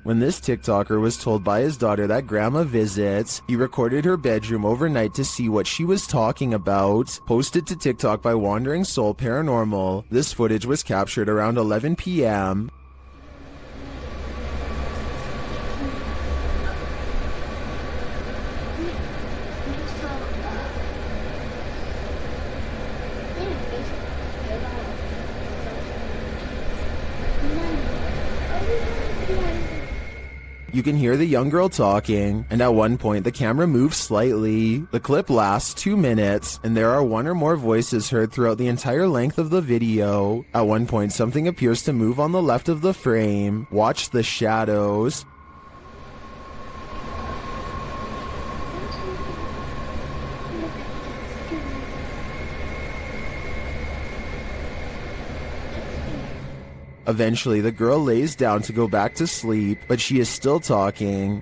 When this TikToker was told by his daughter that grandma visits, he recorded her bedroom overnight to see what she was talking about. Posted to TikTok by Wandering Soul Paranormal, this footage was captured around 11 p.m. You can hear the young girl talking, and at one point the camera moves slightly. The clip lasts 2 minutes, and there are one or more voices heard throughout the entire length of the video. At one point something appears to move on the left of the frame. Watch the shadows. Eventually, the girl lays down to go back to sleep, but she is still talking.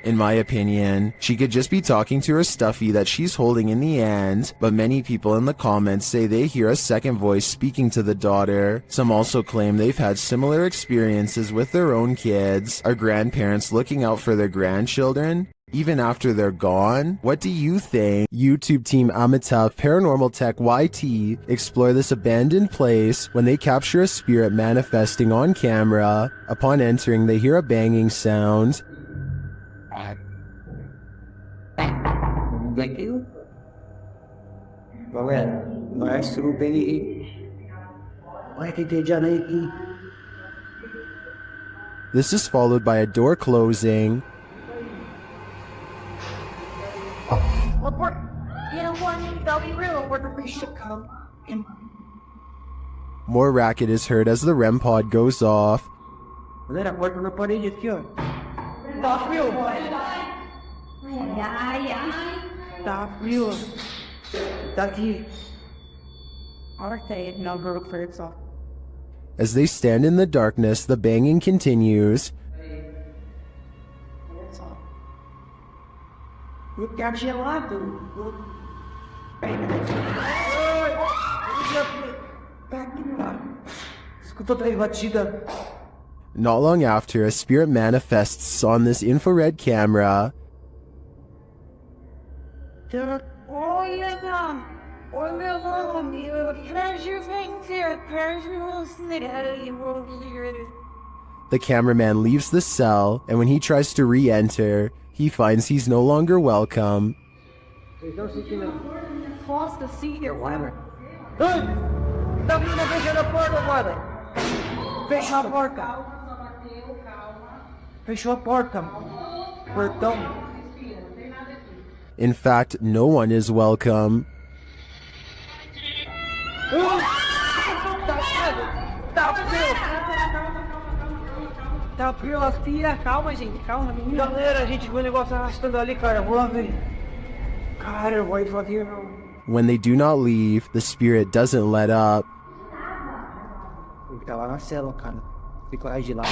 In my opinion, she could just be talking to her stuffy that she's holding in the end, but many people in the comments say they hear a second voice speaking to the daughter. Some also claim they've had similar experiences with their own kids. Are grandparents looking out for their grandchildren even after they're gone? What do you think? YouTube team Amitav Paranormal Tech YT explore this abandoned place when they capture a spirit manifesting on camera. Upon entering, they hear a banging sound. Thank you. Well, maestro Benny. Why did they generate? This is followed by a door closing. More racket is heard as the REM pod goes off. As they stand in the darkness, the banging continues. Not long after, a spirit manifests on this infrared camera. The cameraman leaves the cell, and when he tries to re-enter, he finds he's no longer welcome. In fact, no one is welcome. Calma, gente, calma, menina. Galera, a gente viu o negócio arrastando ali, cara. Vou lá ver. Cara, eu vou aqui, meu. When they do not leave, the spirit doesn't let up. Ele tá lá na cela, cara. Fica lá de lá.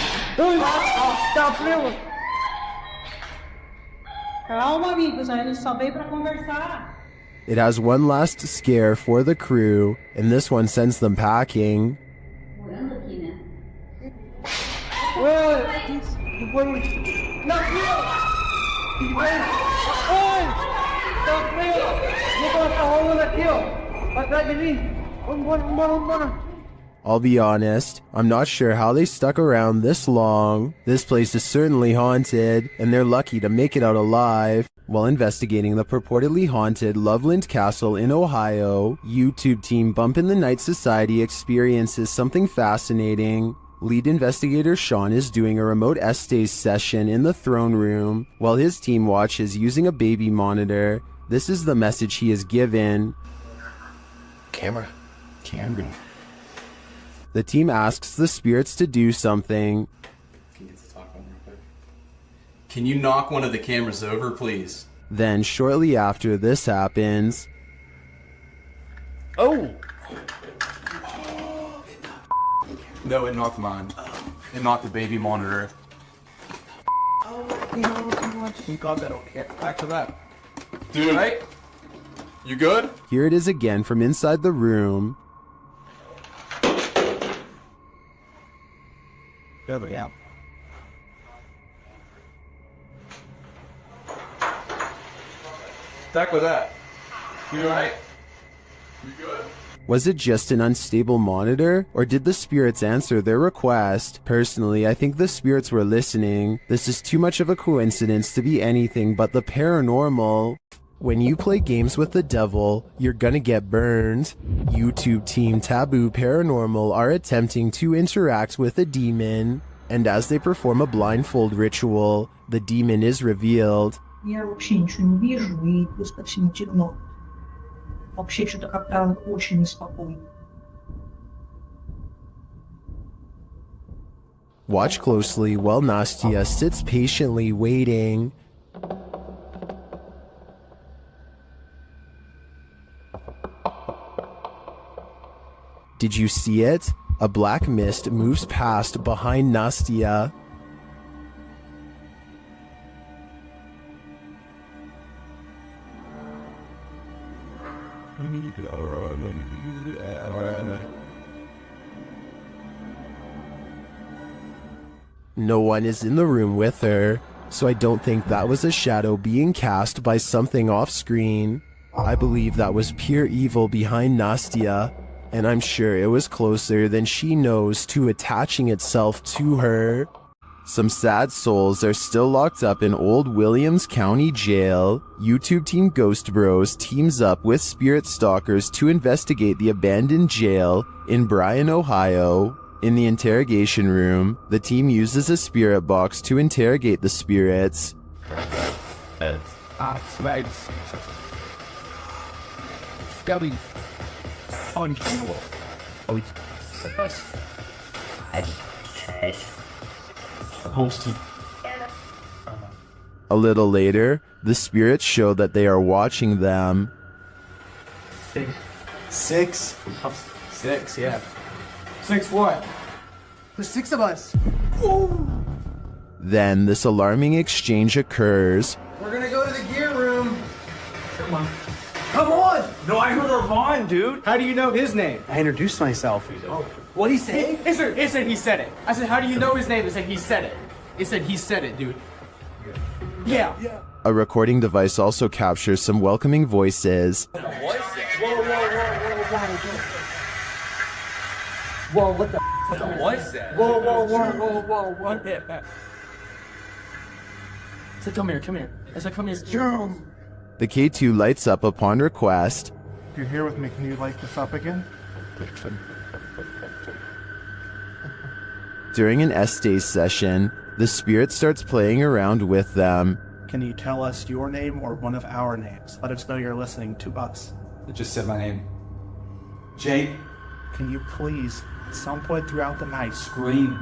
Tá frio. Calma, amigos, a gente só veio pra conversar. It has one last scare for the crew, and this one sends them packing. I'll be honest, I'm not sure how they stuck around this long. This place is certainly haunted, and they're lucky to make it out alive. While investigating the purportedly haunted Loveland Castle in Ohio, YouTube team Bump in the Night Society experiences something fascinating. Lead investigator Sean is doing a remote Estes session in the throne room, while his team watches using a baby monitor. This is the message he is given. Camera. The team asks the spirits to do something. Can you get to talk on real quick? Can you knock one of the cameras over, please? Then, shortly after this happens... Oh! No, it knocked mine. It knocked the baby monitor. Oh, you got that okay. Back to that. Dude, Right? you good? Here it is again from inside the room. Yeah. Back with that. You alright? You good? Was it just an unstable monitor, or did the spirits answer their request? Personally, I think the spirits were listening. This is too much of a coincidence to be anything but the paranormal. When you play games with the devil, you're gonna get burned. YouTube team Taboo Paranormal are attempting to interact with a demon, and as they perform a blindfold ritual, the demon is revealed. Я вообще ничего не вижу, и достаточно темно. Вообще что-то как-то очень неспокойно. Watch closely while Nastya sits patiently waiting. Did you see it? A black mist moves past behind Nastya. No one is in the room with her, so I don't think that was a shadow being cast by something off screen. I believe that was pure evil behind Nastya, and I'm sure it was closer than she knows to attaching itself to her. Some sad souls are still locked up in Old Williams County Jail. YouTube team Ghost Bros teams up with spirit stalkers to investigate the abandoned jail in Bryan, Ohio. In the interrogation room, the team uses a spirit box to interrogate the spirits. A little later, the spirits show that they are watching them. Six? Six, yeah. Six what? There's six of us. Then this alarming exchange occurs. We're gonna go to the gear room. Come on. Come on! No, I heard Ravon, dude. How do you know his name? I introduced myself. Oh. What'd he say? It said he said it. I said, how do you know his name? It said he said it. It said he said it, dude. Yeah. A recording device also captures some welcoming voices. Whoa, what the what was that? Whoa, what? I said, come here. I said, come here. Jerome. The K2 lights up upon request. You're here with me. Can you light this up again? During an S-Day session, the spirit starts playing around with them. Can you tell us your name or one of our names? Let us know you're listening to us. It just said my name. Jake. Can you please, at some point throughout the night, Scream.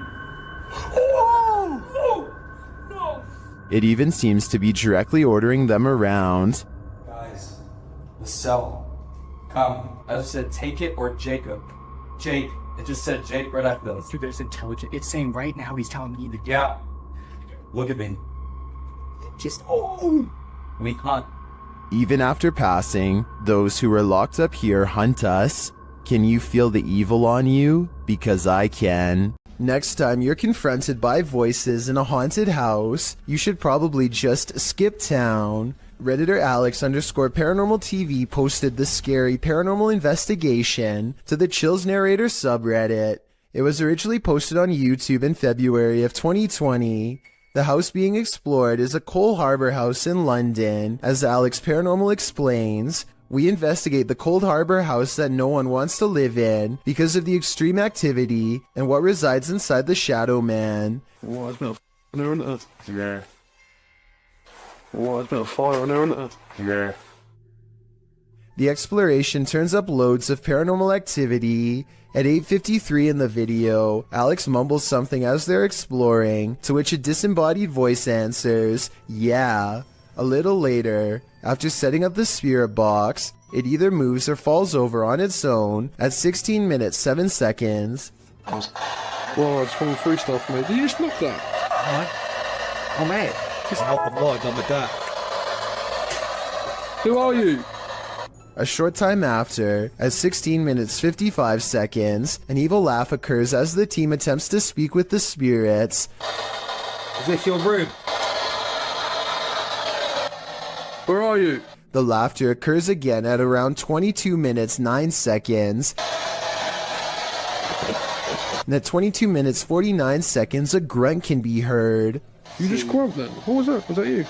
It even seems to be directly ordering them around. Guys, the cell. Come. I just said take it or Jacob. Jake. It just said Jake right after this. Dude, there's intelligent. It's saying right now he's telling me that. Yeah. Look at me. Just, We hunt. Even after passing, those who are locked up here hunt us. Can you feel the evil on you? Because I can. Next time you're confronted by voices in a haunted house, you should probably just skip town. Redditor Alex_paranormal TV posted the scary paranormal investigation to the Chills Narrator subreddit. It was originally posted on YouTube in February of 2020. The house being explored is a Coal Harbour house in London. As Alex Paranormal explains, we investigate the Cold Harbour house that no one wants to live in because of the extreme activity and what resides inside the Shadow Man. What's no fire on earth? Yeah. What's no fire on earth? Yeah. The exploration turns up loads of paranormal activity. At 8:53 in the video, Alex mumbles something as they're exploring, to which a disembodied voice answers, yeah. A little later, after setting up the spirit box, it either moves or falls over on its own at 16 minutes 7 seconds. Well, it's going through stuff, mate. Did you just knock that? Oh, man. Just help the Lord on the dark. Who are you? A short time after, at 16 minutes 55 seconds, an evil laugh occurs as the team attempts to speak with the spirits. Is this your room? Where are you? The laughter occurs again at around 22 minutes 9 seconds. And at 22 minutes 49 seconds, a grunt can be heard. You just grunt then. What was that? Was that you?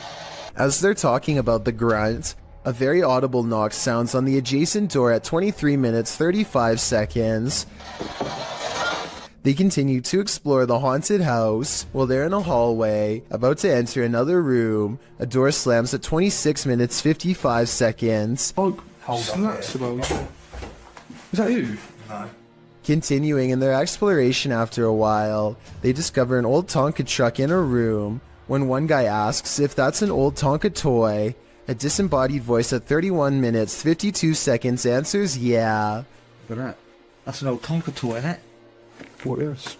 As they're talking about the grunt, a very audible knock sounds on the adjacent door at 23 minutes 35 seconds. They continue to explore the haunted house. While they're in a hallway, about to enter another room, a door slams at 26 minutes 55 seconds. Oh, snacks about. Is that you? Continuing in their exploration after a while, they discover an old Tonka truck in a room. When one guy asks if that's an old Tonka toy, a disembodied voice at 31 minutes 52 seconds answers yeah. Look at that. That's an old Tonka toy, isn't it? What is?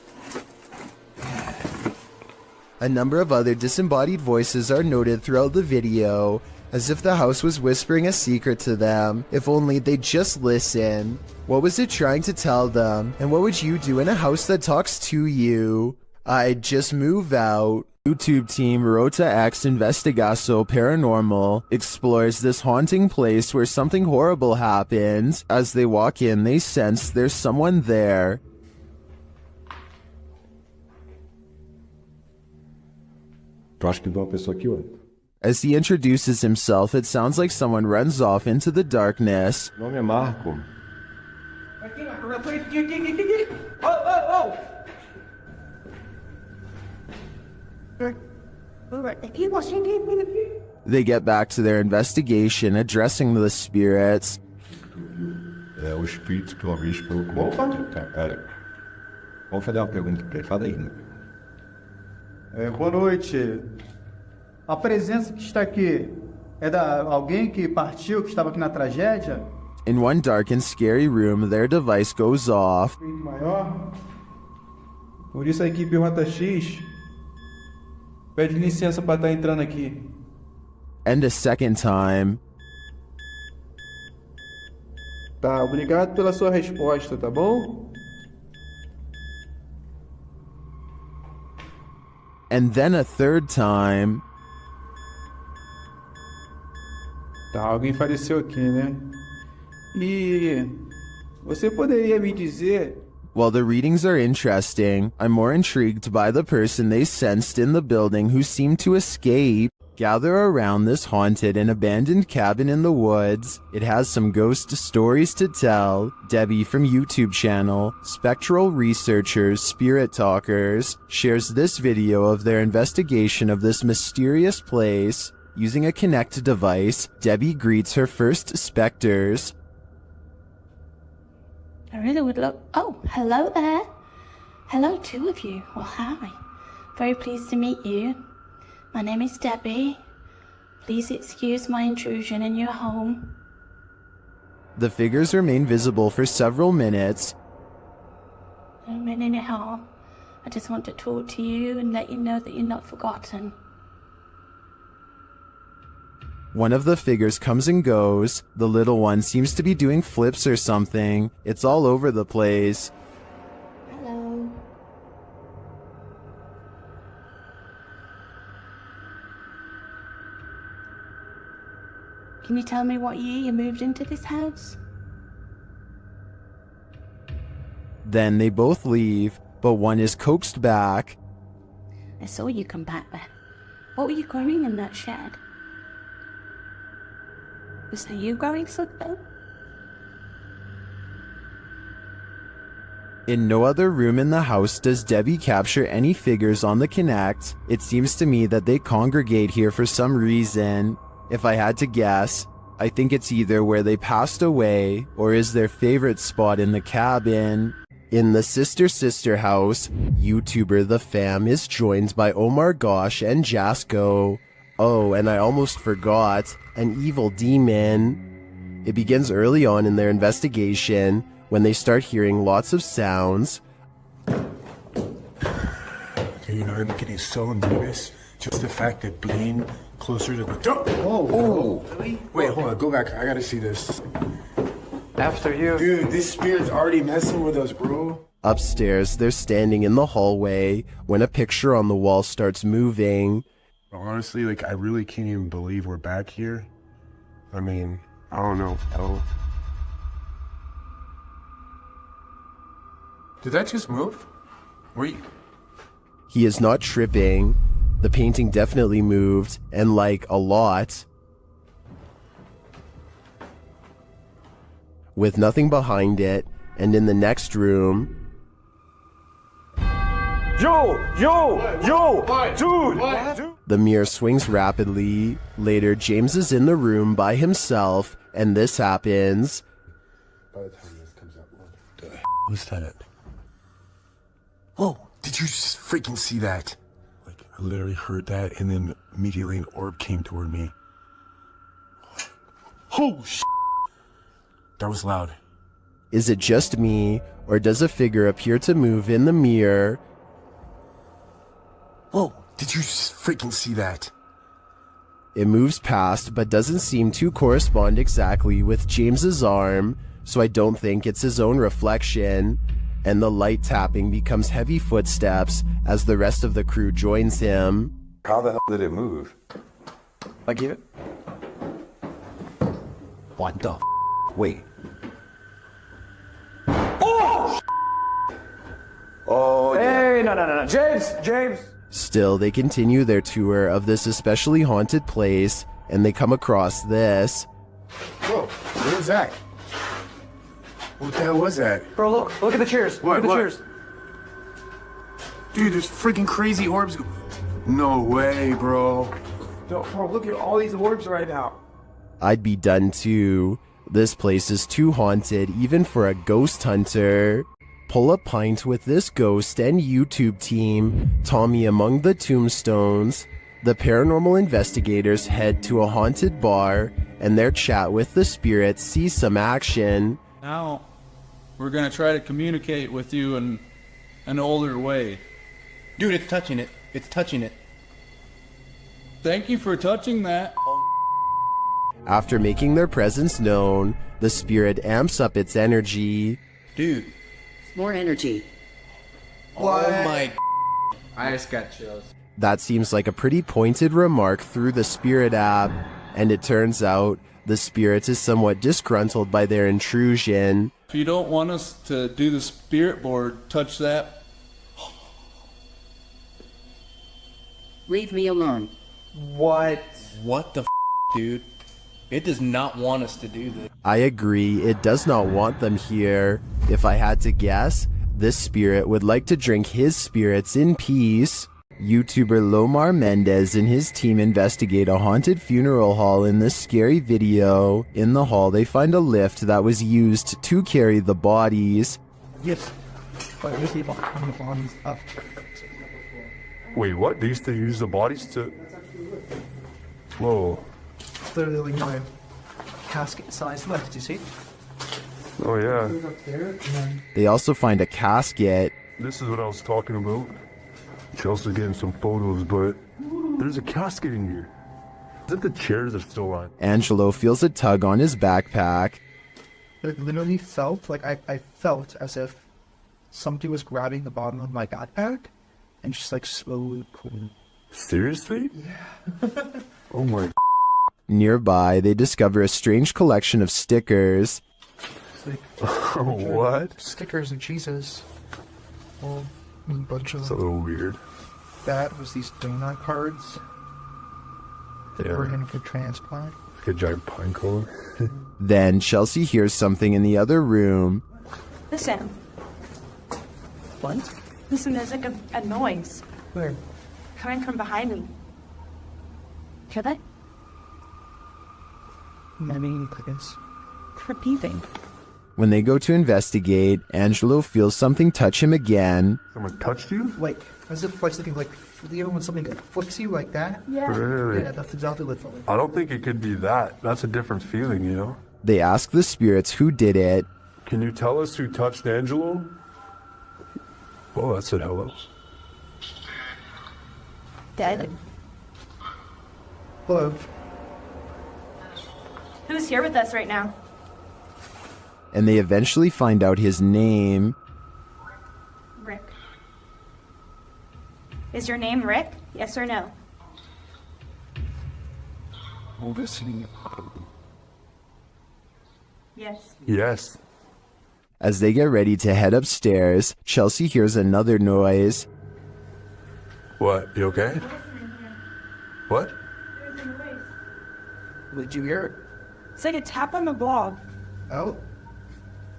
A number of other disembodied voices are noted throughout the video, as if the house was whispering a secret to them, if only they'd just listen. What was it trying to tell them, and what would you do in a house that talks to you? I'd just move out. YouTube team Rota X Investigaso Paranormal explores this haunting place where something horrible happened. As they walk in, they sense there's someone there. Tu acha que tem uma pessoa aqui, ué? As he introduces himself, it sounds like someone runs off into the darkness. Meu nome é Marco. They get back to their investigation, addressing the spirits. É o espírito que uma vez falou com... Opa! Pera. Vamos fazer uma pergunta pra ele. Fala aí, né? Boa noite. A presença que está aqui é da alguém que partiu, que estava aqui na tragédia? In one dark and scary room, their device goes off. Maior. Por isso a equipe Rota X pede licença para estar entrando aqui. And a second time. Tá, obrigado pela sua resposta, tá bom? And then a third time. Tá, alguém faleceu aqui, né? E você poderia me dizer... While the readings are interesting, I'm more intrigued by the person they sensed in the building who seemed to escape. Gather around this haunted and abandoned cabin in the woods. It has some ghost stories to tell. Debbie from YouTube channel, Spectral Researchers, Spirit Talkers, shares this video of their investigation of this mysterious place. Using a Kinect device, Debbie greets her first specters. I really would love... Oh, hello there. Hello, two of you. Well, hi. Very pleased to meet you. My name is Debbie. Please excuse my intrusion in your home. The figures remain visible for several minutes. I don't mean any harm. I just want to talk to you and let you know that you're not forgotten. One of the figures comes and goes. The little one seems to be doing flips or something. It's all over the place. Hello. Can you tell me what year you moved into this house? Then they both leave, but one is coaxed back. I saw you come back there. What were you growing in that shed? Was that you growing something? In no other room in the house does Debbie capture any figures on the Kinect. It seems to me that they congregate here for some reason. If I had to guess, I think it's either where they passed away or is their favorite spot in the cabin. In the Sister house, YouTuber The Fam is joined by Omar Gosh and Jasko. Oh, and I almost forgot, an evil demon. It begins early on in their investigation when they start hearing lots of sounds. You know, I'm getting so embarrassed. Just the fact that being closer to the door. Whoa. Really? Wait, hold on. Go back. I gotta see this. After you. Dude, this spirit's already messing with us, bro. Upstairs, they're standing in the hallway when a picture on the wall starts moving. Honestly, like, I really can't even believe we're back here. I mean, I don't know. Did that just move? Were you... He is not tripping. The painting definitely moved, and like a lot. With nothing behind it, and in the next room... Dude! The mirror swings rapidly. Later, James is in the room by himself, and this happens. By the time this comes out, what the hell was that? Whoa, did you just freaking see that? Like, I literally heard that, and then immediately an orb came toward me. Oh, shit. That was loud. Is it just me, or does a figure appear to move in the mirror? Whoa, did you just freaking see that? It moves past, but doesn't seem to correspond exactly with James's arm, so I don't think it's his own reflection. And the light tapping becomes heavy footsteps as the rest of the crew joins him. How the hell did it move? Like it? What the Wait. Oh, Hey, no. James! Still, they continue their tour of this especially haunted place, and they come across this. Whoa, what was that? What the hell was that? Bro, look at the chairs. What? Look at the chairs. Dude, there's freaking crazy orbs. No way, bro. No, bro, look at all these orbs right now. I'd be done too. This place is too haunted even for a ghost hunter. Pull a pint with this ghost and YouTube team, Tommy among the tombstones. The paranormal investigators head to a haunted bar, and their chat with the spirits sees some action. Now, we're gonna try to communicate with you in an older way. Dude, it's touching it. It's touching it. Thank you for touching that. After making their presence known, the spirit amps up its energy. Dude. More energy. What? Oh my... I just got chills. That seems like a pretty pointed remark through the spirit app, and it turns out the spirit is somewhat disgruntled by their intrusion. If you don't want us to do the spirit board, touch that. Leave me alone. What? What the dude? It does not want us to do this. I agree, it does not want them here. If I had to guess, this spirit would like to drink his spirits in peace. YouTuber Lomar Mendez and his team investigate a haunted funeral hall in this scary video. In the hall, they find a lift that was used to carry the bodies. Yes. But we see the bodies up. Wait, what? They used to use the bodies to... Whoa. Literally like my casket size lift, you see? Oh, yeah. Up there, and then... They also find a casket. This is what I was talking about. Chelsea's getting some photos, but there's a casket in here. I think the chairs are still on. Angelo feels a tug on his backpack. It literally felt like I felt as if somebody was grabbing the bottom of my backpack and just like slowly pulling. Seriously? Yeah. Oh my. Nearby, they discover a strange collection of stickers. Like, what? Stickers of Jesus. Well, a bunch of... It's a little weird. That was these donut cards that were in for transplant. Like a giant pine cone. Then Chelsea hears something in the other room. Listen. What? Listen, there's like a noise Where? coming from behind me. Hear that? I mean, I guess. Repeating. When they go to investigate, Angelo feels something touch him again. Someone touched you? Like, as if like something like, you know when something flicks you like that? Yeah. Really? Yeah, that's exactly what it felt like. I don't think it could be that. That's a different feeling, you know? They ask the spirits who did it. Can you tell us who touched Angelo? Oh, that said hello. Dead. Hello. Who's here with us right now? And they eventually find out his name. Rick. Is your name Rick? Yes or no? Listening. Yes. Yes. As they get ready to head upstairs, Chelsea hears another noise. What? You okay? What? Did you hear it? It's like a tap on the blog. Oh.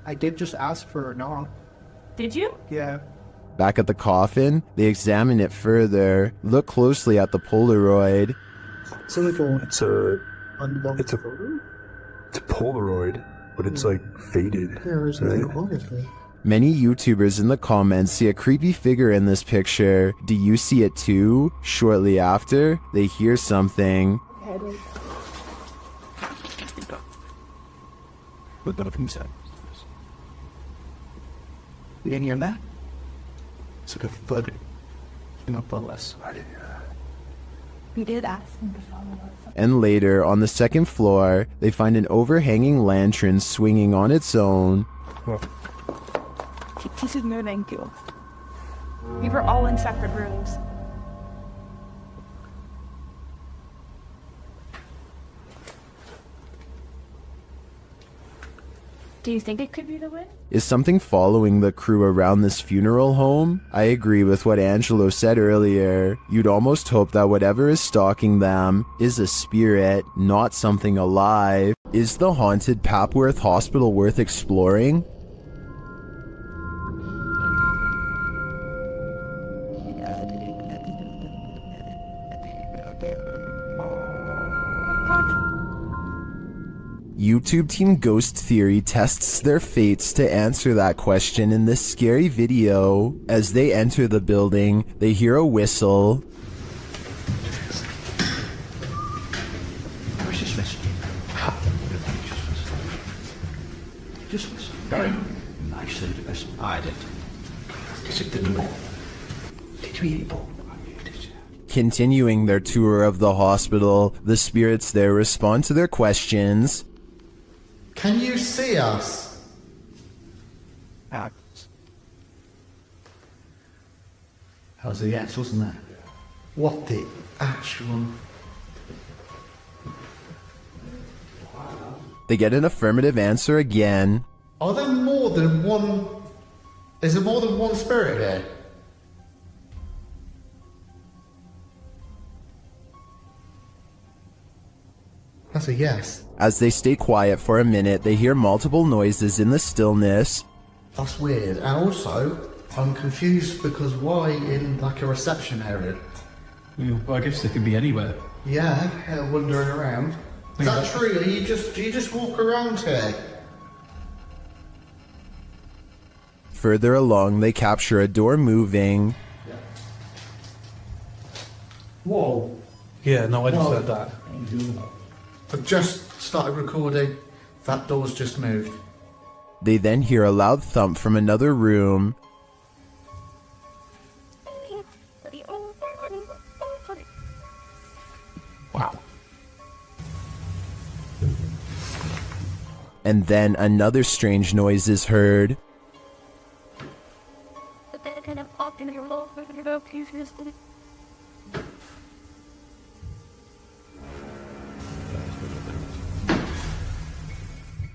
I did just ask for a knock. Did you? Yeah. Back at the coffin, they examine it further, look closely at the Polaroid. It's a Polaroid, but it's like faded. Many YouTubers in the comments see a creepy figure in this picture. Do you see it too? Shortly after, they hear something. You didn't hear that? It's like a thud. Less. We did ask him to follow us. And later, on the second floor, they find an overhanging lantern swinging on its own. This is no thank you. We were all in separate rooms. Do you think it could be the wind? Is something following the crew around this funeral home? I agree with what Angelo said earlier. You'd almost hope that whatever is stalking them is a spirit, not something alive. Is the haunted Papworth Hospital worth exploring? YouTube Team Ghost Theory tests their fates to answer that question in this scary video. As they enter the building, they hear a whistle. Where's this message? Just listen. I said it best. I did. Did you hear? Continuing their tour of the hospital, the spirits there respond to their questions. Can you see us? That was a yes, wasn't that? What the actual... They get an affirmative answer again. Are there more than one... Is there more than one spirit here? That's a yes. As they stay quiet for a minute, they hear multiple noises in the stillness. That's weird. And also, I'm confused because why in like a reception area? Well, I guess they could be anywhere. Yeah, wandering around. Is that true? Do you just walk around here? Further along, they capture a door moving. Whoa. Yeah, no, I just said that. I've just started recording. That door's just moved. They then hear a loud thump from another room. Wow. And then another strange noise is heard.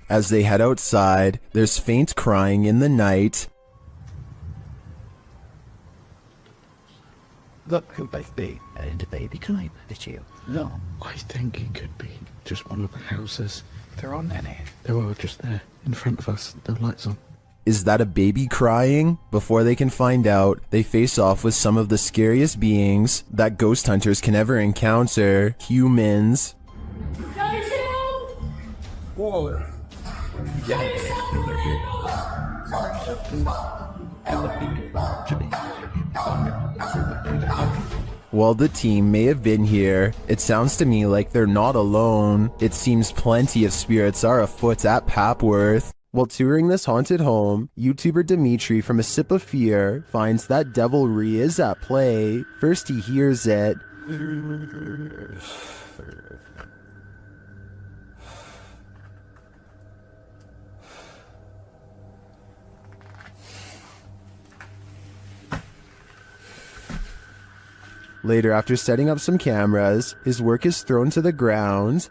As they head outside, there's faint crying in the night. Look who might be in the baby climb this year. No, I think it could be just one of the houses. There aren't any. They're all just there in front of us. The lights on. Is that a baby crying? Before they can find out, they face off with some of the scariest beings that ghost hunters can ever encounter: humans. Whoa. While the team may have been here, it sounds to me like they're not alone. It seems plenty of spirits are afoot at Papworth. While touring this haunted home, YouTuber Dimitri from A Sip of Fear finds that devilry is at play. First he hears it. Later, after setting up some cameras, his work is thrown to the ground.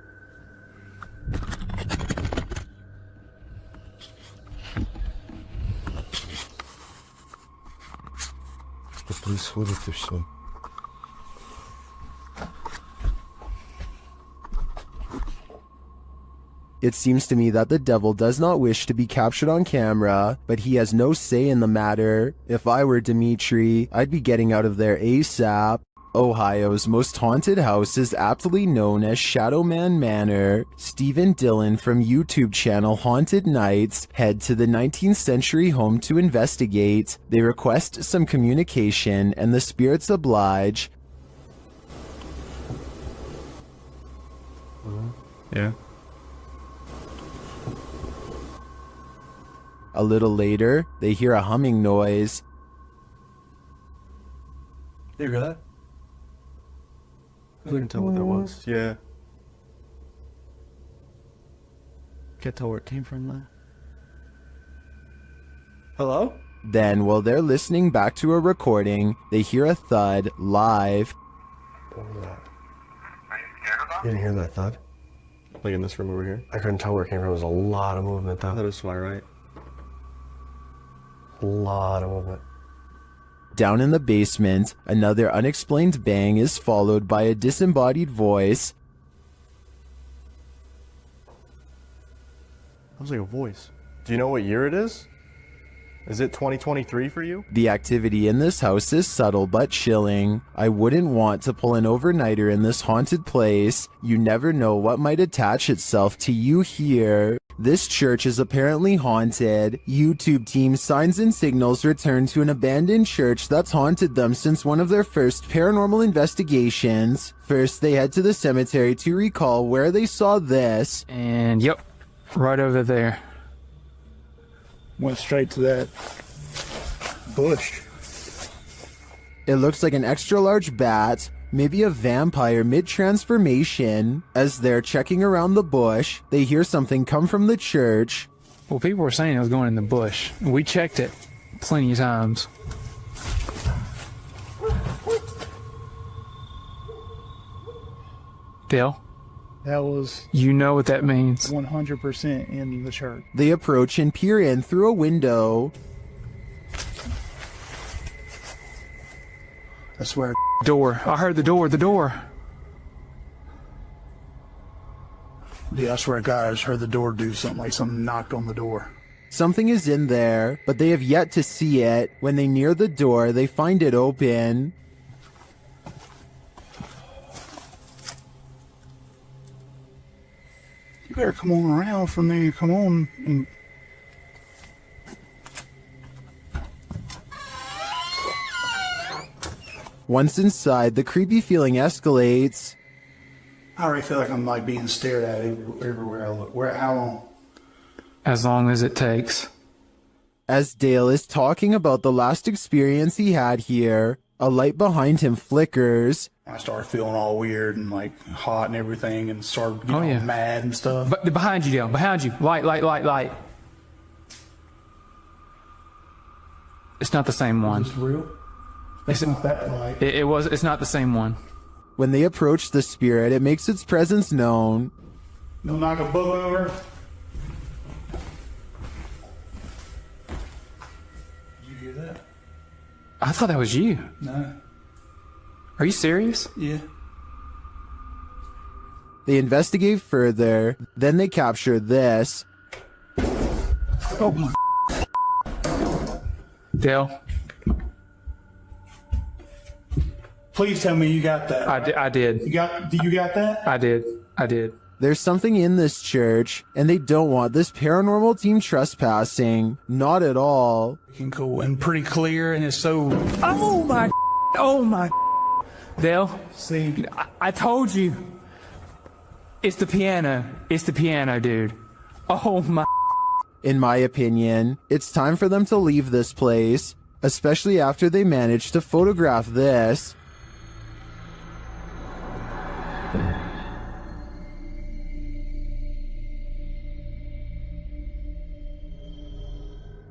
It seems to me that the devil does not wish to be captured on camera, but he has no say in the matter. If I were Dimitri, I'd be getting out of there ASAP. Ohio's most haunted house is aptly known as Shadowman Manor. Stephen Dillon from YouTube channel Haunted Nights head to the 19th century home to investigate. They request some communication and the spirits oblige. Yeah. A little later, they hear a humming noise. You hear that? I couldn't tell what that was. Yeah. Can't tell where it came from, though. Hello? Then, while they're listening back to a recording, they hear a thud live. What was that? You didn't hear that thud? Like in this room over here? I couldn't tell where it came from. There was a lot of movement, though. That is to my right. A lot of movement. Down in the basement, another unexplained bang is followed by a disembodied voice. That was like a voice. Do you know what year it is? Is it 2023 for you? The activity in this house is subtle but chilling. I wouldn't want to pull an overnighter in this haunted place. You never know what might attach itself to you here. This church is apparently haunted. YouTube team Signs and Signals return to an abandoned church that's haunted them since one of their first paranormal investigations. First, they head to the cemetery to recall where they saw this. And yep, right over there. Went straight to that bush. It looks like an extra large bat, maybe a vampire mid-transformation. As they're checking around the bush, they hear something come from the church. Well, people were saying it was going in the bush. We checked it plenty of times. Dale? That was... You know what that means. 100% in the church. They approach and peer in through a window. I swear. Door. I heard the door. Yeah, I swear to God, I just heard the door do something, like something knocked on the door. Something is in there, but they have yet to see it. When they near the door, they find it open. You better come on around from there. Come on. And... Once inside, the creepy feeling escalates. I already feel like I'm like being stared at everywhere I look. How long? As long as it takes. As Dale is talking about the last experience he had here, a light behind him flickers. I started feeling all weird and like hot and everything, and started getting mad and stuff. But behind you, Dale. Behind you. Light. It's not the same one. Is this real? It's not that light. It's not the same one. When they approach the spirit, it makes its presence known. No knock a book over. Did you hear that? I thought that was you. No. Are you serious? Yeah. They investigate further, then they capture this. Oh my. Dale. Please tell me you got that. I did. You got that? I did. There's something in this church, and they don't want this paranormal team trespassing. Not at all. Cool and pretty clear, and it's so... Oh my. Dale, see, I told you. It's the piano. It's the piano, dude. Oh my. In my opinion, it's time for them to leave this place, especially after they managed to photograph this.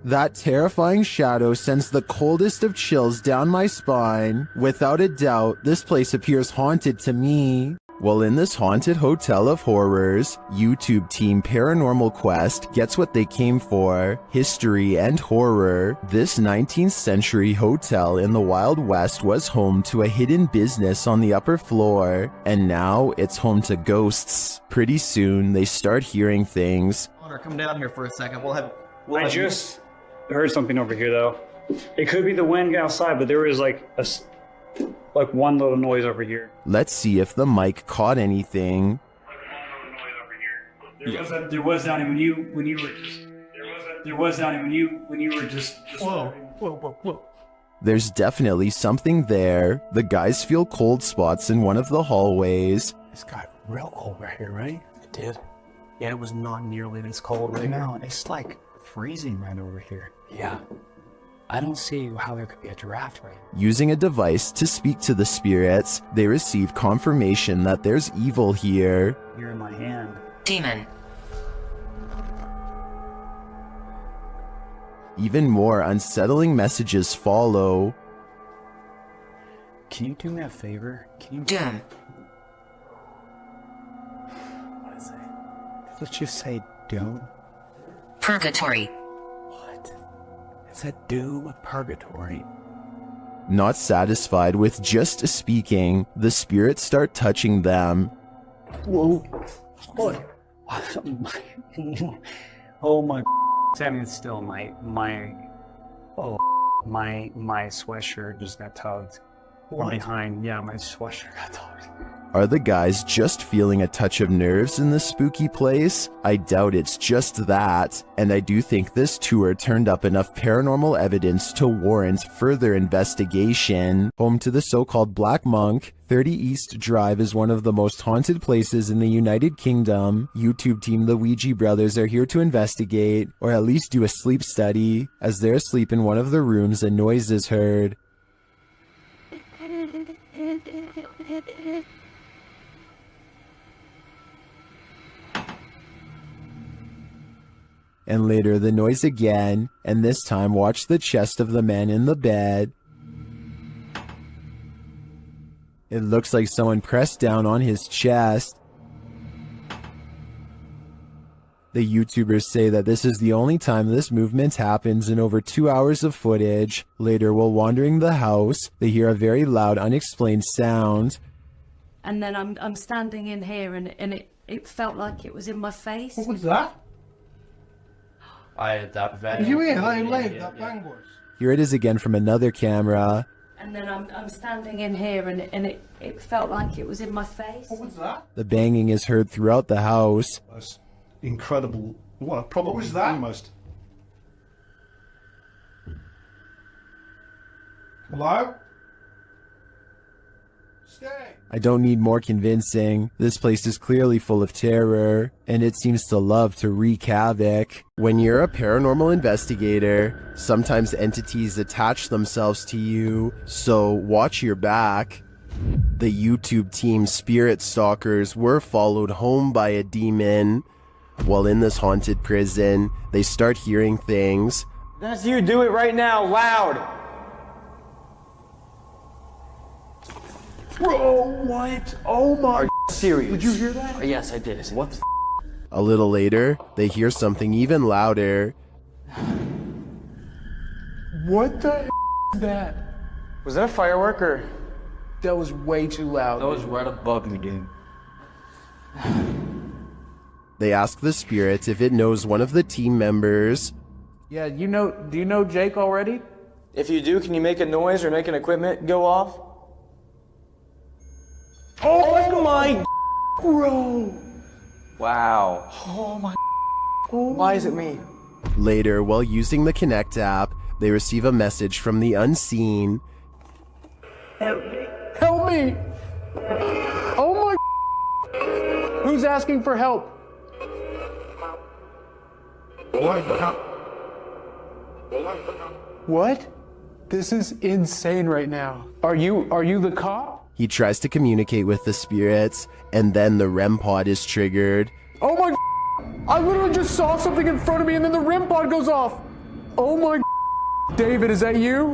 That terrifying shadow sends the coldest of chills down my spine. Without a doubt, this place appears haunted to me. Well, in this haunted hotel of horrors, YouTube team Paranormal Quest gets what they came for: history and horror. This 19th century hotel in the Wild West was home to a hidden business on the upper floor, and now it's home to ghosts. Pretty soon, they start hearing things. Come down here for a second. I just heard something over here, though. It could be the wind outside, but there was like one little noise over here. Let's see if the mic caught anything. There was Donnie when you were just. Whoa. There's definitely something there. The guys feel cold spots in one of the hallways. It's got real cold right here, right? It did. Yeah, it was not nearly this cold right now. It's like freezing right over here. Yeah. I don't see how there could be a draft right now. Using a device to speak to the spirits, they receive confirmation that there's evil here. You're in my hand. Demon. Even more unsettling messages follow. Can you do me a favor? Can you... Doom. What is it? Let's just say doom. Purgatory. What? It's a doom purgatory. Not satisfied with just speaking, the spirits start touching them. Whoa. What? Oh my. Standing still, my sweatshirt just got tugged. What? Behind, yeah, my sweatshirt got tugged. Are the guys just feeling a touch of nerves in this spooky place? I doubt it's just that, and I do think this tour turned up enough paranormal evidence to warrant further investigation. Home to the so-called Black Monk, 30 East Drive is one of the most haunted places in the United Kingdom. YouTube team The Ouija Brothers are here to investigate, or at least do a sleep study. As they're asleep in one of the rooms, a noise is heard. And later the noise again, and this time watch the chest of the man in the bed. It looks like someone pressed down on his chest. The YouTubers say that this is the only time this movement happens in over 2 hours of footage. Later, while wandering the house, they hear a very loud, unexplained sound. And then I'm standing in here, and it felt like it was in my face. What was that? That You hear how loud that bang was? Here it is again from another camera. And then I'm standing in here, and it felt like it was in my face. What was that? The banging is heard throughout the house. That's incredible. What was that? Almost. Hello? Stay. I don't need more convincing. This place is clearly full of terror, and it seems to love to wreak havoc. When you're a paranormal investigator, sometimes entities attach themselves to you, so watch your back. The YouTube team Spirit Stalkers were followed home by a demon. While in this haunted prison, they start hearing things. That's you, do it right now, loud! Bro, what? Oh my. Are you serious? Did you hear that? Yes, I did. What the A little later, they hear something even louder. What the is that? Was that a firework or? That was way too loud. That was right above me, dude. They ask the spirit if it knows one of the team members. Yeah, do you know Jake already? If you do, can you make a noise or make an equipment go off? Oh my bro! Wow. Oh my. Why is it me? Later, while using the Connect app, they receive a message from the unseen. Help me! Oh my. Who's asking for help? What? This is insane right now. Are you the cop? He tries to communicate with the spirits, and then the REM pod is triggered. Oh my. I literally just saw something in front of me and then the REM pod goes off. Oh my David, is that you?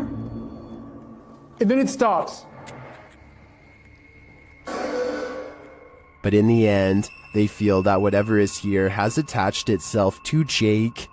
And then it stops. But in the end, they feel that whatever is here has attached itself to Jake.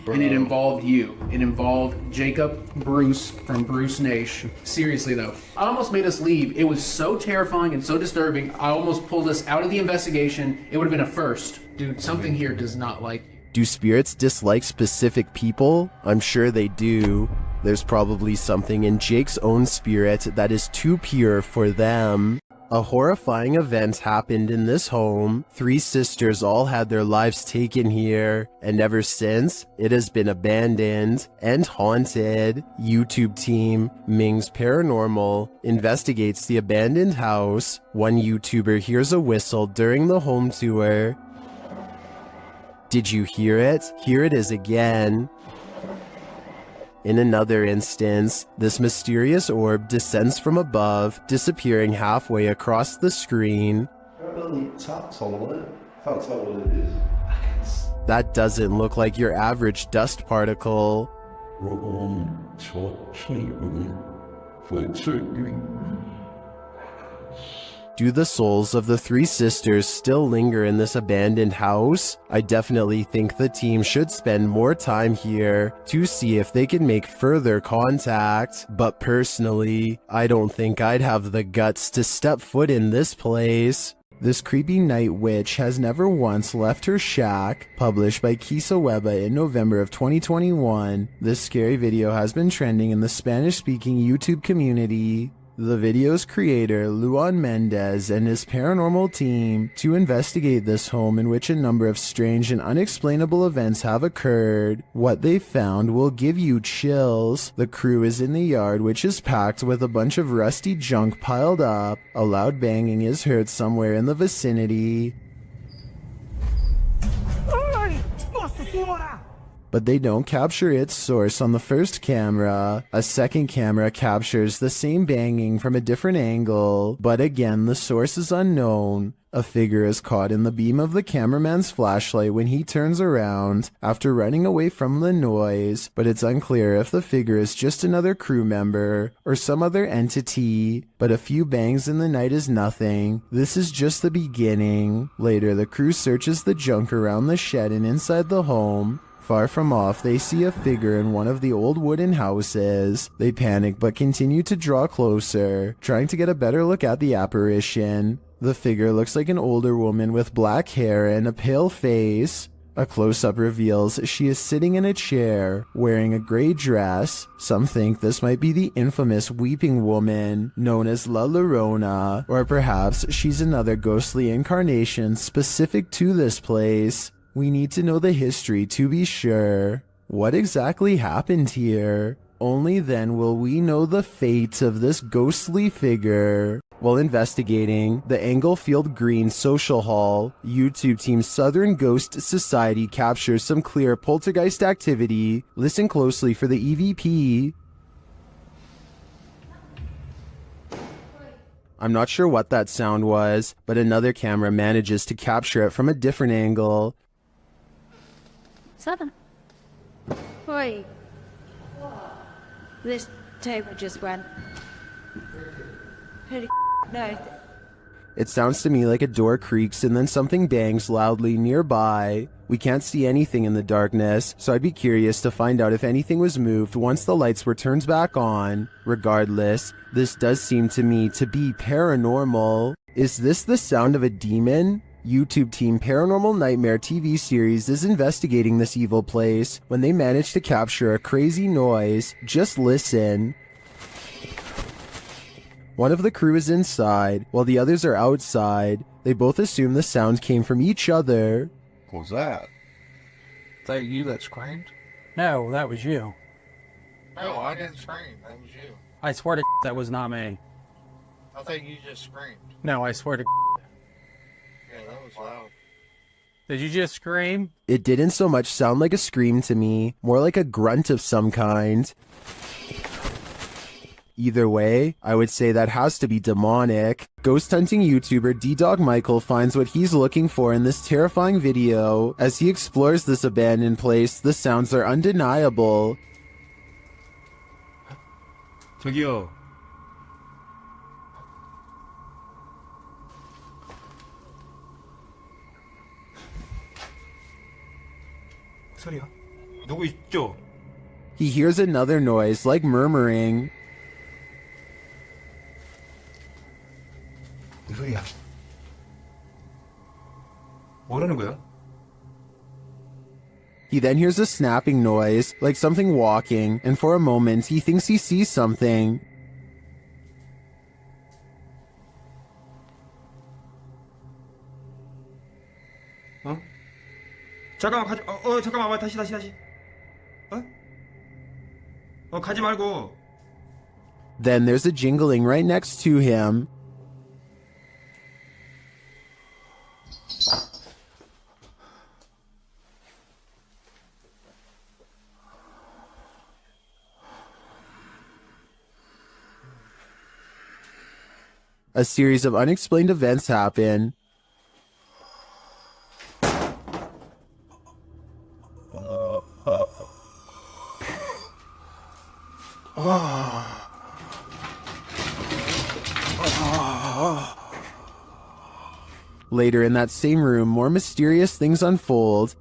And it involved you. It involved Jacob Bruce from Bruce Nation. Seriously though, I almost made us leave. It was so terrifying and so disturbing. I almost pulled us out of the investigation. It would have been a first. Dude, something here does not like you. Do spirits dislike specific people? I'm sure they do. There's probably something in Jake's own spirit that is too pure for them. A horrifying event happened in this home. 3 sisters all had their lives taken here, and ever since, it has been abandoned and haunted. YouTube team Ming's Paranormal investigates the abandoned house. One YouTuber hears a whistle during the home tour. Did you hear it? Here it is again. In another instance, this mysterious orb descends from above, disappearing halfway across the screen. That doesn't look like your average dust particle. Do the souls of the 3 sisters still linger in this abandoned house? I definitely think the team should spend more time here to see if they can make further contact. But personally, I don't think I'd have the guts to step foot in this place. This creepy night witch has never once left her shack. Published by Kisa Weba in November of 2021. This scary video has been trending in the Spanish-speaking YouTube community. The video's creator, Luan Mendez, and his paranormal team to investigate this home in which a number of strange and unexplainable events have occurred. What they found will give you chills. The crew is in the yard, which is packed with a bunch of rusty junk piled up. A loud banging is heard somewhere in the vicinity. But they don't capture its source on the first camera. A second camera captures the same banging from a different angle, but again the source is unknown. A figure is caught in the beam of the cameraman's flashlight when he turns around after running away from the noise, but it's unclear if the figure is just another crew member or some other entity. But a few bangs in the night is nothing. This is just the beginning. Later, the crew searches the junk around the shed and inside the home. Far from off, they see a figure in one of the old wooden houses. They panic but continue to draw closer, trying to get a better look at the apparition. The figure looks like an older woman with black hair and a pale face. A close-up reveals she is sitting in a chair, wearing a gray dress. Some think this might be the infamous Weeping Woman, known as La Llorona, or perhaps she's another ghostly incarnation specific to this place. We need to know the history to be sure. What exactly happened here? Only then will we know the fate of this ghostly figure. While investigating the Englefield Green Social Hall, YouTube team Southern Ghost Society captures some clear poltergeist activity. Listen closely for the EVP. I'm not sure what that sound was, but another camera manages to capture it from a different angle. 7. Oi. This table just went. Holy no. It sounds to me like a door creaks and then something bangs loudly nearby. We can't see anything in the darkness, so I'd be curious to find out if anything was moved once the lights were turned back on. Regardless, this does seem to me to be paranormal. Is this the sound of a demon? YouTube team Paranormal Nightmare TV series is investigating this evil place when they manage to capture a crazy noise. Just listen. One of the crew is inside, while the others are outside. They both assume the sound came from each other. What was that? Is that you that screamed? No, that was you. No, I didn't scream. That was you. I swear to that was not me. I think you just screamed. No, I swear to Yeah, that was loud. Did you just scream? It didn't so much sound like a scream to me, more like a grunt of some kind. Either way, I would say that has to be demonic. Ghost hunting YouTuber D-Dog Michael finds what he's looking for in this terrifying video. As he explores this abandoned place, the sounds are undeniable. 저기요. 소리야? 누구 있죠? He hears another noise, like murmuring. 무슨 소리야? 뭐라는 거야? He then hears a snapping noise, like something walking, and for a moment he thinks he sees something. 어? 잠깐만 잠깐만 다시 가지 말고. Then there's a jingling right next to him. A series of unexplained events happen. Later in that same room, more mysterious things unfold.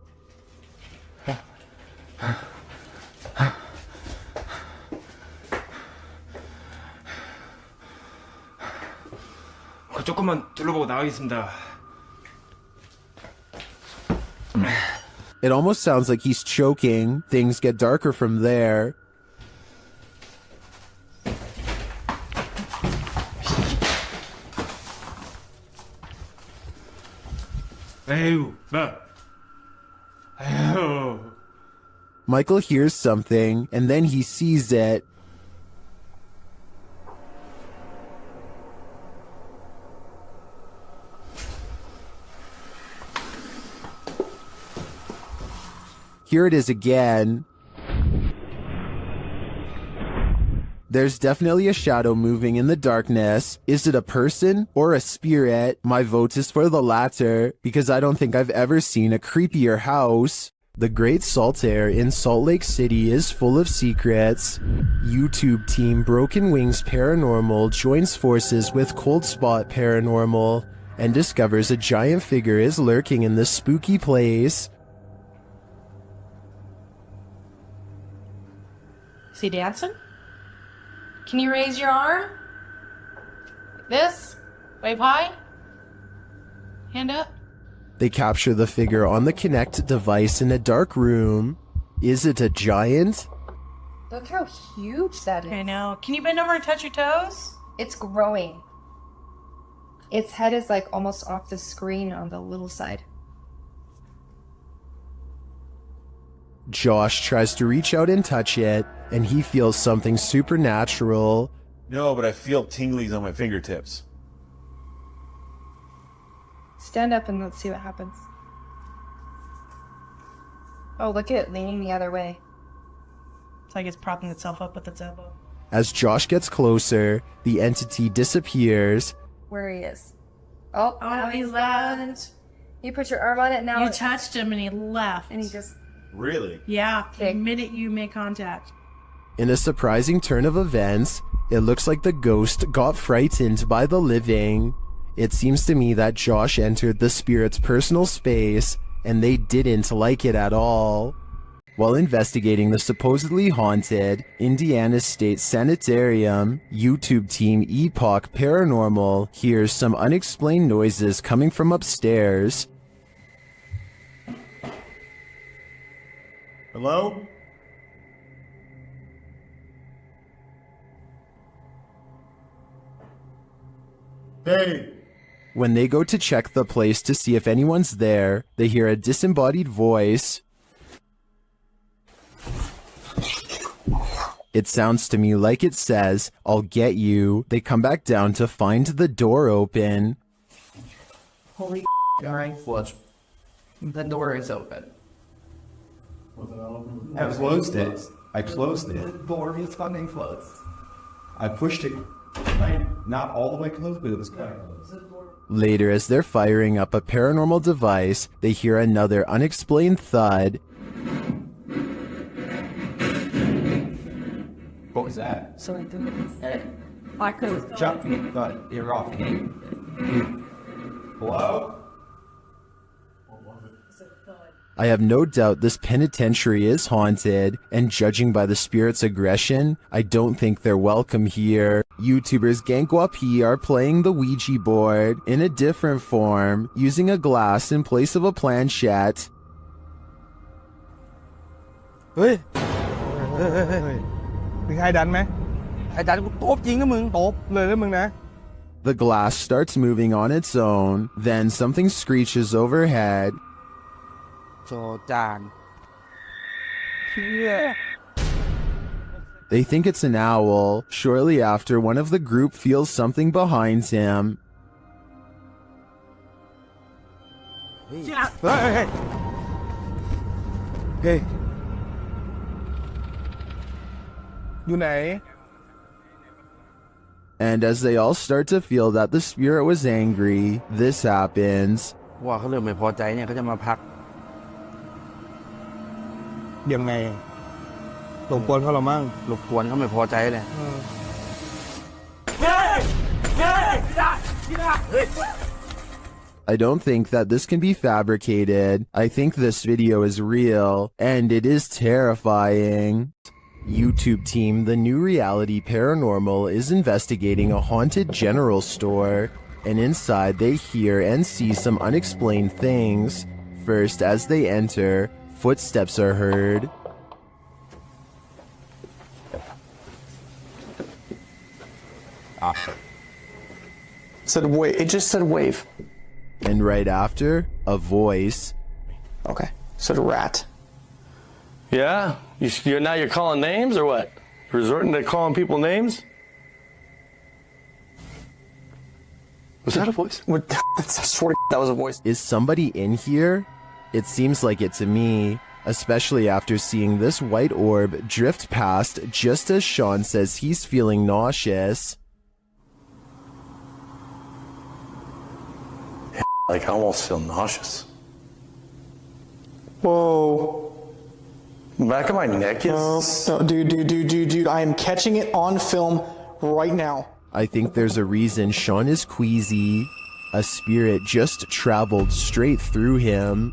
조금만 둘러보고 나가겠습니다. It almost sounds like he's choking. Things get darker from there. 에휴, 에휴. Michael hears something, and then he sees it. Here it is again. There's definitely a shadow moving in the darkness. Is it a person or a spirit? My vote is for the latter, because I don't think I've ever seen a creepier house. The Great Salt Air in Salt Lake City is full of secrets. YouTube team Broken Wings Paranormal joins forces with Cold Spot Paranormal and discovers a giant figure is lurking in this spooky place. Is he dancing? Can you raise your arm? This? Wave high? Hand up? They capture the figure on the Kinect device in a dark room. Is it a giant? Look how huge that is. I know. Can you bend over and touch your toes? It's growing. Its head is like almost off the screen on the little side. Josh tries to reach out and touch it, and he feels something supernatural. No, but I feel tinglies on my fingertips. Stand up and let's see what happens. Oh, look at it leaning the other way. It's like it's propping itself up with its elbow. As Josh gets closer, the entity disappears. Where he is. Oh, he's left. You put your arm on it now. You touched him and he left. And he just... Really? Yeah, the minute you make contact. In a surprising turn of events, it looks like the ghost got frightened by the living. It seems to me that Josh entered the spirit's personal space, and they didn't like it at all. While investigating the supposedly haunted Indiana State Sanitarium, YouTube team Epoch Paranormal hears some unexplained noises coming from upstairs. Hello? Hey! When they go to check the place to see if anyone's there, they hear a disembodied voice. It sounds to me like it says, "I'll get you." They come back down to find the door open. Holy alright, flush. The door is open. I closed it. I closed it. The door is fucking closed. I pushed it, not all the way close, but it was kind of close. Later, as they're firing up a paranormal device, they hear another unexplained thud. What was that? So I didn't. I could. Jump, thud, you're off. Hello? I have no doubt this penitentiary is haunted, and judging by the spirit's aggression, I don't think they're welcome here. YouTubers Gankwa P are playing the Ouija board in a different form, using a glass in place of a planchette. เฮ้ยมีใครดันไหมใครดันกูตบจริงนะมึงตบเลยนะมึงนะ The glass starts moving on its own, then something screeches overhead. โจจาน They think it's an owl. Shortly after, one of the group feels something behind him. เฮ้ยอยู่ไหน And as they all start to feel that the spirit was angry, this happens. ว่าเขาเริ่มไม่พอใจเนี่ยเขาจะมาพักยังไงรบกวนเขาหรอมั่งรบกวนเขาไม่พอใจเลย I don't think that this can be fabricated. I think this video is real, and it is terrifying. YouTube team, The New Reality Paranormal is investigating a haunted general store, and inside they hear and see some unexplained things. First, as they enter, footsteps are heard. Said wave. It just said wave. And right after, a voice. Okay. Said rat. Yeah? Now you're calling names or what? Resorting to calling people names? Was that a voice? I swear to that was a voice. Is somebody in here? It seems like it to me, especially after seeing this white orb drift past just as Sean says he's feeling nauseous. Like, I almost feel nauseous. Whoa. The back of my neck is... No, dude, I am catching it on film right now. I think there's a reason Sean is queasy. A spirit just traveled straight through him.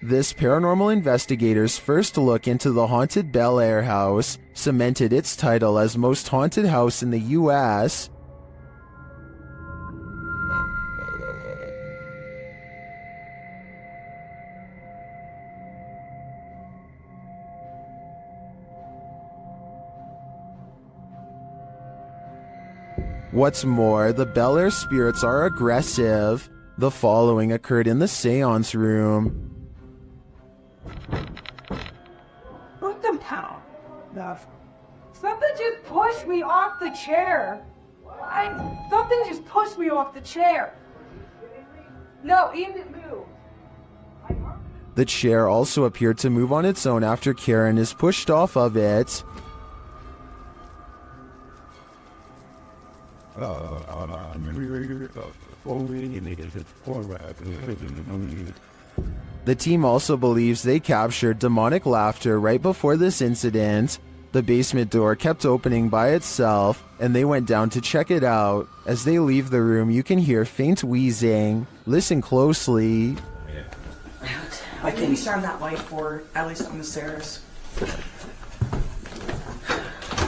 This paranormal investigator's first look into the haunted Bel Air house cemented its title as most haunted house in the US. What's more, the Bel Air spirits are aggressive. The following occurred in the seance room. Put them down. Something just pushed me off the chair. Something just pushed me off the chair. No, it didn't move. The chair also appeared to move on its own after Karen is pushed off of it. The team also believes they captured demonic laughter right before this incident. The basement door kept opening by itself, and they went down to check it out. As they leave the room, you can hear faint wheezing. Listen closely. I can turn that light forward, at least on the stairs. If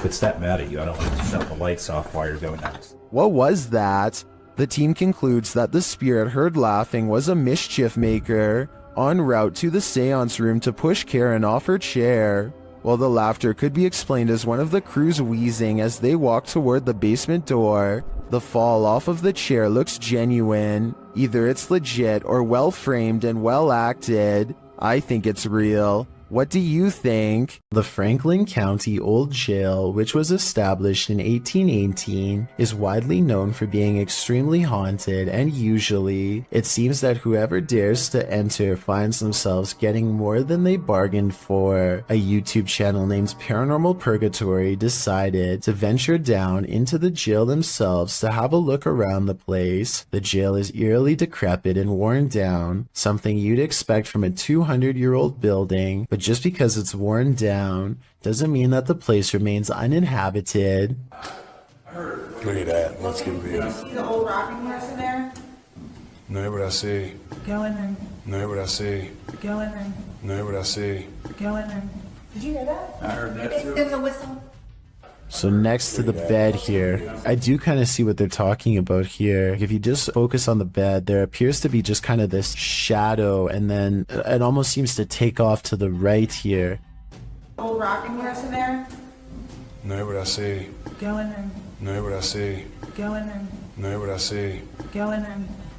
it's that mad at you, I don't want to shut the lights off while you're doing that. What was that? The team concludes that the spirit heard laughing was a mischief maker en route to the seance room to push Karen off her chair. While the laughter could be explained as one of the crew's wheezing as they walk toward the basement door, the fall off of the chair looks genuine. Either it's legit or well framed and well acted. I think it's real. What do you think? The Franklin County Old Jail, which was established in 1818, is widely known for being extremely haunted, and usually, it seems that whoever dares to enter finds themselves getting more than they bargained for. A YouTube channel named Paranormal Purgatory decided to venture down into the jail themselves to have a look around the place. The jail is eerily decrepit and worn down, something you'd expect from a 200-year-old building, but just because it's worn down doesn't mean that the place remains uninhabited. Look at that. Let's give it a See the old rocking horse in there? No, what I see. Go in there. No, what I see. Go in there. No, what I see. Go in there. Did you hear that? I heard that too. There was a whistle. So next to the bed here, I do kind of see what they're talking about here. If you just focus on the bed, there appears to be just kind of this shadow, and then it almost seems to take off to the right here. Old rocking horse in there? No, what I see. Go in there. No, what I see. Go in there. No, what I see. Go in there.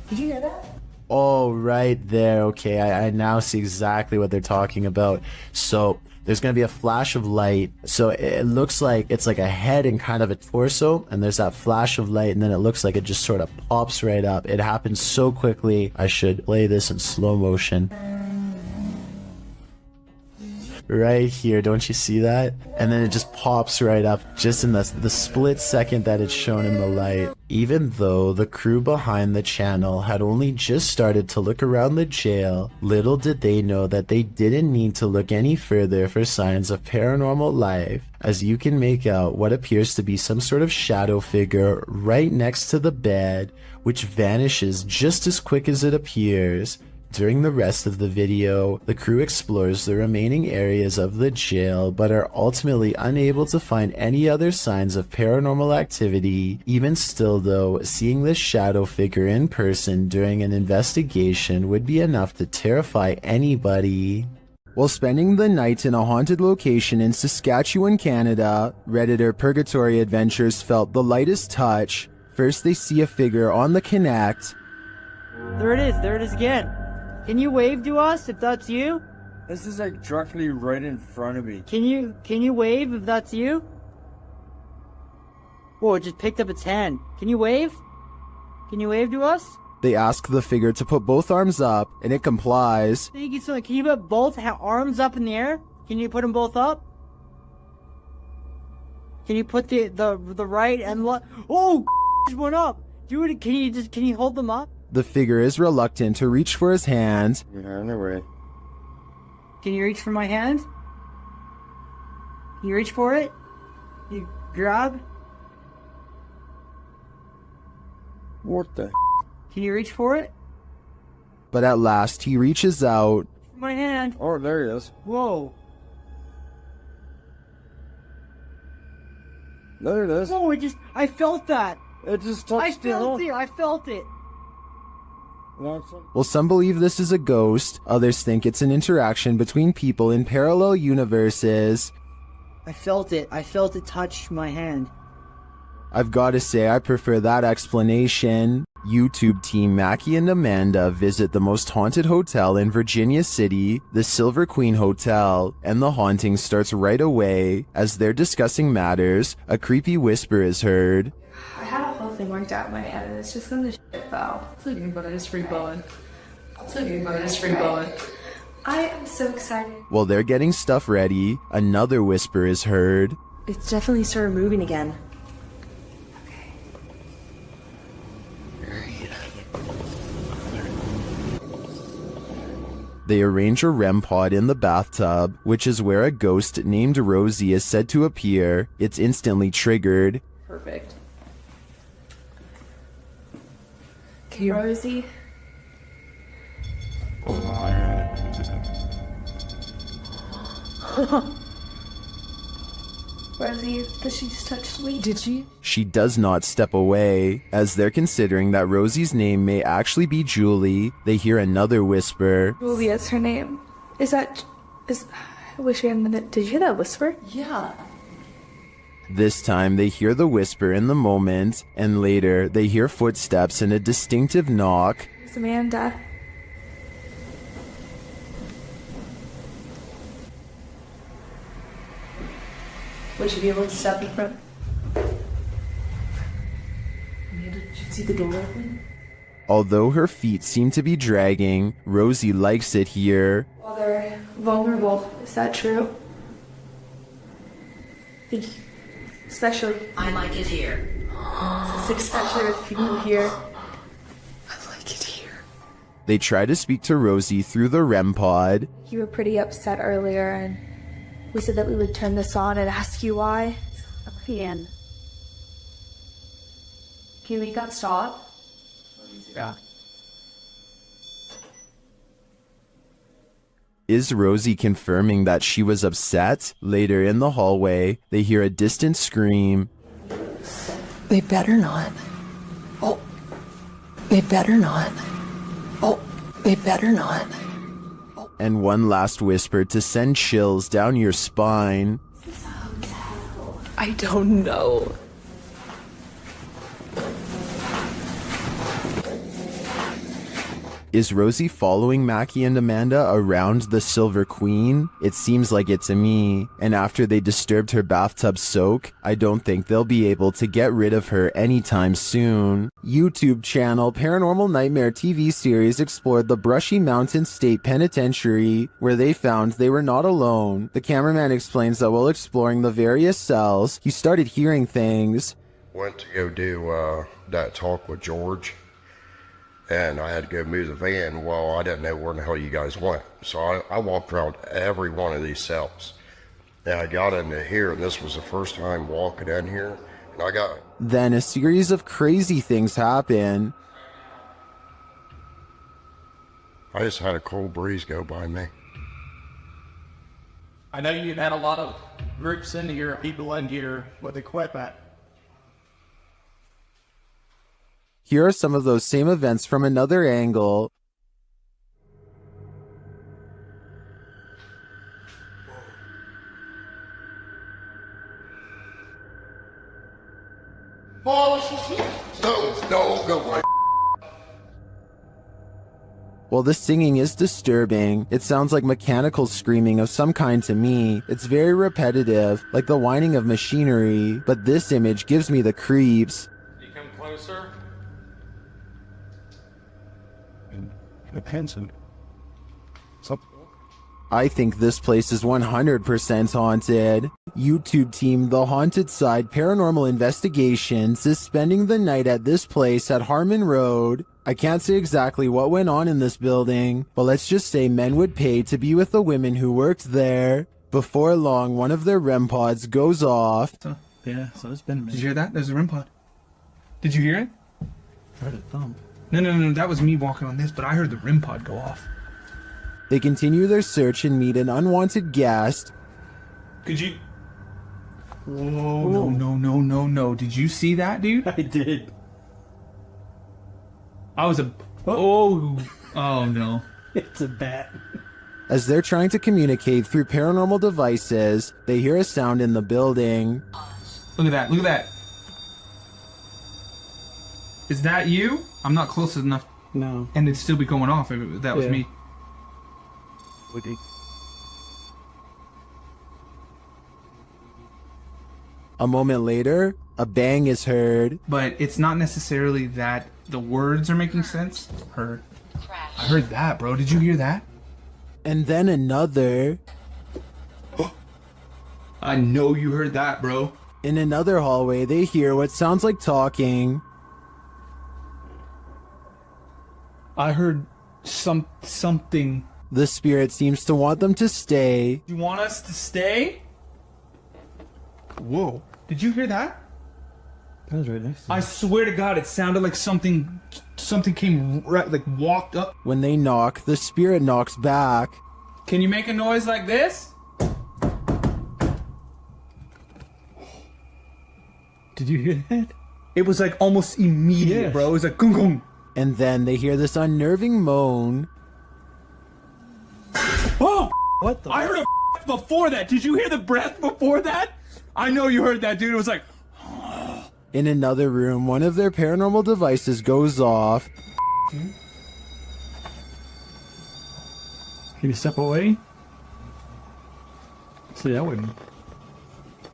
Did you hear that? Oh, right there. Okay, I now see exactly what they're talking about. So there's going to be a flash of light. So it looks like it's like a head and kind of a torso, and there's that flash of light, and then it looks like it just sort of pops right up. It happens so quickly. I should play this in slow motion. Right here, don't you see that? And then it just pops right up just in the split second that it's shown in the light. Even though the crew behind the channel had only just started to look around the jail, little did they know that they didn't need to look any further for signs of paranormal life, as you can make out what appears to be some sort of shadow figure right next to the bed, which vanishes just as quick as it appears. During the rest of the video, the crew explores the remaining areas of the jail, but are ultimately unable to find any other signs of paranormal activity. Even still though, seeing this shadow figure in person during an investigation would be enough to terrify anybody. While spending the night in a haunted location in Saskatchewan, Canada, Redditor Purgatory Adventures felt the lightest touch. First they see a figure on the Connect. There it is again. Can you wave to us if that's you? This is like directly right in front of me. Can you wave if that's you? Whoa, it just picked up its hand. Can you wave? Can you wave to us? They ask the figure to put both arms up, and it complies. Thank you so much. Can you put both arms up in the air? Can you put them both up? Can you put the right and left? Oh, just went up. Do it. Can you hold them up? The figure is reluctant to reach for his hand. Yeah, on the way. Can you reach for my hand? Can you reach for it? You grab? What the? Can you reach for it? But at last he reaches out. My hand. Oh, there he is. Whoa. There it is. Oh, I felt that. It just touched I felt it. Well, some believe this is a ghost, others think it's an interaction between people in parallel universes. I felt it touch my hand. I've got to say, I prefer that explanation. YouTube team Mackie and Amanda visit the most haunted hotel in Virginia City, the Silver Queen Hotel, and the haunting starts right away. As they're discussing matters, a creepy whisper is heard. I had a whole thing worked out in my head, and it's just gonna shit fell. It's okay, but I just free balling. It's okay, but I just free balling. I am so excited. While they're getting stuff ready, another whisper is heard. It's definitely started moving again. They arrange a REM pod in the bathtub, which is where a ghost named Rosie is said to appear. It's instantly triggered. Perfect. Rosie. Rosie, did she just touch me? Did she? She does not step away. As they're considering that Rosie's name may actually be Julie, they hear another whisper. Julia's her name. I wish we had a minute. Did you hear that whisper? Yeah. This time they hear the whisper in the moment, and later they hear footsteps and a distinctive knock. It's Amanda. Would you be able to step in front? Did you see the door open? Although her feet seem to be dragging, Rosie likes it here. Well, they're vulnerable. Is that true? Thank you. Especially. I like it here. Especially with people here. I like it here. They try to speak to Rosie through the REM pod. You were pretty upset earlier, and we said that we would turn this on and ask you why. Ian. Can we make that stop? Yeah. Is Rosie confirming that she was upset? Later in the hallway, they hear a distant scream. They better not. Oh, they better not. Oh, they better not. And one last whisper to send chills down your spine. I don't know. Is Rosie following Mackie and Amanda around the Silver Queen? It seems like it to me. And after they disturbed her bathtub soak, I don't think they'll be able to get rid of her anytime soon. YouTube channel Paranormal Nightmare TV series explored the Brushy Mountain State Penitentiary, where they found they were not alone. The cameraman explains that while exploring the various cells, he started hearing things. Went to go do that talk with George. And I had to go move the van. Well, I didn't know where the hell you guys went. So I walked around every one of these cells. And I got into here, and this was the first time walking in here. And I got... Then a series of crazy things happen. I just had a cold breeze go by me. I know you've had a lot of groups in here, people in here with equipment. Here are some of those same events from another angle. No, go away. While the singing is disturbing, it sounds like mechanical screaming of some kind to me. It's very repetitive, like the whining of machinery, but this image gives me the creeps. You come closer. Hanson. I think this place is 100% haunted. YouTube team The Haunted Side Paranormal Investigations is spending the night at this place at Harmon Road. I can't say exactly what went on in this building, but let's just say men would pay to be with the women who worked there. Before long, one of their REM pods goes off. Yeah, so it's been a minute. Did you hear that? There's a REM pod. Did you hear it? I heard a thump. No, that was me walking on this, but I heard the REM pod go off. They continue their search and meet an unwanted guest. Could you... Whoa, no. Did you see that, dude? I did. I was a... Oh no. It's a bat. As they're trying to communicate through paranormal devices, they hear a sound in the building. Look at that. Is that you? I'm not close enough. No. And it'd still be going off if that was me. A moment later, a bang is heard. But it's not necessarily that the words are making sense. I heard that, bro. Did you hear that? And then another. I know you heard that, bro. In another hallway, they hear what sounds like talking. I heard something. The spirit seems to want them to stay. You want us to stay? Whoa. Did you hear that? That was right next to me. I swear to God, it sounded like something came right, like walked up. When they knock, the spirit knocks back. Can you make a noise like this? Did you hear that? It was like almost immediate, bro. It was like gung gung. And then they hear this unnerving moan. Oh! What the? I heard a before that. Did you hear the breath before that? I know you heard that, dude. It was like... In another room, one of their paranormal devices goes off. Can you step away? See, that wouldn't...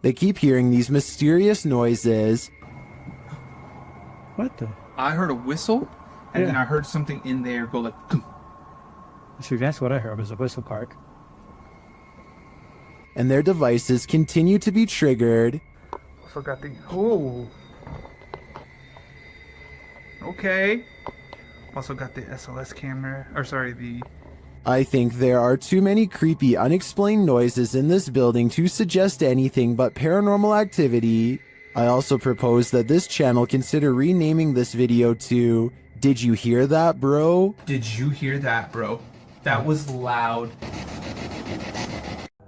They keep hearing these mysterious noises. What the? I heard a whistle, and then I heard something in there go like. See, that's what I heard was a whistle part. And their devices continue to be triggered. Also got the okay. Also got the SLS camera, or sorry, the. I think there are too many creepy, unexplained noises in this building to suggest anything but paranormal activity. I also propose that this channel consider renaming this video to "Did You Hear That, Bro?" Did you hear that, bro? That was loud.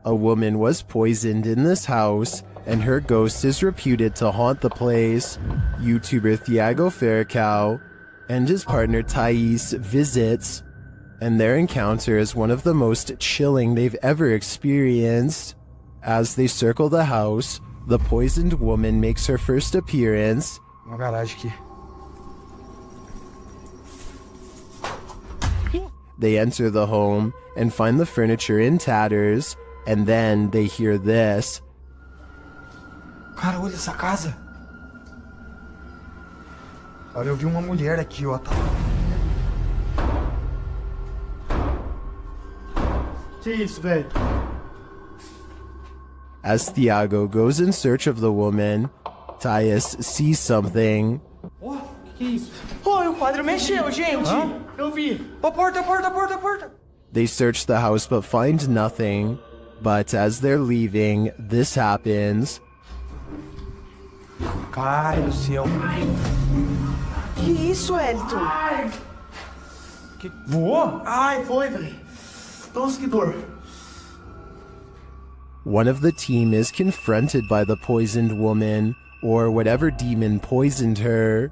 A woman was poisoned in this house, and her ghost is reputed to haunt the place. YouTuber Thiago Ferracao and his partner Thais visits, and their encounter is one of the most chilling they've ever experienced. As they circle the house, the poisoned woman makes her first appearance. They enter the home and find the furniture in tatters, and then they hear this. Cara, olha essa casa. Olha, eu vi uma mulher aqui, ó. Que isso, velho? As Thiago goes in search of the woman, Thais sees something. Ó, que isso? Oh, o quadro mexeu, gente. Eu vi. Ó, porta, porta, porta, porta. They search the house but find nothing. But as they're leaving, this happens. Ai, do céu. Que isso, Elton? Ai. Que... Voou? Ai, foi, velho. Nossa, que dor. One of the team is confronted by the poisoned woman, or whatever demon poisoned her.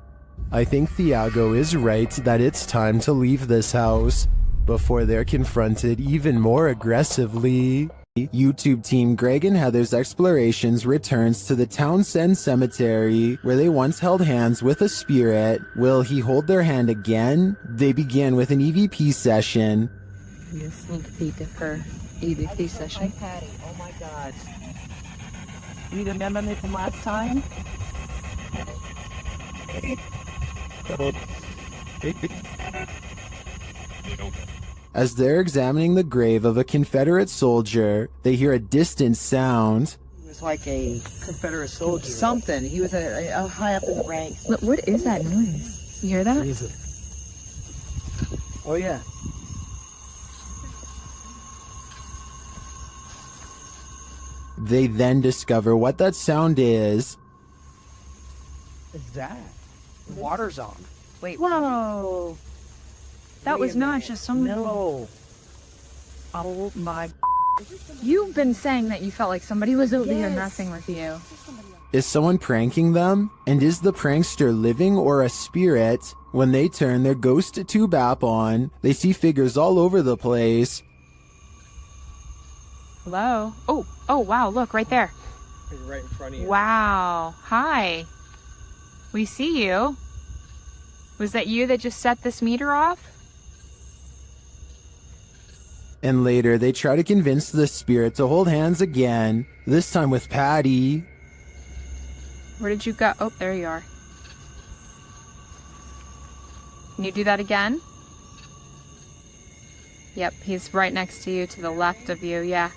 I think Thiago is right that it's time to leave this house before they're confronted even more aggressively. YouTube team Greg and Heather's Explorations returns to the Townsend Cemetery, where they once held hands with a spirit. Will he hold their hand again? They begin with an EVP session. A sneak peek of her EVP session. Hi, Patty. Oh my God. You remember me from last time? As they're examining the grave of a Confederate soldier, they hear a distant sound. He was like a Confederate soldier. Something. He was a high up in the ranks. What is that noise? You hear that? Oh, yeah. They then discover what that sound is. What's that? The water's on. Wait. Whoa. That was not just some No. Oh my. You've been saying that you felt like somebody was over here messing with you. Is someone pranking them? And is the prankster living or a spirit? When they turn their ghost tube app on, they see figures all over the place. Hello? Oh, wow, look, right there. Right in front of you. Wow. Hi. We see you. Was that you that just set this meter off? And later, they try to convince the spirit to hold hands again, this time with Patty. Where did you go? Oh, there you are. Can you do that again? Yep, he's right next to you, to the left of you, yeah.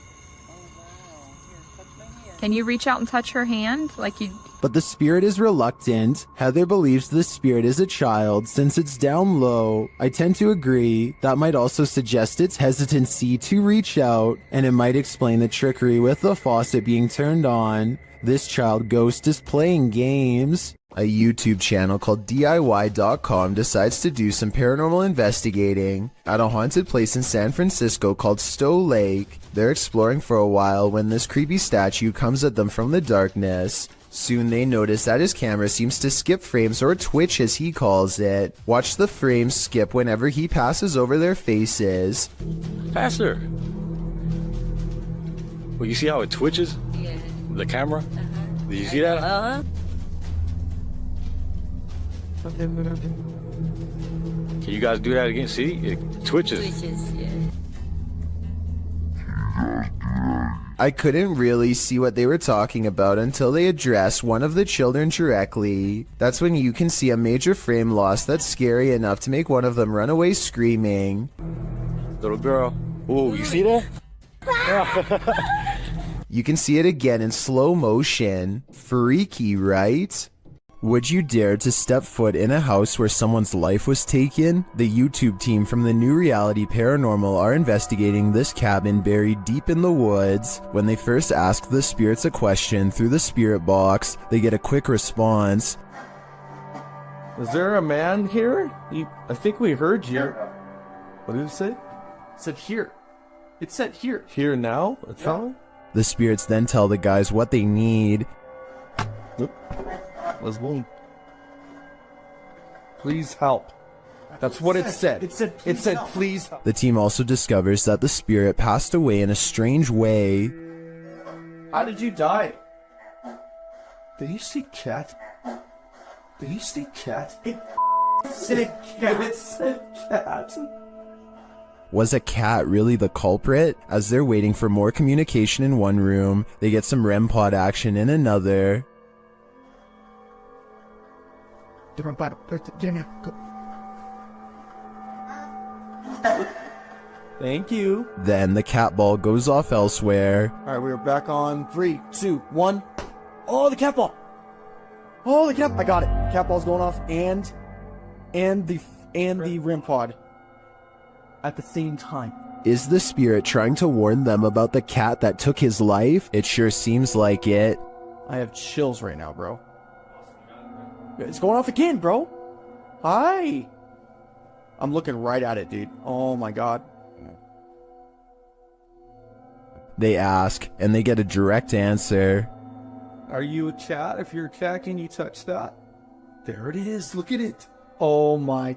Can you reach out and touch her hand? Like you... But the spirit is reluctant. Heather believes the spirit is a child since it's down low. I tend to agree. That might also suggest its hesitancy to reach out, and it might explain the trickery with the faucet being turned on. This child ghost is playing games. A YouTube channel called DIY.com decides to do some paranormal investigating at a haunted place in San Francisco called Stowe Lake. They're exploring for a while when this creepy statue comes at them from the darkness. Soon they notice that his camera seems to skip frames, or twitch as he calls it. Watch the frames skip whenever he passes over their faces. Faster. Well, you see how it twitches? Yeah. The camera? Did you see that? Uh-huh. Can you guys do that again? See? It twitches. Yeah. I couldn't really see what they were talking about until they addressed one of the children directly. That's when you can see a major frame loss that's scary enough to make one of them run away screaming. Little girl. Oh, you see that? You can see it again in slow motion. Freaky, right? Would you dare to step foot in a house where someone's life was taken? The YouTube team from the New Reality Paranormal are investigating this cabin buried deep in the woods. When they first ask the spirits a question through the spirit box, they get a quick response. Is there a man here? I think we heard you. What did it say? It said here. It said here. Here now? It's on? The spirits then tell the guys what they need. Let's go. Please help. That's what it said. It said please help. The team also discovers that the spirit passed away in a strange way. How did you die? Did you see cat? Did you see cat? It said cat. It said cat. Was a cat really the culprit? As they're waiting for more communication in one room, they get some REM pod action in another. Thank you. Then the cat ball goes off elsewhere. Alright, we are back on 3, 2, 1. Oh, the cat ball! Oh, the cat! I got it. Cat ball's going off, and the REM pod at the same time. Is the spirit trying to warn them about the cat that took his life? It sure seems like it. I have chills right now, bro. It's going off again, bro. Hi. I'm looking right at it, dude. Oh my god. They ask, and they get a direct answer. Are you a cat? If you're a cat, can you touch that? There it is. Look at it. Oh my.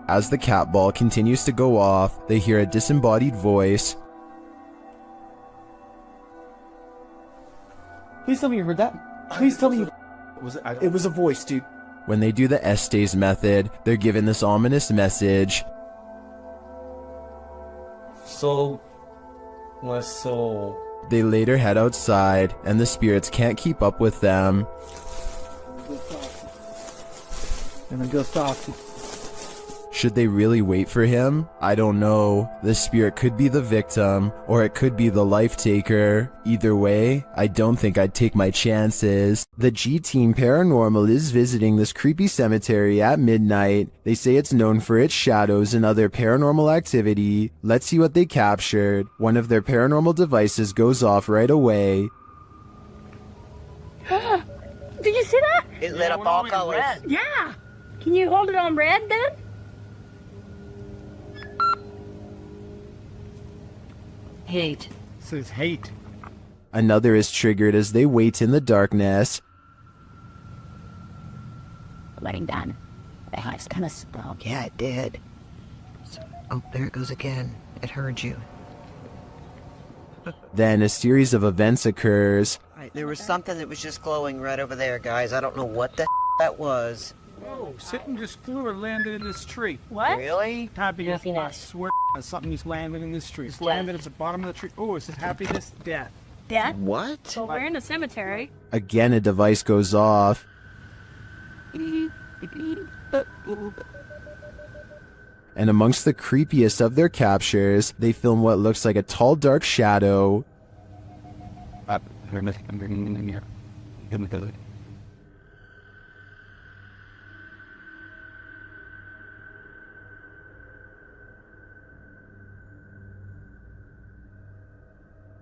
As the cat ball continues to go off, they hear a disembodied voice. Please tell me you heard that. Please tell me you... It was a voice, dude. When they do the Estes method, they're given this ominous message. So, my soul. They later head outside, and the spirits can't keep up with them. And then go stop. Should they really wait for him? I don't know. The spirit could be the victim, or it could be the life taker. Either way, I don't think I'd take my chances. The G-Team Paranormal is visiting this creepy cemetery at midnight. They say it's known for its shadows and other paranormal activity. Let's see what they captured. One of their paranormal devices goes off right away. Did you see that? It lit up all colors. Yeah. Can you hold it on red then? Hate. It says hate. Another is triggered as they wait in the darkness. Letting down. The house kind of spoke. Yeah, it did. Oh, there it goes again. It heard you. Then a series of events occurs. There was something that was just glowing right over there, guys. I don't know what the that was. Whoa, something just flew or landed in this tree. What? Really? Happiness. I swear something just landed in this tree. It's landed at the bottom of the tree. Oh, it says happiness, death. Death? What? Well, we're in a cemetery. Again, a device goes off. And amongst the creepiest of their captures, they film what looks like a tall, dark shadow.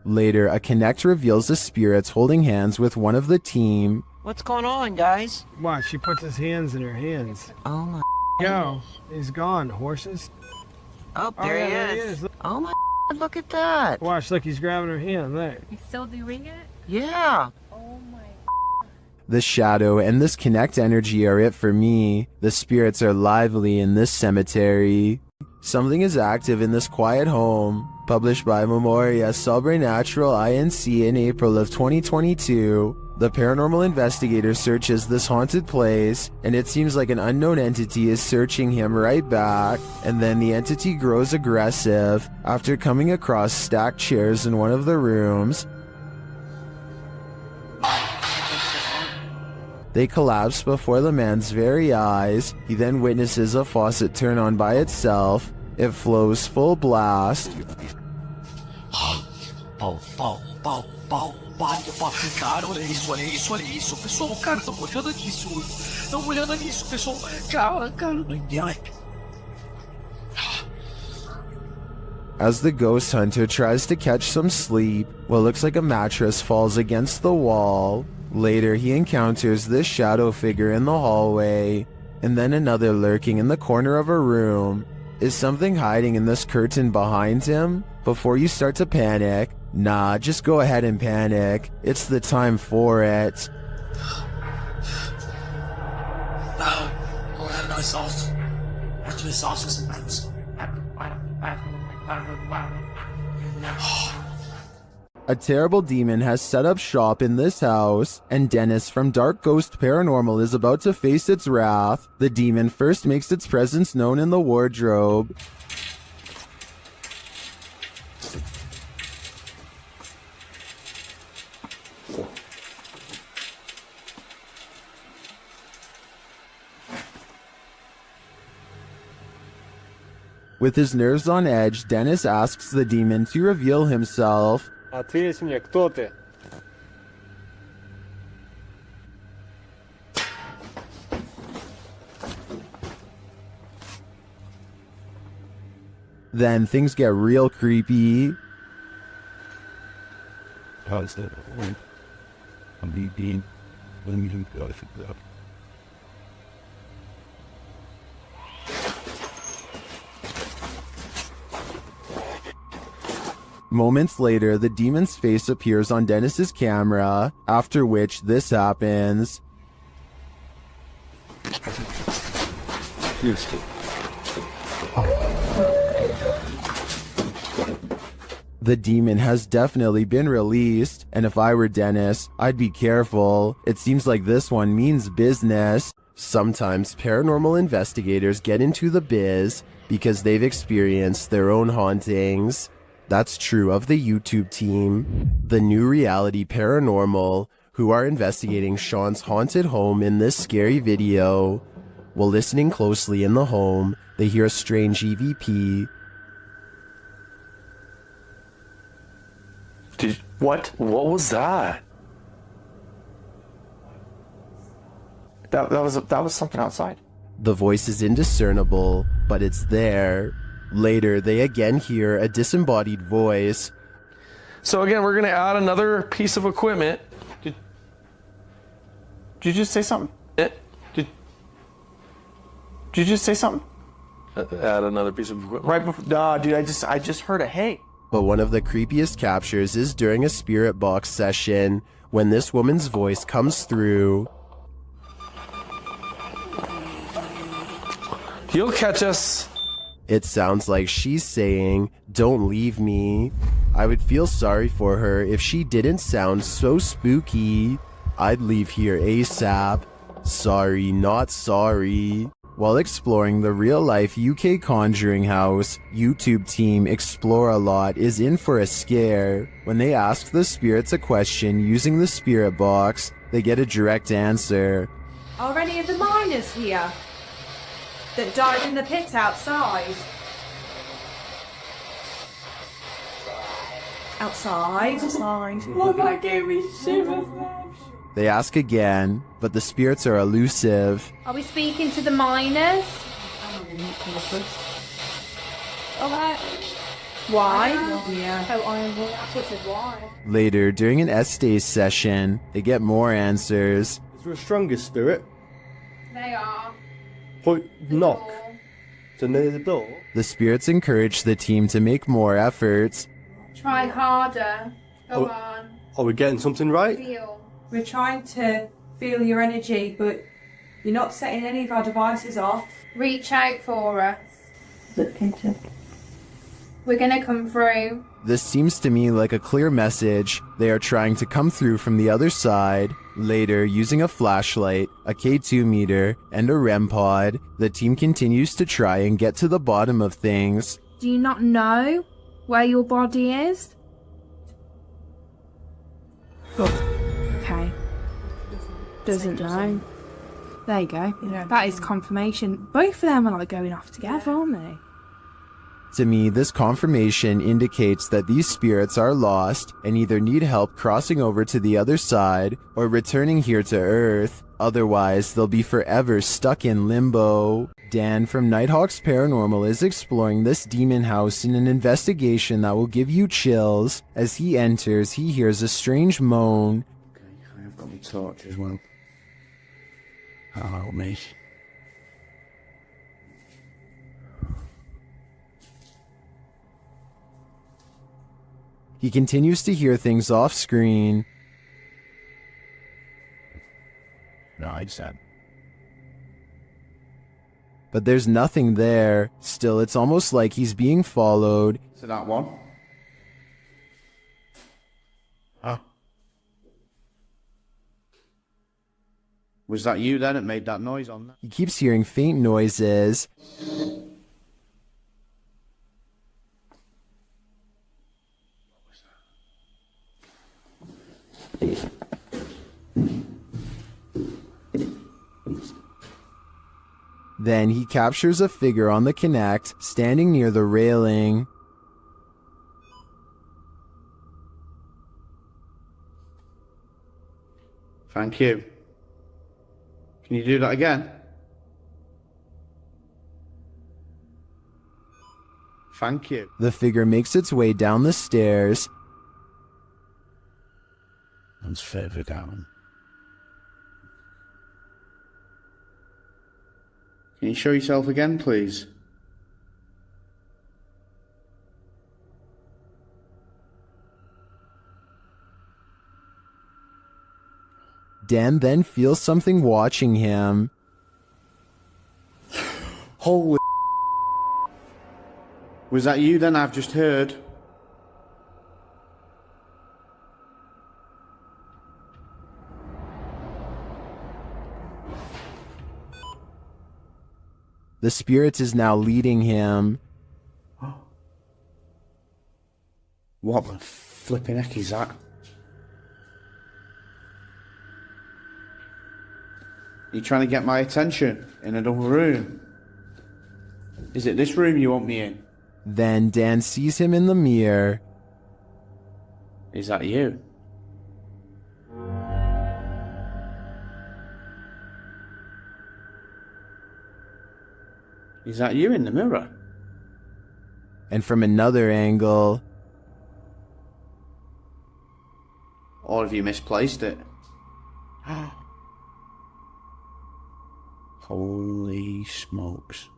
Later, a Connect reveals the spirits holding hands with one of the team. What's going on, guys? Watch, she puts his hands in her hands. Oh my. Yo, he's gone. Horses. Oh, there he is. Oh my. Look at that. Watch, look, he's grabbing her hand there. He's still doing it? Yeah. Oh my. The shadow and this Connect energy are it for me. The spirits are lively in this cemetery. Something is active in this quiet home. Published by Memoria Sobrenatural Inc. in April of 2022. The paranormal investigator searches this haunted place, and it seems like an unknown entity is searching him right back, and then the entity grows aggressive after coming across stacked chairs in one of the rooms. They collapse before the man's very eyes. He then witnesses a faucet turn on by itself. It flows full blast. Cara, olha isso, olha isso, olha isso. Pessoal, cara, tô olhando nisso. Tô olhando nisso, pessoal. Cara, As the ghost hunter tries to catch some sleep, what looks like a mattress falls against the wall. Later, he encounters this shadow figure in the hallway, and then another lurking in the corner of a room. Is something hiding in this curtain behind him? Before you start to panic, nah, just go ahead and panic. It's the time for it. Oh, had a nice sauce. After the sauce was immense. A terrible demon has set up shop in this house, and Dennis from Dark Ghost Paranormal is about to face its wrath. The demon first makes its presence known in the wardrobe. With his nerves on edge, Dennis asks the demon to reveal himself. Ответь мне, кто ты? Then things get real creepy. Moments later, the demon's face appears on Dennis's camera, after which this happens. The demon has definitely been released, and if I were Dennis, I'd be careful. It seems like this one means business. Sometimes paranormal investigators get into the biz because they've experienced their own hauntings. That's true of the YouTube team, the New Reality Paranormal, who are investigating Sean's haunted home in this scary video. While listening closely in the home, they hear a strange EVP. What was that? That was something outside. The voice is indiscernible, but it's there. Later, they again hear a disembodied voice. So again, we're going to add another piece of equipment. Did you just say something? Did you just say something? Add another piece of equipment. Right before. Nah, dude, I just heard a hey. But one of the creepiest captures is during a spirit box session, when this woman's voice comes through. You'll catch us. It sounds like she's saying, "Don't leave me." I would feel sorry for her if she didn't sound so spooky. I'd leave here ASAP. Sorry, not sorry. While exploring the real-life UK Conjuring House, YouTube team Explore a Lot is in for a scare. When they ask the spirits a question using the spirit box, they get a direct answer. Are any of the miners here that died in the pit outside? Outside? Oh, that gave me shivers. They ask again, but the spirits are elusive. Are we speaking to the miners? Why? Yeah. Why? Later, during an Estes session, they get more answers. Is there a strongest spirit? They are. Point knock. So near the door. The spirits encourage the team to make more efforts. Try harder. Go on. Are we getting something right? Feel. We're trying to feel your energy, but you're not setting any of our devices off. Reach out for us. We're gonna come through. This seems to me like a clear message. They are trying to come through from the other side. Later, using a flashlight, a K2 meter, and a REM pod, the team continues to try and get to the bottom of things. Do you not know where your body is? Okay. Doesn't know. There you go. That is confirmation. Both of them are like going off together, aren't they? To me, this confirmation indicates that these spirits are lost and either need help crossing over to the other side or returning here to Earth. Otherwise, they'll be forever stuck in limbo. Dan from Nighthawk's Paranormal is exploring this demon house in an investigation that will give you chills. As he enters, he hears a strange moan. Okay, I've got my torch as well. That'll help me. He continues to hear things off screen. No, I said. But there's nothing there. Still, it's almost like he's being followed. So that one. Huh? Was that you then that made that noise on that? He keeps hearing faint noises. Then he captures a figure on the Kinect, standing near the railing. Thank you. Can you do that again? Thank you. The figure makes its way down the stairs. And further down. Can you show yourself again, please? Dan then feels something watching him. Holy. Was that you then? I've just heard. The spirit is now leading him. What the flipping heck is that? You're trying to get my attention in another room. Is it this room you want me in? Then Dan sees him in the mirror. Is that you? Is that you in the mirror? And from another angle... Or have you misplaced it? Holy smokes.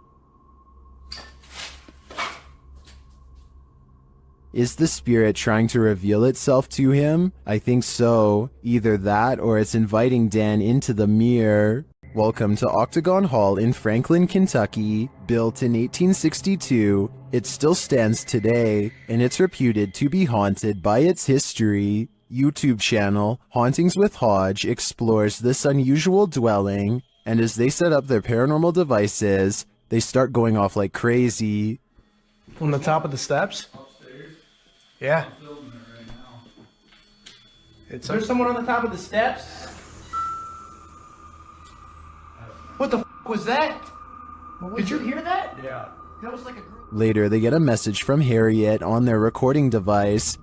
Is the spirit trying to reveal itself to him? I think so. Either that or it's inviting Dan into the mirror. Welcome to Octagon Hall in Franklin, Kentucky. Built in 1862, it still stands today, and it's reputed to be haunted by its history. YouTube channel Hauntings with Hodge explores this unusual dwelling, and as they set up their paranormal devices, they start going off like crazy. On the top of the steps? Yeah. There's someone on the top of the steps? What the f was that? Did you hear that? Yeah. That was like a group. Later, they get a message from Harriet on their recording device.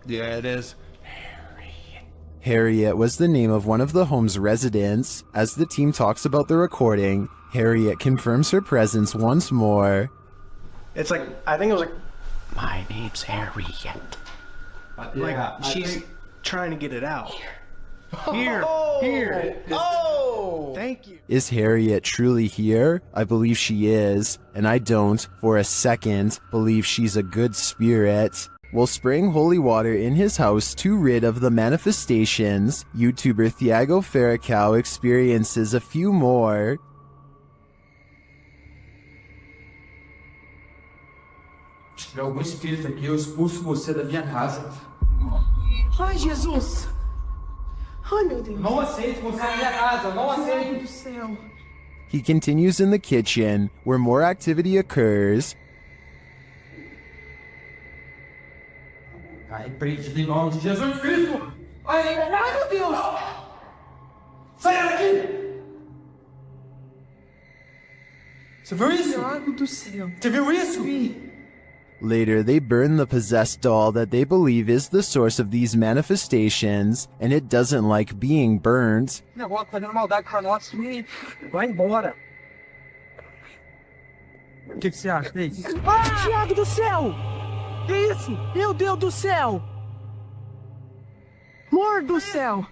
Yeah, it is. Harriet was the name of one of the home's residents. As the team talks about the recording, Harriet confirms her presence once more. It's like, I think it was like, My name's Harriet. like she's trying to get it out. Here. Oh! Thank you. Is Harriet truly here? I believe she is, and I don't, for a second, believe she's a good spirit. While spraying holy water in his house to rid of the manifestations, YouTuber Thiago Ferracao experiences a few more. Se tiver algum espírito aqui, eu expulso você da minha casa. Ai, Jesus! Ai, meu Deus! Não aceito você na minha casa, não Meu aceito! Deus do céu! He continues in the kitchen, where more activity occurs. Ai, repreendido em nome de Jesus Cristo! Ai, meu Deus! Sai daqui! Você viu isso? Meu Deus do céu! Você viu isso? Later, they burn the possessed doll that they believe is the source of these manifestations, and it doesn't like being burnt. O negócio fazendo maldade pra nós. Vai embora. O que você acha? É isso? Ah, Tiago do céu! Que isso? Meu Deus do céu! Amor do céu!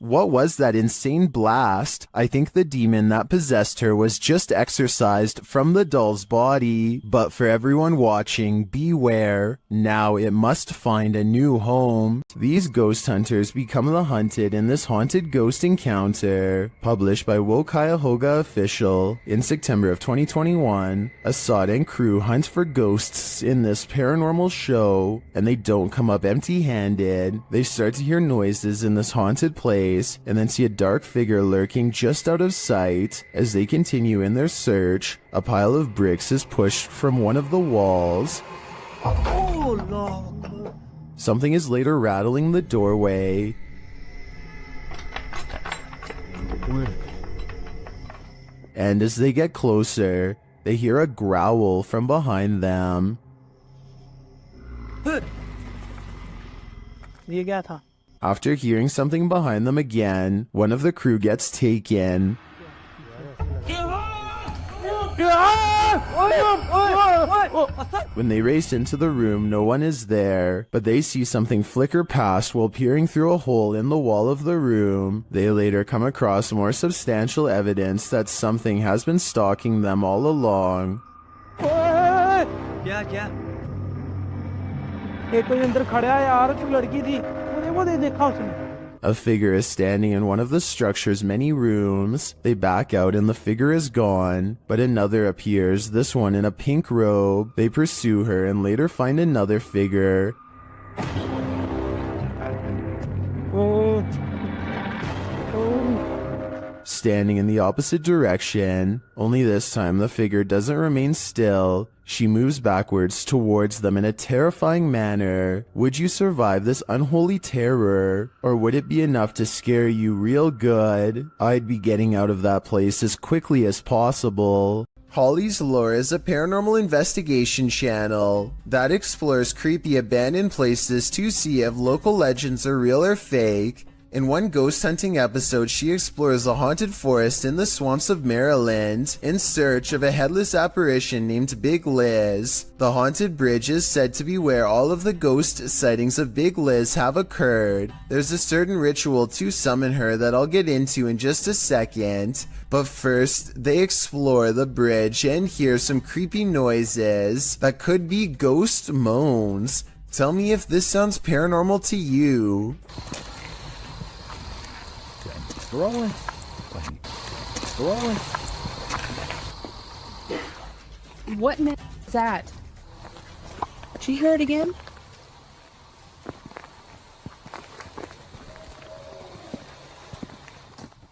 What was that insane blast? I think the demon that possessed her was just exorcised from the doll's body. But for everyone watching, beware. Now it must find a new home. These ghost hunters become the hunted in this haunted ghost encounter. Published by Cuyahoga Official in September of 2021. Assad and crew hunt for ghosts in this paranormal show, and they don't come up empty-handed. They start to hear noises in this haunted place, and then see a dark figure lurking just out of sight. As they continue in their search, a pile of bricks is pushed from one of the walls. Oh, Lord! Something is later rattling the doorway. And as they get closer, they hear a growl from behind them. You got her. After hearing something behind them again, one of the crew gets taken. When they race into the room, no one is there, but they see something flicker past while peering through a hole in the wall of the room. They later come across more substantial evidence that something has been stalking them all along. क्या एक कोई अंदर खड़ा है यार तो लड़की थी वो देखा उसने. A figure is standing in one of the structure's many rooms. They back out and the figure is gone, but another appears, this one in a pink robe. They pursue her and later find another figure. Standing in the opposite direction, only this time the figure doesn't remain still. She moves backwards towards them in a terrifying manner. Would you survive this unholy terror? Or would it be enough to scare you real good? I'd be getting out of that place as quickly as possible. Holly's Lore is a paranormal investigation channel that explores creepy abandoned places to see if local legends are real or fake. In one ghost hunting episode, she explores a haunted forest in the swamps of Maryland in search of a headless apparition named Big Liz. The haunted bridge is said to be where all of the ghost sightings of Big Liz have occurred. There's a certain ritual to summon her that I'll get into in just a second. But first, they explore the bridge and hear some creepy noises that could be ghost moans. Tell me if this sounds paranormal to you. Rolling. Rolling. What is that? Did you hear it again?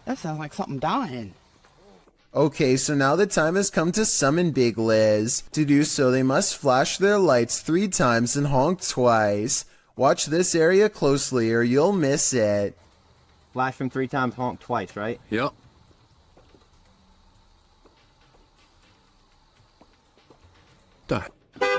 That sounds like something dying. Okay, so now the time has come to summon Big Liz. To do so, they must flash their lights 3 times and honk twice. Watch this area closely or you'll miss it. Flash them 3 times, honk twice, right? Yep. Done.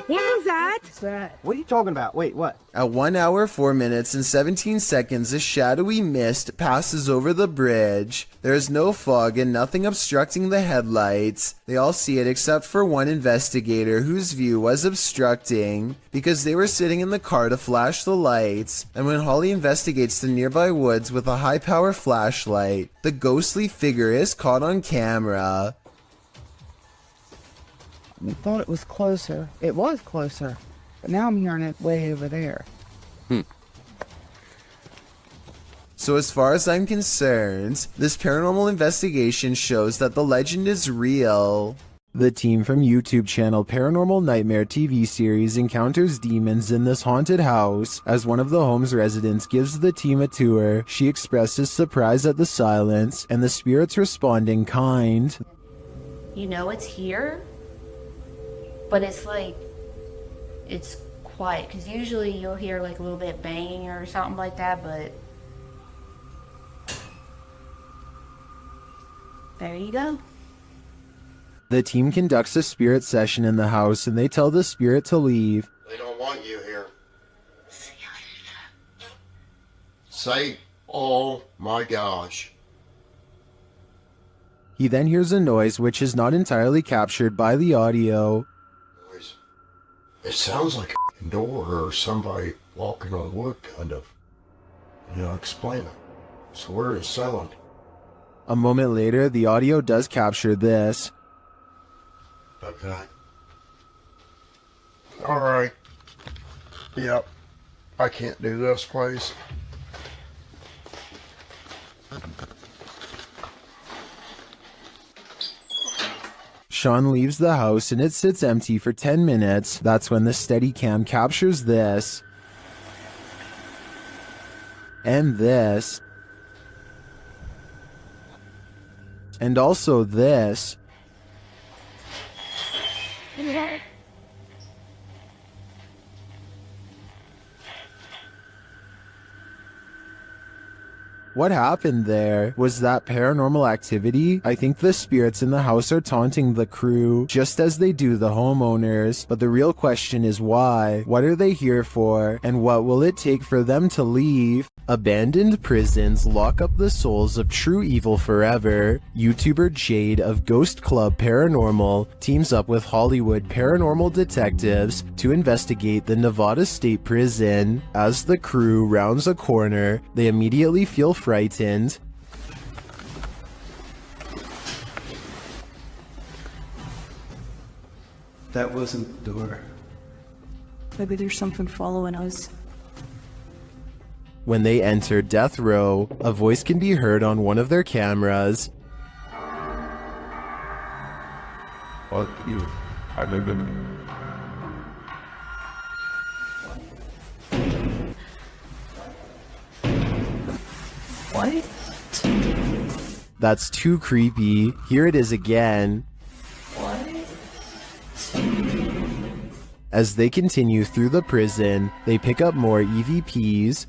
What was that? What's that? What are you talking about? Wait, what? At 1 hour, 4 minutes, and 17 seconds, a shadowy mist passes over the bridge. There is no fog and nothing obstructing the headlights. They all see it except for one investigator whose view was obstructing because they were sitting in the car to flash the lights. And when Holly investigates the nearby woods with a high-power flashlight, the ghostly figure is caught on camera. I thought it was closer. It was closer. But now I'm hearing it way over there. So as far as I'm concerned, this paranormal investigation shows that the legend is real. The team from YouTube channel Paranormal Nightmare TV series encounters demons in this haunted house. As one of the home's residents gives the team a tour, she expresses surprise at the silence, and the spirits respond in kind. You know it's here, but it's like, it's quiet, because usually you'll hear like a little bit banging or something like that, but there you go. The team conducts a spirit session in the house and they tell the spirit to leave. They don't want you here. Say, oh my gosh. He then hears a noise which is not entirely captured by the audio. It sounds like a door or somebody walking on wood, kind of. Explain it. So where is sound? A moment later, the audio does capture this. Okay. Alright. Yep. I can't do this, please. Sean leaves the house and it sits empty for 10 minutes. That's when the Steadicam captures this. And this. And also this. What happened there? Was that paranormal activity? I think the spirits in the house are taunting the crew, just as they do the homeowners. But the real question is why? What are they here for? And what will it take for them to leave? Abandoned prisons lock up the souls of true evil forever. YouTuber Jade of Ghost Club Paranormal teams up with Hollywood paranormal detectives to investigate the Nevada State Prison. As the crew rounds a corner, they immediately feel frightened. That wasn't the door. Maybe there's something following us. When they enter death row, a voice can be heard on one of their cameras. Fuck you. I live in. What? That's too creepy. Here it is again. As they continue through the prison, they pick up more EVPs.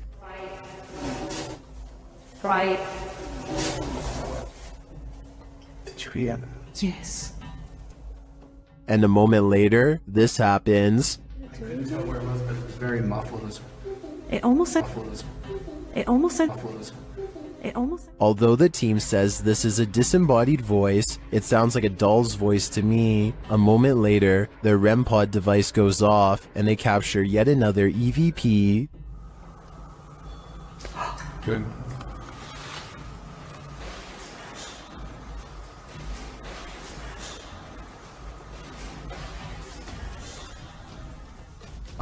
Right. Did you hear? Yes. And a moment later, this happens. I couldn't tell where it was, but it was very muffled. It almost said. It almost said. It almost. Although the team says this is a disembodied voice, it sounds like a doll's voice to me. A moment later, their REM pod device goes off and they capture yet another EVP. Good.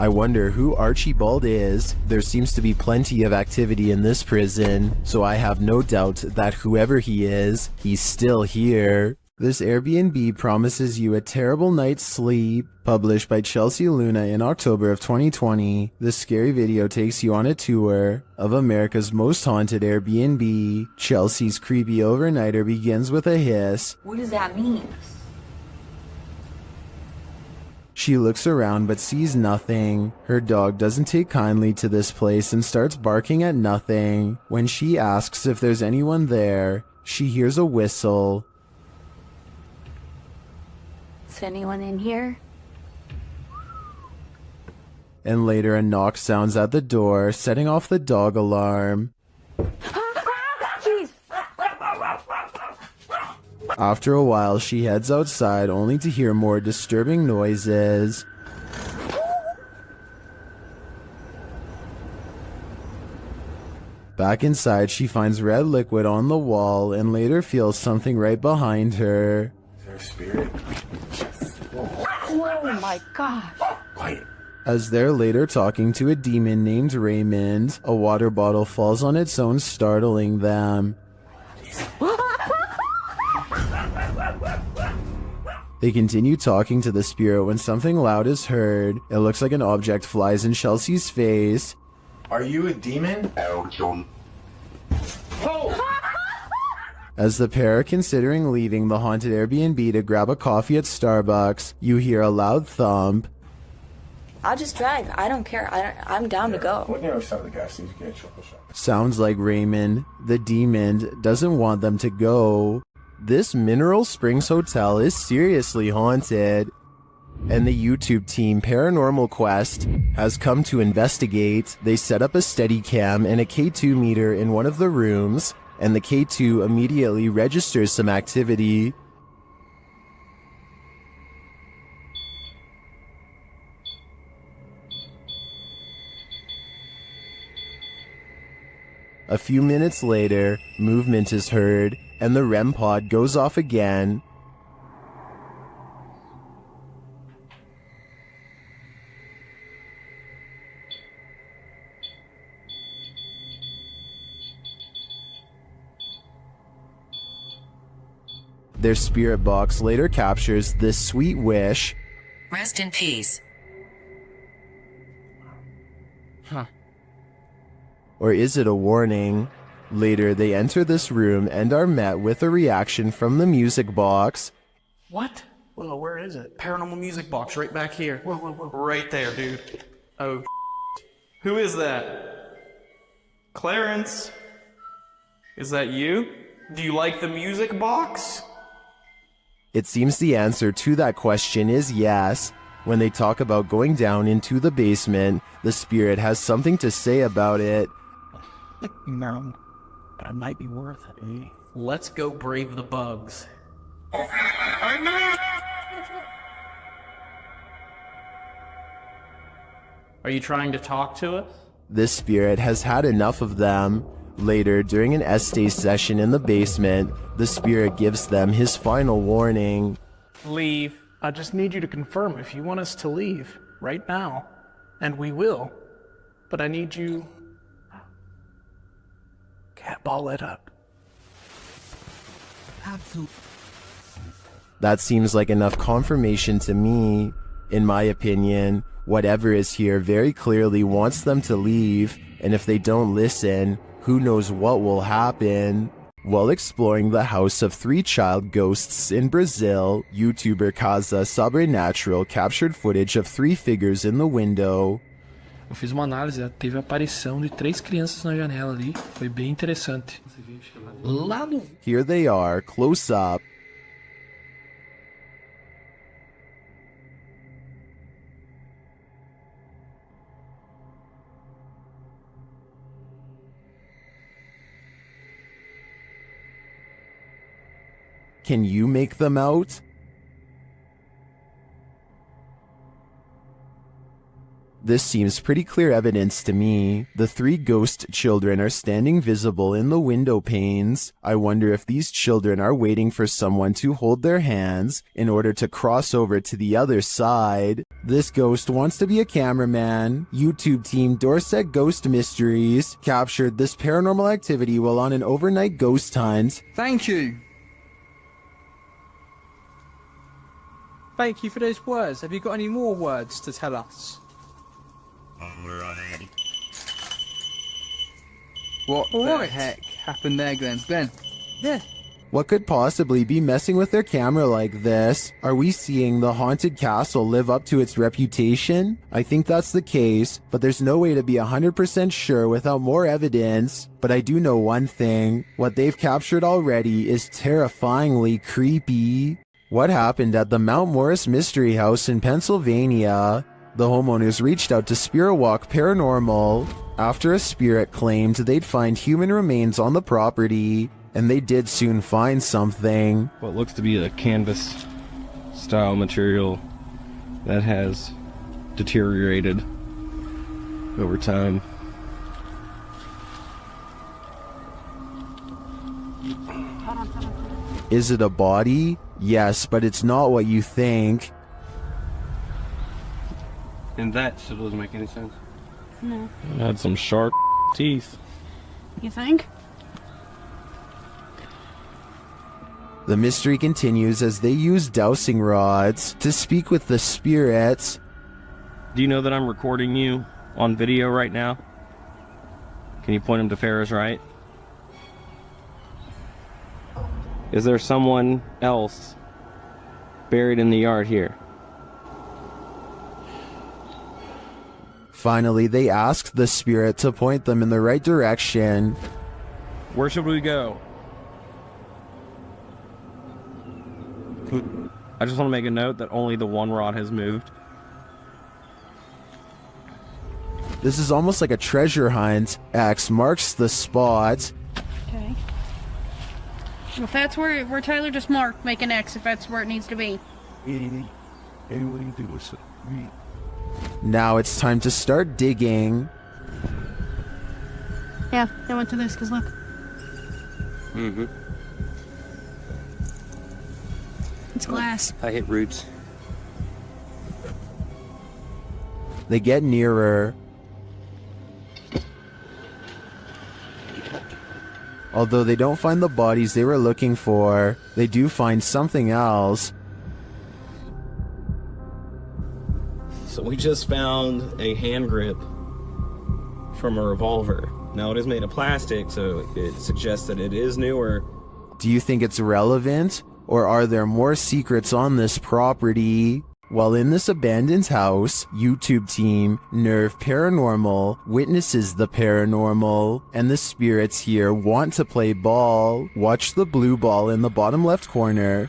I wonder who Archibald is. There seems to be plenty of activity in this prison, so I have no doubt that whoever he is, he's still here. This Airbnb promises you a terrible night's sleep. Published by Chelsea Luna in October of 2020, this scary video takes you on a tour of America's most haunted Airbnb. Chelsea's creepy overnighter begins with a hiss. What does that mean? She looks around but sees nothing. Her dog doesn't take kindly to this place and starts barking at nothing. When she asks if there's anyone there, she hears a whistle. Is anyone in here? And later a knock sounds at the door, setting off the dog alarm. After a while, she heads outside only to hear more disturbing noises. Back inside, she finds red liquid on the wall and later feels something right behind her. Is there a spirit? Oh my gosh. Quiet. As they're later talking to a demon named Raymond, a water bottle falls on its own, startling them. They continue talking to the spirit when something loud is heard. It looks like an object flies in Chelsea's face. Are you a demon? As the pair are considering leaving the haunted Airbnb to grab a coffee at Starbucks, you hear a loud thump. I'll just drive. I don't care. I'm down to go. Sounds like Raymond, the demon, doesn't want them to go. This Mineral Springs hotel is seriously haunted, and the YouTube team Paranormal Quest has come to investigate. They set up a Steadicam and a K2 meter in one of the rooms, and the K2 immediately registers some activity. A few minutes later, movement is heard, and the REM pod goes off again. Their spirit box later captures this sweet wish. Rest in peace. Huh. Or is it a warning? Later, they enter this room and are met with a reaction from the music box. What? Whoa, where is it? Paranormal music box right back here. Whoa, whoa, whoa. Right there, dude. Oh, who is that? Clarence? Is that you? Do you like the music box? It seems the answer to that question is yes. When they talk about going down into the basement, the spirit has something to say about it. No, but it might be worth it, eh? Let's go brave the bugs. Are you trying to talk to us? This spirit has had enough of them. Later, during an Estee session in the basement, the spirit gives them his final warning. Leave. I just need you to confirm if you want us to leave right now. And we will. But I need you... Cat ball it up. Absolutely. That seems like enough confirmation to me. In my opinion, whatever is here very clearly wants them to leave, and if they don't listen, who knows what will happen. While exploring the house of 3 child ghosts in Brazil, YouTuber Casa Sobrenatural captured footage of 3 figures in the window. Eu fiz uma análise, teve a aparição de 3 crianças na janela ali, foi bem interessante. Lá no... Here they are, close up. Can you make them out? This seems pretty clear evidence to me. The 3 ghost children are standing visible in the window panes. I wonder if these children are waiting for someone to hold their hands in order to cross over to the other side. This ghost wants to be a cameraman. YouTube team Dorset Ghost Mysteries captured this paranormal activity while on an overnight ghost hunt. Thank you. Thank you for those words. Have you got any more words to tell us? What the heck happened there, Glenn? Glenn? Yeah. What could possibly be messing with their camera like this? Are we seeing the haunted castle live up to its reputation? I think that's the case, but there's no way to be 100% sure without more evidence. But I do know one thing. What they've captured already is terrifyingly creepy. What happened at the Mount Morris Mystery House in Pennsylvania? The homeowners reached out to Spirit Walk Paranormal after a spirit claimed they'd find human remains on the property, and they did soon find something. What looks to be a canvas style material that has deteriorated over time. Is it a body? Yes, but it's not what you think. And that still doesn't make any sense. No. It had some sharp teeth. You think? The mystery continues as they use dowsing rods to speak with the spirits. Do you know that I'm recording you on video right now? Can you point them to Farrah's right? Is there someone else buried in the yard here? Finally, they ask the spirit to point them in the right direction. Where should we go? I just want to make a note that only the one rod has moved. This is almost like a treasure hunt. X marks the spot. Okay. If that's where Tyler just marked, make an X if that's where it needs to be. Now it's time to start digging. Yeah, I went to this because look. Mm-hmm. It's glass. I hit roots. They get nearer. Although they don't find the bodies they were looking for, they do find something else. So we just found a hand grip from a revolver. Now it is made of plastic, so it suggests that it is newer. Do you think it's relevant? Or are there more secrets on this property? While in this abandoned house, YouTube team Nerve Paranormal witnesses the paranormal, and the spirits here want to play ball. Watch the blue ball in the bottom left corner.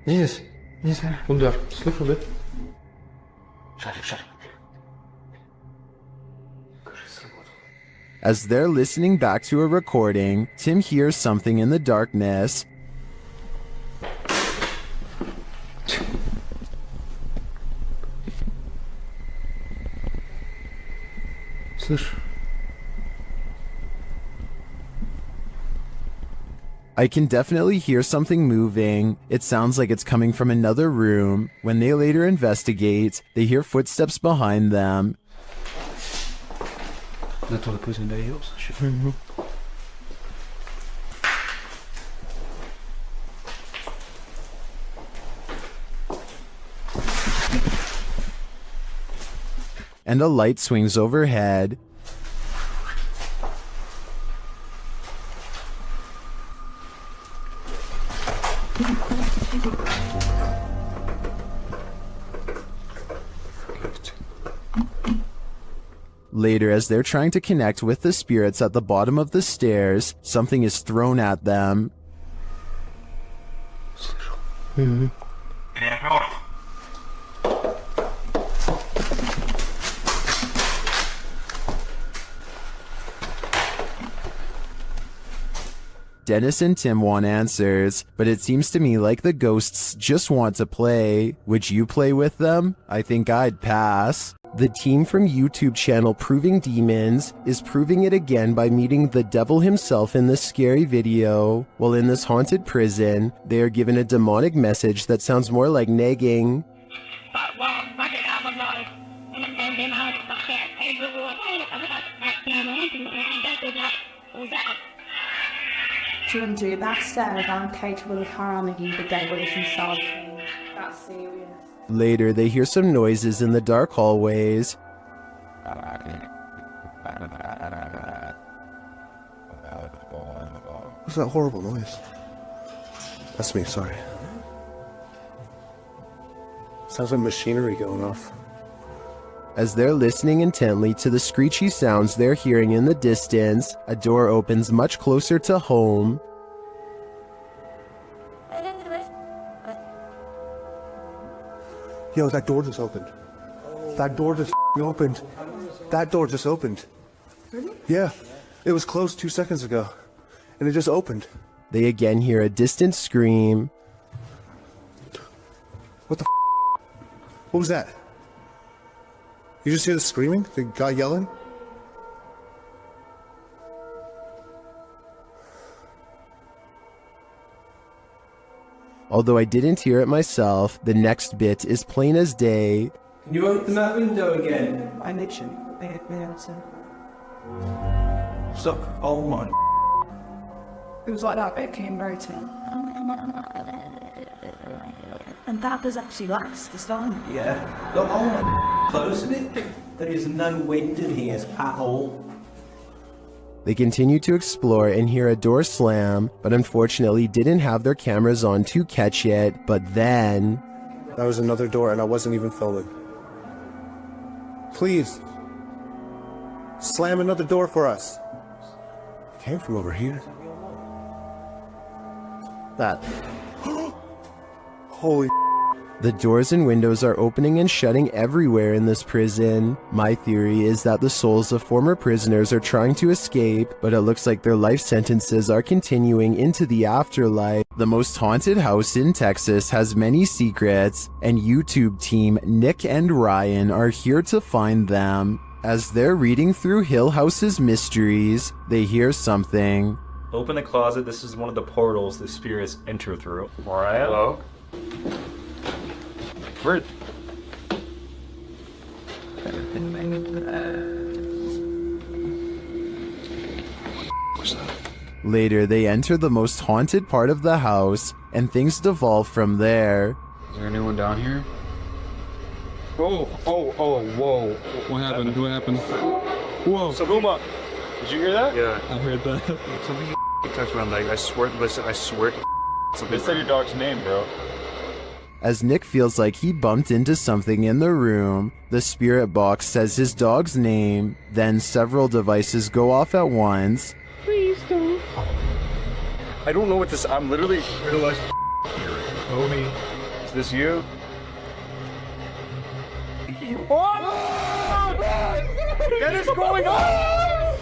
Yes, kom daar, slip een bit. Shut it. As they're listening back to a recording, Tim hears something in the darkness. I can definitely hear something moving. It sounds like it's coming from another room. When they later investigate, they hear footsteps behind them. Net wat ik in de heels. And a light swings overhead. Later, as they're trying to connect with the spirits at the bottom of the stairs, something is thrown at them. Dennis and Tim want answers, but it seems to me like the ghosts just want to play. Would you play with them? I think I'd pass. The team from YouTube channel Proving Demons is proving it again by meeting the devil himself in this scary video. While in this haunted prison, they are given a demonic message that sounds more like nagging. Jim, that said, I'm capable of harming the devil himself. That's serious. Later, they hear some noises in the dark hallways. What's that horrible noise? That's me, sorry. Sounds like machinery going off. As they're listening intently to the screechy sounds they're hearing in the distance, a door opens much closer to home. Yo, that door just opened. That door just opened. That door just opened. Yeah, it was closed 2 seconds ago, and it just opened. They again hear a distant scream. What the What was that? You just hear the screaming? The guy yelling? Although I didn't hear it myself, the next bit is plain as day. Can you open that window again? I literally, Suck all my. It was like that, it came right to me. And that was actually wax this time. Yeah. Look, all my clothes in it. There is no wind in here at all. They continue to explore and hear a door slam, but unfortunately didn't have their cameras on to catch it. But then... That was another door and I wasn't even filming. Please. Slam another door for us. It came from over here. That. Holy. The doors and windows are opening and shutting everywhere in this prison. My theory is that the souls of former prisoners are trying to escape, but it looks like their life sentences are continuing into the afterlife. The most haunted house in Texas has many secrets, and YouTube team Nick and Ryan are here to find them. As they're reading through Hill House's mysteries, they hear something. Open the closet. This is one of the portals the spirits enter through. Mariah? Hello? Where? Later, they enter the most haunted part of the house, and things devolve from there. Is there anyone down here? Oh, whoa. What happened? What happened? Whoa. Saguma, did you hear that? Yeah. I heard that. Something touched my leg. I swear, listen, I swear. They said your dog's name, bro. As Nick feels like he bumped into something in the room, the spirit box says his dog's name, then several devices go off at once. Please don't. I don't know what this. I'm literally. Homie, is this you? What is going on?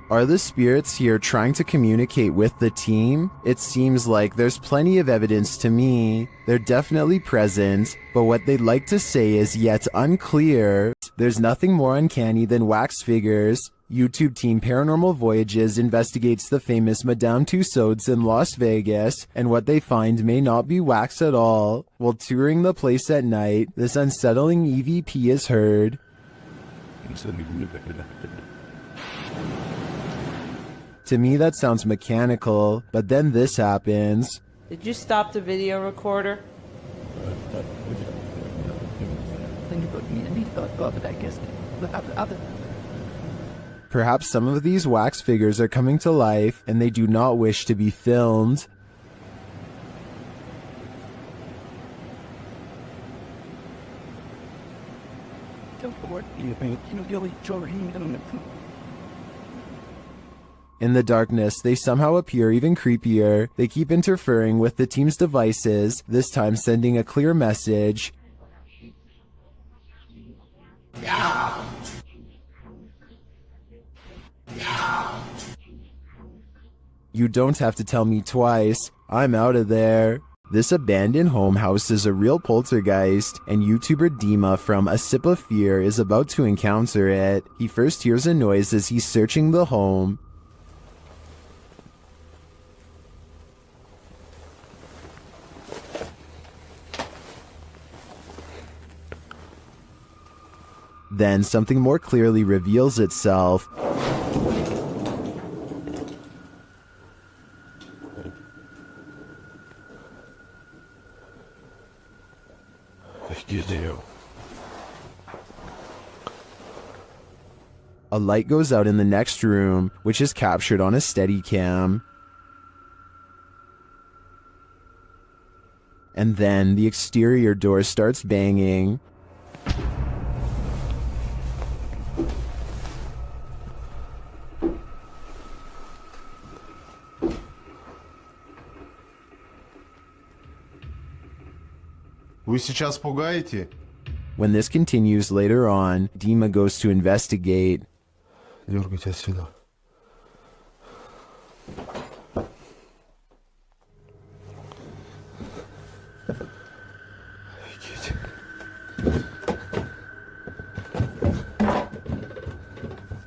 Are the spirits here trying to communicate with the team? It seems like there's plenty of evidence to me. They're definitely present, but what they'd like to say is yet unclear. There's nothing more uncanny than wax figures. YouTube team Paranormal Voyages investigates the famous Madame Tussauds in Las Vegas, and what they find may not be wax at all. While touring the place at night, this unsettling EVP is heard. To me, that sounds mechanical, but then this happens. Did you stop the video recorder? Perhaps some of these wax figures are coming to life, and they do not wish to be filmed. In the darkness, they somehow appear even creepier. They keep interfering with the team's devices, this time sending a clear message. You don't have to tell me twice. I'm out of there. This abandoned home house is a real poltergeist, and YouTuber Dima from A Sip of Fear is about to encounter it. He first hears a noise as he's searching the home. Then something more clearly reveals itself. A light goes out in the next room, which is captured on a Steadicam. And then the exterior door starts banging. Вы сейчас пугаете? When this continues later on, Dima goes to investigate. Дергайте отсюда.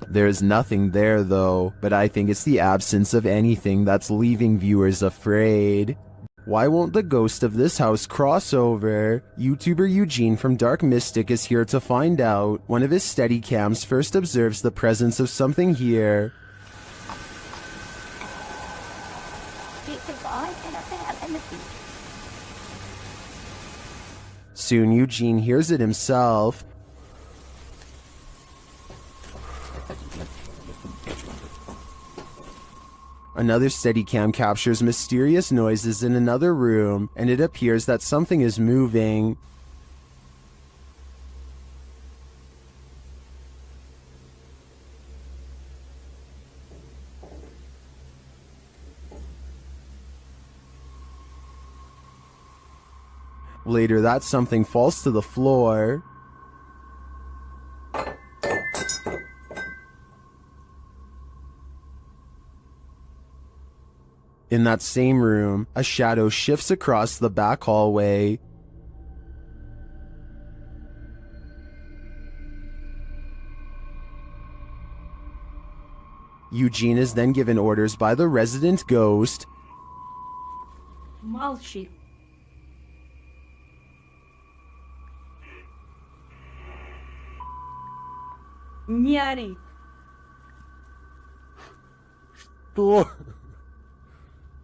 There's nothing there though, but I think it's the absence of anything that's leaving viewers afraid. Why won't the ghost of this house cross over? YouTuber Eugene from Dark Mystic is here to find out. One of his Steadicams first observes the presence of something here. Soon Eugene hears it himself. Another Steadicam captures mysterious noises in another room, and it appears that something is moving. Later, that something falls to the floor. In that same room, a shadow shifts across the back hallway. Eugene is then given orders by the resident ghost. Malshi. Nyari.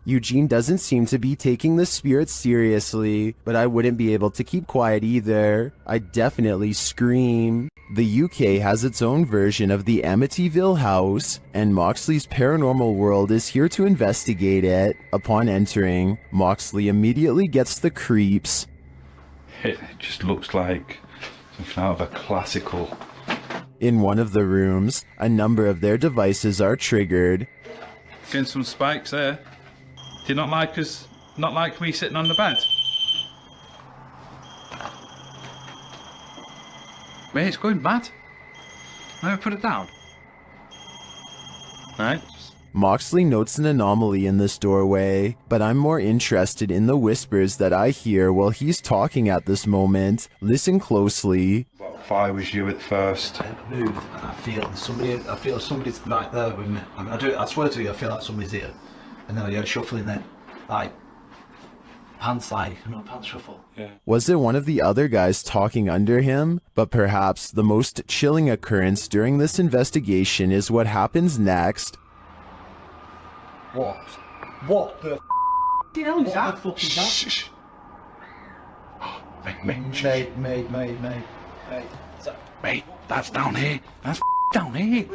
Eugene doesn't seem to be taking the spirits seriously, but I wouldn't be able to keep quiet either. I'd definitely scream. The UK has its own version of the Amityville house, and Moxley's paranormal world is here to investigate it. Upon entering, Moxley immediately gets the creeps. It just looks like something out of a classical. In one of the rooms, a number of their devices are triggered. Getting some spikes there. Do you not like us? Not like me sitting on the bed? Mate, it's going mad. Let me put it down. Right. Moxley notes an anomaly in this doorway, but I'm more interested in the whispers that I hear while he's talking at this moment. Listen closely. If I was you at first. I move and I feel somebody's right there with me. I swear to you, I feel like somebody's here. And then I hear shuffling then, like pants shuffle. Yeah. Was it one of the other guys talking under him? But perhaps the most chilling occurrence during this investigation is what happens next. What? What the hell is that? What the fuck is that? Shh. Mate, that's down here. That's down here.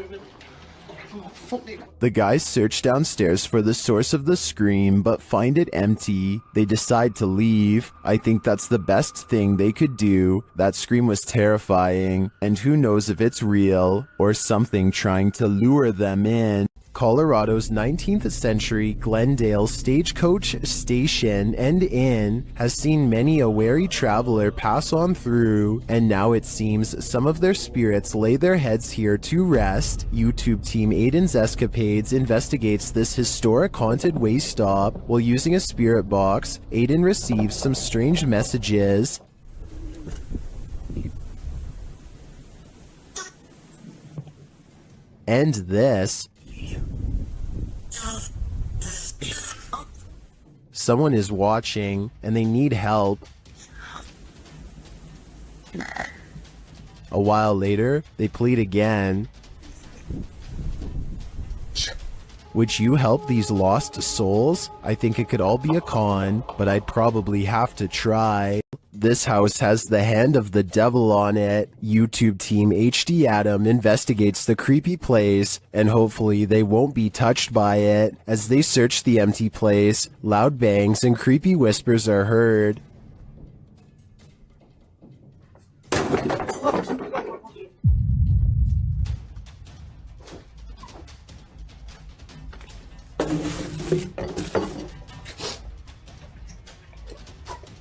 The guys search downstairs for the source of the scream, but find it empty. They decide to leave. I think that's the best thing they could do. That scream was terrifying, and who knows if it's real or something trying to lure them in. Colorado's 19th century Glendale stagecoach station and inn has seen many a wary traveler pass on through, and now it seems some of their spirits lay their heads here to rest. YouTube team Aiden's Escapades investigates this historic haunted way stop. While using a spirit box, Aiden receives some strange messages. And this. Someone is watching, and they need help. A while later, they plead again. Would you help these lost souls? I think it could all be a con, but I'd probably have to try. This house has the hand of the devil on it. YouTube team HD Adam investigates the creepy place, and hopefully they won't be touched by it. As they search the empty place, loud bangs and creepy whispers are heard.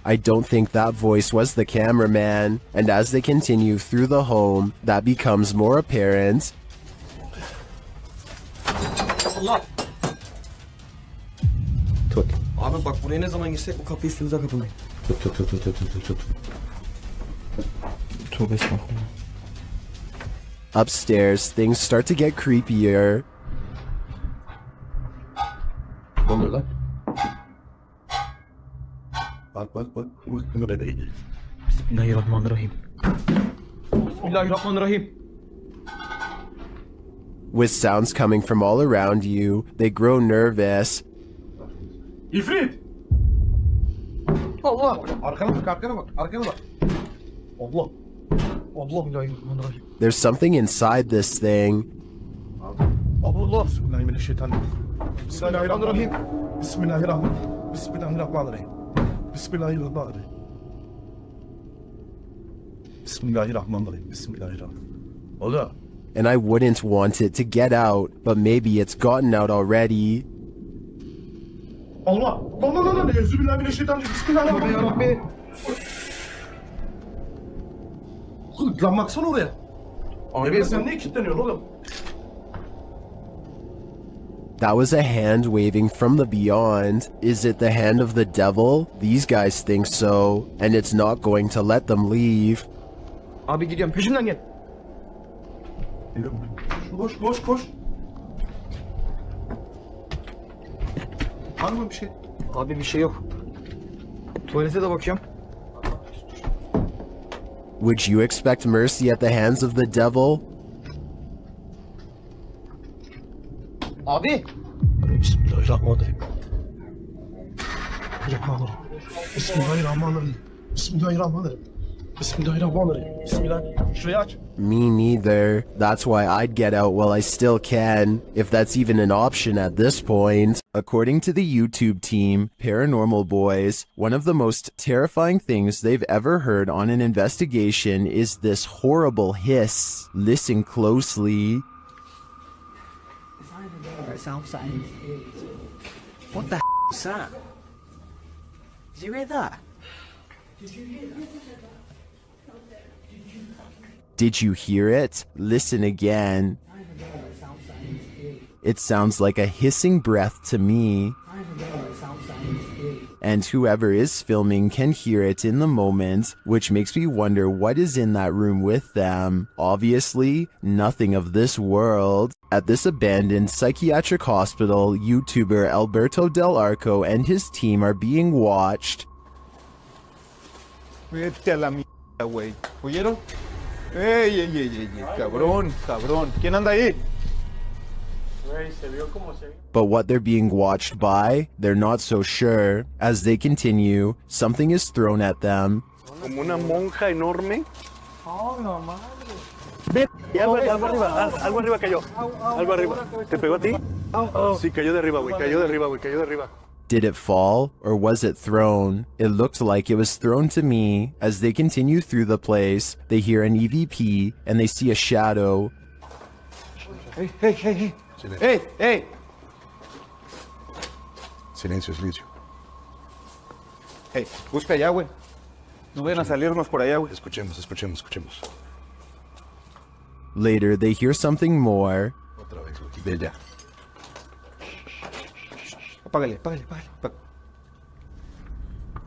I don't think that voice was the cameraman, and as they continue through the home, that becomes more apparent. Abi bak buraya ne zaman girsek bu kapıyı üstümüze kapamayın. Tut. Tövbe estağfurullah. Upstairs, things start to get creepier. Ne oluyor lan? Bak. Bunu da değil. Bismillahirrahmanirrahim. Bismillahirrahmanirrahim. With sounds coming from all around you, they grow nervous. İfrit! Allah! Arkana bak. Allah! Bismillahirrahmanirrahim. There's something inside this thing. Allah! Bismillahirrahmanirrahim. Bismillahirrahmanirrahim. Bismillahirrahmanirrahim. Allah! And I wouldn't want it to get out, but maybe it's gotten out already. Allah! Allah! Euzubillahimineşşeytanirracim. Bismillahirrahmanirrahim. Oğlum lan baksana oraya. Abi sen niye kilitleniyorsun oğlum? That was a hand waving from the beyond. Is it the hand of the devil? These guys think so, and it's not going to let them leave. Abi gidiyorum peşimden gel. Koş. Var mı bir şey? Abi bir şey yok. Tuvalete de bakıyorum. Would you expect mercy at the hands of the devil? Abi. Bismillahirrahmanirrahim. Bismillahirrahmanirrahim. Bismillah. Şurayı aç. Me neither. That's why I'd get out while I still can, if that's even an option at this point. According to the YouTube team, Paranormal Boys, one of the most terrifying things they've ever heard on an investigation is this horrible hiss. Listen closely. What the is that? Did you hear that? Did you hear it? Listen again. It sounds like a hissing breath to me. And whoever is filming can hear it in the moment, which makes me wonder what is in that room with them. Obviously, nothing of this world. At this abandoned psychiatric hospital, YouTuber Alberto Del Arco and his team are being watched. Vete a la mierda, güey. ¿Oyeron? ¡Ey! Cabrón. ¿Quién anda ahí? But what they're being watched by, they're not so sure. As they continue, something is thrown at them. Como una monja enorme. Oh, no, madre. Algo arriba cayó. Algo arriba. ¿Te pegó a ti? Sí, cayó de arriba, güey. Cayó de arriba. Did it fall, or was it thrown? It looked like it was thrown to me. As they continue through the place, they hear an EVP, and they see a shadow. Hey! Silencio. Hey, busca allá, güey. No vayan a salirnos por allá, güey. Escuchemos. Later, they hear something more. Otra vez, de allá. Apágale.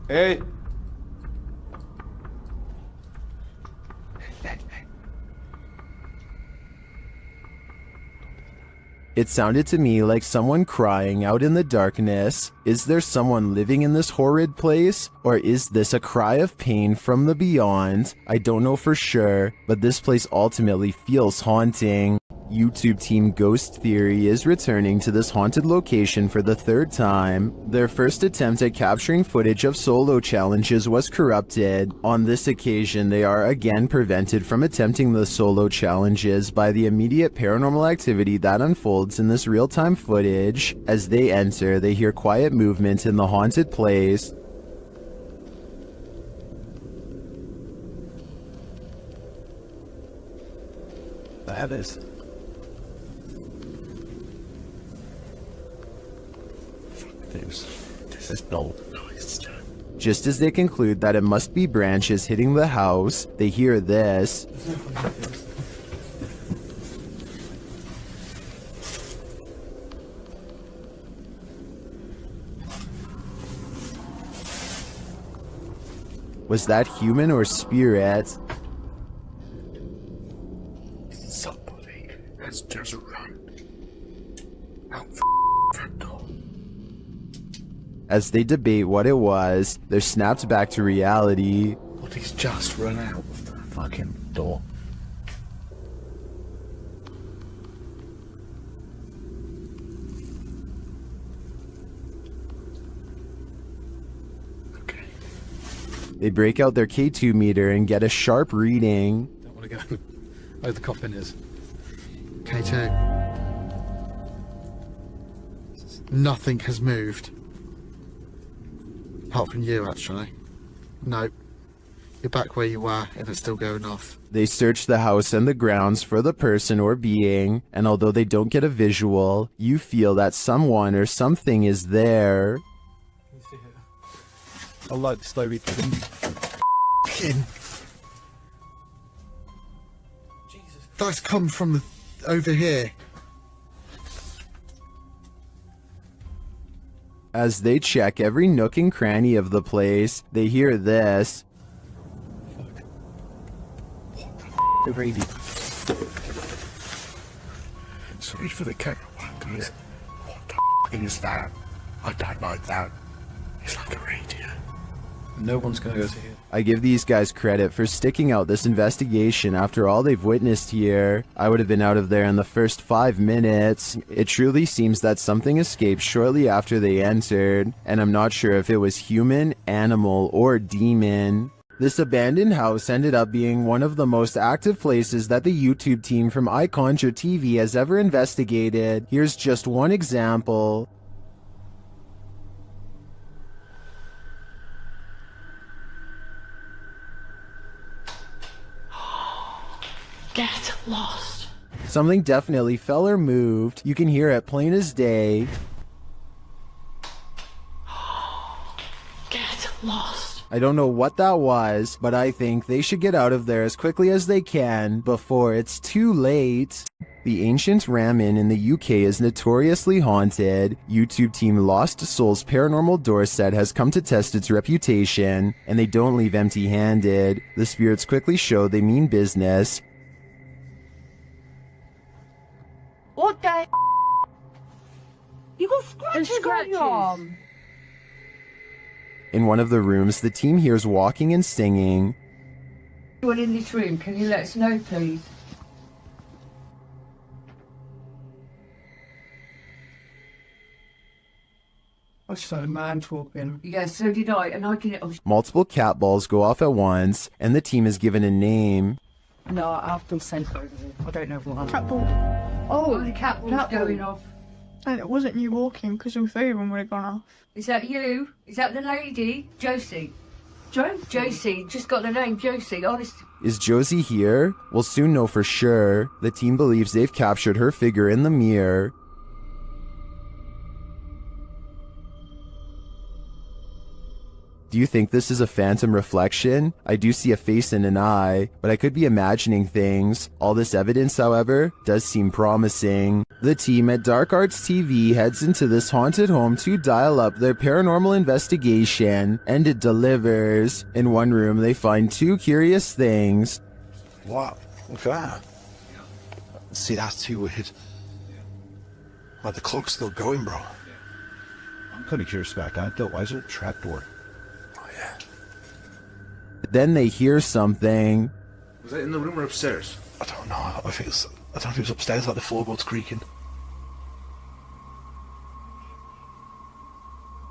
Hey. It sounded to me like someone crying out in the darkness. Is there someone living in this horrid place? Or is this a cry of pain from the beyond? I don't know for sure, but this place ultimately feels haunting. YouTube team Ghost Theory is returning to this haunted location for the third time. Their first attempt at capturing footage of solo challenges was corrupted. On this occasion, they are again prevented from attempting the solo challenges by the immediate paranormal activity that unfolds in this real-time footage. As they enter, they hear quiet movement in the haunted place. That is. This is no noise. Just as they conclude that it must be branches hitting the house, they hear this. Was that human or spirit? Somebody has just run out front door. As they debate what it was, they're snapped back to reality. But he's just run out of the fucking door. They break out their K2 meter and get a sharp reading. Don't want to go where the coffin is. K2. Nothing has moved. Apart from you, actually. Nope. You're back where you were, and it's still going off. They search the house and the grounds for the person or being, and although they don't get a visual, you feel that someone or something is there. I like the slow read. That's come from over here. As they check every nook and cranny of the place, they hear this. The radio. Sorry for the camera one, guys. What the is that? I don't like that. It's like a radio. No one's going to go to here. I give these guys credit for sticking out this investigation after all they've witnessed here. I would have been out of there in the first 5 minutes. It truly seems that something escaped shortly after they entered, and I'm not sure if it was human, animal, or demon. This abandoned house ended up being one of the most active places that the YouTube team from iConjure TV has ever investigated. Here's just one example. Get lost. Something definitely fell or moved. You can hear it plain as day. Get lost. I don't know what that was, but I think they should get out of there as quickly as they can before it's too late. The ancient Ram Inn in the UK is notoriously haunted. YouTube team Lost Souls Paranormal Dorset has come to test its reputation, and they don't leave empty-handed. The spirits quickly show they mean business. What the? You got scratches on your arm. In one of the rooms, the team hears walking and singing. Anyone in this room, can you let us know, please? I saw a man talking. Yeah, so did I, and I can. Multiple cat balls go off at once, and the team is given a name. No, I've been sent over. I don't know what. Cat ball. Oh, the cat ball's going off. And it wasn't you walking, because all 3 of them would have gone off. Is that you? Is that the lady? Josie. Josie, just got the name Josie, honest. Is Josie here? We'll soon know for sure. The team believes they've captured her figure in the mirror. Do you think this is a phantom reflection? I do see a face and an eye, but I could be imagining things. All this evidence, however, does seem promising. The team at Dark Arts TV heads into this haunted home to dial up their paranormal investigation, and it delivers. In one room, they find 2 curious things. What? Look at that. See, that's too weird. Like, the clock's still going, bro. I'm kind of curious about that, though. Why is it a trapdoor? Then they hear something. Was that in the room or upstairs? I don't know. I don't know if it was upstairs, like the floorboards creaking.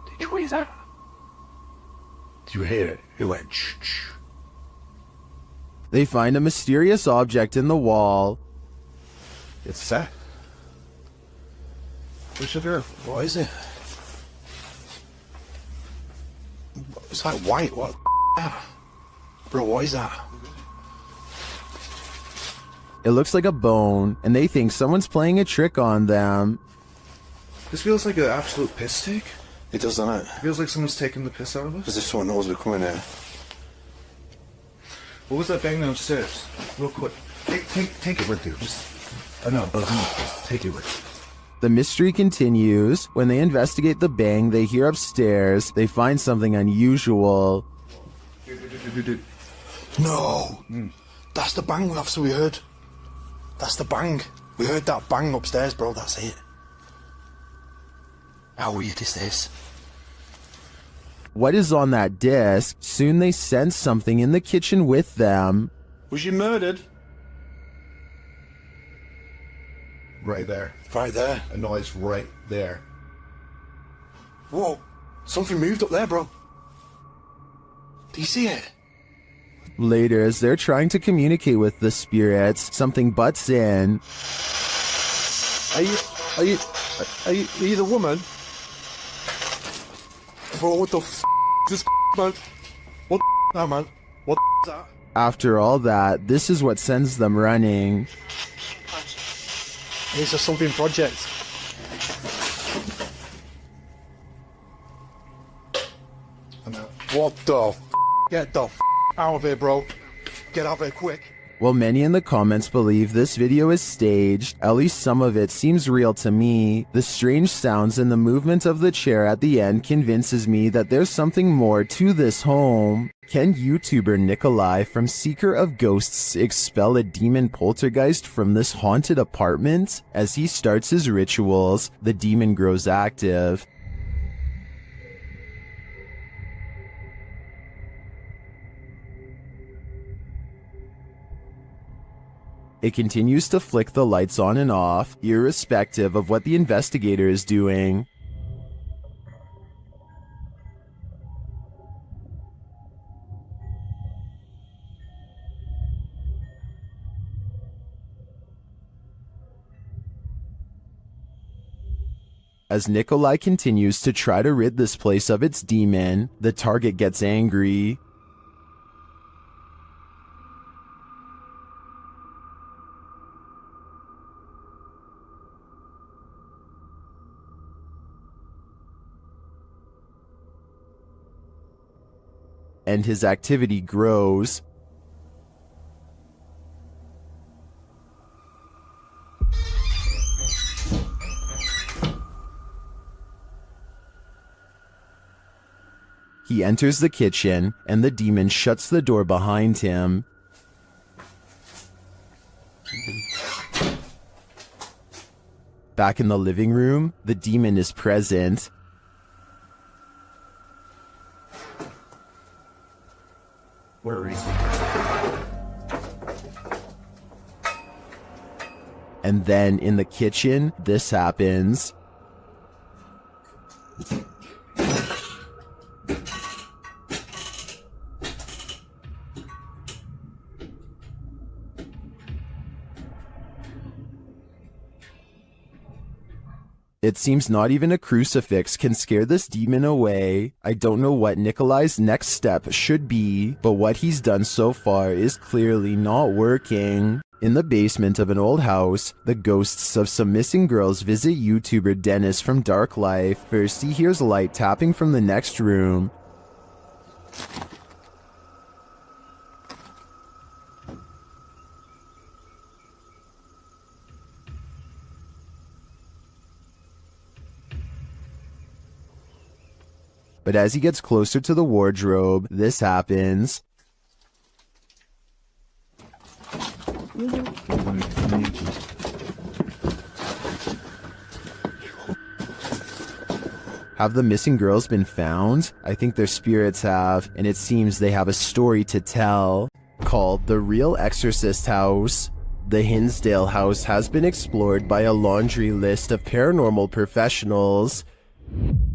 Did you hear that? Did you hear it? It went shh, shh. They find a mysterious object in the wall. It's that. Which of your? What is it? It's like white. What? Bro, what is that? It looks like a bone, and they think someone's playing a trick on them. This feels like an absolute piss take. It does, doesn't it? It feels like someone's taking the piss out of us. As if someone knows we're coming here. What was that bang downstairs? Real quick. Take it with you. I know, but take it with you. The mystery continues. When they investigate the bang they hear upstairs, they find something unusual. No! That's the bang we heard. That's the bang. We heard that bang upstairs, bro. That's it. How weird is this? what is on that disc. Soon they sense something in the kitchen with them. Was she murdered? Right there. Right there? A noise right there. Whoa! Something moved up there, bro. Do you see it? Later, as they're trying to communicate with the spirits, something butts in. Are you the woman? Bro, what the f*** is this man? What the now, man? What the is that? After all that, this is what sends them running. It's a something project. What the f***? Get the f*** out of here, bro. Get out of here quick. While many in the comments believe this video is staged, at least some of it seems real to me. The strange sounds and the movement of the chair at the end convinces me that there's something more to this home. Can YouTuber Nikolai from Seeker of Ghosts expel a demon poltergeist from this haunted apartment? As he starts his rituals, the demon grows active. It continues to flick the lights on and off, irrespective of what the investigator is doing. As Nikolai continues to try to rid this place of its demon, the target gets angry. And his activity grows. He enters the kitchen, and the demon shuts the door behind him. Back in the living room, the demon is present. Where is he? And then in the kitchen, this happens. It seems not even a crucifix can scare this demon away. I don't know what Nikolai's next step should be, but what he's done so far is clearly not working. In the basement of an old house, the ghosts of some missing girls visit YouTuber Dennis from Dark Life. First, he hears light tapping from the next room. But as he gets closer to the wardrobe, this happens. Have the missing girls been found? I think their spirits have, and it seems they have a story to tell. Called The Real Exorcist House. The Hinsdale house has been explored by a laundry list of paranormal professionals.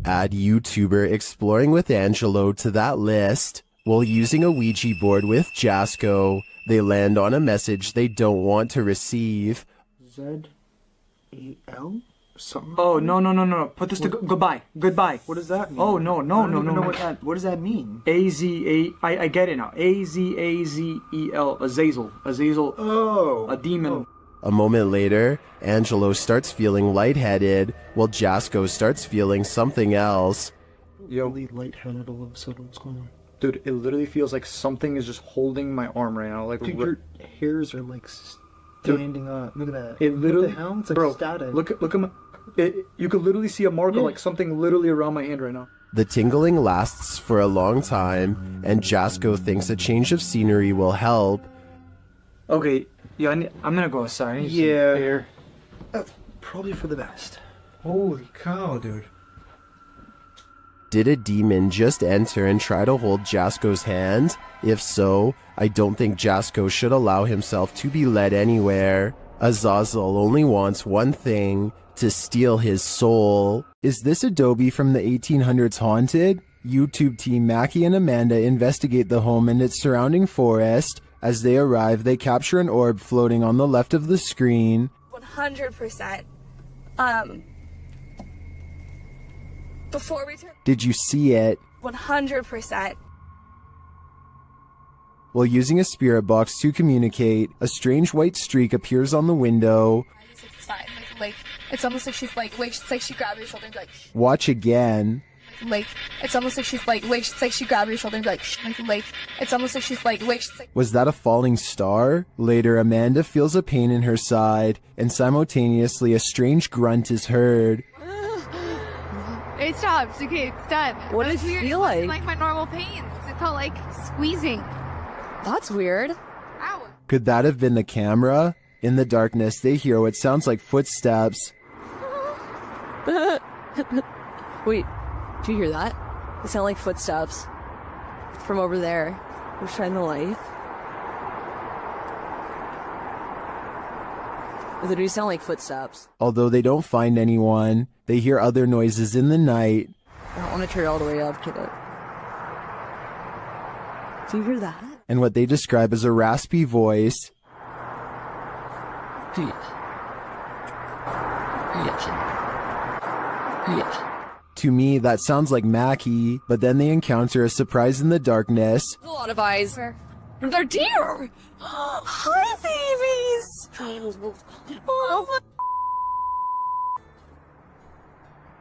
Add YouTuber Exploring with Angelo to that list. While using a Ouija board with Jasco, they land on a message they don't want to receive. Z-E-L? Something? Oh, no. Put this to goodbye. Goodbye. What does that mean? Oh, no. What does that mean? A-Z-A... I get it now. A-Z-A-Z-E-L. Azazel. Oh. A demon. Oh. A moment later, Angelo starts feeling lightheaded, while Jasco starts feeling something else. Yo. Lightheaded all of a sudden. What's going on? Dude, it literally feels like something is just holding my arm right now. Like, dude, your hairs are like standing up. Look at that. It literally... What the hell? It's like bro, static. Look at my... you could literally see a mark of like something literally around my hand right now. The tingling lasts for a long time, and Jasco thinks a change of scenery will help. Okay, yeah, I'm gonna go outside. I need some air. Probably for the best. Holy cow, dude. Did a demon just enter and try to hold Jasko's hand? If so, I don't think Jasko should allow himself to be led anywhere. Azazel only wants one thing, to steal his soul. Is this Adobe from the 1800s haunted? YouTube team Mackie and Amanda investigate the home and its surrounding forest. As they arrive, they capture an orb floating on the left of the screen. 100%. Before we turn... Did you see it? 100%. While using a spirit box to communicate, a strange white streak appears on the window. It's fine. Like, it's almost like she's like, wait, it's like she grabbed your shoulder and be like, Watch again. like, it's almost like she's like, wait, it's like she grabbed your shoulder and be like, it's almost like she's like, wait, it's like... Was that a falling star? Later, Amanda feels a pain in her side, and simultaneously a strange grunt is heard. It stops. Okay, it's done. What does it feel like? It wasn't like my normal pains. It felt like squeezing. That's weird. Ow. Could that have been the camera? In the darkness, they hear what sounds like footsteps. Wait, do you hear that? It sound like footsteps from over there. We'll shine the light. They do sound like footsteps. Although they don't find anyone, they hear other noises in the night. I don't want to turn it all the way up, kid. Do you hear that? And what they describe as a raspy voice. To me, that sounds like Mackie, but then they encounter a surprise in the darkness. A lot of eyes. They're deer! Hi, babies! Oh,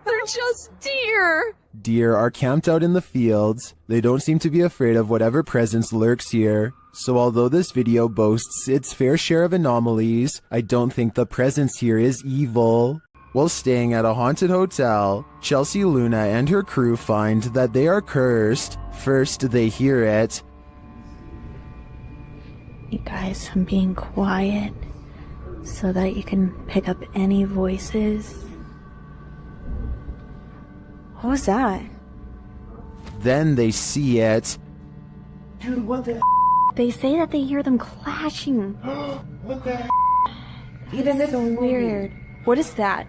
they're just deer! Deer are camped out in the fields. They don't seem to be afraid of whatever presence lurks here. So although this video boasts its fair share of anomalies, I don't think the presence here is evil. While staying at a haunted hotel, Chelsea Luna and her crew find that they are cursed. First, they hear it. You guys, I'm being quiet so that you can pick up any voices. What was that? Then they see it. Dude, what the? They say that they hear them clashing. What the? Even this is weird. What is that?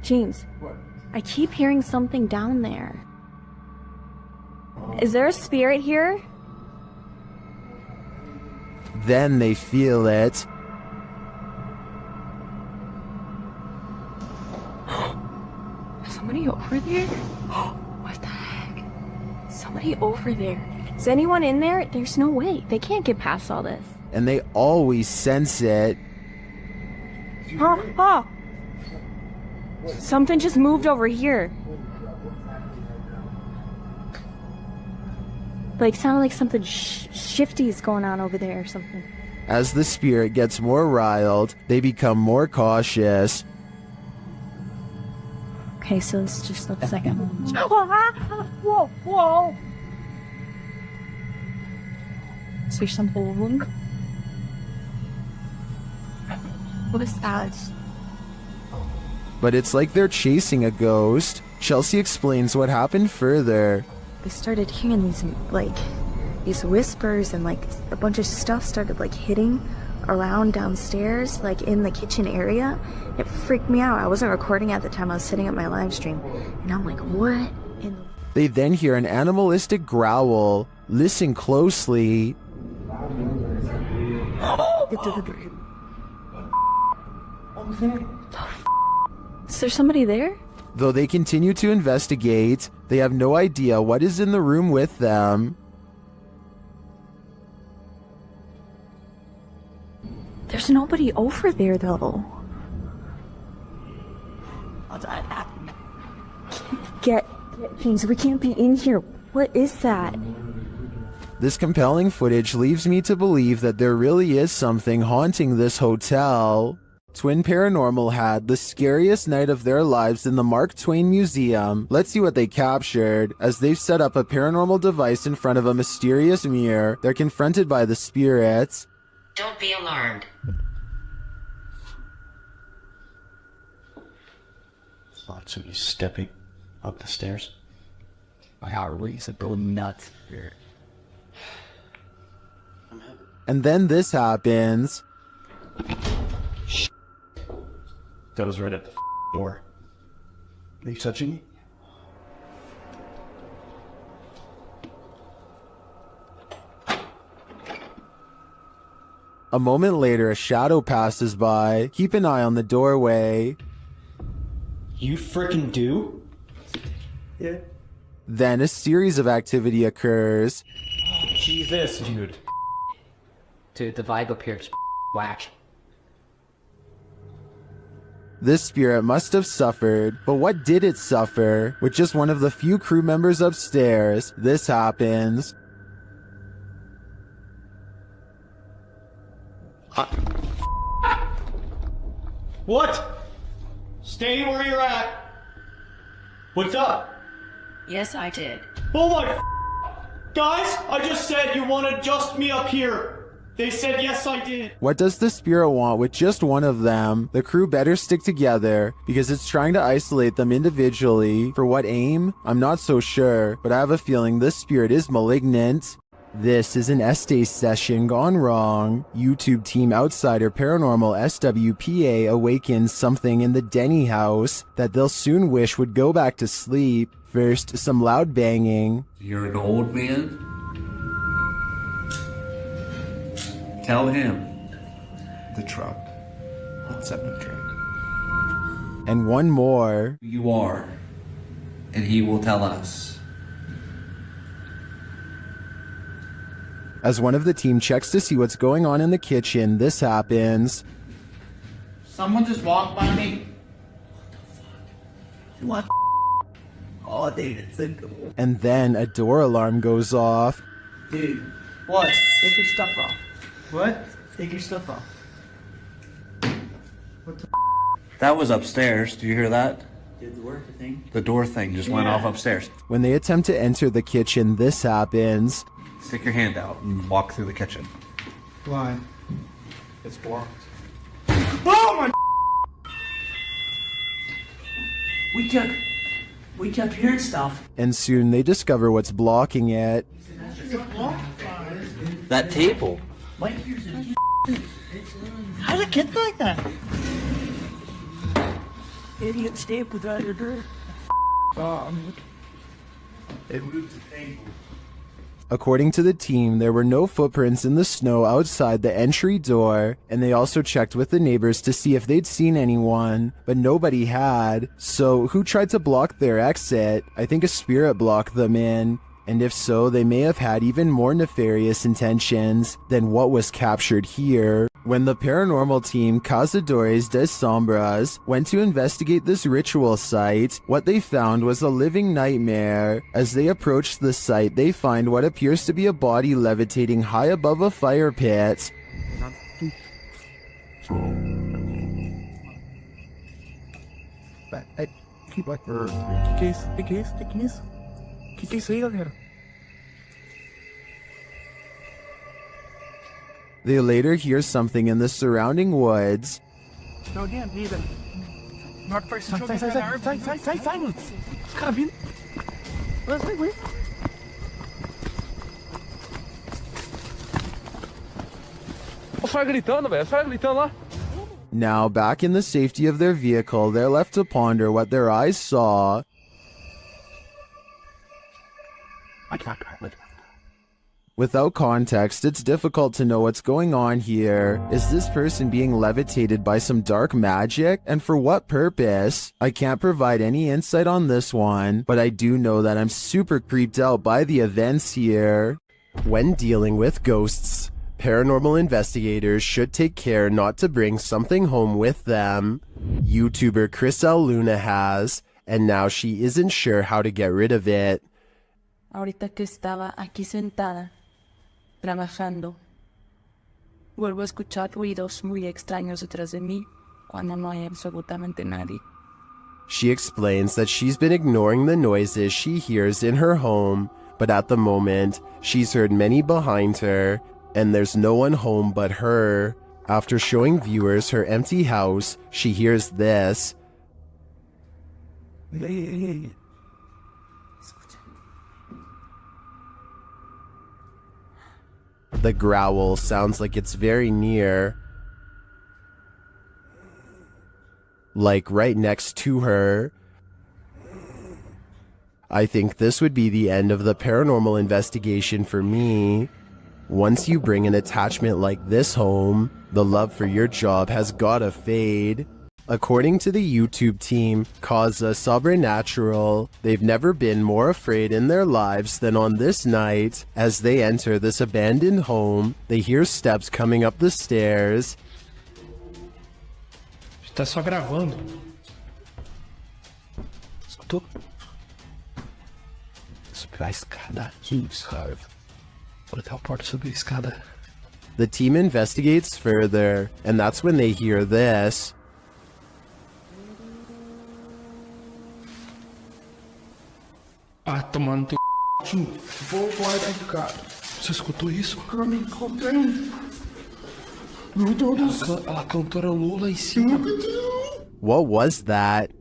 James, what? I keep hearing something down there. Is there a spirit here? Then they feel it. Somebody over there? What the heck? Somebody over there. Is anyone in there? There's no way. They can't get past all this. And they always sense it. Oh! Something just moved over here. Like, sounded like something shifty is going on over there or something. As the spirit gets more riled, they become more cautious. Okay, so let's just let the second one. Whoa, whoa! Is there something? What is that? But it's like they're chasing a ghost. Chelsea explains what happened further. I started hearing these whispers, and a bunch of stuff started hitting around downstairs, in the kitchen area. It freaked me out. I wasn't recording at the time. I was sitting at my live stream, and I'm like, what in the... They then hear an animalistic growl. Listen closely. Is there somebody there? Though they continue to investigate, they have no idea what is in the room with them. There's nobody over there, though. Get James, we can't be in here. What is that? This compelling footage leaves me to believe that there really is something haunting this hotel. Twin Paranormal had the scariest night of their lives in the Mark Twain Museum. Let's see what they captured. As they've set up a paranormal device in front of a mysterious mirror, they're confronted by the spirits. Don't be alarmed. Thought somebody stepping up the stairs. He's a little nuts. And then this happens. That was right at the door. Are you touching me? A moment later, a shadow passes by. Keep an eye on the doorway. You frickin' do? Yeah. Then a series of activity occurs. Jesus, dude. Dude, the vibe up here is whack. This spirit must have suffered, but what did it suffer? With just one of the few crew members upstairs, this happens. What? Stay where you're at. What's up? Yes, I did. Oh my guys, I just said you want to adjust me up here. They said yes, I did. What does the spirit want with just one of them? The crew better stick together because it's trying to isolate them individually. For what aim? I'm not so sure, but I have a feeling this spirit is malignant. This is an Estes session gone wrong. YouTube team outsider Paranormal SWPA awakens something in the Denny house that they'll soon wish would go back to sleep. First, some loud banging. You're an old man? Tell him. The truck. What's up the truck? And one more. You are. And he will tell us. As one of the team checks to see what's going on in the kitchen, this happens. Someone just walked by me. What? Oh, dude, it's uncomfortable. And then a door alarm goes off. Dude. What? Take your stuff off. What? Take your stuff off. That was upstairs. Do you hear that? Did the work thing? The door thing just went off upstairs. When they attempt to enter the kitchen, this happens. Stick your hand out and walk through the kitchen. Why? It's blocked. Oh my! We kept hearing stuff. And soon they discover what's blocking it. That table. What? How did it get like that? Idiot stapled out your door. It moved the table. According to the team, there were no footprints in the snow outside the entry door, and they also checked with the neighbors to see if they'd seen anyone, but nobody had. So who tried to block their exit? I think a spirit blocked them in. And if so, they may have had even more nefarious intentions than what was captured here. When the paranormal team Cazadores de Sombras went to investigate this ritual site, what they found was a living nightmare. As they approached the site, they find what appears to be a body levitating high above a fire pit. Que isso aí, galera? They later hear something in the surrounding woods. Não adianta, vida. Norte foi sai, mano. Os caras vindo. Vai. Os caras gritando, velho. Os caras gritando lá. Now, back in the safety of their vehicle, they're left to ponder what their eyes saw. Without context, it's difficult to know what's going on here. Is this person being levitated by some dark magic? And for what purpose? I can't provide any insight on this one, but I do know that I'm super creeped out by the events here. When dealing with ghosts, paranormal investigators should take care not to bring something home with them. YouTuber Chris L. Luna has, and now she isn't sure how to get rid of it. Ahorita que estaba aquí sentada, trabajando, vuelvo a escuchar ruidos muy extraños detrás de mí cuando no hay absolutamente nadie. She explains that she's been ignoring the noises she hears in her home, but at the moment, she's heard many behind her, and there's no one home but her. After showing viewers her empty house, she hears this. The growl sounds like it's very near, like right next to her. I think this would be the end of the paranormal investigation for me. Once you bring an attachment like this home, the love for your job has gotta fade. According to the YouTube team, Causa Sobrenatural, they've never been more afraid in their lives than on this night. As they enter this abandoned home, they hear steps coming up the stairs. Tá só gravando. Escutou? Subir a escada. Isso, cara. Vou até a porta subir a escada. The team investigates further, and that's when they hear this. Ah, tomando teu c... Vou lá dentro, cara. Você escutou isso? Eu me encontrei. Meu Deus do céu. A cantora Lula em cima. What was that?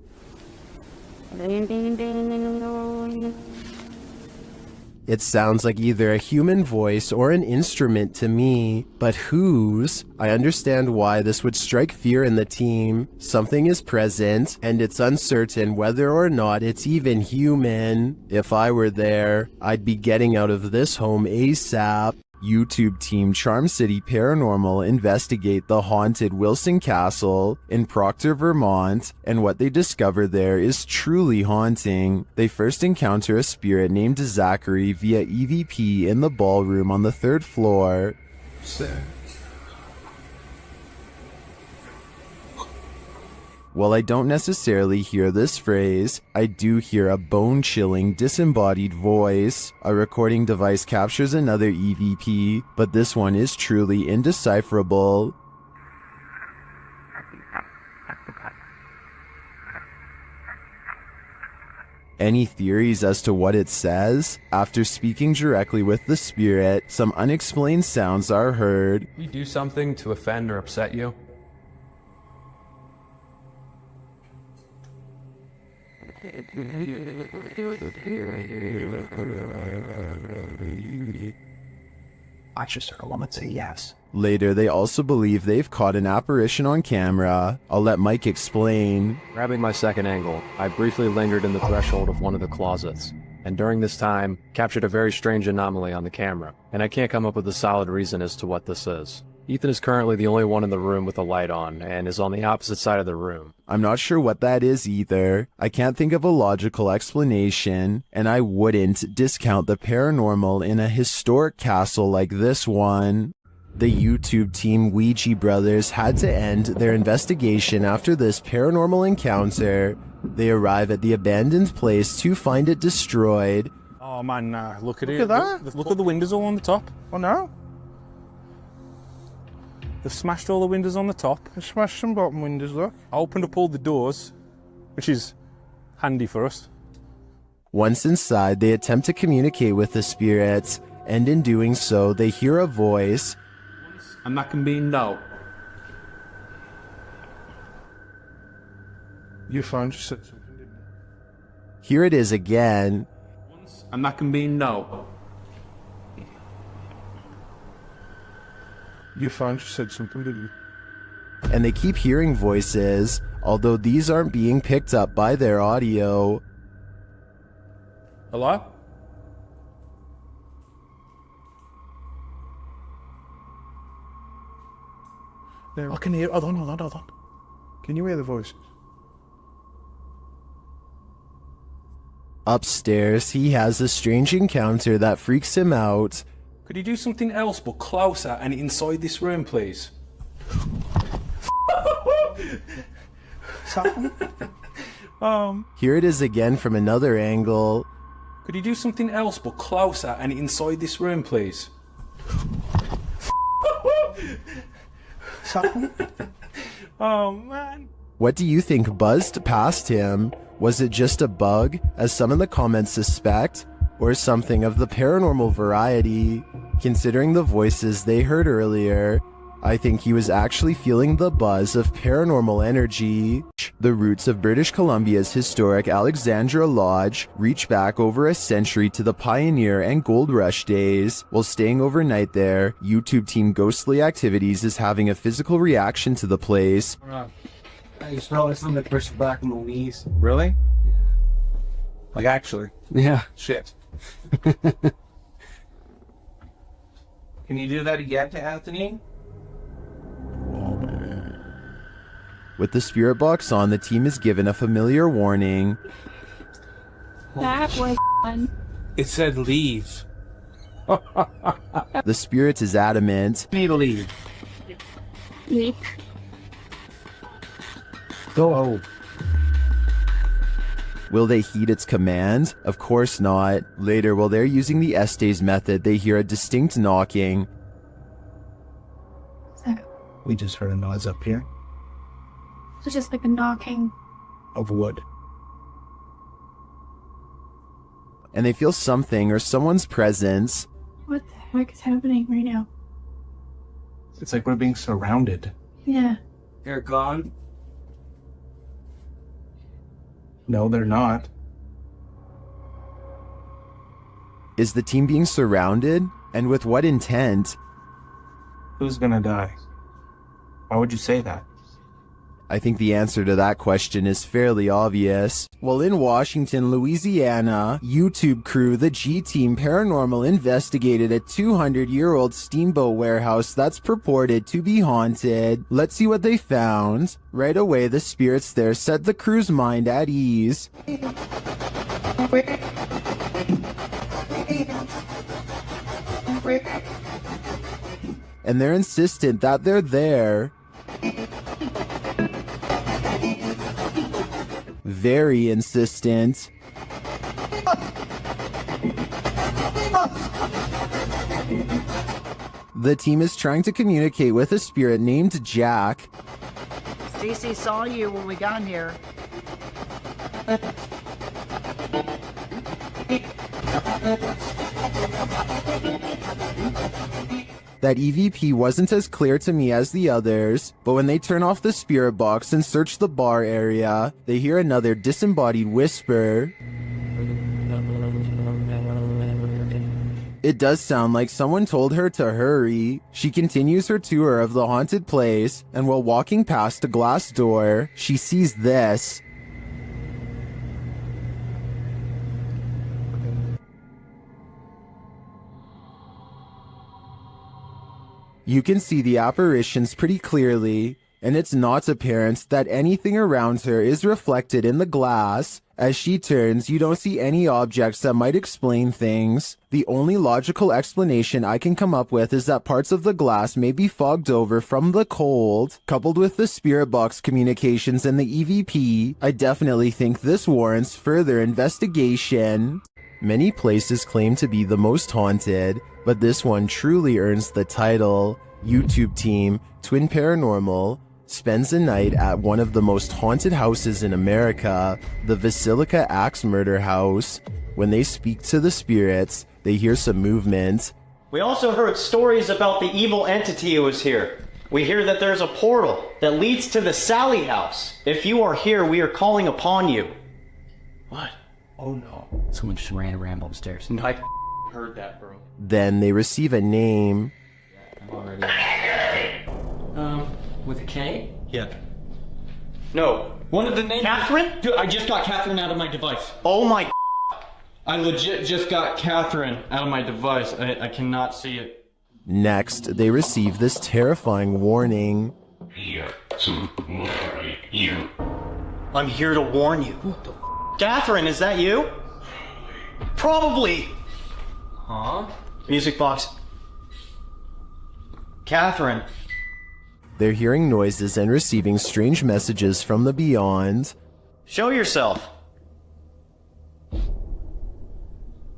It sounds like either a human voice or an instrument to me, but whose? I understand why this would strike fear in the team. Something is present, and it's uncertain whether or not it's even human. If I were there, I'd be getting out of this home ASAP. YouTube team Charm City Paranormal investigate the haunted Wilson Castle in Proctor, Vermont, and what they discover there is truly haunting. They first encounter a spirit named Zachary via EVP in the ballroom on the 3rd floor. While I don't necessarily hear this phrase, I do hear a bone-chilling, disembodied voice. A recording device captures another EVP, but this one is truly indecipherable. Any theories as to what it says? After speaking directly with the spirit, some unexplained sounds are heard. We do something to offend or upset you? I just heard a woman say yes. Later, they also believe they've caught an apparition on camera. I'll let Mike explain. Grabbing my second angle, I briefly lingered in the threshold of one of the closets, and during this time, captured a very strange anomaly on the camera, and I can't come up with a solid reason as to what this is. Ethan is currently the only one in the room with the light on, and is on the opposite side of the room. I'm not sure what that is either. I can't think of a logical explanation, and I wouldn't discount the paranormal in a historic castle like this one. The YouTube team Ouija Brothers had to end their investigation after this paranormal encounter. They arrive at the abandoned place to find it destroyed. Oh man, nah, look at Look it. at that. Look at the windows all on the top. Oh no? They've smashed all the windows on the top. They smashed some bottom windows, look. I opened up all the doors, which is handy for us. Once inside, they attempt to communicate with the spirits, and in doing so, they hear a voice. And that can be no. Your phone just said something, didn't it? Here it is again. And that can be no. Your phone just said something, didn't it? And they keep hearing voices, although these aren't being picked up by their audio. Hello? I can hear. Hold on. Can you hear the voices? Upstairs, he has a strange encounter that freaks him out. Could you do something else but closer and inside this room, please? Here it is again from another angle. Could you do something else but closer and inside this room, please? Oh man. What do you think buzzed past him? Was it just a bug, as some in the comments suspect, or something of the paranormal variety? Considering the voices they heard earlier, I think he was actually feeling the buzz of paranormal energy. The roots of British Columbia's historic Alexandra Lodge reach back over a century to the pioneer and gold rush days. While staying overnight there, YouTube team Ghostly Activities is having a physical reaction to the place. I just felt like something pushed back on my knees. Really? Like actually? Yeah. Shit. Can you do that again to Anthony? With the spirit box on, the team is given a familiar warning. That was fun. It said leave. The spirit is adamant. Need to leave. Leave. Go. Will they heed its command? Of course not. Later, while they're using the Estes method, they hear a distinct knocking. We just heard a noise up here. So just like a knocking. Of wood. And they feel something or someone's presence. What the heck is happening right now? It's like we're being surrounded. Yeah. They're gone. No, they're not. Is the team being surrounded? And with what intent? Who's gonna die? Why would you say that? I think the answer to that question is fairly obvious. While in Washington, Louisiana, YouTube crew, the G-Team Paranormal investigated a 200-year-old steamboat warehouse that's purported to be haunted. Let's see what they found. Right away, the spirits there set the crew's mind at ease. And they're insistent that they're there. Very insistent. The team is trying to communicate with a spirit named Jack. Stacy saw you when we got here. That EVP wasn't as clear to me as the others, but when they turn off the spirit box and search the bar area, they hear another disembodied whisper. It does sound like someone told her to hurry. She continues her tour of the haunted place, and while walking past a glass door, she sees this. You can see the apparitions pretty clearly, and it's not apparent that anything around her is reflected in the glass. As she turns, you don't see any objects that might explain things. The only logical explanation I can come up with is that parts of the glass may be fogged over from the cold. Coupled with the spirit box communications and the EVP, I definitely think this warrants further investigation. Many places claim to be the most haunted, but this one truly earns the title. YouTube team, Twin Paranormal, spends a night at one of the most haunted houses in America, the Basilica Axe Murder House. When they speak to the spirits, they hear some movement. We also heard stories about the evil entity who was here. We hear that there's a portal that leads to the Sally house. If you are here, we are calling upon you. What? Oh no. Someone just ran around upstairs. No, I heard that, bro. Then they receive a name. I'm already... with a K? Yeah. No. One of the names... Catherine? Dude, I just got Catherine out of my device. Oh my... I legit just got Catherine out of my device. I cannot see it. Next, they receive this terrifying warning. I'm here to warn you. What the Catherine, is that you? Probably. Huh? Music box. Catherine. They're hearing noises and receiving strange messages from the beyond. Show yourself.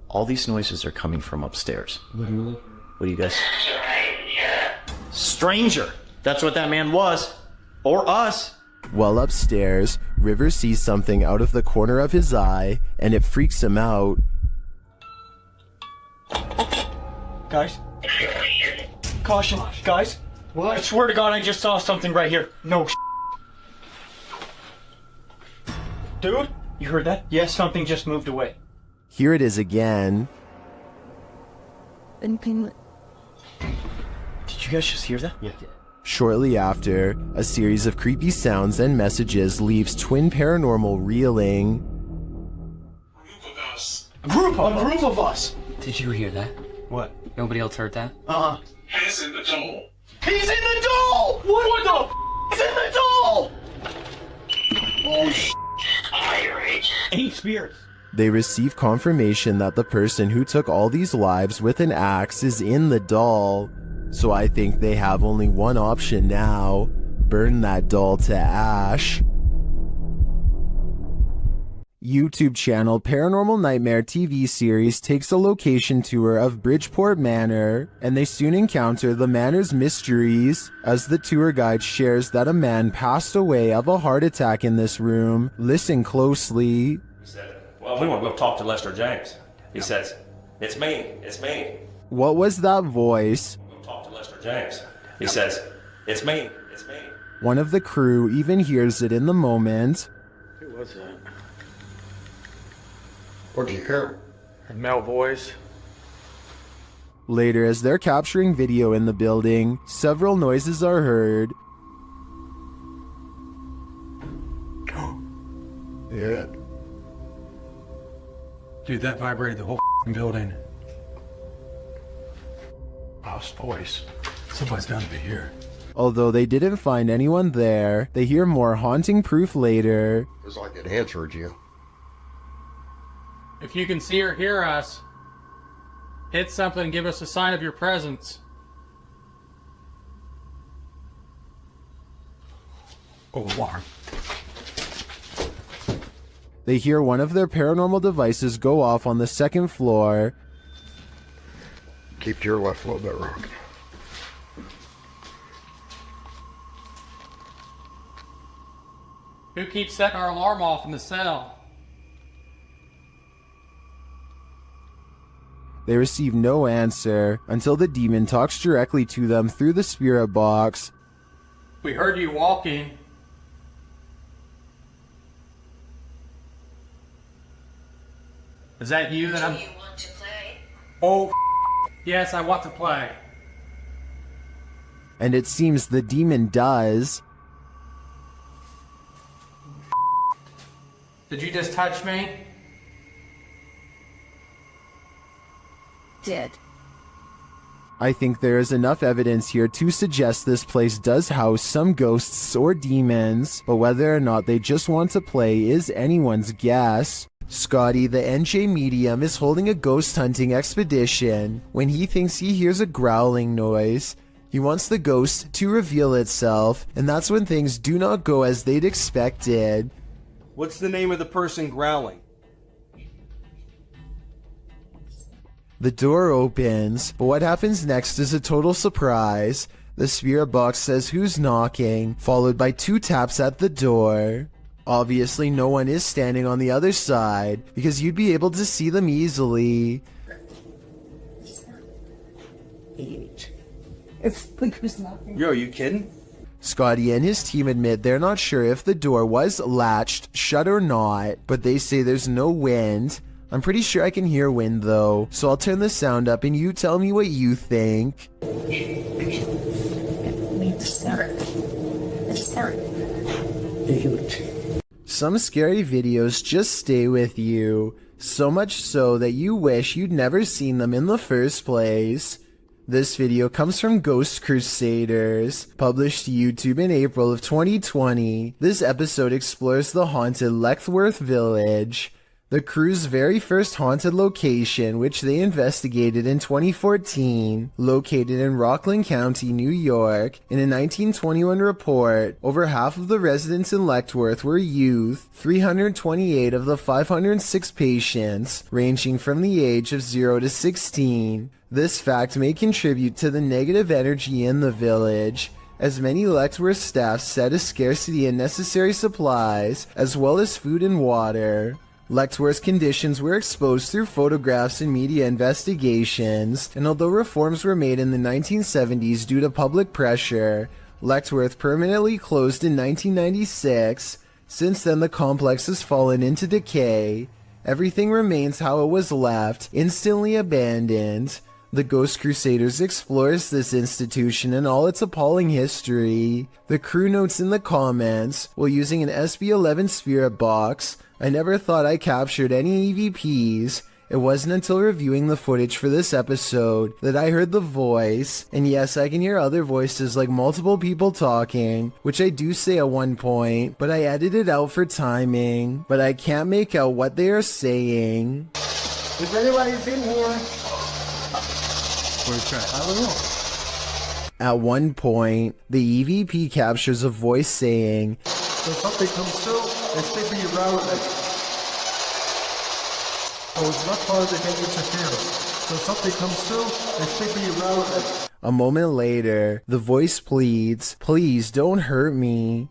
All these noises are coming from upstairs. Literally? What do you guys... Stranger. That's what that man was. Or us. While upstairs, River sees something out of the corner of his eye, and it freaks him out. Guys. Caution. Guys. What? I swear to God, I just saw something right here. No Dude, you heard that? Yes, something just moved away. Here it is again. Did you guys just hear that? Yeah. Shortly after, a series of creepy sounds and messages leaves Twin Paranormal reeling. A group of us! Did you hear that? What? Nobody else heard that? He's in the doll! He's in the doll! What the He's in the doll! Oh, Eight spirits. They receive confirmation that the person who took all these lives with an axe is in the doll. So I think they have only one option now: burn that doll to ash. YouTube channel Paranormal Nightmare TV series takes a location tour of Bridgeport Manor, and they soon encounter the manor's mysteries as the tour guide shares that a man passed away of a heart attack in this room. Listen closely. He said, well, we want to go talk to Lester James. He says, it's me. What was that voice? Go talk to Lester James. He says, it's me. One of the crew even hears it in the moment. Who was that? What'd you hear? A male voice. Later, as they're capturing video in the building, several noises are heard. Yeah. Dude, that vibrated the whole building. Lost voice. Somebody's bound to be here. Although they didn't find anyone there, they hear more haunting proof later. It was like it answered you. If you can see or hear us, hit something and give us a sign of your presence. Oh, alarm. They hear one of their paranormal devices go off on the second floor. Keep to your left a little bit, Rock. Who keeps setting our alarm off in the cell? They receive no answer until the demon talks directly to them through the spirit box. We heard you walking. Is that you that I'm... Do you want to play? Oh, yes, I want to play. And it seems the demon does. Did you just touch me? Did. I think there is enough evidence here to suggest this place does house some ghosts or demons, but whether or not they just want to play is anyone's guess. Scotty, the NJ medium, is holding a ghost hunting expedition when he thinks he hears a growling noise. He wants the ghost to reveal itself, and that's when things do not go as they'd expected. What's the name of the person growling? The door opens, but what happens next is a total surprise. The spirit box says who's knocking, followed by 2 taps at the door. Obviously, no one is standing on the other side, because you'd be able to see them easily. It's like who's knocking? Yo, are you kidding? Scotty and his team admit they're not sure if the door was latched shut or not, but they say there's no wind. I'm pretty sure I can hear wind though, so I'll turn the sound up and you tell me what you think. Some scary videos just stay with you, so much so that you wish you'd never seen them in the first place. This video comes from Ghost Crusaders, published to YouTube in April of 2020. This episode explores the haunted Leckworth Village, the crew's very first haunted location, which they investigated in 2014. Located in Rockland County, New York, in a 1921 report, over half of the residents in Leckworth were youth, 328 of the 506 patients, ranging from the age of 0 to 16. This fact may contribute to the negative energy in the village, as many Leckworth staff said a scarcity in necessary supplies, as well as food and water. Letchworth's conditions were exposed through photographs and media investigations, and although reforms were made in the 1970s due to public pressure, Letchworth permanently closed in 1996. Since then, the complex has fallen into decay. Everything remains how it was left, instantly abandoned. The Ghost Crusaders explores this institution and all its appalling history. The crew notes in the comments, while using an SB-11 spirit box, I never thought I captured any EVPs. It wasn't until reviewing the footage for this episode that I heard the voice, and yes, I can hear other voices like multiple people talking, which I do say at one point, but I edited out for timing, but I can't make out what they are saying. If anybody's in here... I don't know. At one point, the EVP captures a voice saying, So something comes through and stick me around it. Oh, it's not part of the head interference. So something comes through and stick me around it. A moment later, the voice pleads, please don't hurt me.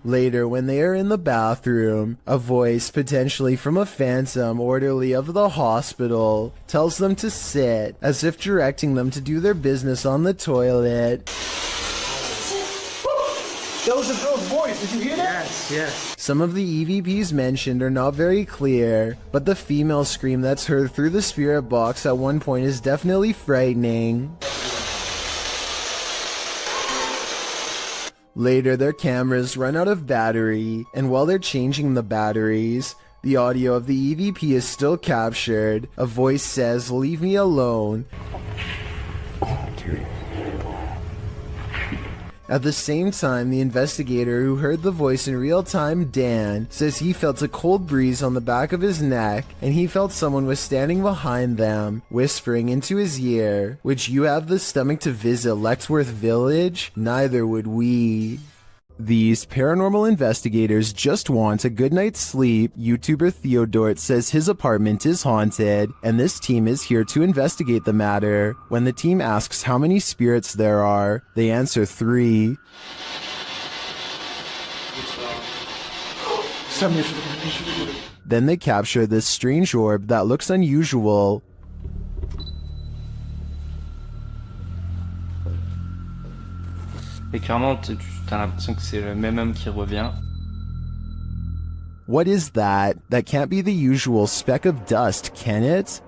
Later, when they are in the bathroom, a voice, potentially from a phantom orderly of the hospital, tells them to sit, as if directing them to do their business on the toilet. That was a girl's voice. Did you hear that? Yes. Some of the EVPs mentioned are not very clear, but the female scream that's heard through the spirit box at one point is definitely frightening. Later, their cameras run out of battery, and while they're changing the batteries, the audio of the EVP is still captured. A voice says, "Leave me alone." At the same time, the investigator who heard the voice in real time, Dan, says he felt a cold breeze on the back of his neck, and he felt someone was standing behind them, whispering into his ear, "Would you have the stomach to visit Letchworth Village? Neither would we." These paranormal investigators just want a good night's sleep. YouTuber Theodort says his apartment is haunted, and this team is here to investigate the matter. When the team asks how many spirits there are, they answer 3. Then they capture this strange orb that looks unusual. Et clairement, t'as l'impression que c'est le même homme qui revient. What is that? That can't be the usual speck of dust, can it?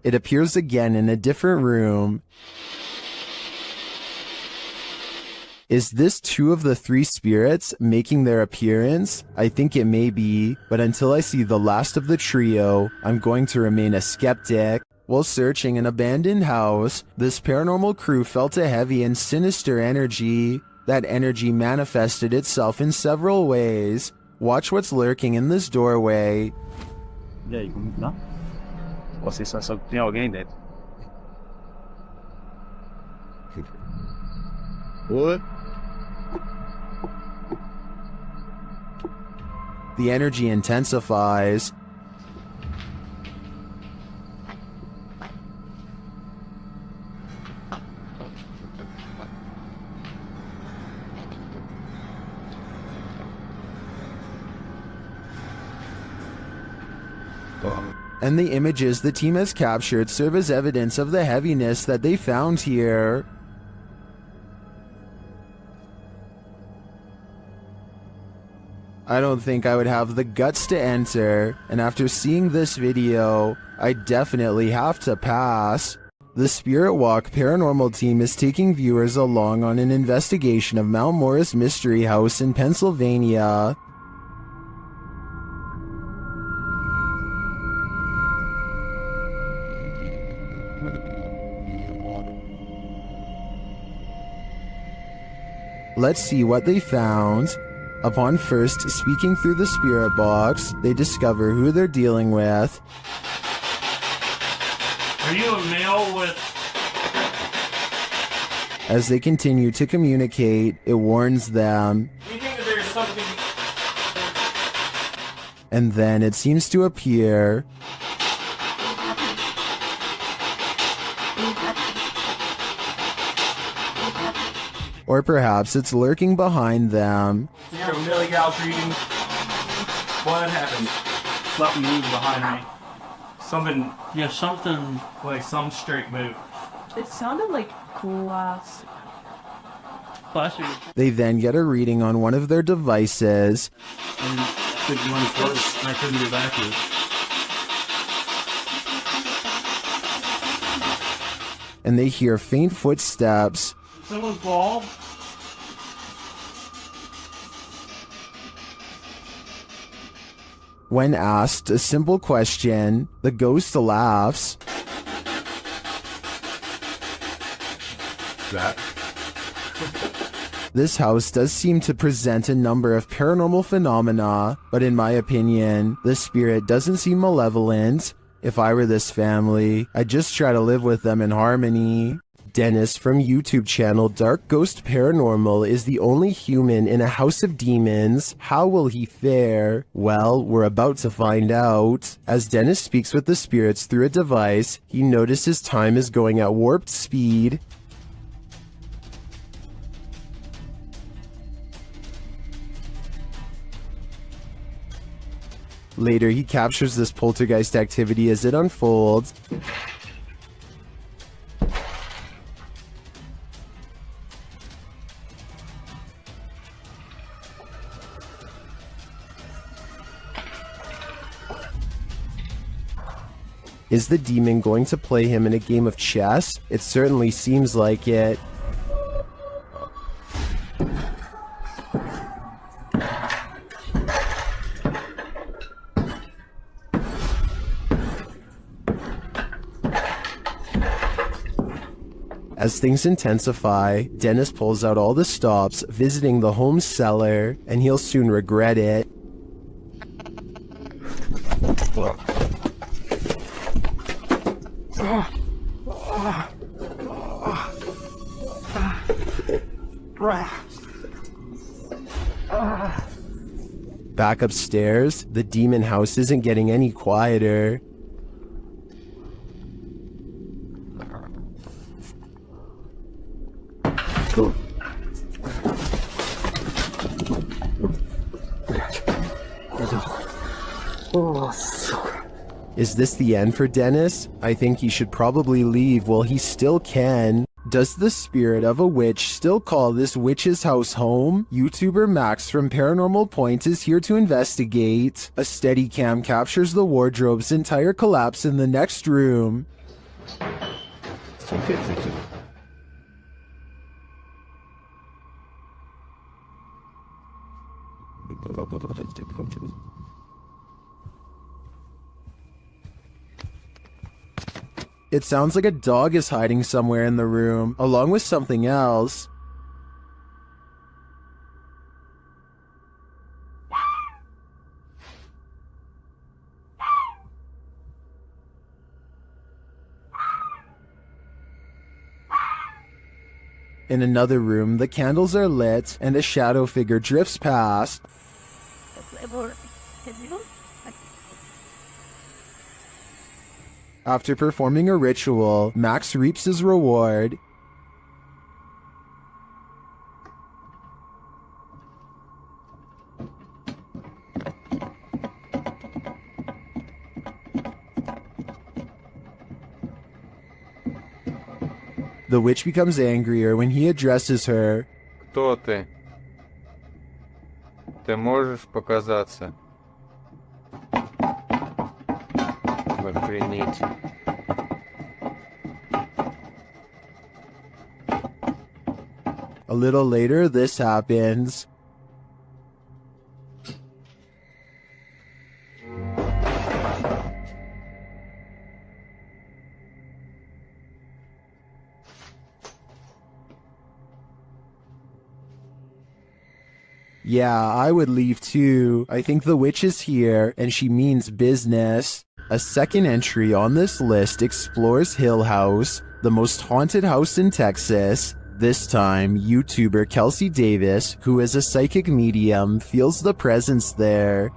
It appears again in a different room. Is this 2 of the 3 spirits making their appearance? I think it may be, but until I see the last of the trio, I'm going to remain a skeptic. While searching an abandoned house, this paranormal crew felt a heavy and sinister energy. That energy manifested itself in several ways. Watch what's lurking in this doorway. E aí, como tá? Ou você só tem alguém dentro? What? The energy intensifies. And the images the team has captured serve as evidence of the heaviness that they found here. I don't think I would have the guts to enter, and after seeing this video, I definitely have to pass. The Spirit Walk paranormal team is taking viewers along on an investigation of Mount Morris Mystery House in Pennsylvania. Let's see what they found. Upon first speaking through the spirit box, they discover who they're dealing with. Are you a male with... As they continue to communicate, it warns them. Do you think that there's something... and then it seems to appear. Or perhaps it's lurking behind them. Here, Millie Gal's reading. What happened? Something moved behind me. Something. Yeah, something. Like some straight move. It sounded like glass. They then get a reading on one of their devices. And I couldn't get back to it. And they hear faint footsteps. Someone's ball. When asked a simple question, the ghost laughs. That. This house does seem to present a number of paranormal phenomena, but in my opinion, the spirit doesn't seem malevolent. If I were this family, I'd just try to live with them in harmony. Dennis from YouTube channel Dark Ghost Paranormal is the only human in a house of demons. How will he fare? Well, we're about to find out. As Dennis speaks with the spirits through a device, he notices time is going at warped speed. Later, he captures this poltergeist activity as it unfolds. Is the demon going to play him in a game of chess? It certainly seems like it. As things intensify, Dennis pulls out all the stops, visiting the home cellar, and he'll soon regret it. Back upstairs, the demon house isn't getting any quieter. Is this the end for Dennis? I think he should probably leave while he still can. Does the spirit of a witch still call this witch's house home? YouTuber Max from Paranormal Point is here to investigate. A Steadicam captures the wardrobe's entire collapse in the next room. It sounds like a dog is hiding somewhere in the room, along with something else. In another room, the candles are lit, and a shadow figure drifts past. After performing a ritual, Max reaps his reward. The witch becomes angrier when he addresses her. Кто ты? Ты можешь показаться? Охренеть. A little later, this happens. Yeah, I would leave too. I think the witch is here, and she means business. A second entry on this list explores Hill House, the most haunted house in Texas. This time, YouTuber Kelsey Davis, who is a psychic medium, feels the presence there.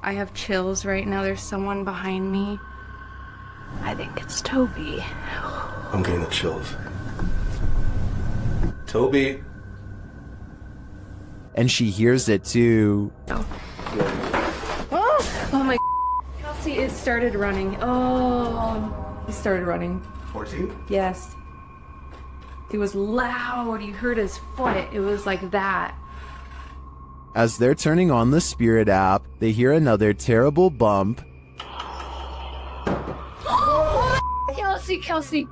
I have chills right now. There's someone behind me. I think it's Toby. I'm getting the chills. Toby. And she hears it too. Oh my. Kelsey, it started running. Oh, he started running. 14? Yes. It was loud. You heard his foot. It was like that. As they're turning on the spirit app, they hear another terrible bump. Kelsey.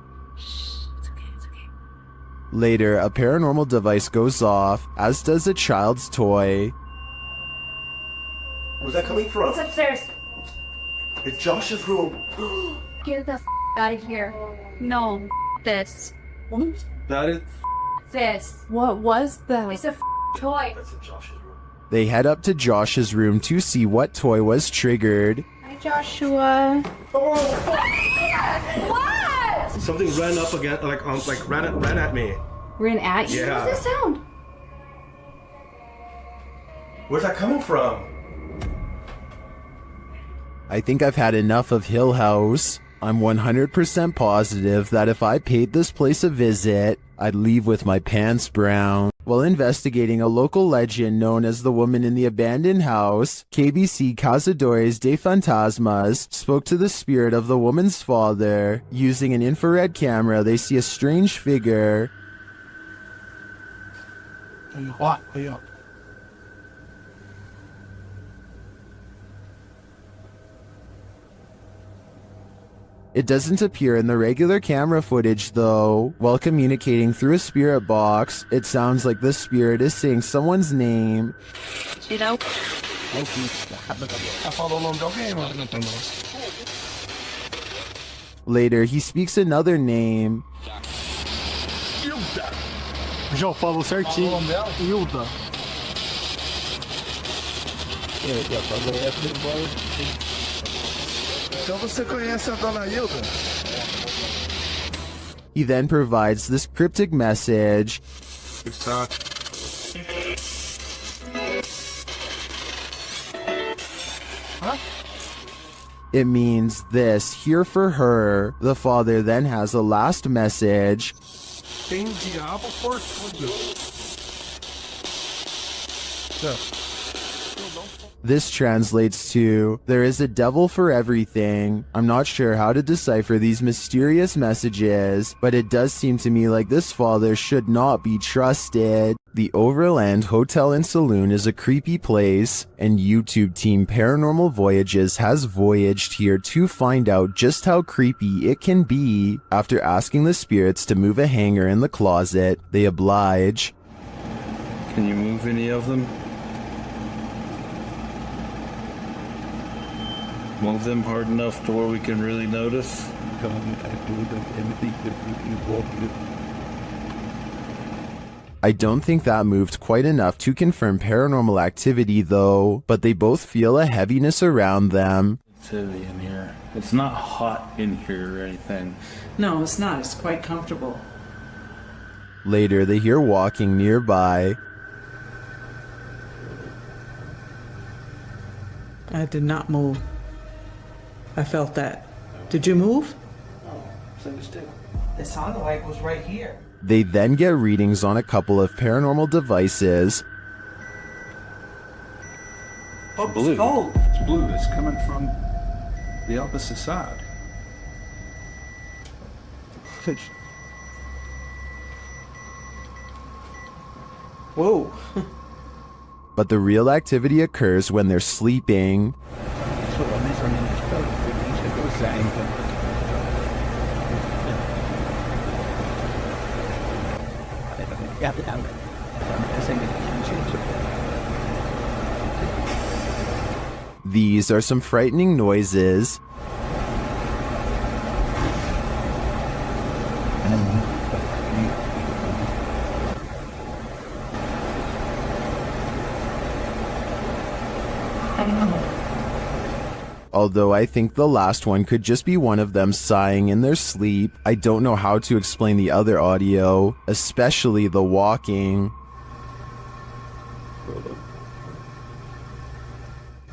Later, a paranormal device goes off, as does a child's toy. Where's that coming from? It's upstairs. It's Josh's room. Get the out of here. No, this. What? That is. This. What was that? It's a toy. That's in Josh's room. They head up to Josh's room to see what toy was triggered. Hi, Joshua. What? Something ran up again, ran at me. Ran at you? Yeah. What's that sound? Where's that coming from? I think I've had enough of Hill House. I'm 100% positive that if I paid this place a visit, I'd leave with my pants brown. While investigating a local legend known as the woman in the abandoned house, KBC Cazadores de Fantasmas spoke to the spirit of the woman's father. Using an infrared camera, they see a strange figure. It doesn't appear in the regular camera footage though. While communicating through a spirit box, it sounds like the spirit is saying someone's name. You know? Later, he speaks another name. Já falo certinho. Hilda. Então você conhece a dona Hilda? He then provides this cryptic message. It means this, here for her. The father then has a last message. Tem diabo por tudo. This translates to, there is a devil for everything. I'm not sure how to decipher these mysterious messages, but it does seem to me like this father should not be trusted. The Overland Hotel and Saloon is a creepy place, and YouTube team Paranormal Voyages has voyaged here to find out just how creepy it can be. After asking the spirits to move a hanger in the closet, they oblige. Can you move any of them? Move them hard enough to where we can really notice? I don't think that moved quite enough to confirm paranormal activity though, but they both feel a heaviness around them. It's heavy in here. It's not hot in here or anything. No, it's not. It's quite comfortable. Later, they hear walking nearby. I did not move. I felt that. Did you move? It sounded like it was right here. They then get readings on a couple of paranormal devices. Oh, blue. It's cold. It's blue. It's coming from the opposite side. Whoa. But the real activity occurs when they're sleeping. These are some frightening noises. Although I think the last one could just be one of them sighing in their sleep, I don't know how to explain the other audio, especially the walking.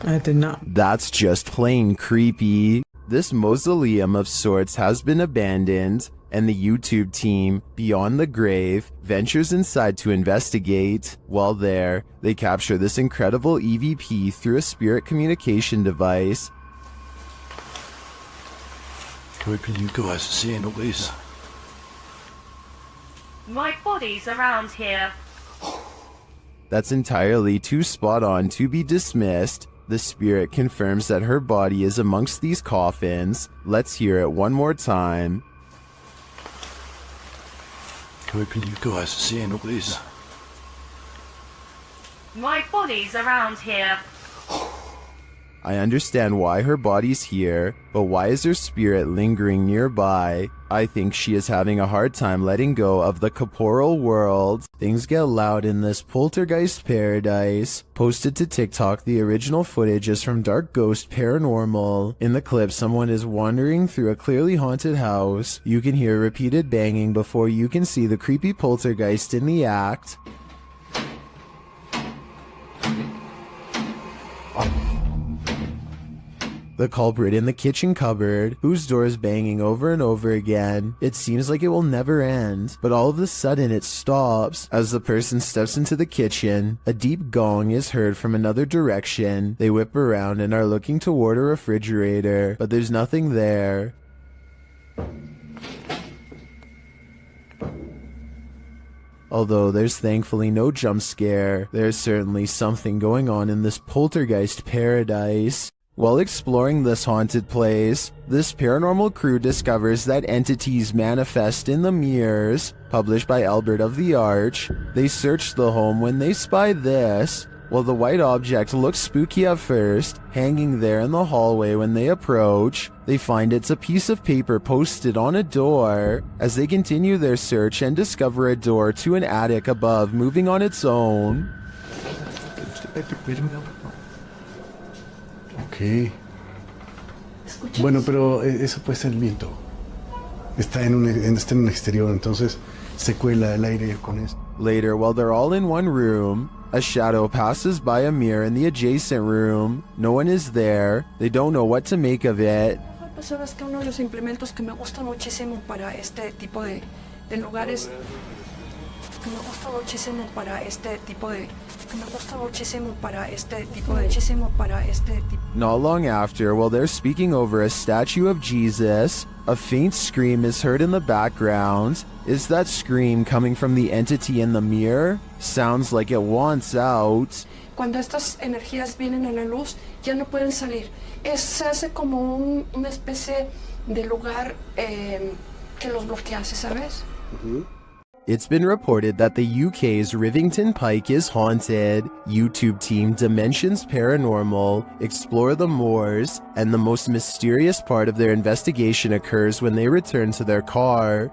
I did not. That's just plain creepy. This mausoleum of sorts has been abandoned, and the YouTube team, Beyond the Grave, ventures inside to investigate. While there, they capture this incredible EVP through a spirit communication device. Can you guys see any noise? My body's around here. That's entirely too spot on to be dismissed. The spirit confirms that her body is amongst these coffins. Let's hear it one more time. Can you guys see any noise? My body's around here. I understand why her body's here, but why is her spirit lingering nearby? I think she is having a hard time letting go of the corporeal world. Things get loud in this poltergeist paradise. Posted to TikTok, the original footage is from Dark Ghost Paranormal. In the clip, someone is wandering through a clearly haunted house. You can hear repeated banging before you can see the creepy poltergeist in the act. The culprit in the kitchen cupboard, whose door is banging over and over again. It seems like it will never end, but all of a sudden it stops. As the person steps into the kitchen, a deep gong is heard from another direction. They whip around and are looking toward a refrigerator, but there's nothing there. Although there's thankfully no jump scare, there's certainly something going on in this poltergeist paradise. While exploring this haunted place, this paranormal crew discovers that entities manifest in the mirrors. Published by Albert of the Arch, they search the home when they spy this. While the white object looks spooky at first, hanging there in the hallway when they approach, they find it's a piece of paper posted on a door. As they continue their search and discover a door to an attic above moving on its own. Ok. Bueno, pero eso puede ser el viento. Está en un exterior, entonces se cuela el aire con eso. Later, while they're all in one room, a shadow passes by a mirror in the adjacent room. No one is there. They don't know what to make of it. Sabes que uno de los implementos que me gusta muchísimo para este tipo de lugares, Not long after, while they're speaking over a statue of Jesus, a faint scream is heard in the background. Is that scream coming from the entity in the mirror? Sounds like it wants out. Cuando estas energías vienen a la luz, ya no pueden salir. Se hace como una especie de lugar que los bloquease, ¿sabes? It's been reported that the UK's Rivington Pike is haunted. YouTube team Dimensions Paranormal explore the moors, and the most mysterious part of their investigation occurs when they return to their car.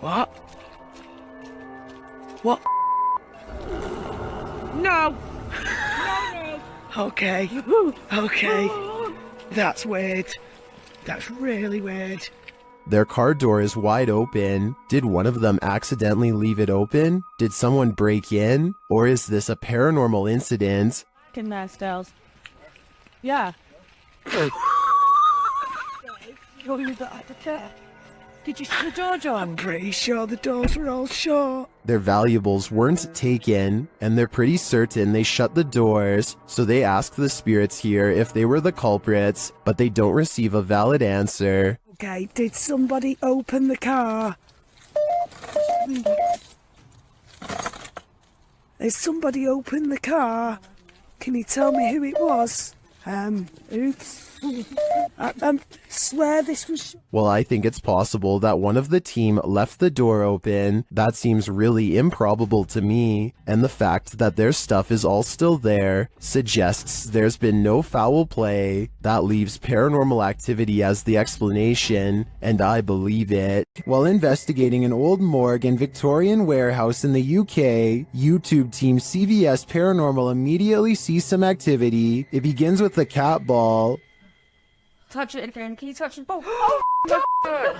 What? What? No! No! Okay. Okay. That's weird. That's really weird. Their car door is wide open. Did one of them accidentally leave it open? Did someone break in? Or is this a paranormal incident? Fucking there, Styles. Yeah. You're at the chair. Did you see the door, John? I'm pretty sure the doors were all shut. Their valuables weren't taken, and they're pretty certain they shut the doors, so they ask the spirits here if they were the culprits, but they don't receive a valid answer. Okay, did somebody open the car? Did somebody open the car? Can you tell me who it was? Oops. I swear this was... Well, I think it's possible that one of the team left the door open. That seems really improbable to me, and the fact that their stuff is all still there suggests there's been no foul play. That leaves paranormal activity as the explanation, and I believe it. While investigating an old morgue and Victorian warehouse in the UK, YouTube team CVS Paranormal immediately sees some activity. It begins with the cat ball. Touch it again. Can you touch the ball? Oh, God.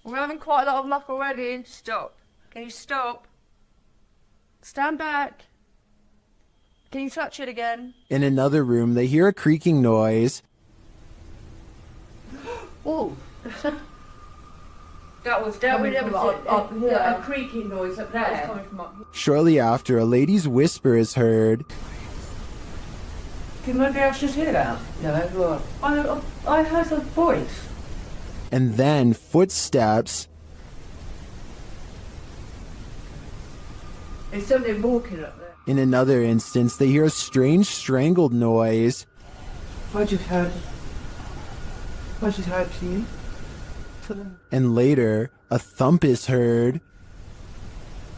We're having quite a lot of luck already. Stop. Can you stop? Stand back. Can you touch it again? In another room, they hear a creaking noise. Oh. That was coming from up here. A creaking noise up there. That was coming from up here. Shortly after, a lady's whisper is heard. Can maybe I should hear that? No, I heard a voice. And then footsteps. There's something walking up there. In another instance, they hear a strange strangled noise. I just heard to you. And later, a thump is heard.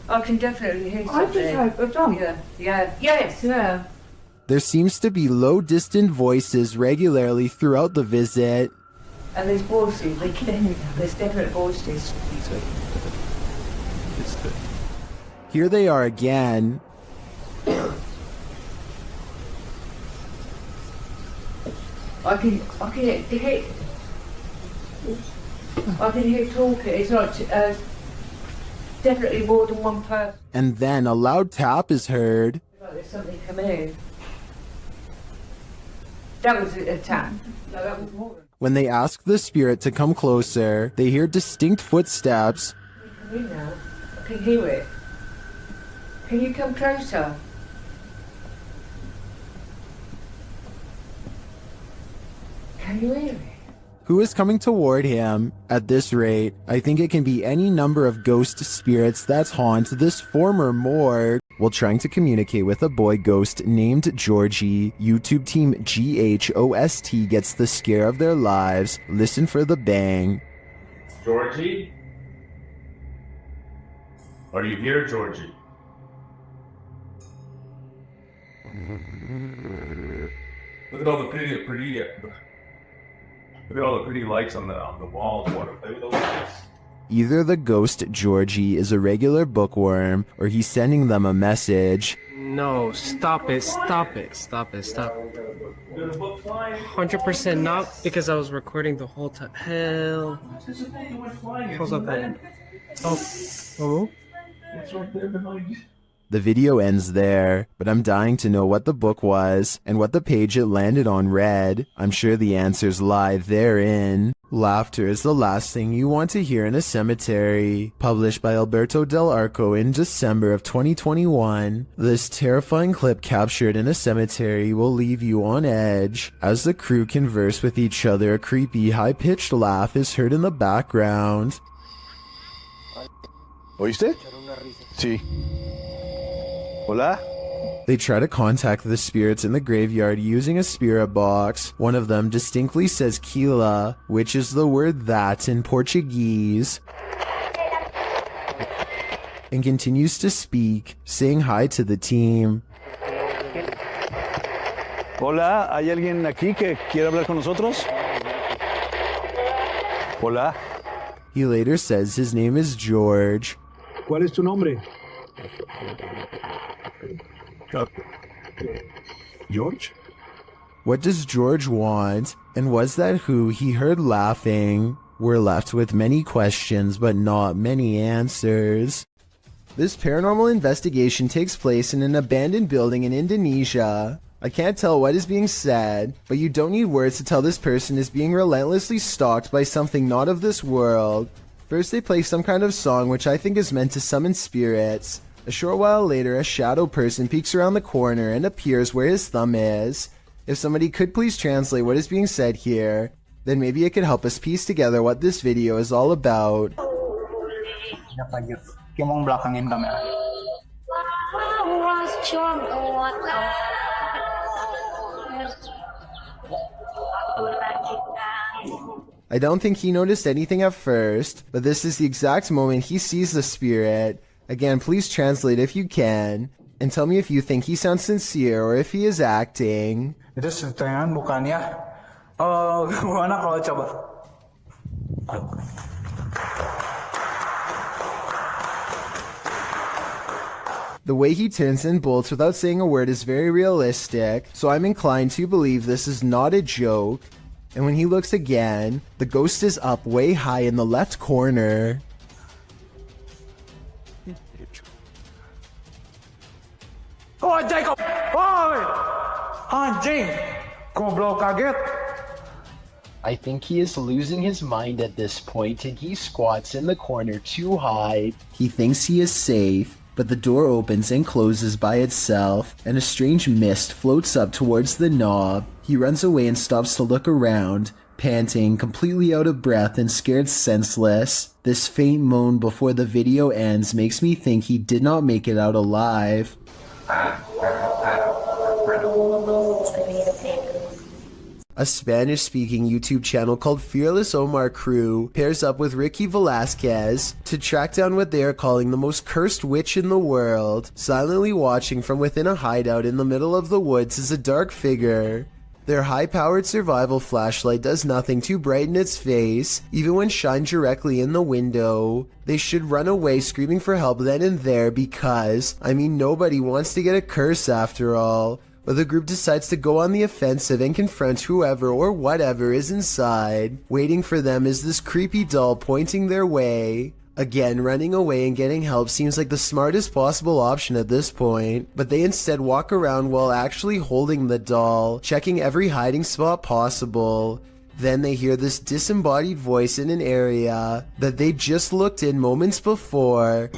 I can definitely hear something. I just heard a thump. Yeah. Yes. Yeah. There seems to be low, distant voices regularly throughout the visit. And there's voices. There's definite voices. Here they are again. I can hear talking. It's not definitely more than one person. And then a loud tap is heard. Like there's something coming in. That was a tap. No, that was more. When they ask the spirit to come closer, they hear distinct footsteps. Come in now. I can hear it. Can you come closer? Can you hear it? Who is coming toward him? At this rate, I think it can be any number of ghost spirits that haunt this former morgue. While trying to communicate with a boy ghost named Georgie, YouTube team GHOST gets the scare of their lives. Listen for the bang. Georgie? Are you here, Georgie? Look at all the pretty. Look at all the pretty lights on the walls. Want to play with those lights? Either the ghost Georgie is a regular bookworm, or he's sending them a message. No, stop it. 100% not, because I was recording the whole time. Hell. Hold up. Oh. What's right there behind you? The video ends there, but I'm dying to know what the book was and what the page it landed on read. I'm sure the answers lie therein. Laughter is the last thing you want to hear in a cemetery. Published by Alberto Del Arco in December of 2021. This terrifying clip captured in a cemetery will leave you on edge. As the crew converse with each other, a creepy, high-pitched laugh is heard in the background. ¿Oíste? Sí. Hola? They try to contact the spirits in the graveyard using a spirit box. One of them distinctly says Kila, which is the word that in Portuguese, and continues to speak, saying hi to the team. Hola, ¿hay alguien aquí que quiere hablar con nosotros? Hola. He later says his name is George. ¿Cuál es tu nombre? George? What does George want? And was that who he heard laughing? We're left with many questions, but not many answers. This paranormal investigation takes place in an abandoned building in Indonesia. I can't tell what is being said, but you don't need words to tell this person is being relentlessly stalked by something not of this world. First they play some kind of song which I think is meant to summon spirits. A short while later, a shadow person peeks around the corner and appears where his thumb is. If somebody could please translate what is being said here, then maybe it could help us piece together what this video is all about. I don't think he noticed anything at first, but this is the exact moment he sees the spirit. Again, please translate if you can, and tell me if you think he sounds sincere or if he is acting. Itu setengah bukannya. Gimana kalau coba? The way he turns and bolts without saying a word is very realistic, so I'm inclined to believe this is not a joke. And when he looks again, the ghost is up way high in the left corner. I think he is losing his mind at this point and he squats in the corner to hide. He thinks he is safe, but the door opens and closes by itself, and a strange mist floats up towards the knob. He runs away and stops to look around, panting, completely out of breath and scared senseless. This faint moan before the video ends makes me think he did not make it out alive. A Spanish-speaking YouTube channel called Fearless Omar Crew pairs up with Ricky Velasquez to track down what they are calling the most cursed witch in the world. Silently watching from within a hideout in the middle of the woods is a dark figure. Their high-powered survival flashlight does nothing to brighten its face, even when shined directly in the window. They should run away screaming for help then and there because, nobody wants to get a curse after all. But the group decides to go on the offensive and confront whoever or whatever is inside. Waiting for them is this creepy doll pointing their way. Again, running away and getting help seems like the smartest possible option at this point, but they instead walk around while actually holding the doll, checking every hiding spot possible. Then they hear this disembodied voice in an area that they just looked in moments before.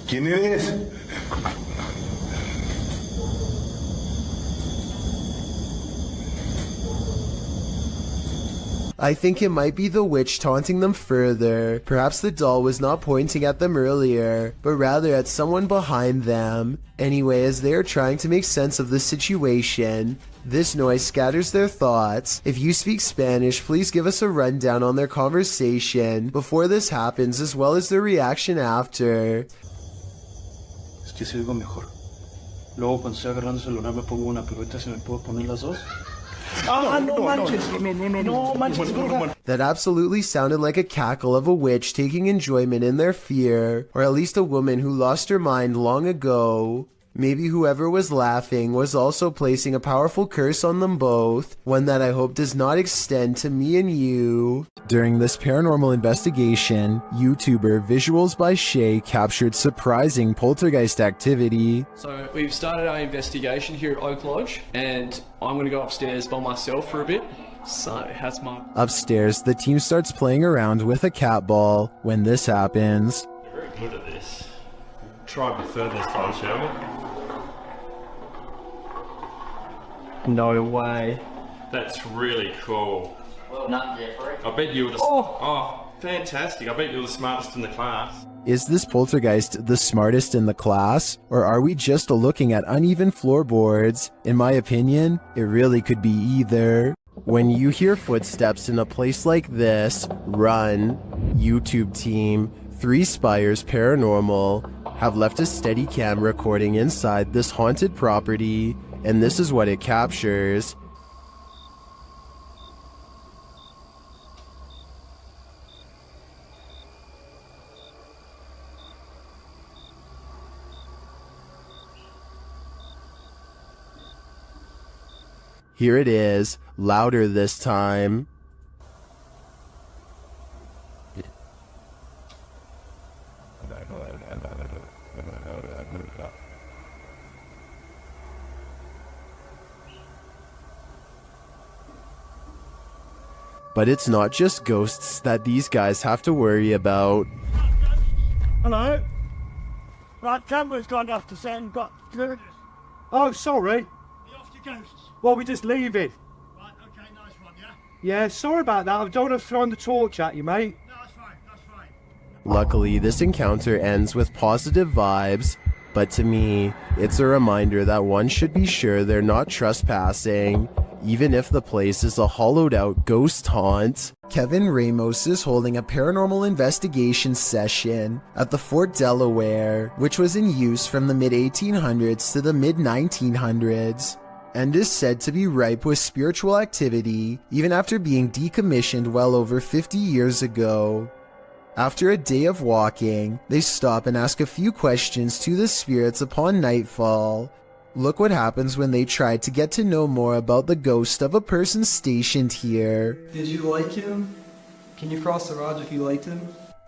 ¿Quién eres? I think it might be the witch taunting them further. Perhaps the doll was not pointing at them earlier, but rather at someone behind them. Anyway, as they are trying to make sense of the situation, this noise scatters their thoughts. If you speak Spanish, please give us a rundown on their conversation before this happens, as well as their reaction after. Es que se oigo mejor. Luego cuando estoy agarrando el celular me pongo una pirueta, ¿se me puedo poner las dos? That absolutely sounded like a cackle of a witch taking enjoyment in their fear, or at least a woman who lost her mind long ago. Maybe whoever was laughing was also placing a powerful curse on them both, one that I hope does not extend to me and you. During this paranormal investigation, YouTuber Visuals by Shay captured surprising poltergeist activity. So we've started our investigation here at Oak Lodge, and I'm going to go upstairs by myself for a bit. So that's my... Upstairs, the team starts playing around with a cat ball when this happens. You're very good at this. Try a bit further this time, shall we? No way. That's really cool. Well, not Jeffrey. I bet you were the... Oh, fantastic. I bet you were the smartest in the class. Is this poltergeist the smartest in the class, or are we just looking at uneven floorboards? In my opinion, it really could be either. When you hear footsteps in a place like this, run. YouTube team, 3 Spires Paranormal, have left a steady cam recording inside this haunted property, and this is what it captures. Here it is, louder this time. But it's not just ghosts that these guys have to worry about. Hello? Right, camera's gone off to set and got... Oh, sorry. Well, we just leave it. Right, okay, nice one, yeah? Yeah, sorry about that. I don't want to throw the torch at you, mate. No, that's fine, that's fine. Luckily, this encounter ends with positive vibes, but to me, it's a reminder that one should be sure they're not trespassing, even if the place is a hollowed-out ghost haunt. Kevin Ramos is holding a paranormal investigation session at the Fort Delaware, which was in use from the mid-1800s to the mid-1900s. And is said to be ripe with spiritual activity, even after being decommissioned well over 50 years ago. After a day of walking, they stop and ask a few questions to the spirits upon nightfall. Look what happens when they try to get to know more about the ghost of a person stationed here. Did you like him? Can you cross the rods if you liked him?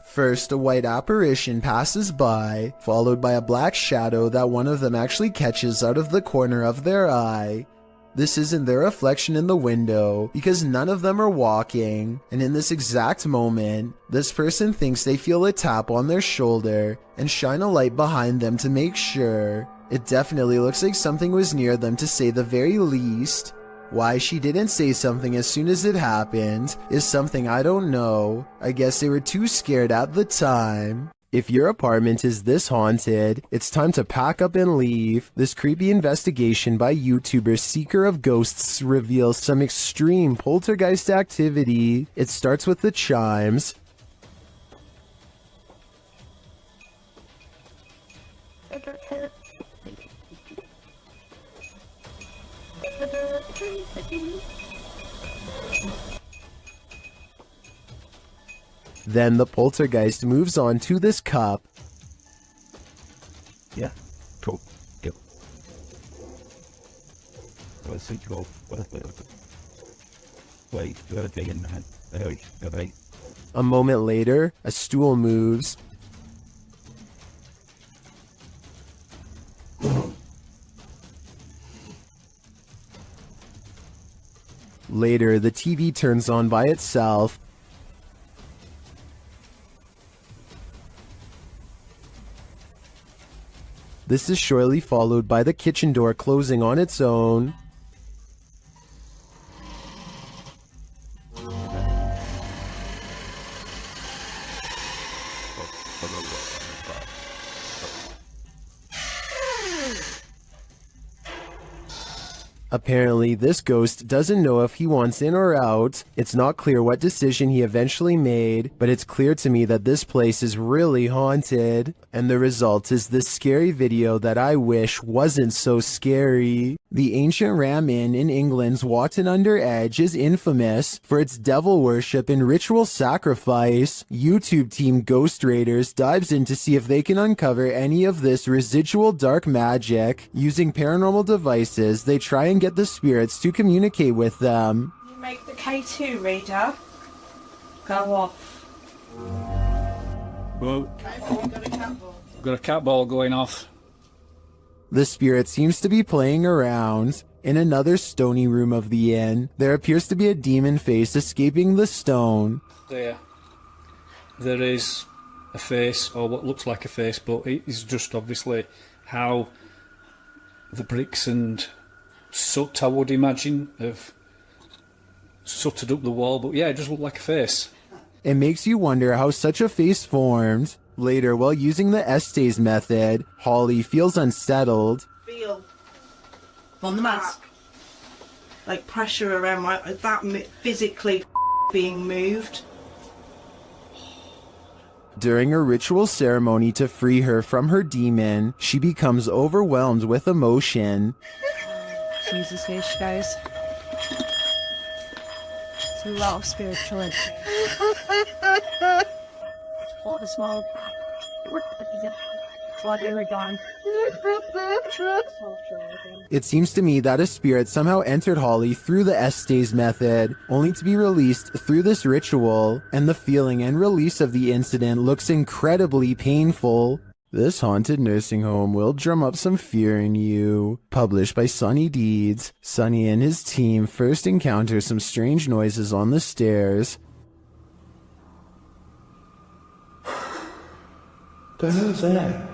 First, a white apparition passes by, followed by a black shadow that one of them actually catches out of the corner of their eye. This isn't their reflection in the window, because none of them are walking, and in this exact moment, this person thinks they feel a tap on their shoulder and shine a light behind them to make sure. It definitely looks like something was near them to say the very least. Why she didn't say something as soon as it happened is something I don't know. I guess they were too scared at the time. If your apartment is this haunted, it's time to pack up and leave. This creepy investigation by YouTuber Seeker of Ghosts reveals some extreme poltergeist activity. It starts with the chimes. Then the poltergeist moves on to this cup. Yeah, cool. Yep. A moment later, a stool moves. Later, the TV turns on by itself. This is shortly followed by the kitchen door closing on its own. Apparently, this ghost doesn't know if he wants in or out. It's not clear what decision he eventually made, but it's clear to me that this place is really haunted. And the result is this scary video that I wish wasn't so scary. The ancient Ram Inn in England's Watton-under-Edge is infamous for its devil worship and ritual sacrifice. YouTube team Ghost Raiders dives in to see if they can uncover any of this residual dark magic. Using paranormal devices, they try and get the spirits to communicate with them. You make the K2 reader go off. Well, got a cat ball going off. The spirit seems to be playing around. In another stony room of the inn, there appears to be a demon face escaping the stone. There is a face, or what looks like a face, but it is just obviously how the bricks and soot, I would imagine, have sooted up the wall. But yeah, it just looked like a face. It makes you wonder how such a face formed. Later, while using the Estes method, Holly feels unsettled. Feel on the mask, like pressure around that physically being moved. During a ritual ceremony to free her from her demon, she becomes overwhelmed with emotion. Jesus H, guys. It's a lot of spiritual energy. All the small. It seems to me that a spirit somehow entered Holly through the Estes method, only to be released through this ritual, and the feeling and release of the incident looks incredibly painful. This haunted nursing home will drum up some fear in you. Published by Sunny Deeds, Sunny and his team first encounter some strange noises on the stairs. The hell's that?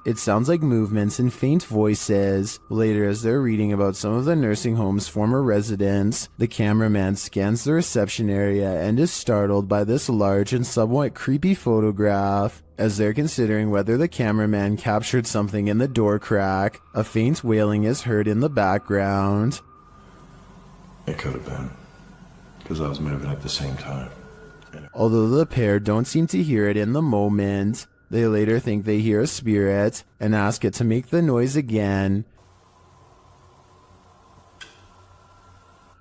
It sounds like movements and faint voices. Later, as they're reading about some of the nursing home's former residents, the cameraman scans the reception area and is startled by this large and somewhat creepy photograph. As they're considering whether the cameraman captured something in the door crack, a faint wailing is heard in the background. It could have been, because I was moving at the same time. Although the pair don't seem to hear it in the moment, they later think they hear a spirit and ask it to make the noise again.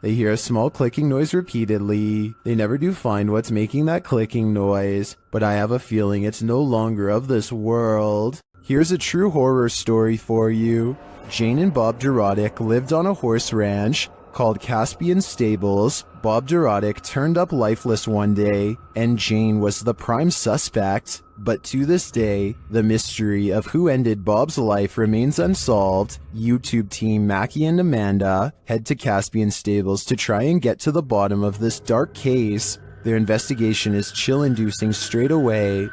They hear a small clicking noise repeatedly. They never do find what's making that clicking noise, but I have a feeling it's no longer of this world. Here's a true horror story for you. Jane and Bob Dorodic lived on a horse ranch called Caspian Stables Bob Dorodic turned up lifeless one day, and Jane was the prime suspect. But to this day, the mystery of who ended Bob's life remains unsolved. YouTube team Mackie and Amanda head to Caspian Stables to try and get to the bottom of this dark case. Their investigation is chill-inducing straight away.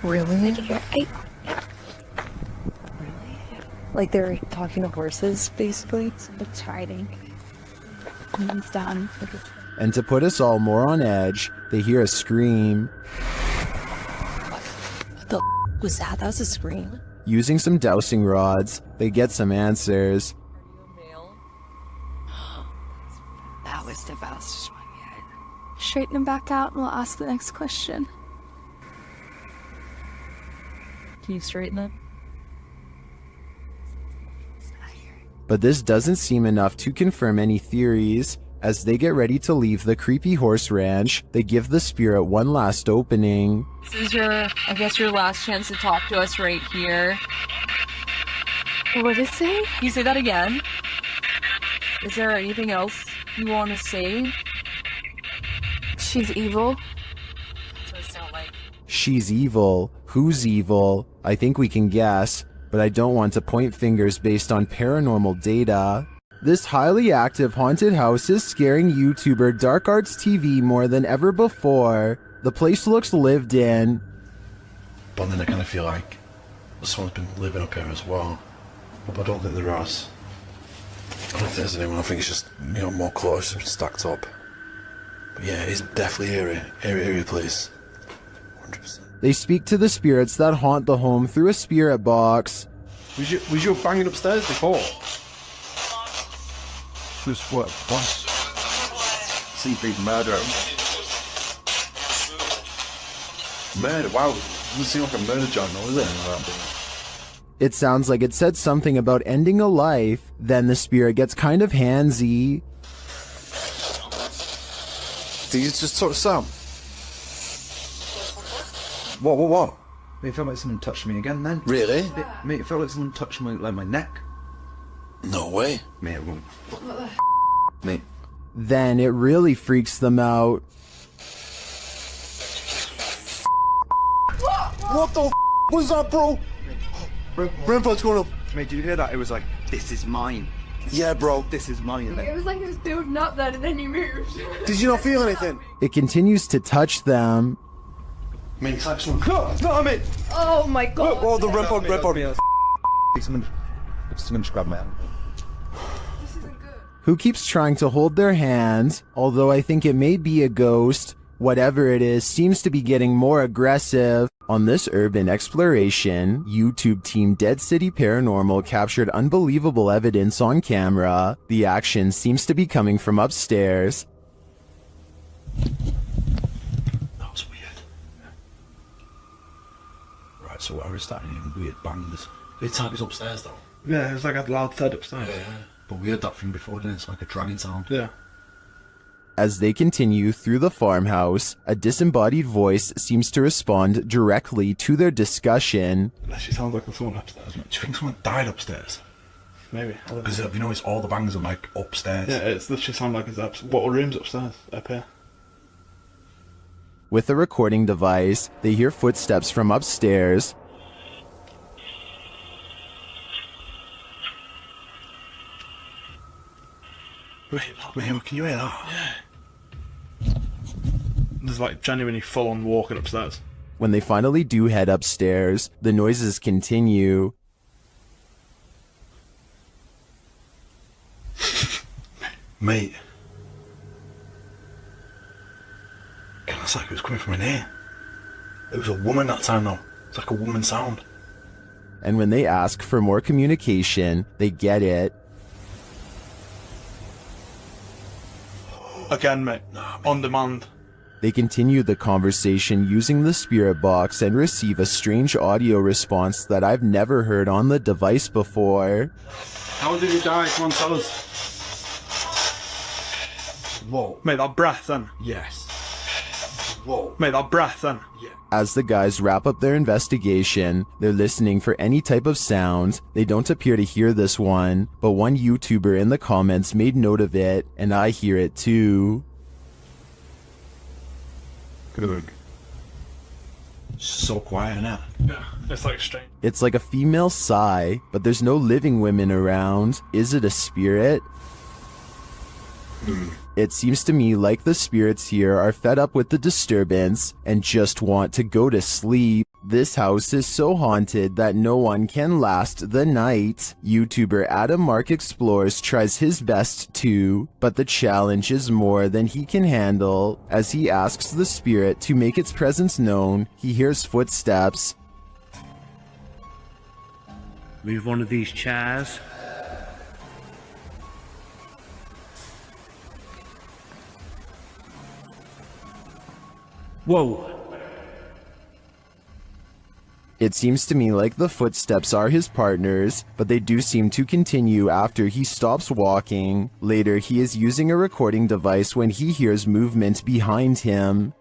Really? Like they're talking to horses, basically? It's hiding. It's done. And to put us all more on edge, they hear a scream. What the was that? That was a scream. Using some dowsing rods, they get some answers. That was the fastest one yet. Straighten him back out and we'll ask the next question. Can you straighten it? But this doesn't seem enough to confirm any theories. As they get ready to leave the creepy horse ranch, they give the spirit one last opening. This is I guess your last chance to talk to us right here. What did it say? Can you say that again? Is there anything else you want to say? She's evil. That's what it sounds like. She's evil. Who's evil? I think we can guess, but I don't want to point fingers based on paranormal data. This highly active haunted house is scaring YouTuber Dark Arts TV more than ever before. The place looks lived in. But then I kind of feel like someone's been living up here as well. But I don't think there is. I don't think there's anyone. I think it's just, you know, more close, stacked up. But yeah, it's definitely eerie place. 100%. They speak to the spirits that haunt the home through a spirit box. Was you banging upstairs before? Just what? CP murder. Murder? Wow. Doesn't seem like a murder journal, is it? It sounds like it said something about ending a life. Then the spirit gets kind of handsy. Did you just sort of sound? What? Mate, it felt like someone touched me again then. Really? Mate, it felt like someone touched my neck. No way. Mate, mate. Then it really freaks them out. What the was that, bro? Brentford's going up. Mate, did you hear that? It was like, this is mine. Yeah, bro. This is mine. It was like it was building up then and then you moved. Did you not feel anything? It continues to touch them. Mate, type someone. No, it's not me. Oh my god. Oh, the Brentford. Someone just grabbed my hand. Who keeps trying to hold their hand, although I think it may be a ghost. Whatever it is seems to be getting more aggressive. On this urban exploration, YouTube team Dead City Paranormal captured unbelievable evidence on camera. The action seems to be coming from upstairs. That was weird. Right, so I was starting hearing weird bangs. The type is upstairs though. Yeah, it was like a loud thud upstairs. Yeah, but we heard that thing before, didn't it? It's like a dragging sound. Yeah. As they continue through the farmhouse, a disembodied voice seems to respond directly to their discussion. That actually sounds like someone upstairs. Do you think someone died upstairs? Maybe. Because you know, it's all the bangs are like upstairs. Yeah, it's literally sound like it's what room's upstairs up here. With a recording device, they hear footsteps from upstairs. Wait, can you hear that? Yeah. There's like genuinely full on walking upstairs. When they finally do head upstairs, the noises continue. Mate. It's like it was coming from in here. It was a woman that time though. It's like a woman sound. And when they ask for more communication, they get it. Again, mate. On demand. They continue the conversation using the spirit box and receive a strange audio response that I've never heard on the device before. How did he die? Come on, tell us. Whoa. Mate, that breath then. Yes. Whoa. Mate, that breath then. As the guys wrap up their investigation, they're listening for any type of sound. They don't appear to hear this one, but one YouTuber in the comments made note of it, and I hear it too. Good. So quiet now. Yeah, it's like strange. It's like a female sigh, but there's no living women around. Is it a spirit? It seems to me like the spirits here are fed up with the disturbance and just want to go to sleep. This house is so haunted that no one can last the night. YouTuber Adam Mark Explores tries his best too, but the challenge is more than he can handle. As he asks the spirit to make its presence known, he hears footsteps. Move one of these chairs. Whoa. It seems to me like the footsteps are his partners, but they do seem to continue after he stops walking. Later, he is using a recording device when he hears movement behind him.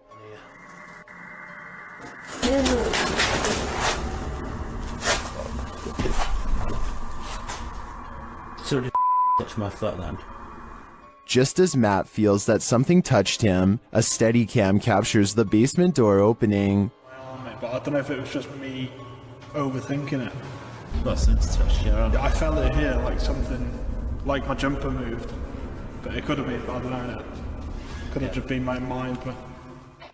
So touch my foot then. Just as Matt feels that something touched him, a Steadicam captures the basement door opening. But I don't know if it was just me overthinking it. What's it touched your arm? I felt it here, like something, like my jumper moved. But it could have been, I don't know. It could have just been my mind. But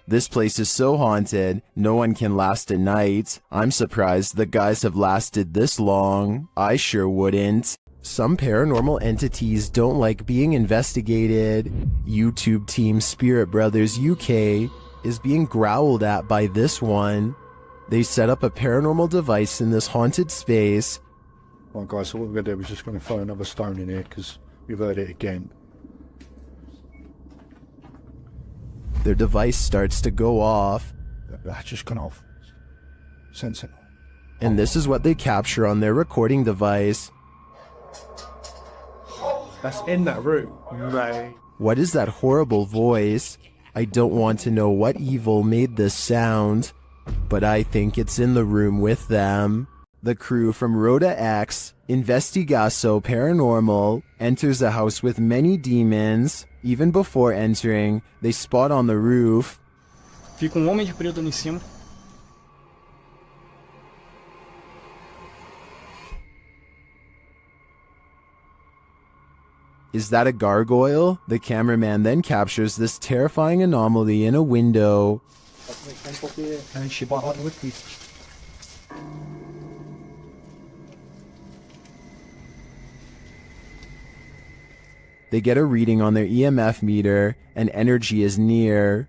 This place is so haunted, no one can last a night. I'm surprised the guys have lasted this long. I sure wouldn't. Some paranormal entities don't like being investigated. YouTube team Spirit Brothers UK is being growled at by this one. They set up a paranormal device in this haunted space. Right guys, so what we're going to do is just going to throw another stone in here because we've heard it again. Their device starts to go off. That's just gone off. Sensible. And this is what they capture on their recording device. that's in that room. Mate. What is that horrible voice? I don't want to know what evil made this sound, but I think it's in the room with them. The crew from Rhoda X, Investigaso Paranormal, enters a house with many demons. Even before entering, they spot on the roof. Fica homem de preto ali em cima. Is that a gargoyle? The cameraman then captures this terrifying anomaly in a window. They get a reading on their EMF meter, and energy is near.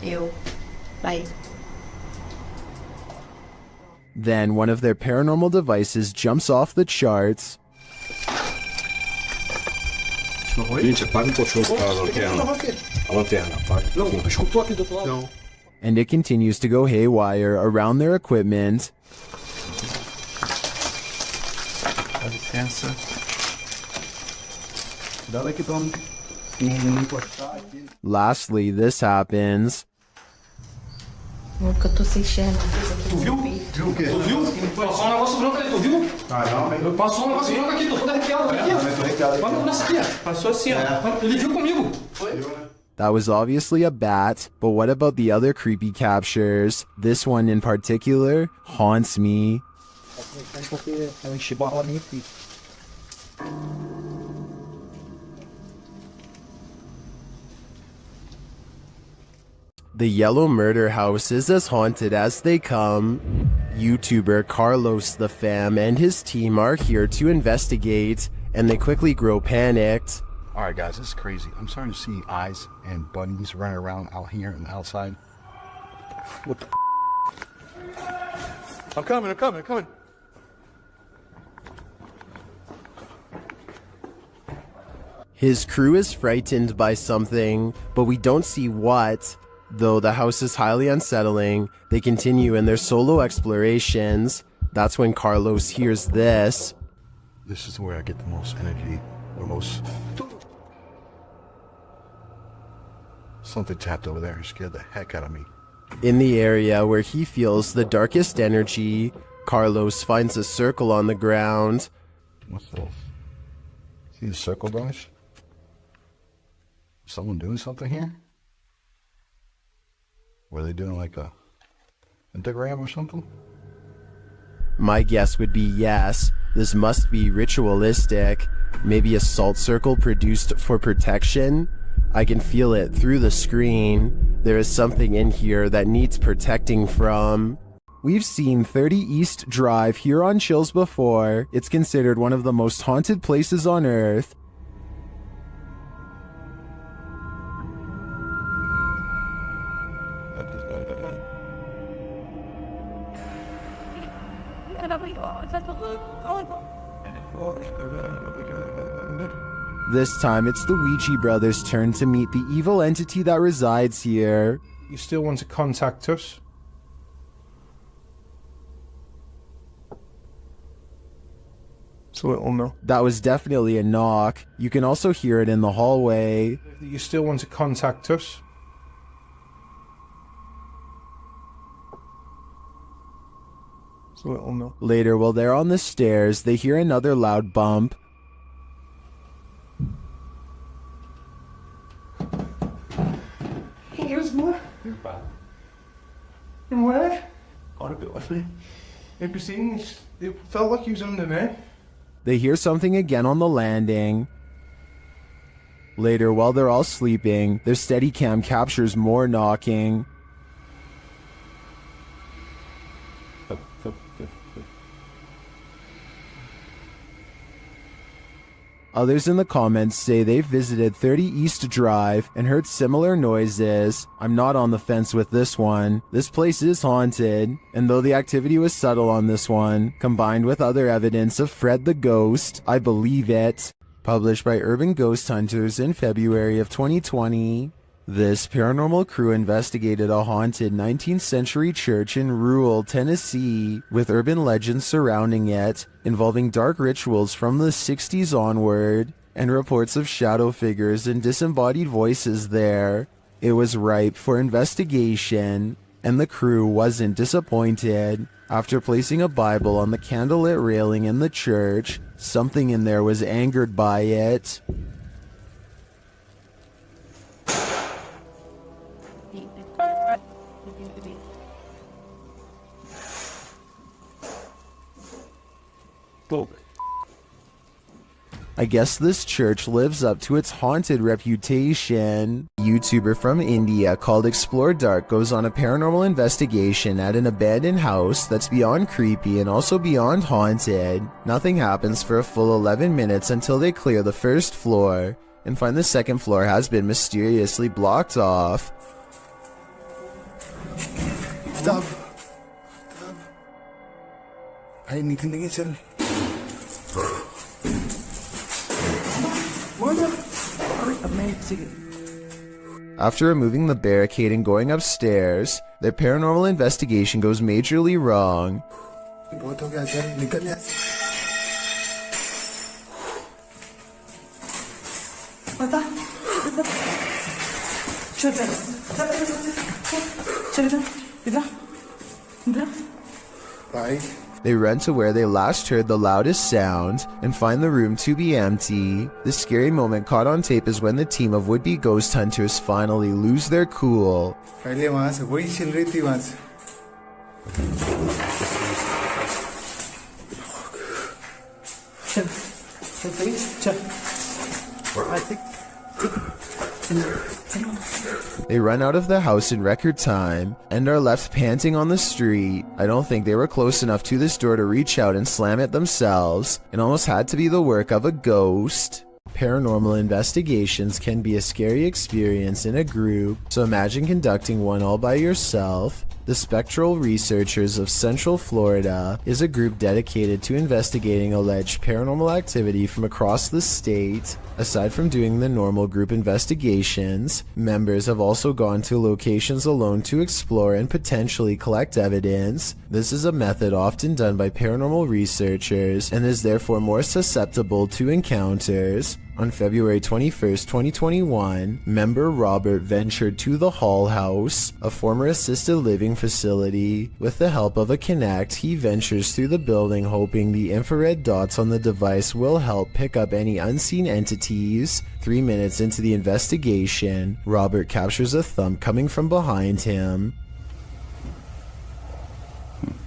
Eu. Vai. Then one of their paranormal devices jumps off the charts. And it continues to go haywire around their equipment. Lastly, this happens. Nunca tô sem enxergar. Tu viu? Viu o quê? Tu viu? Passou um negócio branco ali, tu viu? Não. Passou um negócio branco aqui, tô todo arrepiado aqui, ó. Olha nessa aqui, ó. Passou assim, ó. Ele viu comigo. That was obviously a bat, but what about the other creepy captures? This one in particular haunts me. The Yellow Murder House is as haunted as they come. YouTuber Carlos the Fam and his team are here to investigate, and they quickly grow panicked. Alright guys, this is crazy. I'm starting to see eyes and bunnies running around out here and outside. What the I'm coming. His crew is frightened by something, but we don't see what. Though the house is highly unsettling, they continue in their solo explorations. That's when Carlos hears this. This is where I get the most energy Almost. Something tapped over there. It scared the heck out of me. In the area where he feels the darkest energy, Carlos finds a circle on the ground. What's this? See the circle, guys? Someone doing something here? Were they doing like a pentagram or something? My guess would be yes. This must be ritualistic. Maybe a salt circle produced for protection. I can feel it through the screen. There is something in here that needs protecting from. We've seen 30 East Drive here on Chills before. It's considered one of the most haunted places on Earth. This time, it's the Ouija brothers' turn to meet the evil entity that resides here. You still want to contact us? It's a little no. That was definitely a knock. You can also hear it in the hallway. You still want to contact us? It's a little no. Later, while they're on the stairs, they hear another loud bump. Here's more. And where? Got a bit with me. It felt like he was under me. They hear something again on the landing. Later, while they're all sleeping, their Steadicam captures more knocking. Others in the comments say they've visited 30 East Drive and heard similar noises. I'm not on the fence with this one. This place is haunted, and though the activity was subtle on this one, combined with other evidence of Fred the Ghost, I believe it. Published by Urban Ghost Hunters in February of 2020. This paranormal crew investigated a haunted 19th century church in rural Tennessee, with urban legends surrounding it, involving dark rituals from the 60s onward, and reports of shadow figures and disembodied voices there. It was ripe for investigation, and the crew wasn't disappointed. After placing a Bible on the candlelit railing in the church, something in there was angered by it. I guess this church lives up to its haunted reputation. A YouTuber from India called Explore Dark goes on a paranormal investigation at an abandoned house that's beyond creepy and also beyond haunted. Nothing happens for a full 11 minutes until they clear the first floor and find the second floor has been mysteriously blocked off. Stop. Ay, hindi tingin sir. After removing the barricade and going upstairs, their paranormal investigation goes majorly wrong. They run to where they last heard the loudest sound and find the room to be empty. The scary moment caught on tape is when the team of would-be ghost hunters finally lose their cool. They run out of the house in record time and are left panting on the street. I don't think they were close enough to this door to reach out and slam it themselves. It almost had to be the work of a ghost. Paranormal investigations can be a scary experience in a group, so imagine conducting one all by yourself. The Spectral Researchers of Central Florida is a group dedicated to investigating alleged paranormal activity from across the state. Aside from doing the normal group investigations, members have also gone to locations alone to explore and potentially collect evidence. This is a method often done by paranormal researchers and is therefore more susceptible to encounters. On February 21st, 2021, member Robert ventured to the Hall House, a former assisted living facility. With the help of a Kinect, he ventures through the building hoping the infrared dots on the device will help pick up any unseen entities. 3 minutes into the investigation, Robert captures a thump coming from behind him.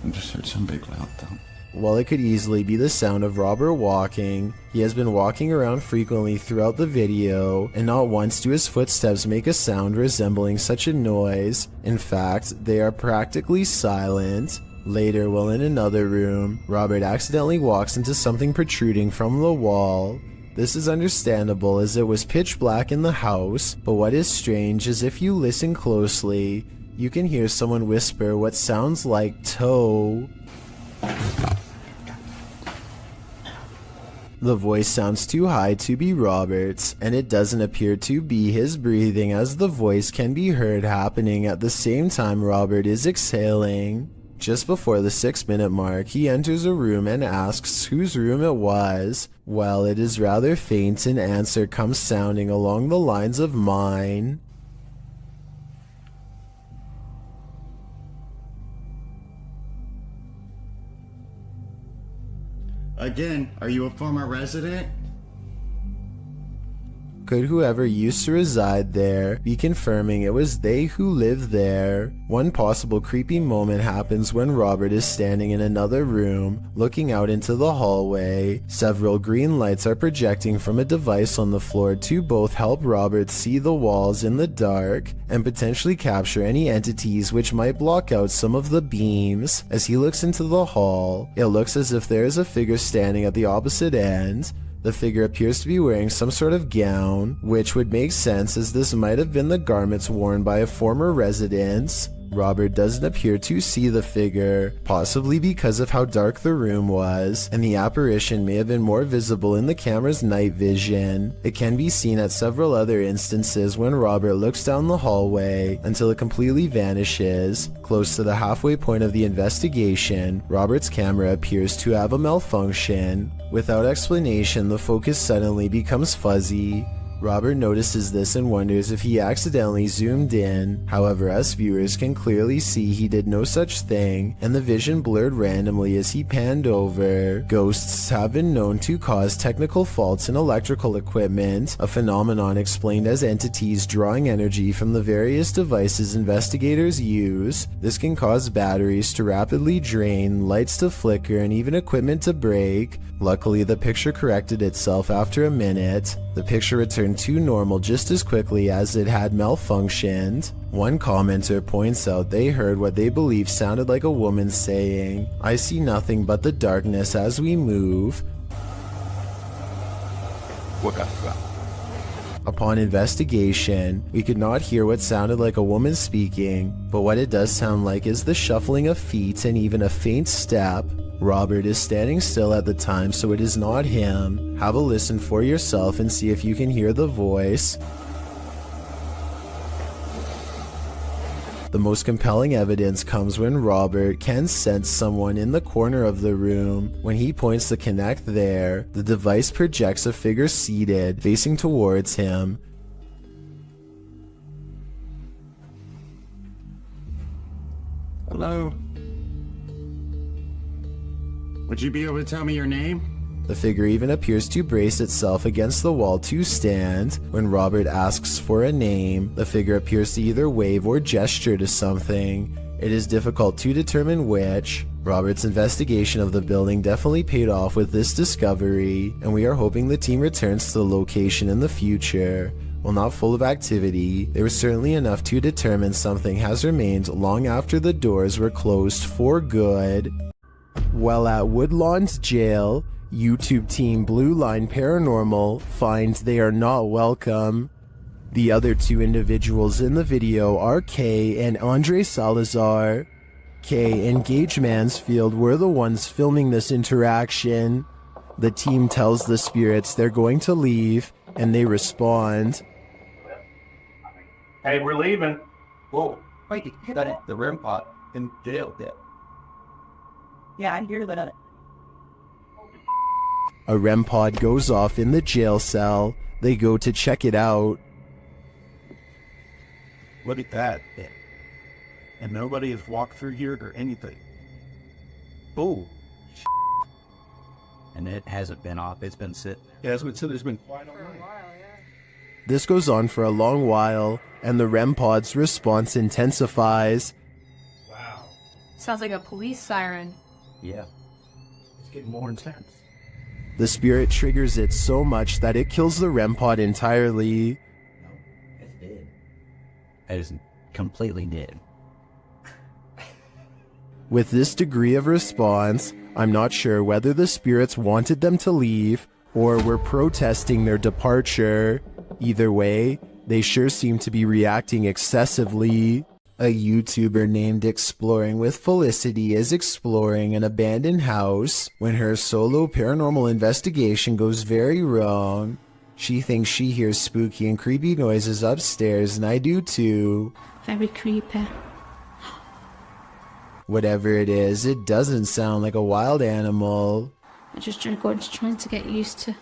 I just heard some big loud thump. While it could easily be the sound of Robert walking, he has been walking around frequently throughout the video, and not once do his footsteps make a sound resembling such a noise. In fact, they are practically silent. Later, while in another room, Robert accidentally walks into something protruding from the wall. This is understandable as it was pitch black in the house, but what is strange is if you listen closely, you can hear someone whisper what sounds like toe. The voice sounds too high to be Robert's, and it doesn't appear to be his breathing, as the voice can be heard happening at the same time Robert is exhaling. Just before the 6-minute mark, he enters a room and asks whose room it was. Well, it is rather faint, an answer comes sounding along the lines of mine. Again, are you a former resident? Could whoever used to reside there be confirming it was they who lived there? One possible creepy moment happens when Robert is standing in another room, looking out into the hallway. Several green lights are projecting from a device on the floor to both help Robert see the walls in the dark and potentially capture any entities which might block out some of the beams. As he looks into the hall, it looks as if there is a figure standing at the opposite end. The figure appears to be wearing some sort of gown, which would make sense as this might have been the garments worn by a former resident. Robert doesn't appear to see the figure, possibly because of how dark the room was, and the apparition may have been more visible in the camera's night vision. It can be seen at several other instances when Robert looks down the hallway until it completely vanishes. Close to the halfway point of the investigation, Robert's camera appears to have a malfunction. Without explanation, the focus suddenly becomes fuzzy. Robert notices this and wonders if he accidentally zoomed in. However, us viewers can clearly see he did no such thing, and the vision blurred randomly as he panned over. Ghosts have been known to cause technical faults in electrical equipment, a phenomenon explained as entities drawing energy from the various devices investigators use. This can cause batteries to rapidly drain, lights to flicker, and even equipment to break. Luckily, the picture corrected itself after a minute. The picture returned to normal just as quickly as it had malfunctioned. One commenter points out they heard what they believe sounded like a woman saying, "I see nothing but the darkness as we move." Upon investigation, we could not hear what sounded like a woman speaking, but what it does sound like is the shuffling of feet and even a faint step. Robert is standing still at the time, so it is not him. Have a listen for yourself and see if you can hear the voice. The most compelling evidence comes when Robert can sense someone in the corner of the room. When he points the Kinect there, the device projects a figure seated, facing towards him. Hello? Would you be able to tell me your name? The figure even appears to brace itself against the wall to stand. When Robert asks for a name, the figure appears to either wave or gesture to something. It is difficult to determine which. Robert's investigation of the building definitely paid off with this discovery, and we are hoping the team returns to the location in the future. While not full of activity, there was certainly enough to determine something has remained long after the doors were closed for good. While at Woodlawn's jail, YouTube team Blue Line Paranormal finds they are not welcome. The other two individuals in the video are Kay and Andre Salazar. Kay and Gage Mansfield were the ones filming this interaction. The team tells the spirits they're going to leave, and they respond. Hey, we're leaving. Whoa, wait, the REM pod in jail there. Yeah, I hear that. A REM pod goes off in the jail cell. They go to check it out. Look at that. And nobody has walked through here or anything. Oh. And it hasn't been off. It's been sitting. Yeah, that's what there's been quite all night. This goes on for a long while, and the REM pod's response intensifies. Wow. Sounds like a police siren. Yeah. It's getting more intense. The spirit triggers it so much that it kills the REM pod entirely. It's dead. It is completely dead. With this degree of response, I'm not sure whether the spirits wanted them to leave or were protesting their departure. Either way, they sure seem to be reacting excessively. A YouTuber named Exploring with Felicity is exploring an abandoned house when her solo paranormal investigation goes very wrong. She thinks she hears spooky and creepy noises upstairs, and I do too. Very creepy. Whatever it is, it doesn't sound like a wild animal. I just trying to get used to.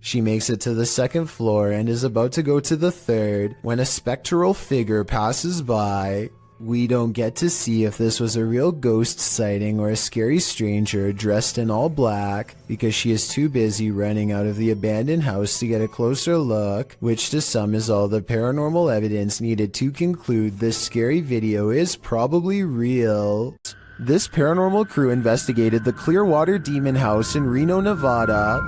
She makes it to the second floor and is about to go to the third when a spectral figure passes by. We don't get to see if this was a real ghost sighting or a scary stranger dressed in all black because she is too busy running out of the abandoned house to get a closer look, which to some is all the paranormal evidence needed to conclude this scary video is probably real. This paranormal crew investigated the Clearwater Demon House in Reno, Nevada.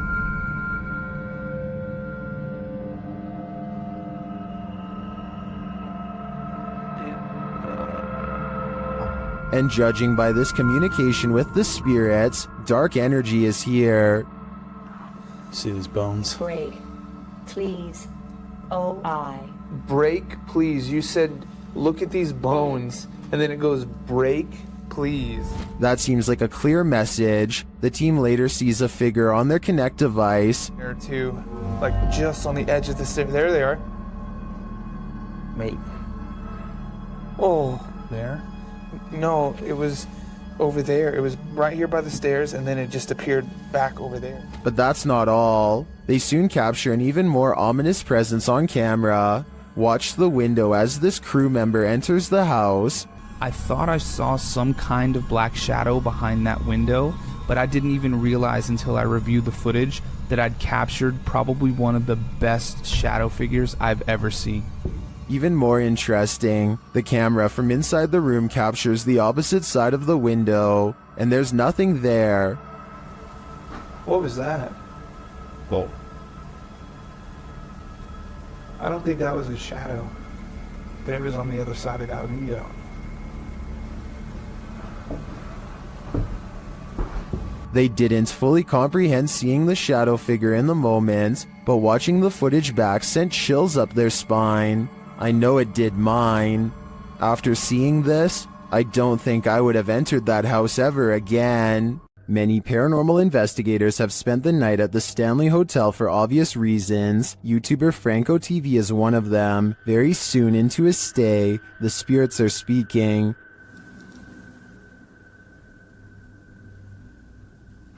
And judging by this communication with the spirits, dark energy is here. See these bones? Break, please. Oh, Break, please. You said, look at these bones. And then it goes, break, please. That seems like a clear message. The team later sees a figure on their Connect device. Or two, like just on the edge of the stairs. There they are. Wait. Oh. There? No, it was over there. It was right here by the stairs, and then it just appeared back over there. But that's not all. They soon capture an even more ominous presence on camera. Watch the window as this crew member enters the house. I thought I saw some kind of black shadow behind that window, but I didn't even realize until I reviewed the footage that I'd captured probably one of the best shadow figures I've ever seen. Even more interesting, the camera from inside the room captures the opposite side of the window, and there's nothing there. What was that? Whoa. I don't think that was a shadow, but it was on the other side of that window. They didn't fully comprehend seeing the shadow figure in the moment, but watching the footage back sent chills up their spine. I know it did mine. After seeing this, I don't think I would have entered that house ever again. Many paranormal investigators have spent the night at the Stanley Hotel for obvious reasons. YouTuber Franco TV is one of them. Very soon into his stay, the spirits are speaking.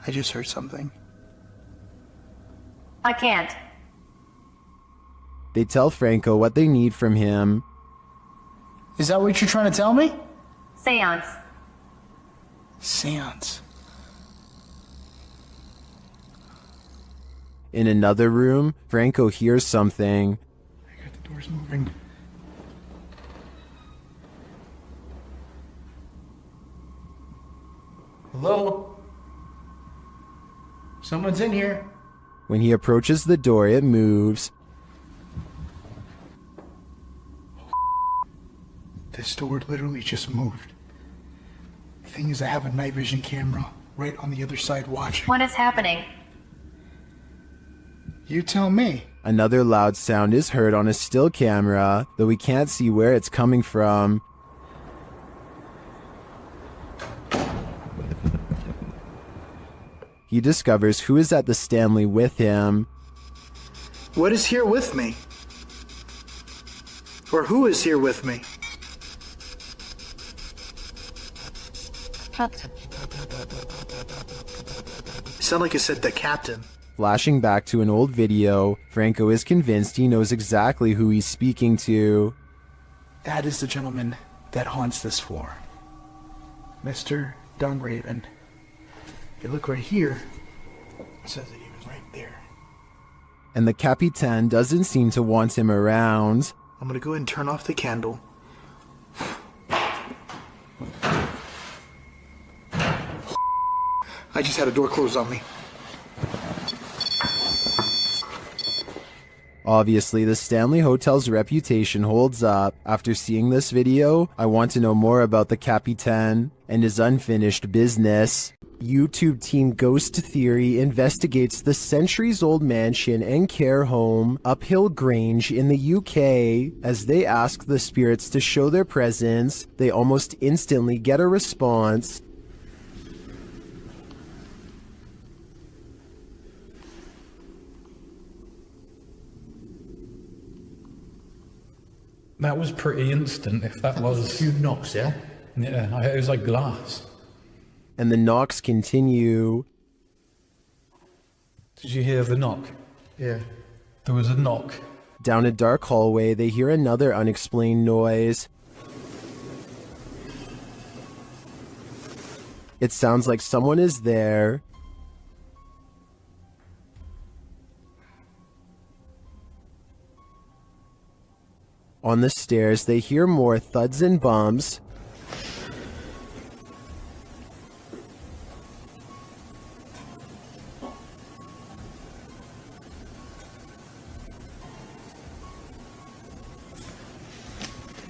I just heard something. I can't. They tell Franco what they need from him. Is that what you're trying to tell me? Seance. Seance. In another room, Franco hears something. The door's moving. Hello? Someone's in here. When he approaches the door, it moves. This door literally just moved. The thing is, I have a night vision camera right on the other side watching. What is happening? You tell me. Another loud sound is heard on a still camera, though we can't see where it's coming from. He discovers who is at the Stanley with him. What is here with me? Or who is here with me? Sound like it said the captain. Flashing back to an old video, Franco is convinced he knows exactly who he's speaking to. That is the gentleman that haunts this floor. Mr. Dunraven. If you look right here, it says that he was right there. And the Capitan doesn't seem to want him around. I'm gonna go ahead and turn off the candle. I just had a door closed on me. Obviously, the Stanley Hotel's reputation holds up. After seeing this video, I want to know more about the Capitan and his unfinished business. YouTube team Ghost Theory investigates the centuries-old mansion and care home Uphill Grange in the UK. As they ask the spirits to show their presence, they almost instantly get a response. That was pretty instant, if that was... A few knocks, yeah? Yeah, it was like glass. And the knocks continue. Did you hear the knock? Yeah. There was a knock. Down a dark hallway, they hear another unexplained noise. It sounds like someone is there. On the stairs, they hear more thuds and bumps.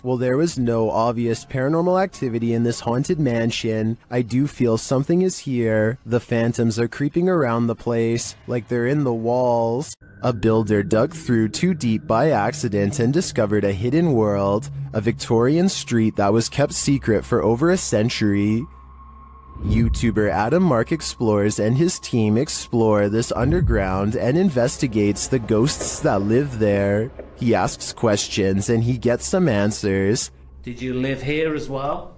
While there was no obvious paranormal activity in this haunted mansion, I do feel something is here. The phantoms are creeping around the place, like they're in the walls. A builder dug through too deep by accident and discovered a hidden world, a Victorian street that was kept secret for over a century. YouTuber Adam Mark Explores and his team explore this underground and investigates the ghosts that live there. He asks questions and he gets some answers. Did you live here as well?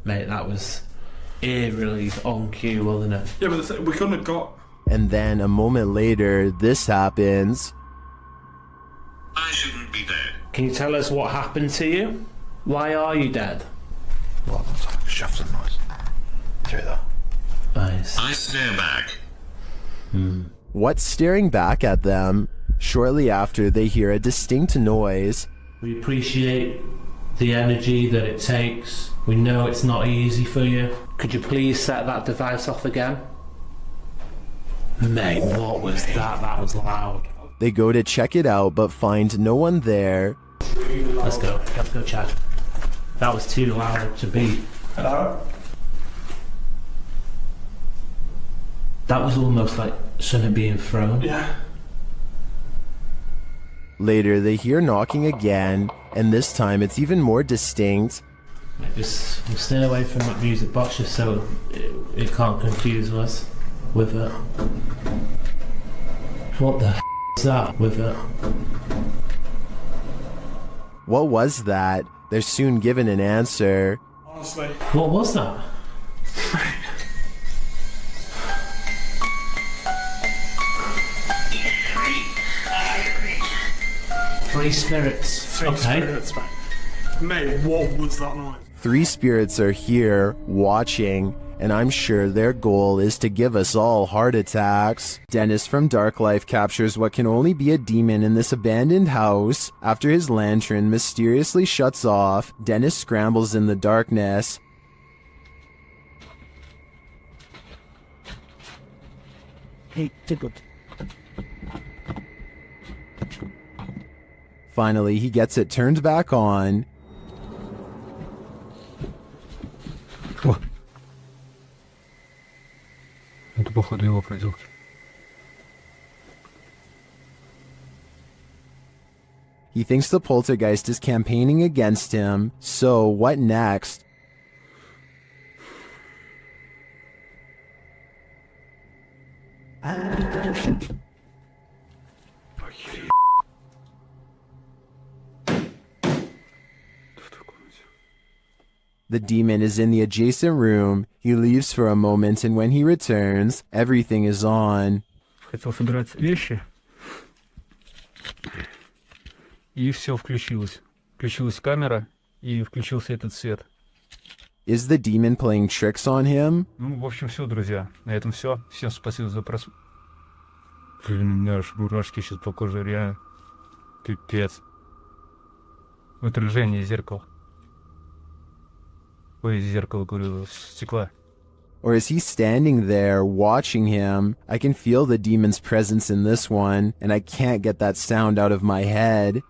Mate, that was eerily on cue, wasn't it? Yeah, but we couldn't have got... And then a moment later, this happens. I shouldn't be dead. Can you tell us what happened to you? Why are you dead? Well, that's like a shuffling noise. Through that. Nice. I stare back. What's staring back at them? Shortly after, they hear a distinct noise. We appreciate the energy that it takes. We know it's not easy for you. Could you please set that device off again? Mate, what was that? That was loud. They go to check it out, but find no one there. Let's go, Chad. That was too loud to beat. Hello? That was almost like something being thrown. Yeah. Later, they hear knocking again, and this time it's even more distinct. Just stay away from that music box just so it can't confuse us with it. What the is that with it? What was that? They're soon given an answer. Honestly. What was that? Three spirits. Three spirits, mate. Mate, what was that noise? 3 spirits are here, watching, and I'm sure their goal is to give us all heart attacks. Dennis from Dark Life captures what can only be a demon in this abandoned house. After his lantern mysteriously shuts off, Dennis scrambles in the darkness. Hey, Tickled. Finally, he gets it turned back on. He thinks the poltergeist is campaigning against him, so what next? The demon is in the adjacent room. He leaves for a moment, and when he returns, everything is on. Хотел собирать вещи. И все включилось. Включилась камера, и включился этот свет. Is the demon playing tricks on him? Ну, в общем, все, друзья. На этом все. Всем спасибо за просмотр. Блин, у меня аж мурашки сейчас по коже, реально. Пипец. Отражение зеркала. Ой, зеркало, говорю, стекла. Or is he standing there watching him? I can feel the demon's presence in this one, and I can't get that sound out of my head.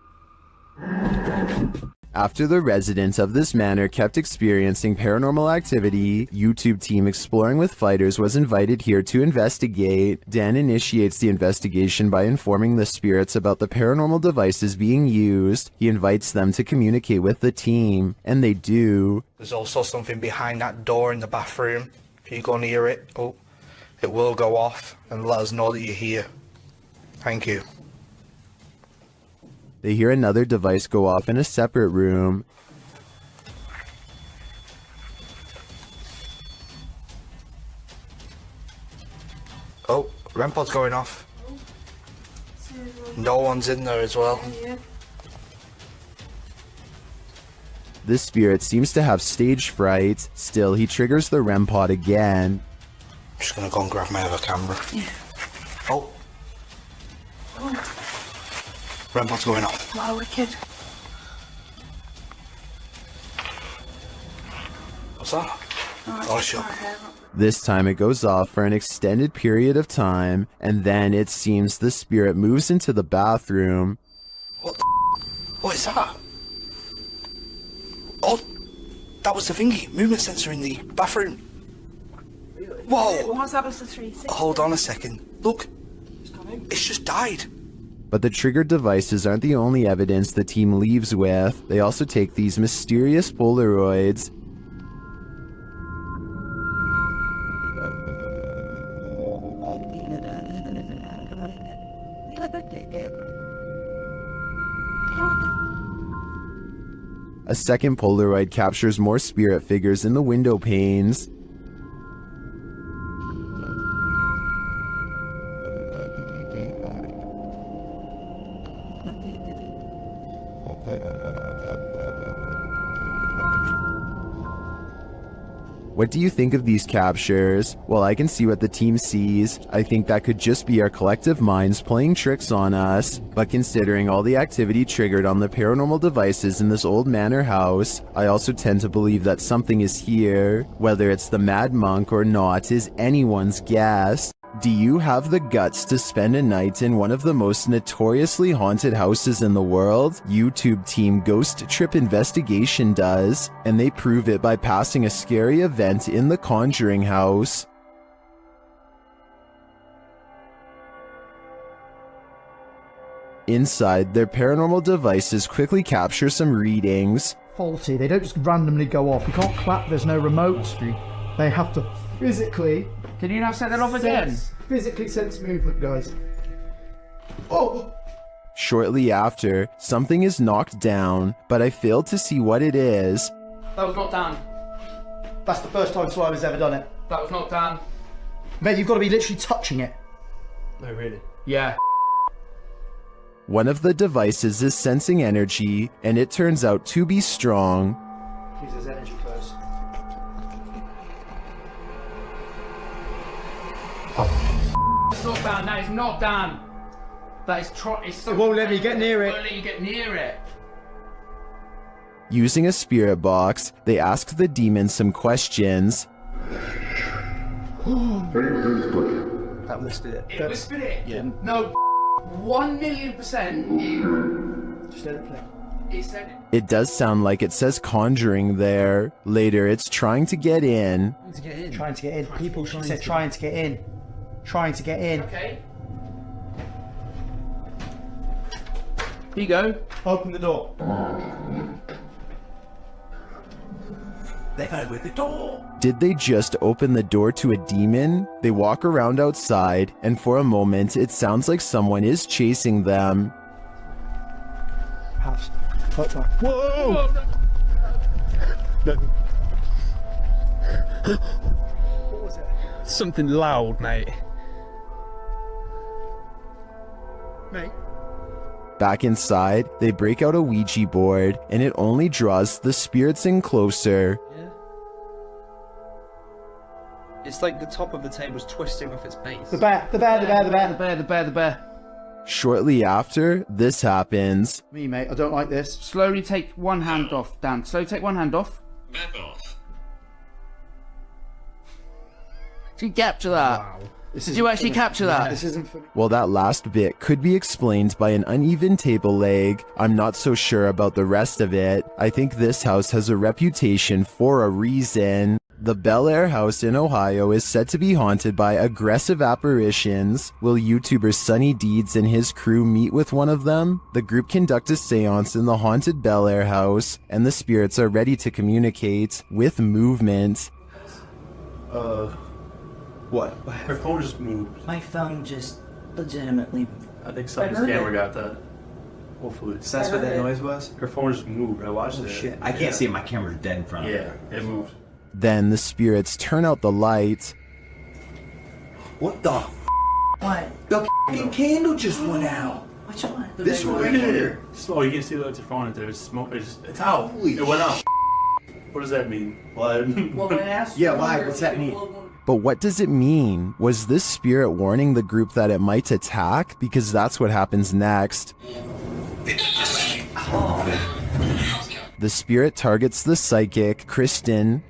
After the residents of this manor kept experiencing paranormal activity, YouTube team Exploring with Fighters was invited here to investigate. Dan initiates the investigation by informing the spirits about the paranormal devices being used. He invites them to communicate with the team, and they do. There's also something behind that door in the bathroom. If you go near it, it will go off and let us know that you're here. Thank you. They hear another device go off in a separate room. Oh, REM pod's going off. No one's in there as well. This spirit seems to have stage fright. Still, he triggers the REM pod again. I'm just gonna go and grab my other camera. Yeah. Oh. REM pod's going off. Wow, wicked. What's that? Oh, sure. This time it goes off for an extended period of time, and then it seems the spirit moves into the bathroom. What is that? Oh, that was the thingy, movement sensor in the bathroom. Whoa! What's that was the 360? Hold on a second. Look, it's just died. But the triggered devices aren't the only evidence the team leaves with. They also take these mysterious Polaroids. A second Polaroid captures more spirit figures in the window panes. What do you think of these captures? Well, I can see what the team sees. I think that could just be our collective minds playing tricks on us. But considering all the activity triggered on the paranormal devices in this old manor house, I also tend to believe that something is here. Whether it's the mad monk or not is anyone's guess. Do you have the guts to spend a night in one of the most notoriously haunted houses in the world? YouTube team Ghost Trip Investigation does, and they prove it by passing a scary event in the Conjuring house. Inside, their paranormal devices quickly capture some readings. Faulty, they don't just randomly go off. You can't clap, there's no remote. They have to physically... Can you now set that off again? Physically sense movement, guys. Oh! Shortly after, something is knocked down, but I failed to see what it is. That was not Dan. That's the first time Slimer's ever done it. That was not Dan. Mate, you've got to be literally touching it. No, really? Yeah. One of the devices is sensing energy, and it turns out to be strong. Please, there's energy close. It's not Dan. That is not Dan. That is it's It won't let me get near it. It won't let you get near it. Using a spirit box, they ask the demon some questions. That listed it. It whispered it? Yeah. No, 1,000,000%. Just let it play. It said it. It does sound like it says Conjuring there. Later, it's trying to get in. Trying to get in. People should say trying to get in. Trying to get in. Okay. Here you go. Open the door. They go with the door. Did they just open the door to a demon? They walk around outside, and for a moment, it sounds like someone is chasing them. Whoa! No. What was it? Something loud, mate. Mate? Back inside, they break out a Ouija board, and it only draws the spirits in closer. Yeah. It's like the top of the table's twisting off its base. The bear. The bear. Shortly after, this happens. Me, mate, I don't like this. Slowly take one hand off, Dan. Slowly take one hand off. Back off. Did you capture that? Wow. Did you actually capture that? This isn't for me. Well, that last bit could be explained by an uneven table leg. I'm not so sure about the rest of it. I think this house has a reputation for a reason. The Bel Air house in Ohio is said to be haunted by aggressive apparitions. Will YouTuber Sunny Deeds and his crew meet with one of them? The group conduct a seance in the haunted Bel Air house, and the spirits are ready to communicate with movement. What? Her phone just moved. My phone just legitimately. I think somebody's camera got that. Hopefully. So that's what that noise was? Her phone just moved. I watched it. Shit. I can't see it. My camera's dead in front of me. Yeah, it moved. Then the spirits turn out the light. What the What? The f***ing candle just went out. Which one? This one right here. Oh, you can see the phone there's smoke. It's out. Holy it went out. What does that mean? Blood. Well, when I asked Yeah, why? What's that mean? But what does it mean? Was this spirit warning the group that it might attack? Because that's what happens next. The spirit targets the psychic, Kristen.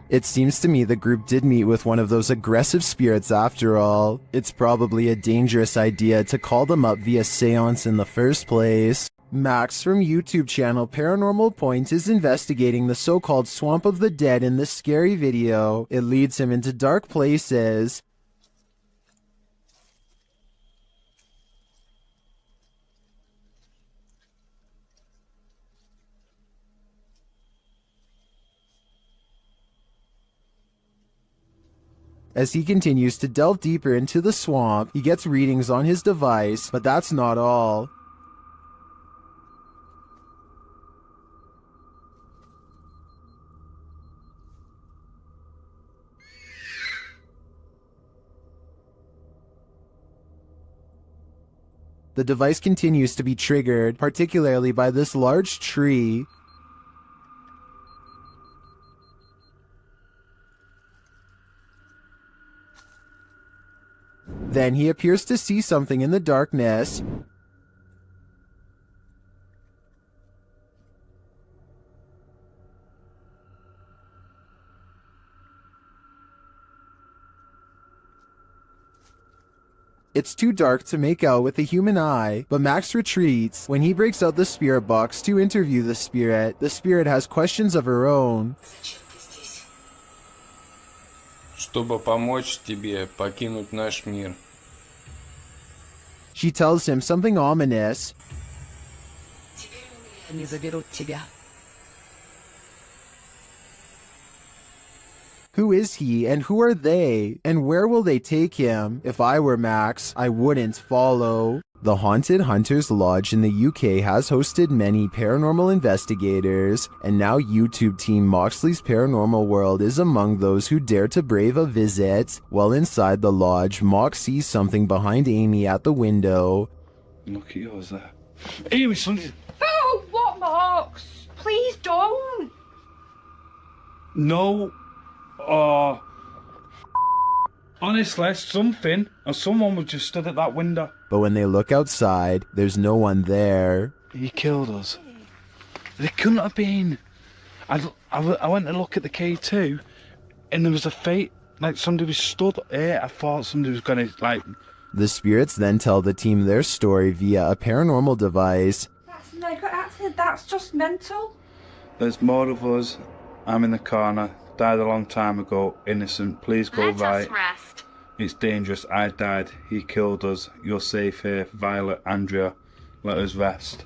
It seems to me the group did meet with one of those aggressive spirits after all. It's probably a dangerous idea to call them up via seance in the first place. Max from YouTube channel Paranormal Point is investigating the so-called Swamp of the Dead in this scary video. It leads him into dark places. As he continues to delve deeper into the swamp, he gets readings on his device, but that's not all. The device continues to be triggered, particularly by this large tree. Then he appears to see something in the darkness. It's too dark to make out with the human eye, but Max retreats. When he breaks out the spirit box to interview the spirit has questions of her own. Чтобы помочь тебе покинуть наш мир. She tells him something ominous. Они заберут тебя. Who is he and who are they? And where will they take him? If I were Max, I wouldn't follow. The Haunted Hunters Lodge in the UK has hosted many paranormal investigators, and now YouTube team Moxley's Paranormal World is among those who dare to brave a visit. While inside the lodge, Mox sees something behind Amy at the window. Look at yours there. Amy, something. Oh, what, Max? Please don't. No. Honestly, something or someone was just stood at that window. But when they look outside, there's no one there. He killed us. They couldn't have been. I went to look at the K2, and there was a fate, like somebody was stood here. I thought somebody was gonna, like... The spirits then tell the team their story via a paranormal device. That's just mental. There's more of us. I'm in the corner. Died a long time ago. Innocent. Please go right. Rest. It's dangerous. I died. He killed us. You're safe here. Violet, Andrea, let us rest.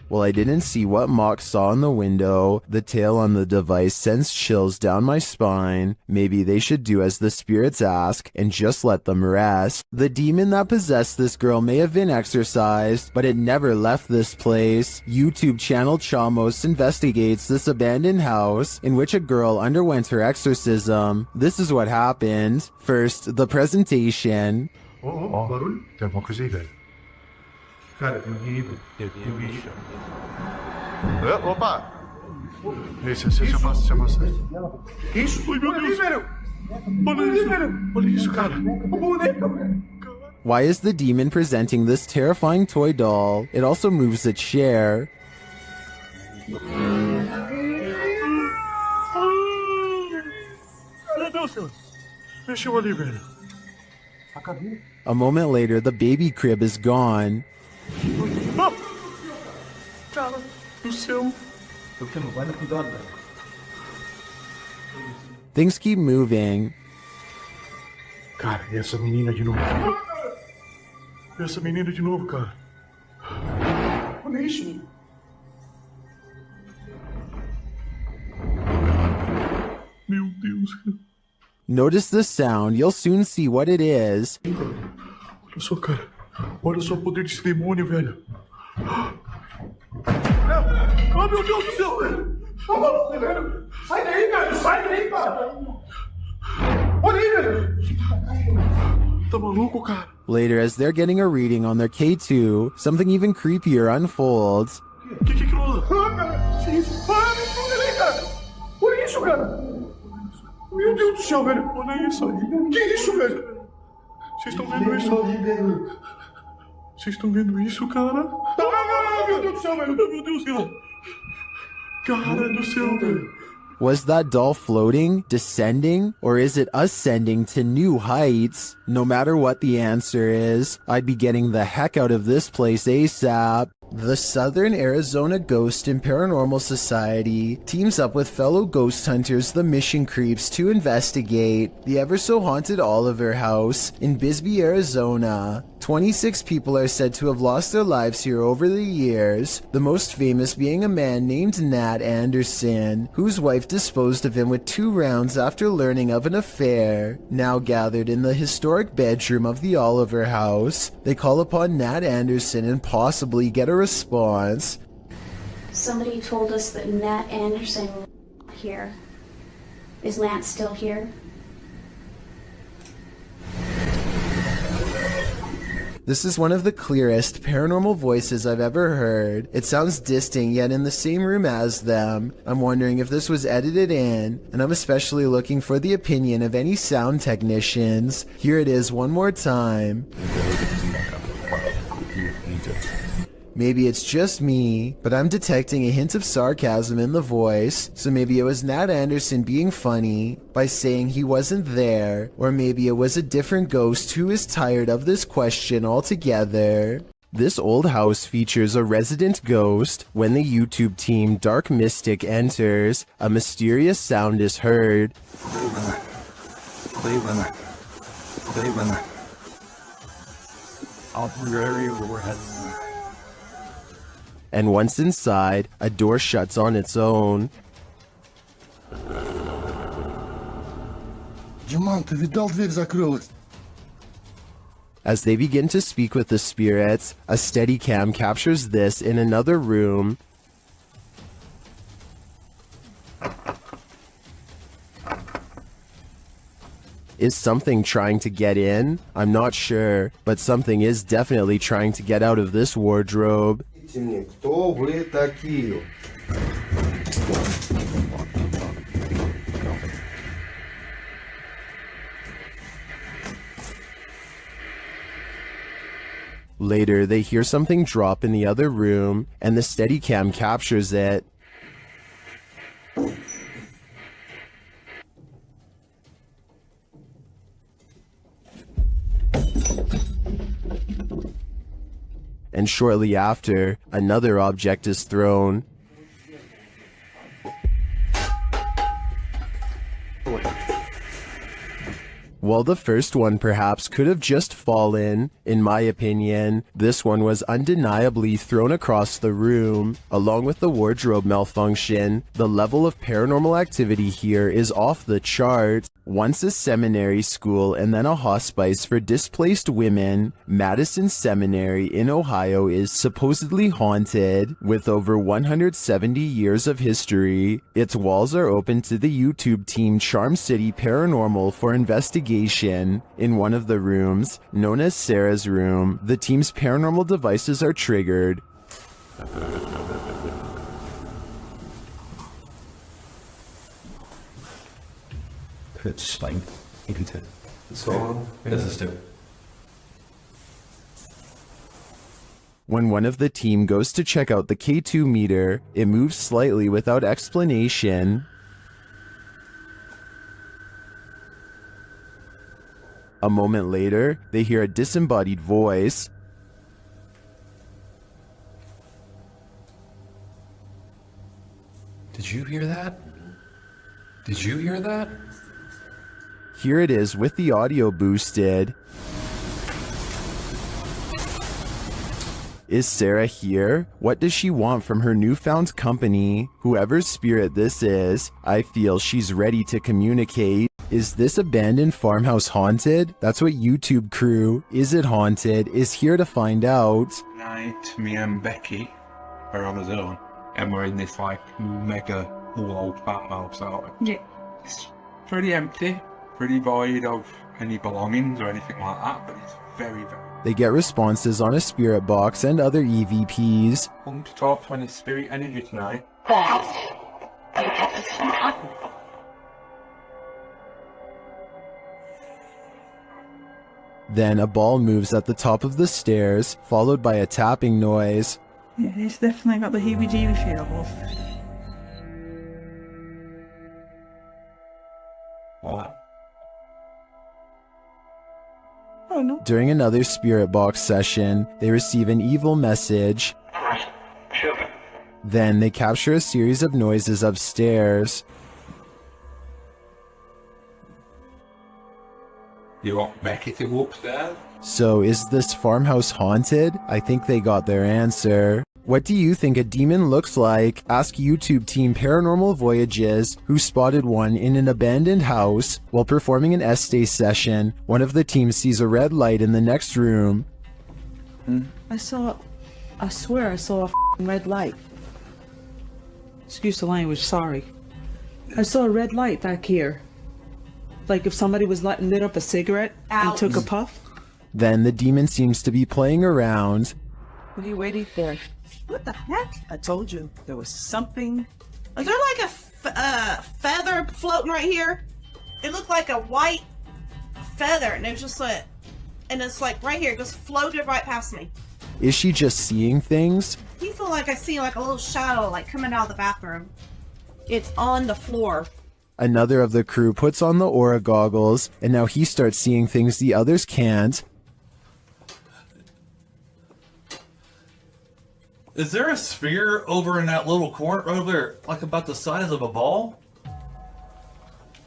While I didn't see what Mock saw in the window, the tail on the device sends chills down my spine. Maybe they should do as the spirits ask and just let them rest. The demon that possessed this girl may have been exorcised, but it never left this place. YouTube channel Chamos investigates this abandoned house in which a girl underwent her exorcism. This is what happened. First, the presentation. Barulho? Tem alguma coisa aí, velho? Cara, eu vi. Opa! Esse, já passa. Que isso? Ai, meu Deus! Olha isso, cara! O boneco! Why is the demon presenting this terrifying toy doll? It also moves a chair. Meu Deus, Deus! Mexeu ali, velho. A moment later, the baby crib is gone. Cara do céu. Things keep moving. Cara, e essa menina de novo? Cara. Olha isso. Meu Deus. Notice the sound, you'll soon see what it is. Olha só, cara. Olha só o poder desse demônio, velho. Oh, meu Deus do céu, velho. Velho. Sai daí, velho. Sai daí, cara. Olha aí, velho. Tá maluco, cara? Later, as they're getting a reading on their K2, something even creepier unfolds. Que rola? Cara. Que isso? Olha aí, cara. Olha isso, cara. Meu Deus do céu, velho. Olha isso. Que isso, velho? Vocês estão vendo isso? Vocês estão vendo isso, cara? Ah, meu Deus do céu, velho. Meu Deus, cara. Cara do céu, velho. Was that doll floating, descending, or is it ascending to new heights? No matter what the answer is, I'd be getting the heck out of this place ASAP. The Southern Arizona Ghost and Paranormal Society teams up with fellow ghost hunters, the Mission Creeps, to investigate the ever-so-haunted Oliver House in Bisbee, Arizona. 26 people are said to have lost their lives here over the years, the most famous being a man named Nat Anderson, whose wife disposed of him with 2 rounds after learning of an affair. Now gathered in the historic bedroom of the Oliver House, they call upon Nat Anderson and possibly get a response. Somebody told us that Nat Anderson was here. Is Lance still here? This is one of the clearest paranormal voices I've ever heard. It sounds distant, yet in the same room as them. I'm wondering if this was edited in, and I'm especially looking for the opinion of any sound technicians. Here it is one more time. Maybe it's just me, but I'm detecting a hint of sarcasm in the voice, so maybe it was Nat Anderson being funny by saying he wasn't there, or maybe it was a different ghost who is tired of this question altogether. This old house features a resident ghost. When the YouTube team Dark Mystic enters, a mysterious sound is heard. Cleveland. I'll be area where we're heading. And once inside, a door shuts on its own. Диман, ты видал, дверь закрылась? As they begin to speak with the spirits, a Steadicam captures this in another room. Is something trying to get in? I'm not sure, but something is definitely trying to get out of this wardrobe. Кто вы такие? Later, they hear something drop in the other room, and the Steadicam captures it. And shortly after, another object is thrown. While the first one perhaps could have just fallen, in my opinion, this one was undeniably thrown across the room. Along with the wardrobe malfunction, the level of paranormal activity here is off the charts. Once a seminary school and then a hospice for displaced women, Madison Seminary in Ohio is supposedly haunted. With over 170 years of history, its walls are open to the YouTube team Charm City Paranormal for investigation. In one of the rooms, known as Sarah's room, the team's paranormal devices are triggered. Kurz schweigen. Bitte. So, das ist der. When one of the team goes to check out the K2 meter, it moves slightly without explanation. A moment later, they hear a disembodied voice. Did you hear that? Did you hear that? Here it is with the audio boosted. Is Sarah here? What does she want from her newfound company? Whoever's spirit this is, I feel she's ready to communicate. Is this abandoned farmhouse haunted? That's what YouTube crew, Is It Haunted, is here to find out. Tonight, me and Becky are on our own, and we're in this like mega old farmhouse out. Yeah. It's pretty empty, pretty void of any belongings or anything like that, but it's very, very. They get responses on a spirit box and other EVPs. Want to talk to any spirit energy tonight? Then a ball moves at the top of the stairs, followed by a tapping noise. Yeah, he's definitely got the heebie-jeebie feels. What? Oh no. During another spirit box session, they receive an evil message. Then they capture a series of noises upstairs. You want Becky to go upstairs? So is this farmhouse haunted? I think they got their answer. What do you think a demon looks like? Ask YouTube team Paranormal Voyages, who spotted one in an abandoned house. While performing an S-Day session, one of the team sees a red light in the next room. I swear I saw a red light. Excuse the language, sorry. I saw a red light back here. Like if somebody was lit up a cigarette and took a puff. Then the demon seems to be playing around. What are you waiting for? What the heck? I told you there was something. Is there like a feather floating right here? It looked like a white feather, and it was just like, and it's like right here, just floated right past me. Is she just seeing things? You feel like I see like a little shadow like coming out of the bathroom. It's on the floor. Another of the crew puts on the aura goggles, and now he starts seeing things the others can't. Is there a sphere over in that little corner over there, like about the size of a ball?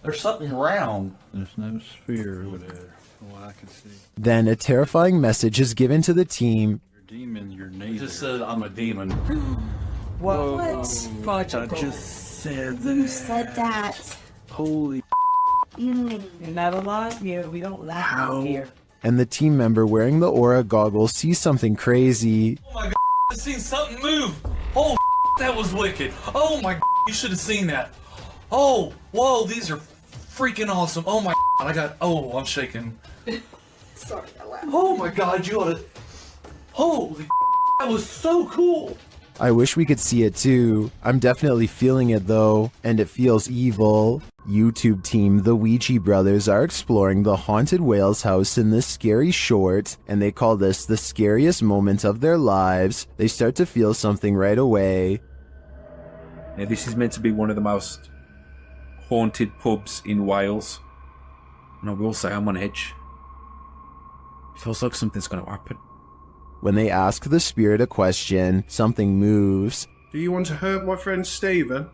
There's something round. There's no sphere over there, from what I can see. Then a terrifying message is given to the team. You're demon, you're neither. It just said I'm a demon. What? Fudge, I just said Who that. said that? Holy. You're not alive? Yeah, we don't laugh out here. And the team member wearing the aura goggles sees something crazy. Oh my god, I seen something move. Oh, that was wicked. Oh my god, you should have seen that. Oh, whoa, these are freaking awesome. Oh my god, I'm shaking. Sorry, I laughed. Oh my god, you ought to. Holy that was so cool. I wish we could see it too. I'm definitely feeling it though, and it feels evil. YouTube team The Ouija Brothers are exploring the haunted Wales house in this scary short, and they call this the scariest moment of their lives. They start to feel something right away. Now, this is meant to be one of the most haunted pubs in Wales, and I will say I'm on edge. It feels like something's going to happen. When they ask the spirit a question, something moves. Do you want to hurt my friend Stephen?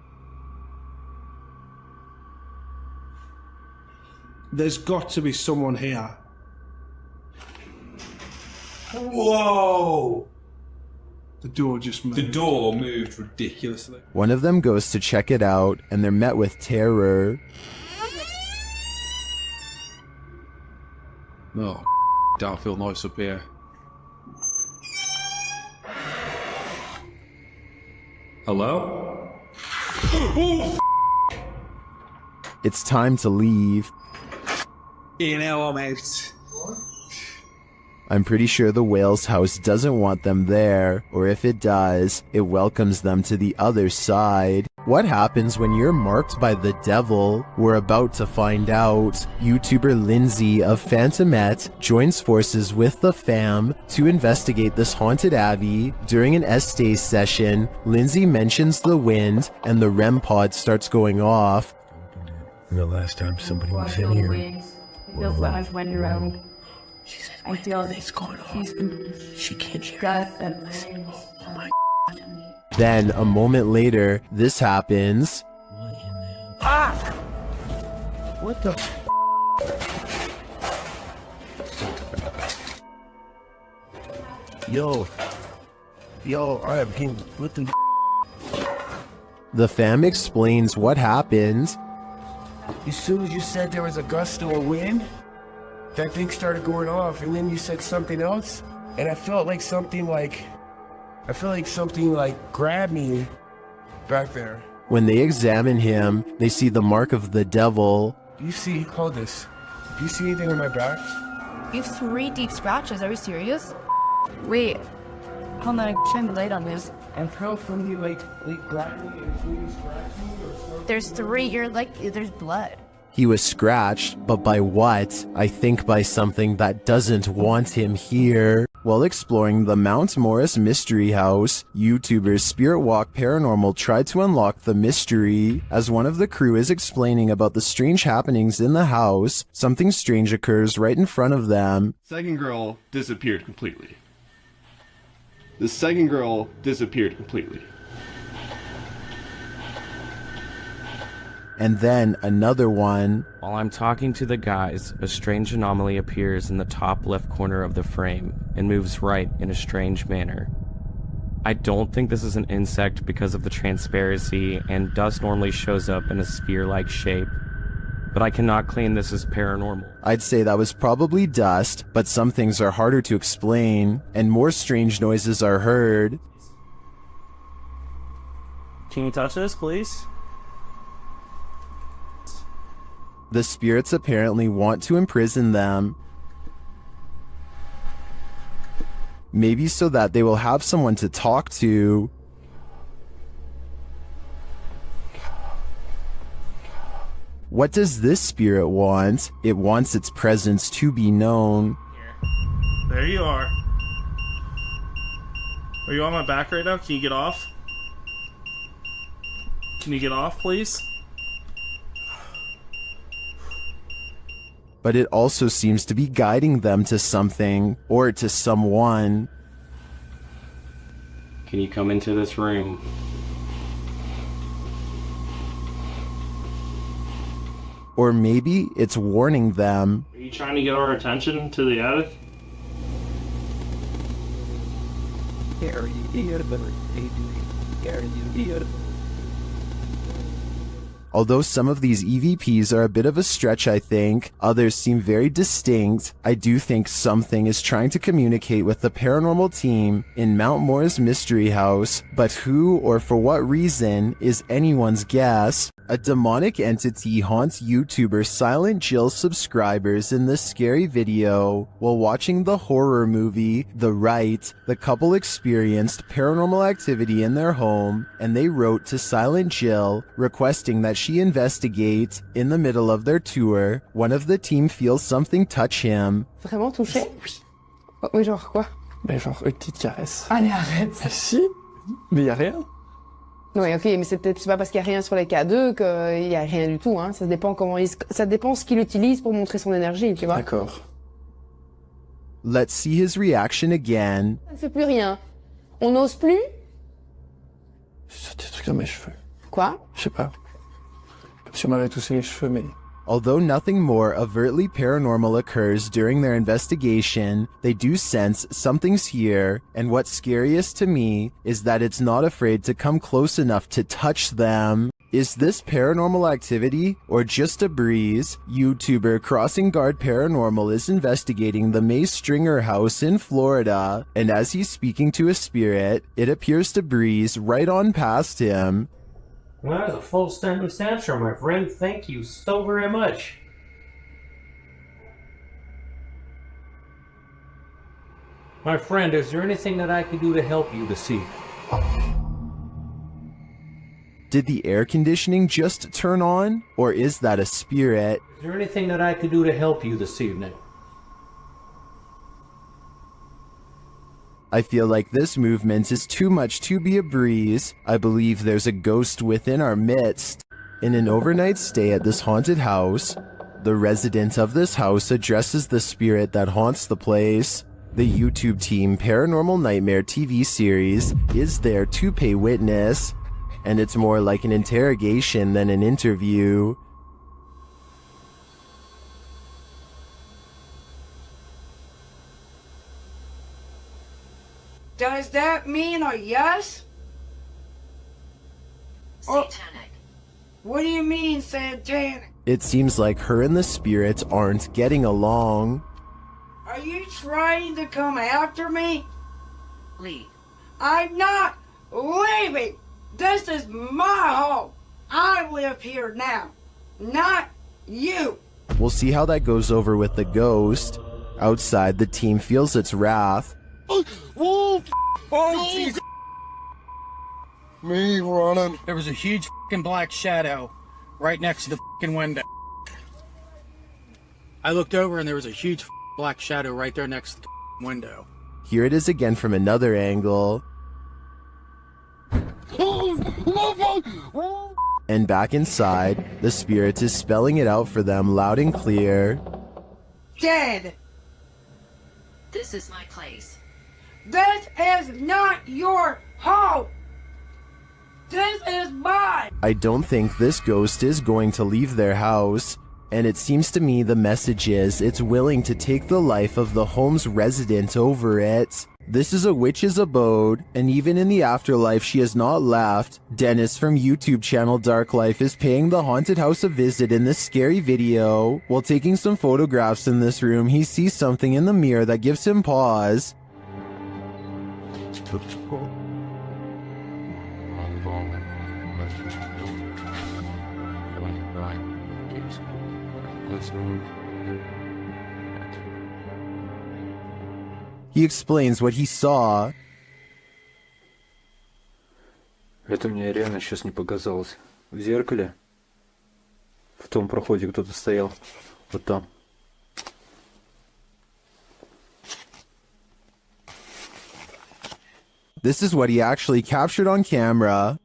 There's got to be someone here. Whoa! The door just moved. The door moved ridiculously. One of them goes to check it out, and they're met with terror. Oh, don't feel nice up here. Hello? It's time to leave. You know, I'm out. I'm pretty sure the whale's house doesn't want them there, or if it does, it welcomes them to the other side. What happens when you're marked by the devil? We're about to find out. YouTuber Lindsay of Phantomette joins forces with the fam to investigate this haunted abbey. During an Estée session, Lindsay mentions the wind and the REM pod starts going off. The last time somebody was in here. Feels like I've went around. I feel it's going on. She can't hear. Oh my. Then, a moment later, this happens. Ah! What the? Yo, I have him. What the? The fam explains what happened. As soon as you said there was a gust of wind, that thing started going off, and then you said something else, and I felt like something grabbed me back there. When they examine him, they see the mark of the devil. Do you see? Hold this. Do you see anything on my back? You have 3 deep scratches. Are you serious? Wait. Hold on. Shine the light on this. And how from you like grabbed me and really scratched me or something? There's 3. You're like, there's blood. He was scratched, but by what? I think by something that doesn't want him here. While exploring the Mount Morris Mystery House, YouTubers Spirit Walk Paranormal tried to unlock the mystery. As one of the crew is explaining about the strange happenings in the house, something strange occurs right in front of them. Second girl disappeared completely. The second girl disappeared completely. And then another one. While I'm talking to the guys, a strange anomaly appears in the top left corner of the frame and moves right in a strange manner. I don't think this is an insect because of the transparency, and dust normally shows up in a sphere-like shape, but I cannot claim this is paranormal. I'd say that was probably dust, but some things are harder to explain, and more strange noises are heard. Can you touch this, please? The spirits apparently want to imprison them. Maybe so that they will have someone to talk to. What does this spirit want? It wants its presence to be known. There you are. Are you on my back right now? Can you get off? Can you get off, please? But it also seems to be guiding them to something, or to someone. Can you come into this room? Or maybe it's warning them. Are you trying to get our attention to the attic? Although some of these EVPs are a bit of a stretch, I think, others seem very distinct, I do think something is trying to communicate with the paranormal team in Mount Morris Mystery House, but who or for what reason is anyone's guess. A demonic entity haunts YouTuber Silent Jill subscribers in this scary video. While watching the horror movie The Rite, the couple experienced paranormal activity in their home, and they wrote to Silent Jill requesting that she investigate. In the middle of their tour, one of the team feels something touch him. Vraiment touché? Oui. Oui, genre quoi? Ben genre une petite caresse. Allez, arrête. Si, mais y a rien. Oui, ok, mais c'est pas parce qu'il y a rien sur les K2 qu'il y a rien du tout, hein. Ça dépend ça dépend ce qu'il utilise pour montrer son énergie, tu vois. D'accord. Let's see his reaction again. Ça ne fait plus rien. On n'ose plus? C'est des trucs dans mes cheveux. Quoi? Je sais pas. Comme si on m'avait touché les cheveux, mais Although nothing more overtly paranormal occurs during their investigation, they do sense something's here, and what's scariest to me is that it's not afraid to come close enough to touch them. Is this paranormal activity or just a breeze? YouTuber Crossing Guard Paranormal is investigating the May Stringer house in Florida, and as he's speaking to a spirit, it appears to breeze right on past him. Well, that was a full sentence answer, my friend. Thank you so very much. My friend, is there anything that I can do to help you this evening? Did the air conditioning just turn on, or is that a spirit? Is there anything that I can do to help you this evening? I feel like this movement is too much to be a breeze. I believe there's a ghost within our midst. In an overnight stay at this haunted house, the resident of this house addresses the spirit that haunts the place. The YouTube team Paranormal Nightmare TV series is there to pay witness, and it's more like an interrogation than an interview. Does that mean a yes? Satanic. What do you mean, satanic? It seems like her and the spirits aren't getting along. Are you trying to come after me? Leave. I'm not leaving. This is my home. I live here now, not you. We'll see how that goes over with the ghost. Outside, the team feels its wrath. Oh, Jesus. Me running. There was a huge fucking black shadow right next to the fucking window. I looked over and there was a huge black shadow right there next to the window. Here it is again from another angle. And back inside, the spirit is spelling it out for them loud and clear. Dead. This is my place. This is not your home. This is mine. I don't think this ghost is going to leave their house, and it seems to me the message is it's willing to take the life of the home's resident over it. This is a witch's abode, and even in the afterlife she has not left. Dennis from YouTube channel Dark Life is paying the haunted house a visit in this scary video. While taking some photographs in this room, he sees something in the mirror that gives him pause. He explains what he saw. Это мне реально сейчас не показалось. В зеркале, в том проходе кто-то стоял. Вот там. This is what he actually captured on camera.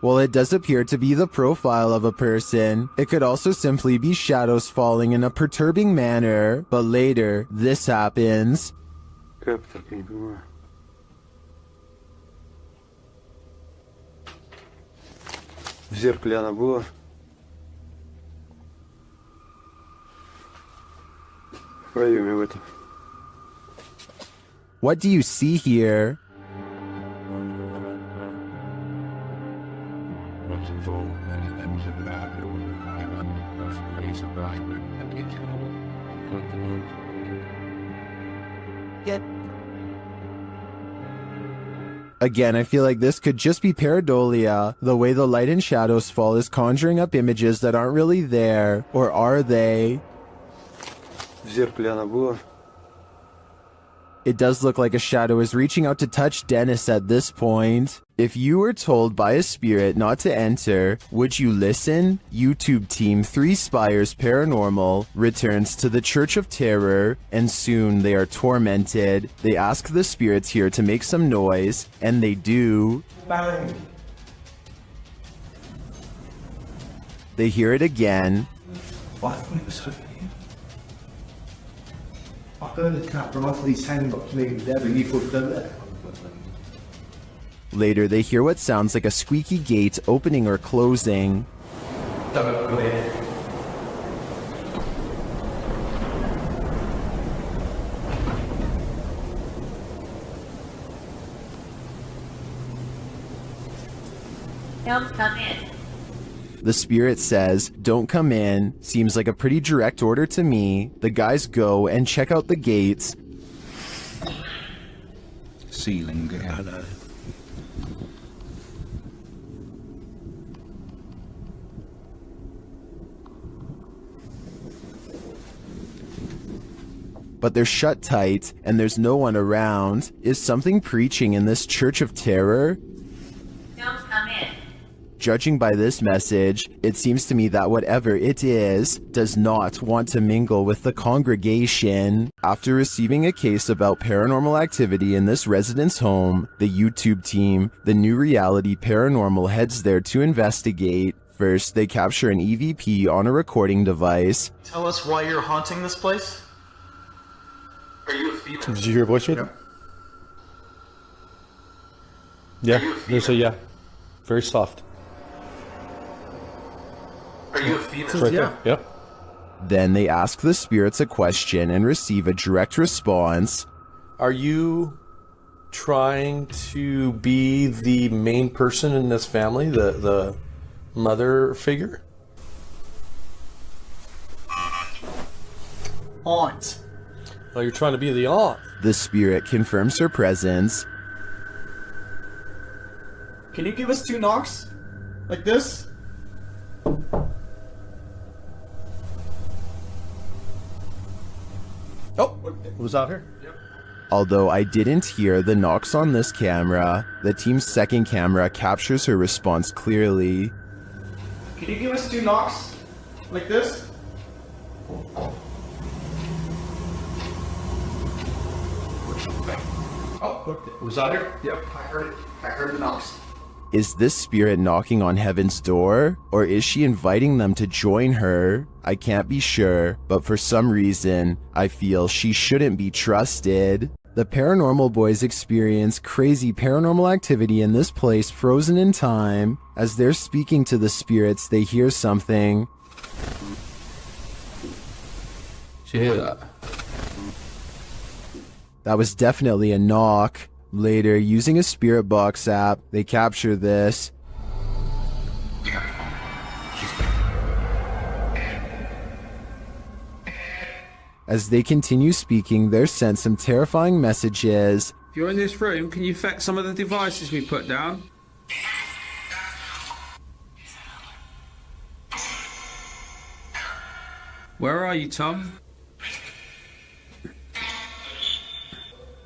While it does appear to be the profile of a person, it could also simply be shadows falling in a perturbing manner. But later, this happens. Как так, я не понимаю. В зеркале она была. В проеме в этом. What do you see here? Again, I feel like this could just be pareidolia. The way the light and shadows fall is conjuring up images that aren't really there. Or are they? В зеркале она была. It does look like a shadow is reaching out to touch Dennis at this point. If you were told by a spirit not to enter, would you listen? YouTube team 3 Spires Paranormal returns to the Church of Terror, and soon they are tormented. They ask the spirits here to make some noise, and they do. Bang. They hear it again. I heard the cat run off with his hand up to me with Debbie, he put them there. Later, they hear what sounds like a squeaky gate opening or closing. Don't come in. The spirit says, "Don't come in." Seems like a pretty direct order to me. The guys go and check out the gates. Ceiling again. But they're shut tight, and there's no one around. Is something preaching in this church of terror? Don't come in. Judging by this message, it seems to me that whatever it is, does not want to mingle with the congregation. After receiving a case about paranormal activity in this resident's home, the YouTube team, the New Reality Paranormal, heads there to investigate. First, they capture an EVP on a recording device. Tell us why you're haunting this place? Are you a female? Did you hear a voice read? Yeah, there's a yeah. Very soft. Are you a female? It's right there. Yep. Then they ask the spirits a question and receive a direct response. Are you trying to be the main person in this family, the mother figure? Aunt. Oh, you're trying to be the aunt. The spirit confirms her presence. Can you give us 2 knocks? Like this? Oh, it was out here? Yep. Although I didn't hear the knocks on this camera, the team's second camera captures her response clearly. Can you give us 2 knocks? Like this? Oh, it was out here? Yep, I heard it. I heard the knocks. Is this spirit knocking on heaven's door? Or is she inviting them to join her? I can't be sure, but for some reason, I feel she shouldn't be trusted. The paranormal boys experience crazy paranormal activity in this place frozen in time. As they're speaking to the spirits, they hear something. Did you hear that? That was definitely a knock. Later, using a spirit box app, they capture this. As they continue speaking, they're sent some terrifying messages. If you're in this room, can you affect some of the devices we put down? Where are you, Tom?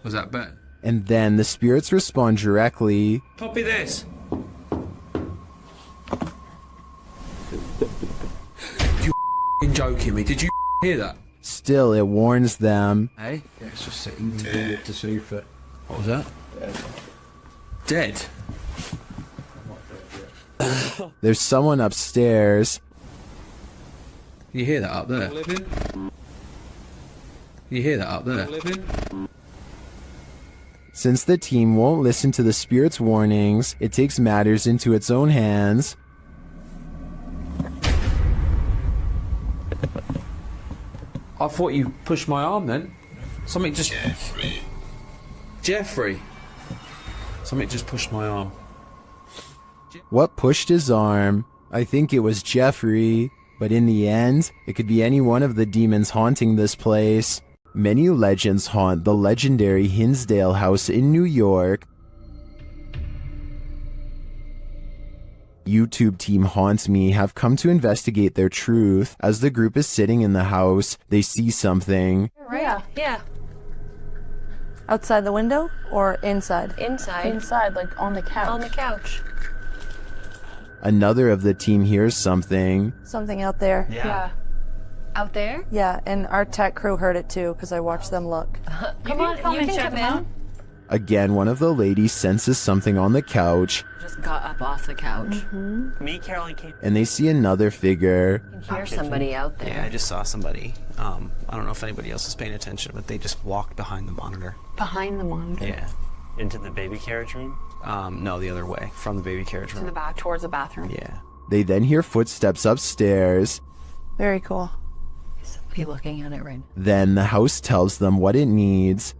Was that Ben? And then the spirits respond directly. Copy this. You joking me? Did you hear that? Still, it warns them. Hey? Yeah, it's just sitting there to see if it... What was that? Dead. There's someone upstairs. You hear that up there? You hear that up there? Since the team won't listen to the spirit's warnings, it takes matters into its own hands. I thought you pushed my arm then. Something just... Jeffrey. Something just pushed my arm. What pushed his arm? I think it was Jeffrey, but in the end, it could be any one of the demons haunting this place. Many legends haunt the legendary Hinsdale House in New York. YouTube team Haunts Me have come to investigate their truth. As the group is sitting in the house, they see something. Right. Yeah. Outside the window or inside? Inside. Inside, like on the couch. On the couch. Another of the team hears something. Something out there. Yeah. Out there? Yeah, and our tech crew heard it too because I watched them look. Come on, you can check them out. Again, one of the ladies senses something on the couch. Just got up off the couch. Me, Caroline came. And they see another figure. You can hear somebody out there. Yeah, I just saw somebody. I don't know if anybody else is paying attention, but they just walked behind the monitor. Behind the monitor? Yeah. Into the baby carriage room? No, the other way, from the baby carriage room. To the back, towards the bathroom. Yeah. They then hear footsteps upstairs. Very cool. Is somebody looking at it right now? Then the house tells them what it needs.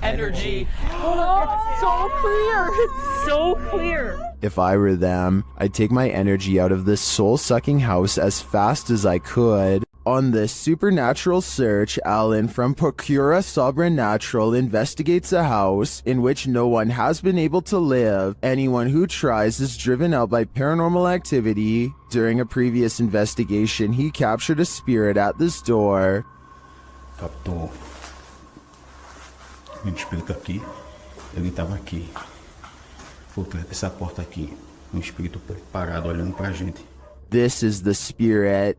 Energy. Oh, so clear. It's so clear. If I were them, I'd take my energy out of this soul-sucking house as fast as I could. On this supernatural search, Alan from Procura Sobrenatural investigates a house in which no one has been able to live. Anyone who tries is driven out by paranormal activity. During a previous investigation, he captured a spirit at this door. Captou um espírito aqui. Ele estava aqui, por trás dessa porta aqui. Espírito parado olhando pra gente. This is the spirit.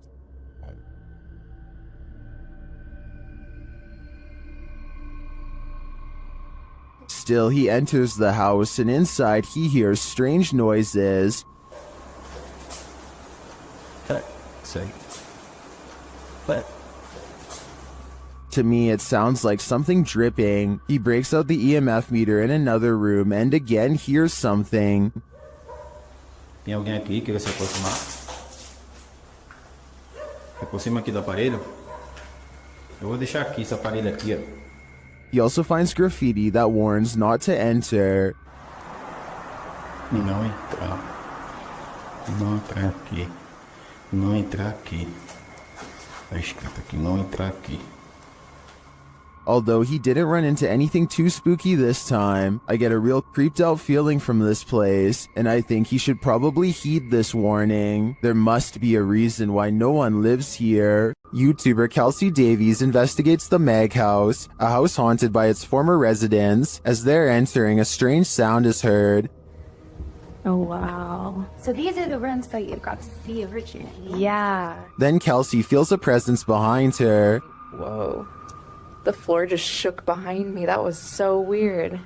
Still, he enters the house, and inside he hears strange noises. What? To me, it sounds like something dripping. He breaks out the EMF meter in another room and again hears something. Tem alguém aqui que queira se aproximar? Se aproxima aqui do aparelho. Eu vou deixar aqui esse aparelho aqui, ó. He also finds graffiti that warns not to enter. Não entrar. Não entrar aqui. Não entrar aqui. Tá escrito aqui, não entrar aqui. Although he didn't run into anything too spooky this time, I get a real creeped out feeling from this place, and I think he should probably heed this warning. There must be a reason why no one lives here. YouTuber Kelsey Davies investigates the Meg house, a house haunted by its former residents. As they're entering, a strange sound is heard. Oh, wow. So these are the rooms that you got to see originally. Yeah. Then Kelsey feels a presence behind her. Whoa. The floor just shook behind me. That was so weird.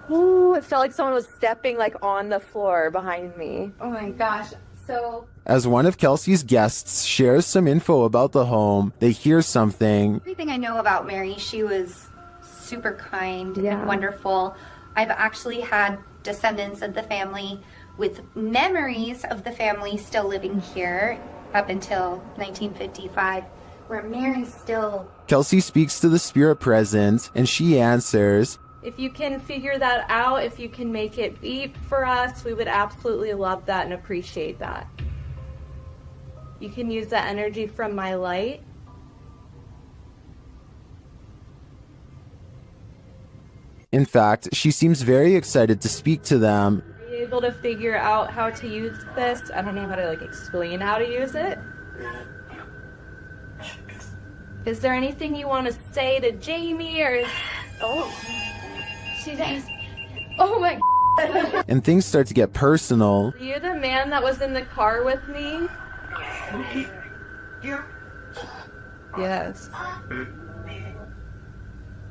Ooh, it felt like someone was stepping like on the floor behind me. Oh my gosh. So As one of Kelsey's guests shares some info about the home, they hear something. everything I know about Mary, she was super kind and wonderful. I've actually had descendants of the family with memories of the family still living here up until 1955, where Mary's still... Kelsey speaks to the spirit present, and she answers. If you can figure that out, if you can make it beep for us, we would absolutely love that and appreciate that. You can use that energy from my light. In fact, she seems very excited to speak to them. Are you able to figure out how to use this? I don't know how to like explain how to use it. Is there anything you want to say to Jamie or... Oh, she's nice. Oh my God. And things start to get personal. Are you the man that was in the car with me? Yes.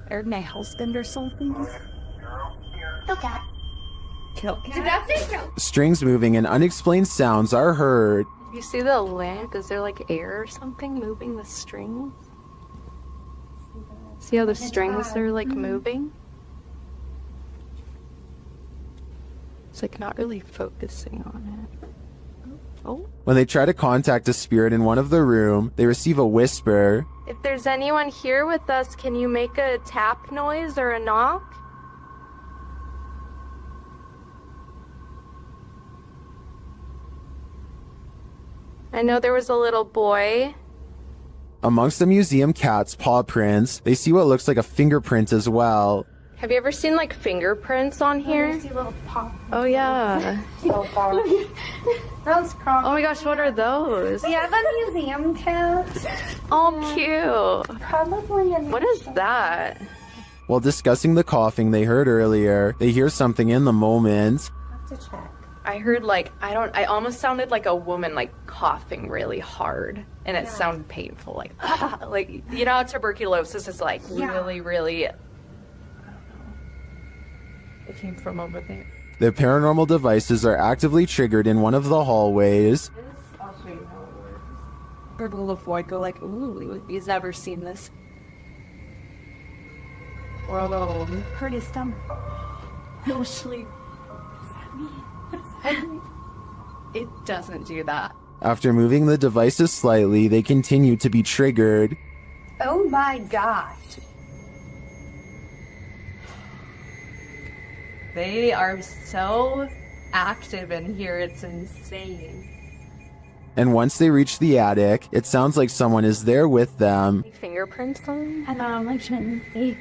Or my husband or something? Kill cat. Kill cat. Did that say kill? Strings moving and unexplained sounds are heard. You see the lamp? Is there like air or something moving the strings? See how the strings are like moving? It's like not really focusing on it. Oh. When they try to contact a spirit in one of the room, they receive a whisper. If there's anyone here with us, can you make a tap noise or a knock? I know there was a little boy. Amongst the museum cat's paw prints, they see what looks like a fingerprint as well. Have you ever seen like fingerprints on here? Oh yeah. So far. Those crawling. Oh my gosh, what are those? We have a museum cat. Oh, cute. Probably in... What is that? While discussing the coughing they heard earlier, they hear something in the moment. To check. I heard like, I almost sounded like a woman like coughing really hard. And it sounded painful, like, like, you know how tuberculosis is like really, it came from over there. Their paranormal devices are actively triggered in one of the hallways. I'll show you how it works. Heard a little boy go like, ooh, he's never seen this. We're alone. Hurt his stomach. No sleep. It doesn't do that. After moving the devices slightly, they continue to be triggered. Oh my god. They are so active in here, it's insane. And once they reach the attic, it sounds like someone is there with them. Fingerprints on? I shouldn't see.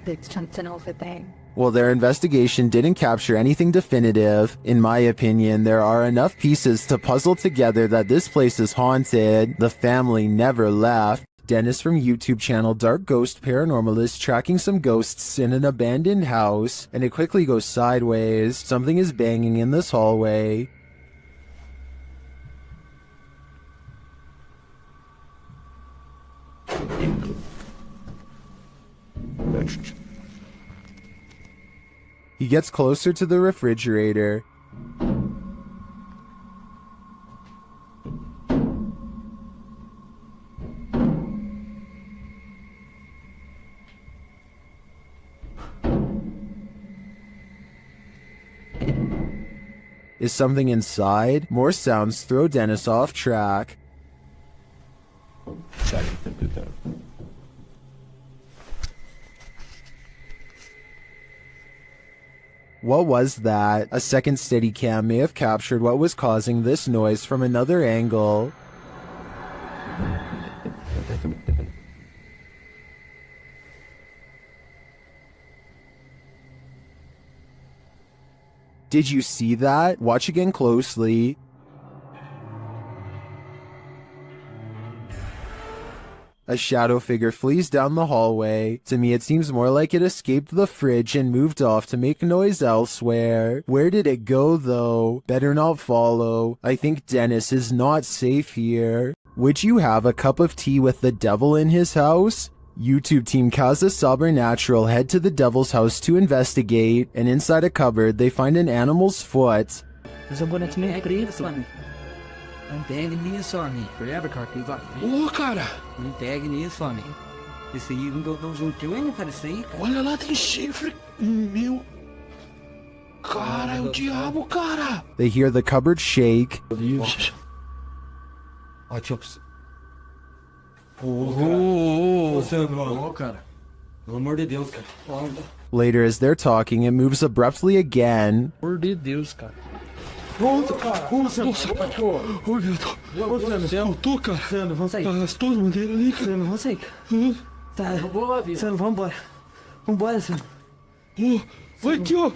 It's something over there. Well, their investigation didn't capture anything definitive. In my opinion, there are enough pieces to puzzle together that this place is haunted. The family never left. Dennis from YouTube channel Dark Ghost Paranormal is tracking some ghosts in an abandoned house, and it quickly goes sideways. Something is banging in this hallway. He gets closer to the refrigerator. Is something inside? More sounds throw Dennis off track. What was that? A second Steadicam may have captured what was causing this noise from another angle. Did you see that? Watch again closely. A shadow figure flees down the hallway. To me, it seems more like it escaped the fridge and moved off to make noise elsewhere. Where did it go, though? Better not follow. I think Dennis is not safe here. Would you have a cup of tea with the devil in his house? YouTube team Casa Sobernatural head to the devil's house to investigate, and inside a cupboard, they find an animal's foot. Não pega nisso, amigo. Forever, cara. Ô, cara! Não pega nisso, amigo. Esse aí não deu juntinho ainda, cara. Isso aí, cara. Olha lá, tem chifre. Meu. Cara, é o diabo, cara. They hear the cupboard shake. Ó, Chops. Ô, cara. Pelo amor de Deus, cara. Later, as they're talking, it moves abruptly again. Pelo amor de Deus, cara. Nossa, cara. Nossa, cara. Ô, meu Deus. Escutou, cara. Sandro, vamos sair. As tuas bandeiras ali, cara. Sandro, vamos sair. Tá, Sandro, vamos embora. Vambora, Sandro. Vai aqui, ó.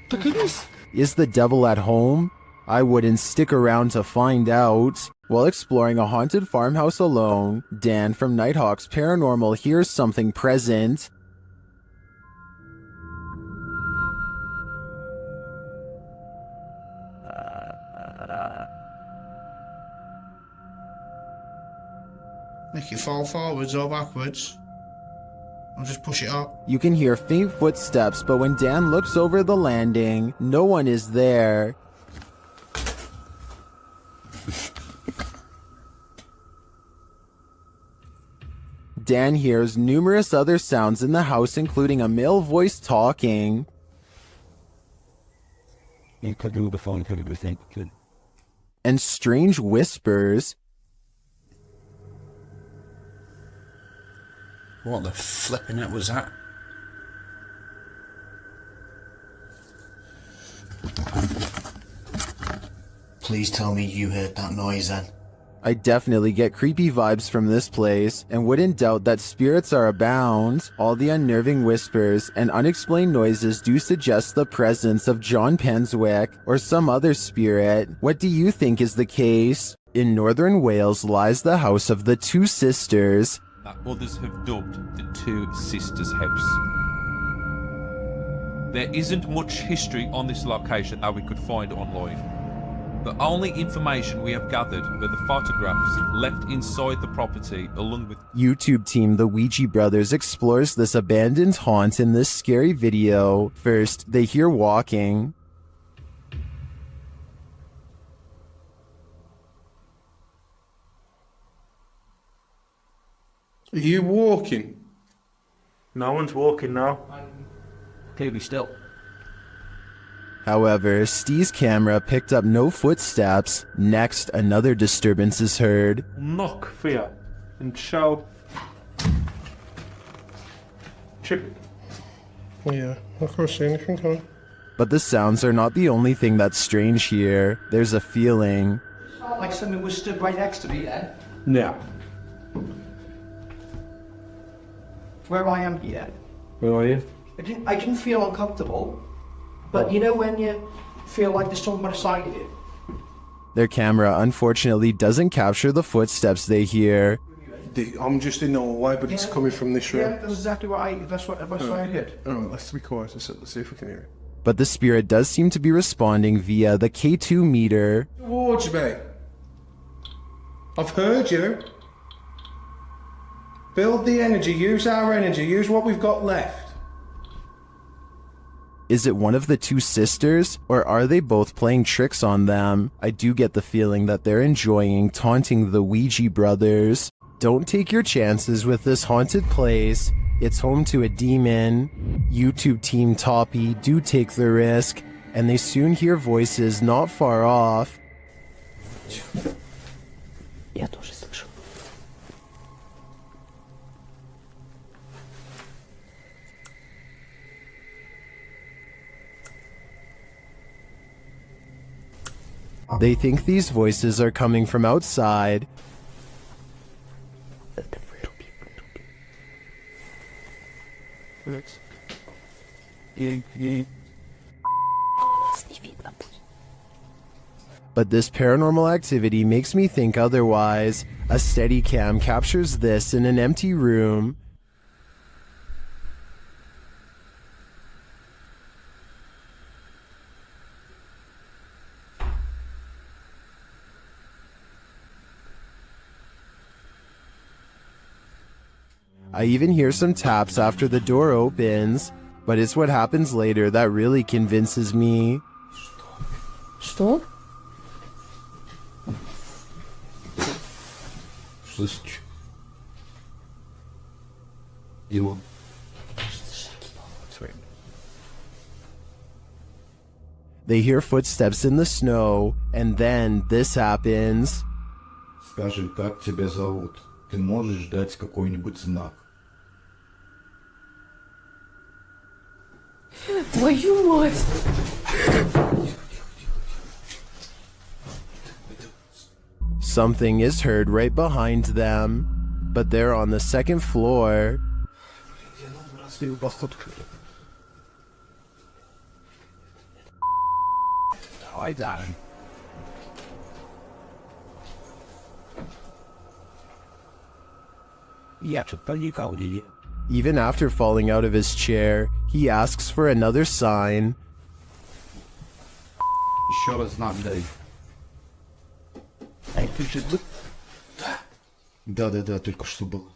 Tá caindo isso. Is the devil at home? I wouldn't stick around to find out. While exploring a haunted farmhouse alone, Dan from Nighthawk's Paranormal hears something present. Make it fall forwards or backwards. I'll just push it up. You can hear faint footsteps, but when Dan looks over the landing, no one is there. Dan hears numerous other sounds in the house, including a male voice talking. And strange whispers. What the flipping it was that? Please tell me you heard that noise then. I definitely get creepy vibes from this place, and wouldn't doubt that spirits are abound. All the unnerving whispers and unexplained noises do suggest the presence of John Penswick or some other spirit. What do you think is the case? In northern Wales lies the house of the two sisters. That others have dubbed the Two Sisters House. There isn't much history on this location that we could find online. The only information we have gathered were the photographs left inside the property along with YouTube team The Ouija Brothers explores this abandoned haunt in this scary video. First, they hear walking. Are you walking? No one's walking now. Clearly still. However, Steve's camera picked up no footsteps. Next, another disturbance is heard. Knock for you and show. Chip. Yeah, I can't see anything, can I? But the sounds are not the only thing that's strange here. There's a feeling. Like something was stood right next to me then. Yeah. Where I am here. Where are you? I didn't feel uncomfortable. But you know when you feel like there's someone beside you? Their camera unfortunately doesn't capture the footsteps they hear. I'm just in the hallway, but it's coming from this room. Yeah, that's exactly what I heard. Alright, let's be quiet. Let's see if we can hear it. But the spirit does seem to be responding via the K2 meter. Towards me. I've heard you. Build the energy, use our energy, use what we've got left. Is it one of the two sisters, or are they both playing tricks on them? I do get the feeling that they're enjoying taunting the Ouija brothers. Don't take your chances with this haunted place. It's home to a demon. YouTube team Toppy do take the risk, and they soon hear voices not far off. Я тоже слышу. They think these voices are coming from outside. But this paranormal activity makes me think otherwise. A Steadicam captures this in an empty room. I even hear some taps after the door opens, but it's what happens later that really convinces me. Что? Слышишь? Его. They hear footsteps in the snow, and then this happens. Скажи, как тебя зовут? Ты можешь дать какой-нибудь знак? Твою мать! Something is heard right behind them, but they're on the second floor. Давай, Darren. Я что-то не каудили. Even after falling out of his chair, he asks for another sign. Еще раз знак дай. Да, только что было.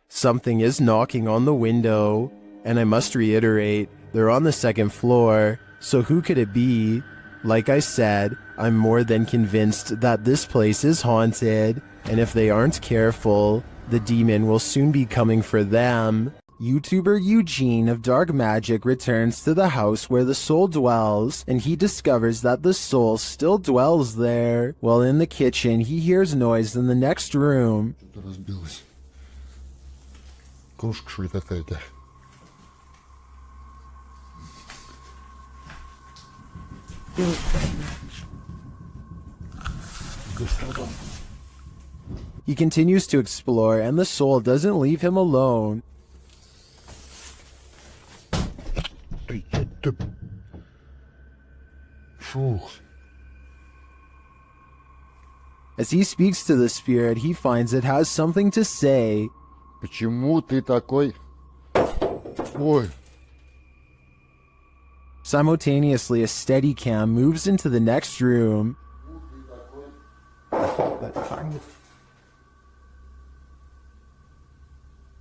Something is knocking on the window, and I must reiterate, they're on the second floor, so who could it be? Like I said, I'm more than convinced that this place is haunted, and if they aren't careful, the demon will soon be coming for them. YouTuber Eugene of Dark Magic returns to the house where the soul dwells, and he discovers that the soul still dwells there. While in the kitchen, he hears noise in the next room. Что-то разбилось. Кошка, что ли, какая-то? He continues to explore, and the soul doesn't leave him alone. As he speaks to the spirit, he finds it has something to say. Почему ты такой? Ой. Simultaneously, a Steadicam moves into the next room.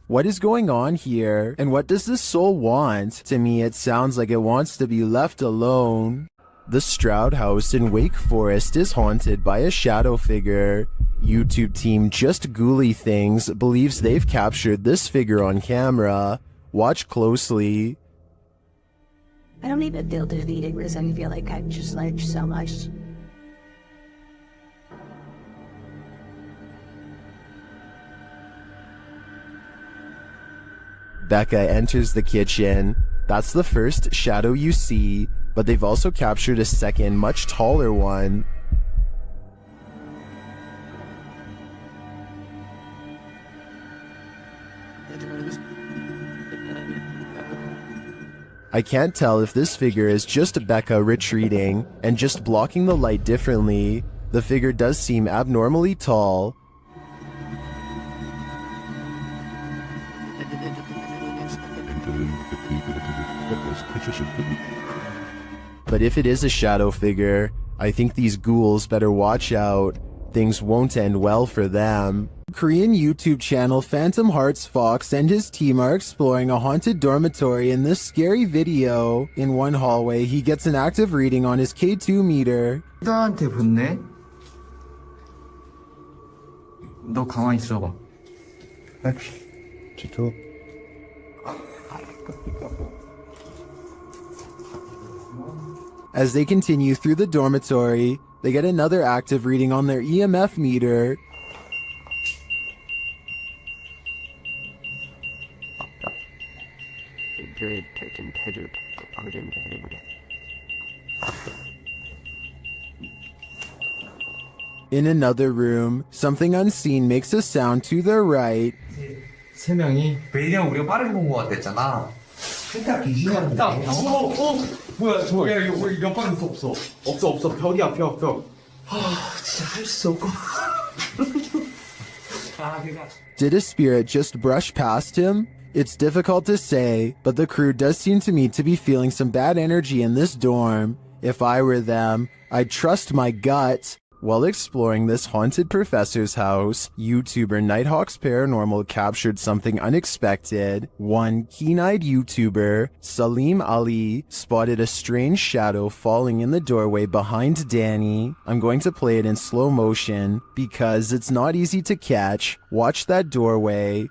What is going on here? And what does this soul want? To me, it sounds like it wants to be left alone. The Stroud house in Wake Forest is haunted by a shadow figure. YouTube team Just Ghouly Things believes they've captured this figure on camera. Watch closely. I don't even feel defeated because I feel like I've just learned so much. Becca enters the kitchen. That's the first shadow you see, but they've also captured a second, much taller one. I can't tell if this figure is just Becca retreating and just blocking the light differently. The figure does seem abnormally tall. But if it is a shadow figure, I think these ghouls better watch out. Things won't end well for them. Korean YouTube channel Phantom Hearts Fox and his team are exploring a haunted dormitory in this scary video. In one hallway, he gets an active reading on his K2 meter. 나한테 붙네? 너 가만히 있어봐. 지도. As they continue through the dormitory, they get another active reading on their EMF meter. In another room, something unseen makes a sound to their right. 세 명이 베이랑 우리가 빠르게 본 것 같았잖아. 세탁기 이상한데. 뭐야 저거? 야 이거 옆방도 없어. 없어 벽이야 벽. 진짜 할 수 없고. Did a spirit just brush past him? It's difficult to say, but the crew does seem to me to be feeling some bad energy in this dorm. If I were them, I'd trust my gut. While exploring this haunted professor's house, YouTuber Nighthawk's Paranormal captured something unexpected. One keen-eyed YouTuber, Salim Ali, spotted a strange shadow falling in the doorway behind Danny. I'm going to play it in slow motion because it's not easy to catch. Watch that doorway.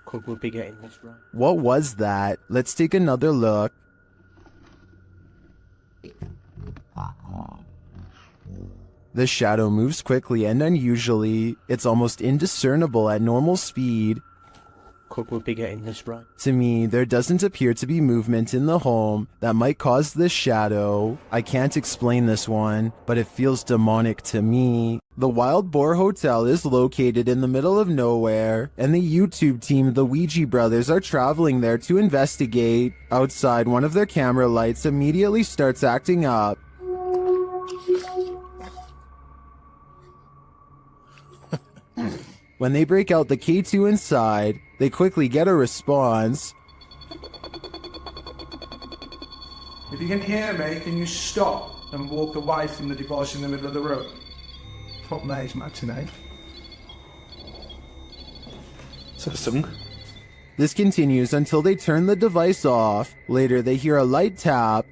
Could we be getting this right? What was that? Let's take another look. The shadow moves quickly and unusually. It's almost indiscernible at normal speed. Could we be getting this right? To me, there doesn't appear to be movement in the home that might cause this shadow. I can't explain this one, but it feels demonic to me. The Wild Boar Hotel is located in the middle of nowhere, and the YouTube team, the Ouija brothers, are traveling there to investigate. Outside, one of their camera lights immediately starts acting up. When they break out the K2 inside, they quickly get a response. If you can hear me, can you stop and walk away from the device in the middle of the room? Fuck me, it's matinee. This continues until they turn the device off. Later, they hear a light tap.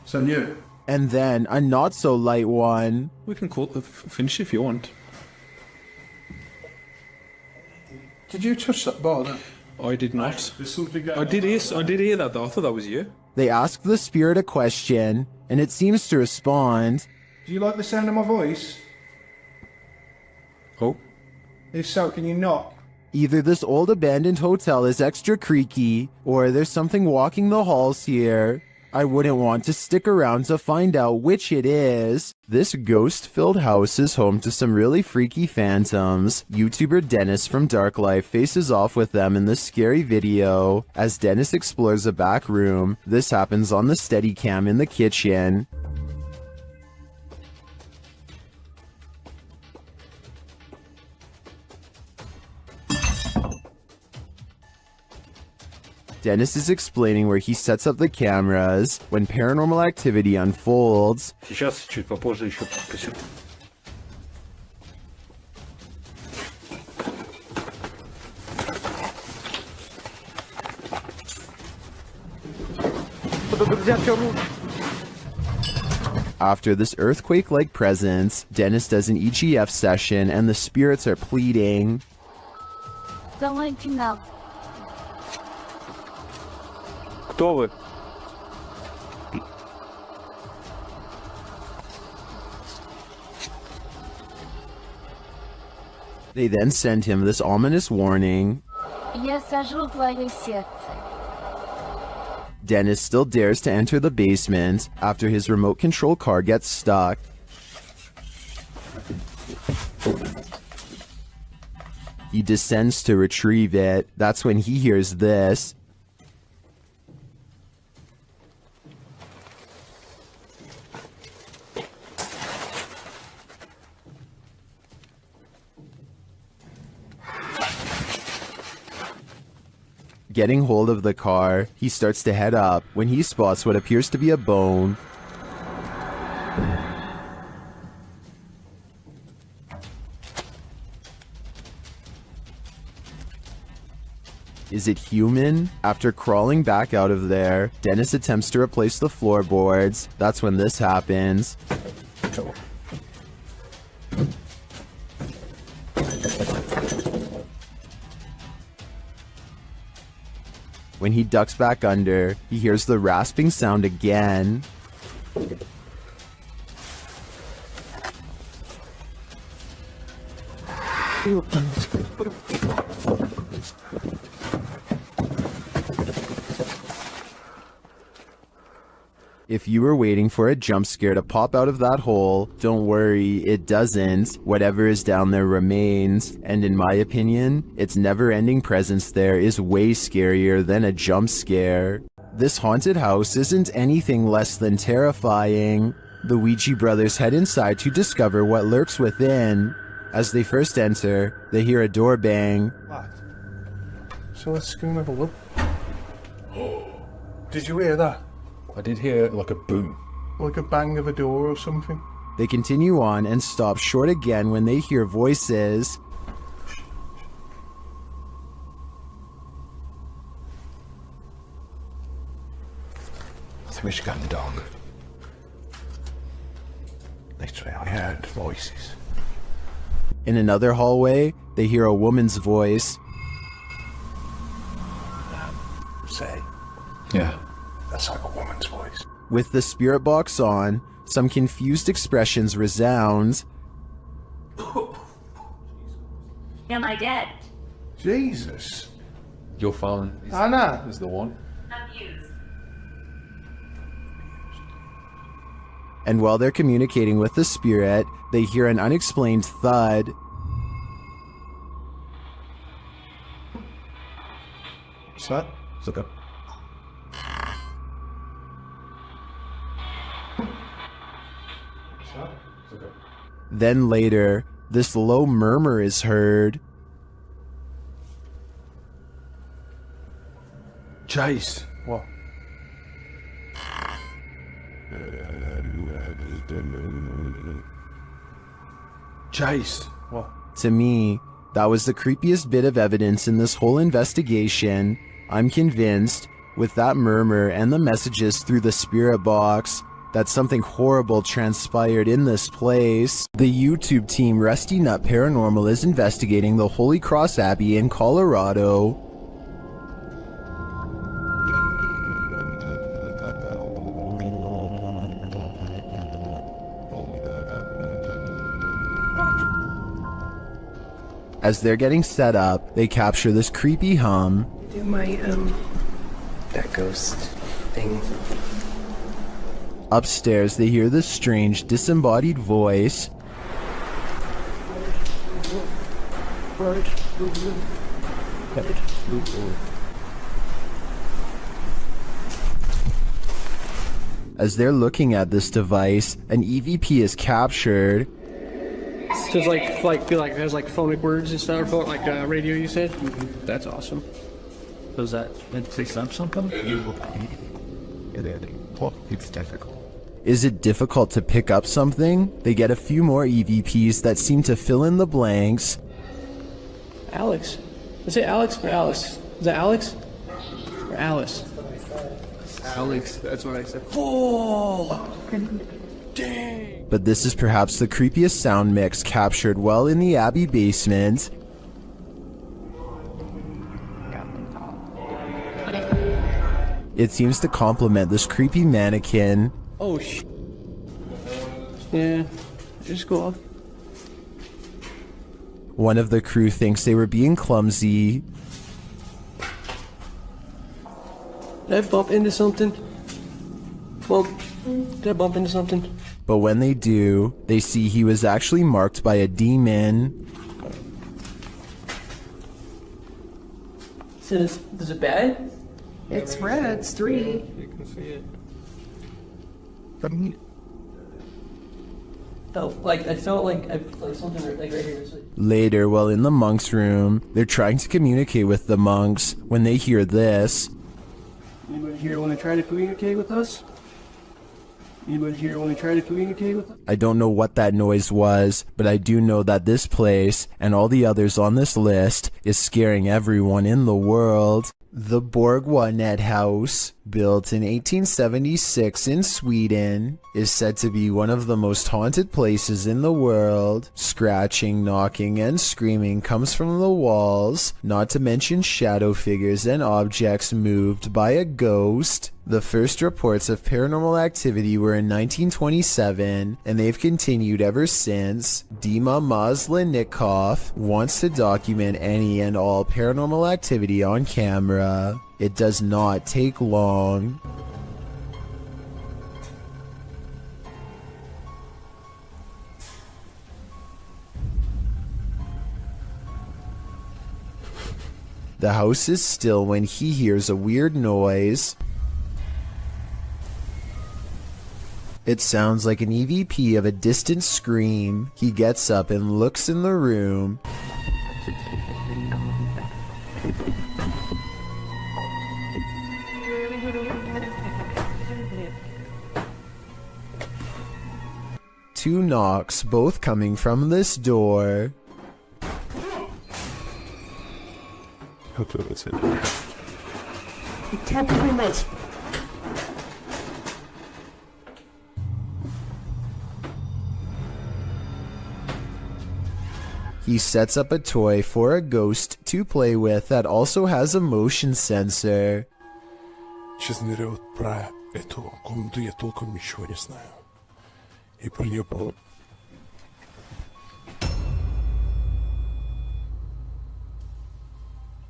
So new. And then a not-so-light one. We can call it finish if you want. Did you touch that bar then? I did not. There's something going I did hear that though. I thought that was you. They ask the spirit a question, and it seems to respond. Do you like the sound of my voice? Oh. If so, can you knock? Either this old abandoned hotel is extra creaky, or there's something walking the halls here. I wouldn't want to stick around to find out which it is. This ghost-filled house is home to some really freaky phantoms. YouTuber Dennis from Dark Life faces off with them in this scary video. As Dennis explores a back room, this happens on the Steadicam in the kitchen. Dennis is explaining where he sets up the cameras when paranormal activity unfolds. Сейчас чуть попозже еще покажу. After this earthquake-like presence, Dennis does an EGF session and the spirits are pleading. Кто вы? They then send him this ominous warning. Dennis still dares to enter the basement after his remote control car gets stuck. He descends to retrieve it. That's when he hears this. Getting hold of the car, he starts to head up when he spots what appears to be a bone. Is it human? After crawling back out of there, Dennis attempts to replace the floorboards. That's when this happens. When he ducks back under, he hears the rasping sound again. If you were waiting for a jump scare to pop out of that hole, don't worry, it doesn't. Whatever is down there remains, and in my opinion, its never-ending presence there is way scarier than a jump scare. This haunted house isn't anything less than terrifying. The Ouija brothers head inside to discover what lurks within. As they first enter, they hear a door bang. What? So let's go and have a look. Did you hear that? I did hear like a boom. Like a bang of a door or something. They continue on and stop short again when they hear voices. I think we should go in the dark. Literally, I heard voices. In another hallway, they hear a woman's voice. Say. Yeah. That's like a woman's voice. With the spirit box on, some confused expressions resound. Am I dead? Jesus. Your phone Anna is the one. Abused. And while they're communicating with the spirit, they hear an unexplained thud. What's that? It's like a... Then later, this low murmur is heard. Chase. What? Chase. What? To me, that was the creepiest bit of evidence in this whole investigation. I'm convinced, with that murmur and the messages through the spirit box, that something horrible transpired in this place. The YouTube team Rusty Nut Paranormal is investigating the Holy Cross Abbey in Colorado. As they're getting set up, they capture this creepy hum. Do my, that ghost thing. Upstairs, they hear this strange, disembodied voice. As they're looking at this device, an EVP is captured. So it's like it has like phonic words and stuff, or like radio, you said? That's awesome. Does that say something? It's difficult. Is it difficult to pick up something? They get a few more EVPs that seem to fill in the blanks. Alex. Is it Alex or Alice? Is that Alex? Or Alice? Alex, that's what I said. Oh! But this is perhaps the creepiest sound mix captured well in the Abbey basement. It seems to complement this creepy mannequin. Oh, yeah, just go off. One of the crew thinks they were being clumsy. Did I bump into something? Did I bump into something? But when they do, they see he was actually marked by a demon. So is it bad? It's red, it's 3. You can see it. I felt like something like right here. Later, while in the monks' room, they're trying to communicate with the monks when they hear this. Anybody here want to try to communicate with us? Anybody here want to try to communicate with us? I don't know what that noise was, but I do know that this place, and all the others on this list, is scaring everyone in the world. The Borgwanet House, built in 1876 in Sweden, is said to be one of the most haunted places in the world. Scratching, knocking, and screaming comes from the walls, not to mention shadow figures and objects moved by a ghost. The first reports of paranormal activity were in 1927, and they've continued ever since. Dima Maslenikov wants to document any and all paranormal activity on camera. It does not take long. The house is still when he hears a weird noise. It sounds like an EVP of a distant scream. He gets up and looks in the room. Two knocks, both coming from this door. He sets up a toy for a ghost to play with that also has a motion sensor. Честно говоря, вот про эту комнату я толком ничего не знаю. И про нее было...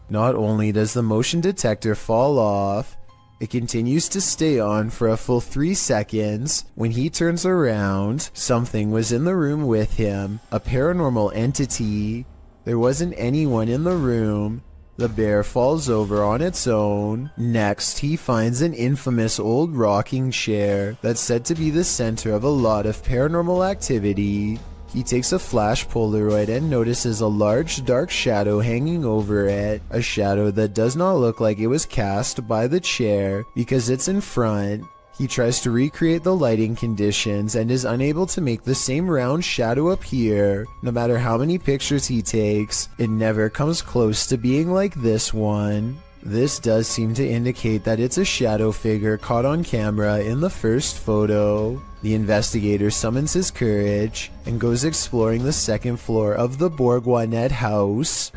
Not only does the motion detector fall off, it continues to stay on for a full 3 seconds. When he turns around, something was in the room with him, a paranormal entity. There wasn't anyone in the room. The bear falls over on its own. Next, he finds an infamous old rocking chair that's said to be the center of a lot of paranormal activity. He takes a flash Polaroid and notices a large dark shadow hanging over it, a shadow that does not look like it was cast by the chair because it's in front. He tries to recreate the lighting conditions and is unable to make the same round shadow appear. No matter how many pictures he takes, it never comes close to being like this one. This does seem to indicate that it's a shadow figure caught on camera in the first photo. The investigator summons his courage and goes exploring the second floor of the Borgwanet house.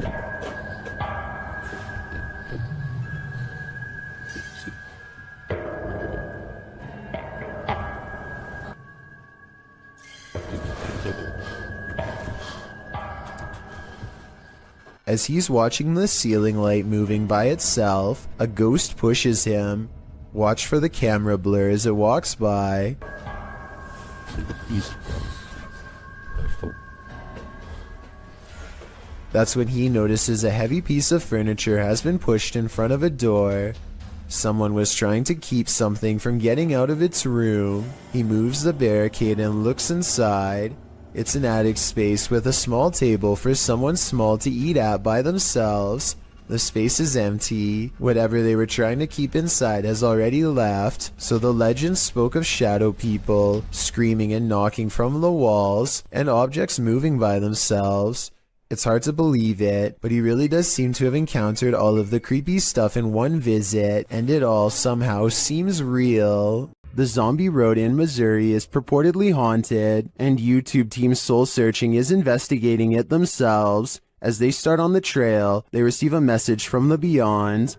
As he's watching the ceiling light moving by itself, a ghost pushes him. Watch for the camera blur as it walks by. That's when he notices a heavy piece of furniture has been pushed in front of a door. Someone was trying to keep something from getting out of its room. He moves the barricade and looks inside. It's an attic space with a small table for someone small to eat at by themselves. The space is empty. Whatever they were trying to keep inside has already left, so the legend spoke of shadow people, screaming and knocking from the walls, and objects moving by themselves. It's hard to believe it, but he really does seem to have encountered all of the creepy stuff in one visit, and it all somehow seems real. The zombie road in Missouri is purportedly haunted, and YouTube Team Soul Searching is investigating it themselves. As they start on the trail, they receive a message from the beyond.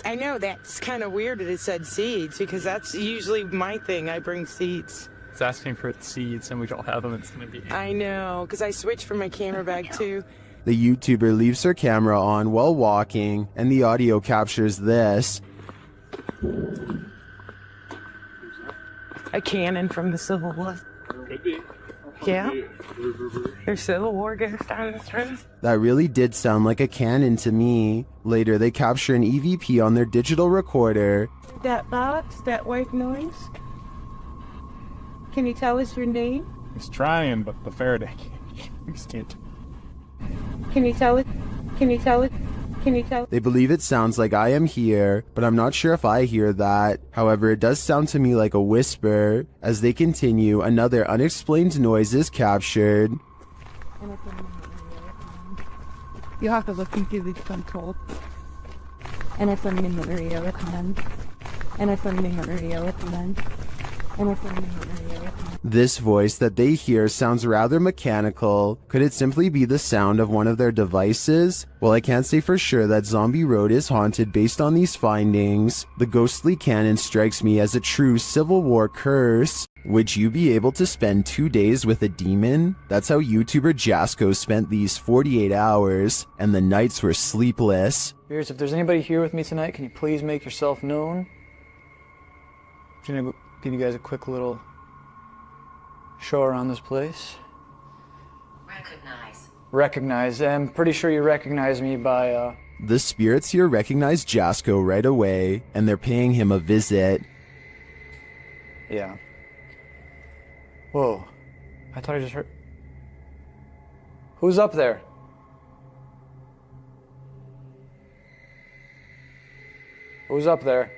I know that's kind of weird that it said seeds, because that's usually my thing. I bring seeds. It's asking for seeds, and we don't have them. It's gonna be. I know, because I switched from my camera bag too. The YouTuber leaves her camera on while walking, and the audio captures this. A cannon from the Civil War. Could be. Yeah. There's Civil War goes down this road. That really did sound like a cannon to me. Later, they capture an EVP on their digital recorder. That box, that white noise. Can you tell us your name? He's trying, but the Faraday can't. Can you tell it? Can you tell it? Can you tell? They believe it sounds like I am here, but I'm not sure if I hear that. However, it does sound to me like a whisper. As they continue, another unexplained noise is captured. You have to look into the control. And I put in the radio command. And I put in the radio command. And I put in the radio command. This voice that they hear sounds rather mechanical. Could it simply be the sound of one of their devices? Well, I can't say for sure that Zombie Road is haunted based on these findings. The ghostly cannon strikes me as a true Civil War curse. Would you be able to spend 2 days with a demon? That's how YouTuber Jasko spent these 48 hours, and the nights were sleepless. If there's anybody here with me tonight, can you please make yourself known? I'm gonna give you guys a quick little show around this place. Recognize. I'm pretty sure you recognize me by, The spirits here recognize Jasko right away, and they're paying him a visit. Yeah. Whoa. I thought I just heard... Who's up there? Who's up there?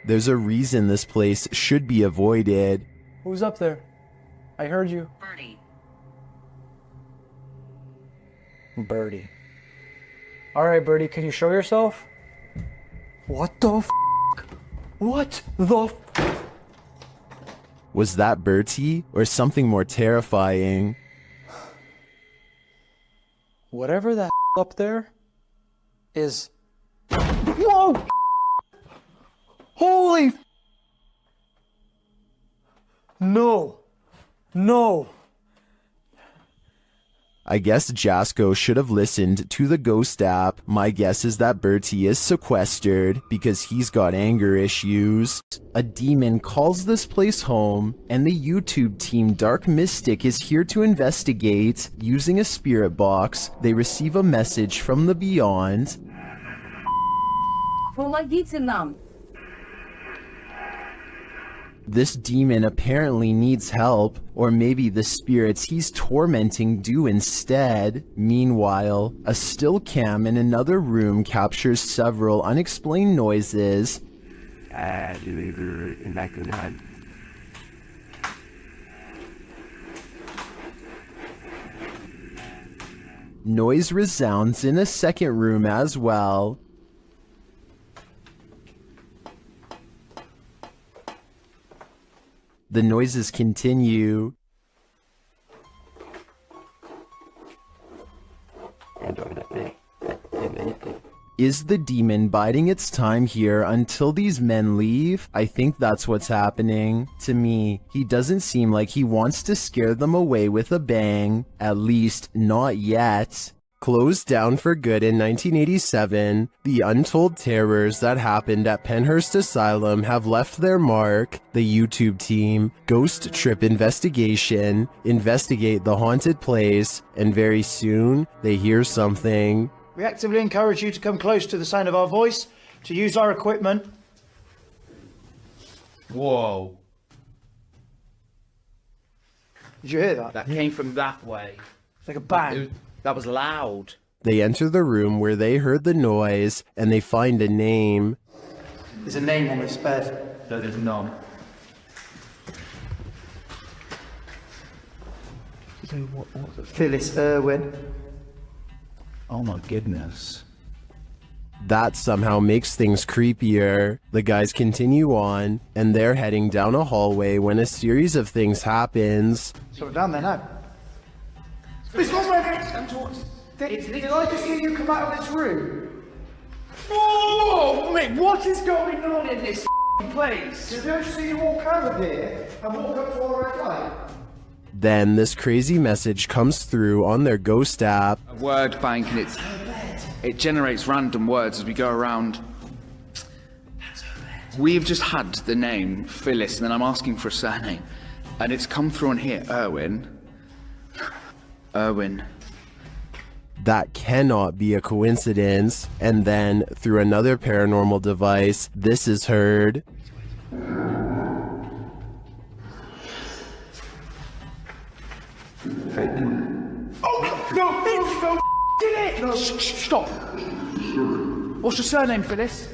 There's a reason this place should be avoided. Who's up there? I heard you. Birdie. Alright, Birdie, can you show yourself? What the f***? What the f***? Was that Bertie, or something more terrifying? Whatever that up there is... Whoa! Holy... No. No. I guess Jasko should have listened to the ghost app. My guess is that Bertie is sequestered because he's got anger issues. A demon calls this place home, and the YouTube team Dark Mystic is here to investigate. Using a spirit box, they receive a message from the beyond. This demon apparently needs help, or maybe the spirits he's tormenting do instead. Meanwhile, a still cam in another room captures several unexplained noises. Noise resounds in a second room as well. The noises continue. Is the demon biding its time here until these men leave? I think that's what's happening. To me, he doesn't seem like he wants to scare them away with a bang. At least, not yet. Closed down for good in 1987, the untold terrors that happened at Penhurst Asylum have left their mark. The YouTube team, Ghost Trip Investigation, investigate the haunted place, and very soon, they hear something. We actively encourage you to come close to the sound of our voice, to use our equipment. Whoa. Did you hear that? That came from that way. It's like a bang. That was loud. They enter the room where they heard the noise, and they find a name. There's a name on this bed. No, there's none. So Phyllis Irwin. Oh my goodness. That somehow makes things creepier. The guys continue on, and they're heading down a hallway when a series of things happens. So we're down there now. This was where I'm talking. Did I just hear you come out of this room? Oh, mate, what is going on in this place? Did I see you walk out of here and walk up to our red light? Then this crazy message comes through on their ghost app. A word bank, and it generates random words as we go around. We've just had the name Phyllis, and then I'm asking for a surname, and it's come through on here, Irwin. That cannot be a coincidence. And then, through another paranormal device, this is heard. Oh, no, did it! No, stop. What's your surname, Phyllis?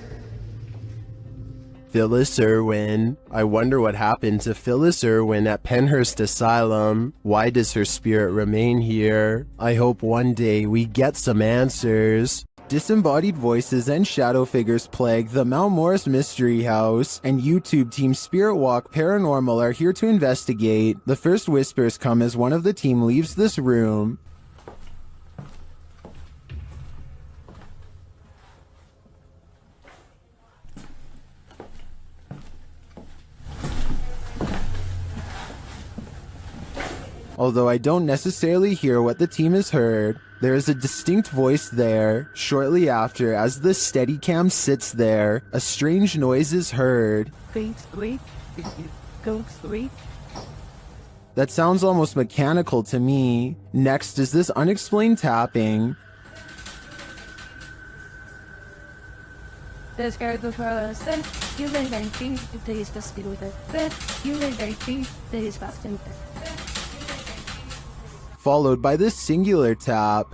Phyllis Irwin. I wonder what happened to Phyllis Irwin at Penhurst Asylum. Why does her spirit remain here? I hope one day we get some answers. Disembodied voices and shadow figures plague the Mount Morris Mystery House, and YouTube team Spirit Walk Paranormal are here to investigate. The first whispers come as one of the team leaves this room. Although I don't necessarily hear what the team has heard, there is a distinct voice there. Shortly after, as the Steadicam sits there, a strange noise is heard. That sounds almost mechanical to me. Next is this unexplained tapping. Followed by this singular tap.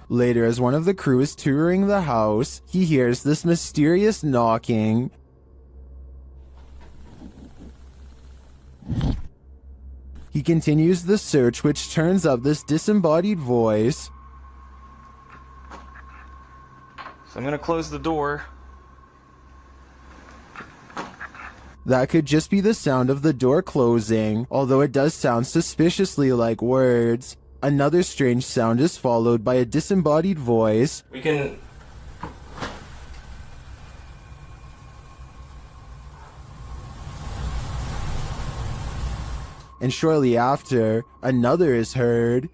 Later, as one of the crew is touring the house, he hears this mysterious knocking. He continues the search, which turns up this disembodied voice. So I'm gonna close the door. That could just be the sound of the door closing, although it does sound suspiciously like words. Another strange sound is followed by a disembodied voice. We can... And shortly after, another is heard.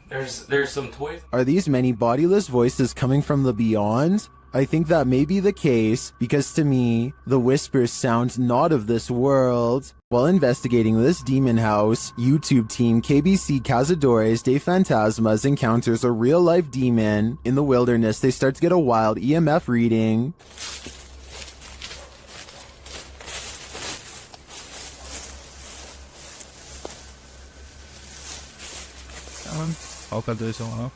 There's some toys. Are these many bodiless voices coming from the beyond? I think that may be the case, because to me, the whispers sound not of this world. While investigating this demon house, YouTube team KBC Cazadores de Fantasmas encounters a real-life demon. In the wilderness, they start to get a wild EMF reading. I'll do someone else.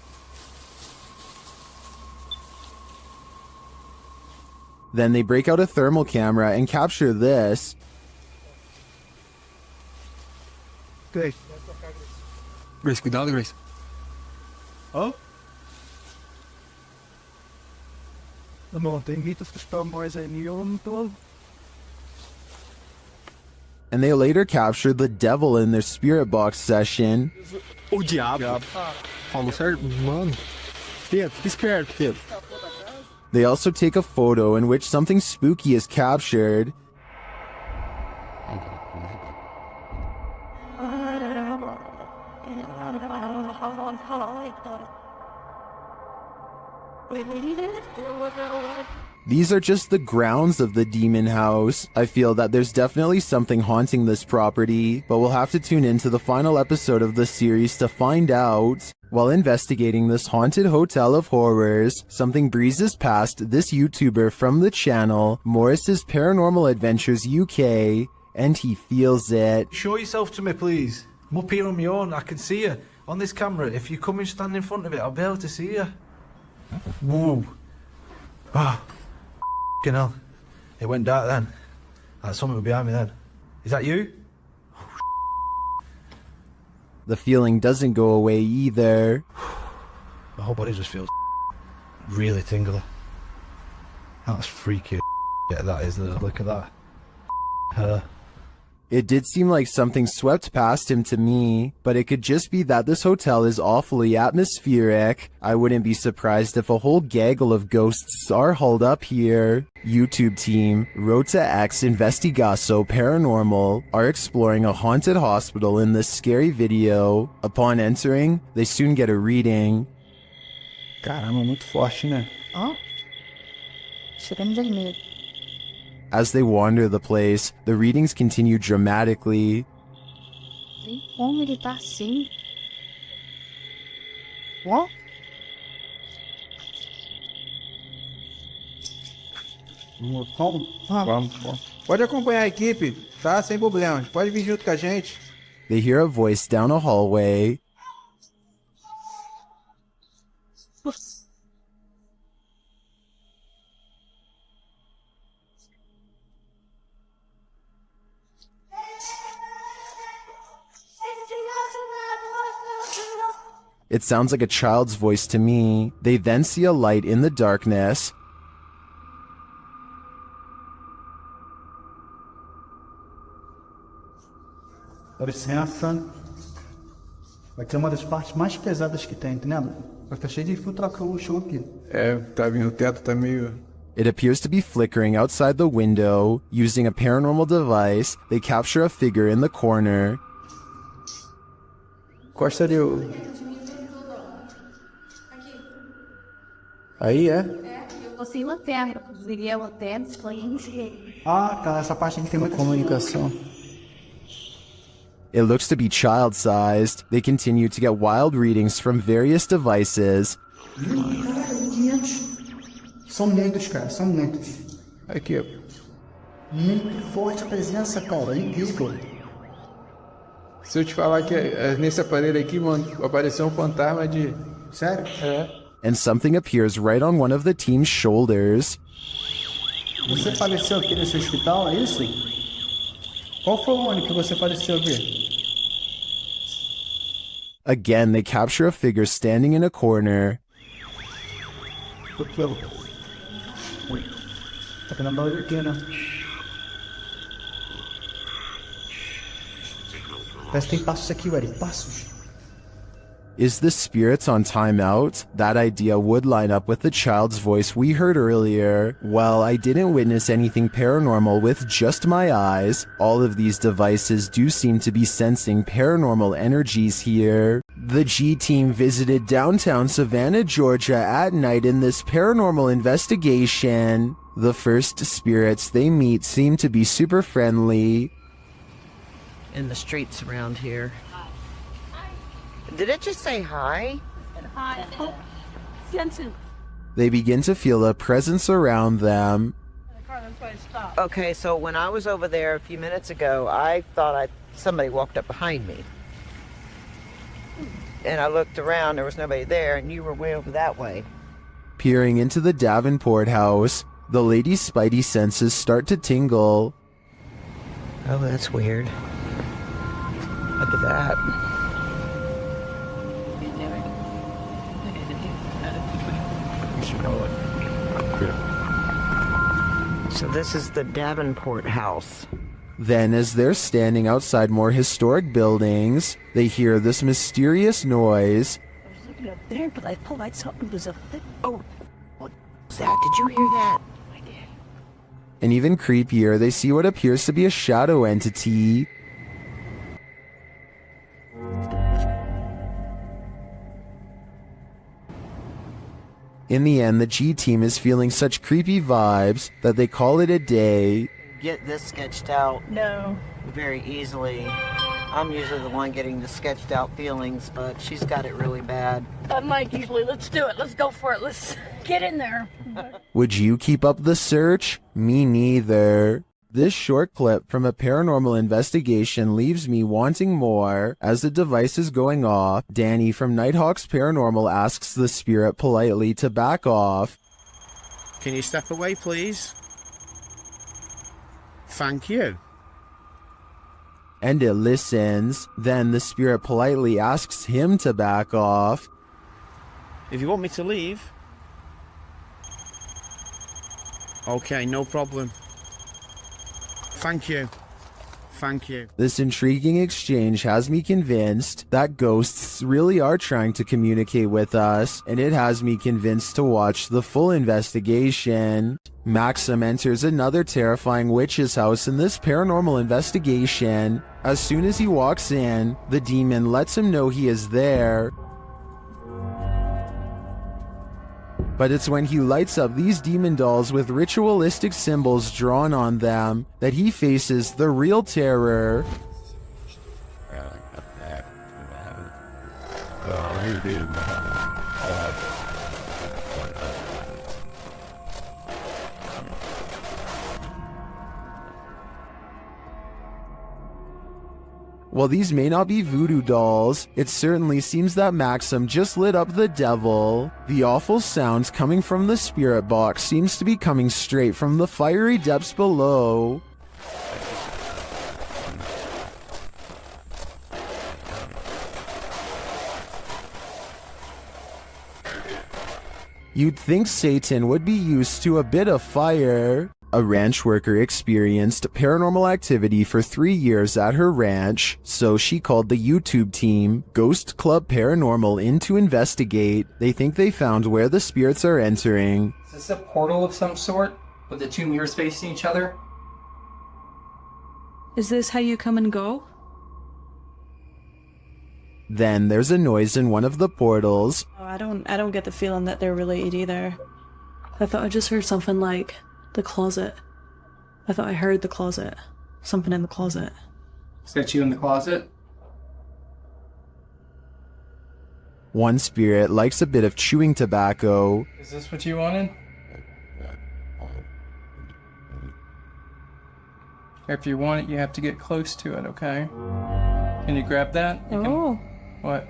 Then they break out a thermal camera and capture this. Grace. Grace, cuidado, Grace. Oh? De någonting hittills förstår man sig en And they later captured the devil in their spirit box session. Oh, diabo. Falou certo? Mano. Fica esperto, filho. They also take a photo in which something spooky is captured. These are just the grounds of the demon house. I feel that there's definitely something haunting this property, but we'll have to tune into the final episode of the series to find out. While investigating this haunted hotel of horrors, something breezes past this YouTuber from the channel, Morris's Paranormal Adventures UK, and he feels it. Show yourself to me, please. I'm up here on my own. I can see you on this camera. If you come and stand in front of it, I'll be able to see you. Whoa. Ah. F***ing hell. It went dark then. Like something was behind me then. Is that you? The feeling doesn't go away either. My whole body just feels really tingly. That's freaky. Yeah, that is. Look at that. Her. It did seem like something swept past him to me, but it could just be that this hotel is awfully atmospheric. I wouldn't be surprised if a whole gaggle of ghosts are holed up here. YouTube team Rota X Investigaso Paranormal are exploring a haunted hospital in this scary video. Upon entering, they soon get a reading. Caramba, muito forte, né? Oh. Chegamos ao medo. As they wander the place, the readings continue dramatically. Nem como ele tá assim. Ó. Vamos. Pode acompanhar a equipe, tá? Sem problemas. Pode vir junto com a gente. They hear a voice down a hallway. It sounds like a child's voice to me. They then see a light in the darkness. Dá licença. Vai ter uma das partes mais pesadas que tem, entendeu? Vai estar cheio de filtração no chão aqui. É, tá vindo, o teto tá meio... It appears to be flickering outside the window. Using a paranormal device, they capture a figure in the corner. Costa ali o... Aí, é? Eu consigo até, conseguiria até explain. Ah, tá. Essa parte aqui tem uma comunicação. It looks to be child-sized. They continue to get wild readings from various devices. São lentos, cara. São lentos. Aqui, ó. Muito forte a presença, cara. É incrível. Se eu te falar que nesse aparelho aqui, mano, apareceu um fantasma de... Sério? É. And something appears right on one of the team's shoulders. Você faleceu aqui nesse hospital, é isso? Qual foi o ano que você faleceu aqui? Again, they capture a figure standing in a corner. Tá tendo barulho aqui, né? Parece que tem passos aqui, Eric. Passos. Is the spirits on timeout? That idea would line up with the child's voice we heard earlier. Well, I didn't witness anything paranormal with just my eyes. All of these devices do seem to be sensing paranormal energies here. The G team visited downtown Savannah, Georgia at night in this paranormal investigation. The first spirits they meet seem to be super friendly. In the streets around here. Did it just say hi? Hi. They begin to feel a presence around them. Okay, so when I was over there a few minutes ago, I thought somebody walked up behind me. And I looked around, there was nobody there, and you were way over that way. Peering into the Davenport house, the lady's spidey senses start to tingle. Oh, that's weird. Look at that. So this is the Davenport house. Then, as they're standing outside more historic buildings, they hear this mysterious noise. I was looking up there, but I thought like something was up there. Oh, what was that? Did you hear that? I did. And even creepier, they see what appears to be a shadow entity. In the end, the G team is feeling such creepy vibes that they call it a day. Get this sketched out. No. Very easily. I'm usually the one getting the sketched out feelings, but she's got it really bad. I'm like, usually, let's do it. Let's go for it. Let's get in there. Would you keep up the search? Me neither. This short clip from a paranormal investigation leaves me wanting more. As the device is going off, Danny from Nighthawks Paranormal asks the spirit politely to back off. Can you step away, please? Thank you. and it listens. Then the spirit politely asks him to back off. If you want me to leave... Okay, no problem. Thank you. Thank you. This intriguing exchange has me convinced that ghosts really are trying to communicate with us, and it has me convinced to watch the full investigation. Maxim enters another terrifying witch's house in this paranormal investigation. As soon as he walks in, the demon lets him know he is there. But it's when he lights up these demon dolls with ritualistic symbols drawn on them that he faces the real terror. While these may not be voodoo dolls, it certainly seems that Maxim just lit up the devil. The awful sounds coming from the spirit box seems to be coming straight from the fiery depths below. You'd think Satan would be used to a bit of fire. A ranch worker experienced paranormal activity for 3 years at her ranch, so she called the YouTube team Ghost Club Paranormal in to investigate. They think they found where the spirits are entering. Is this a portal of some sort, with the two mirrors facing each other? Is this how you come and go? Then there's a noise in one of the portals. Oh, I don't get the feeling that they're related either. I thought I just heard something like the closet. I thought I heard the closet. Something in the closet. Is that you in the closet? One spirit likes a bit of chewing tobacco. Is this what you wanted? If you want it, you have to get close to it, okay? Can you grab that? Oh. What?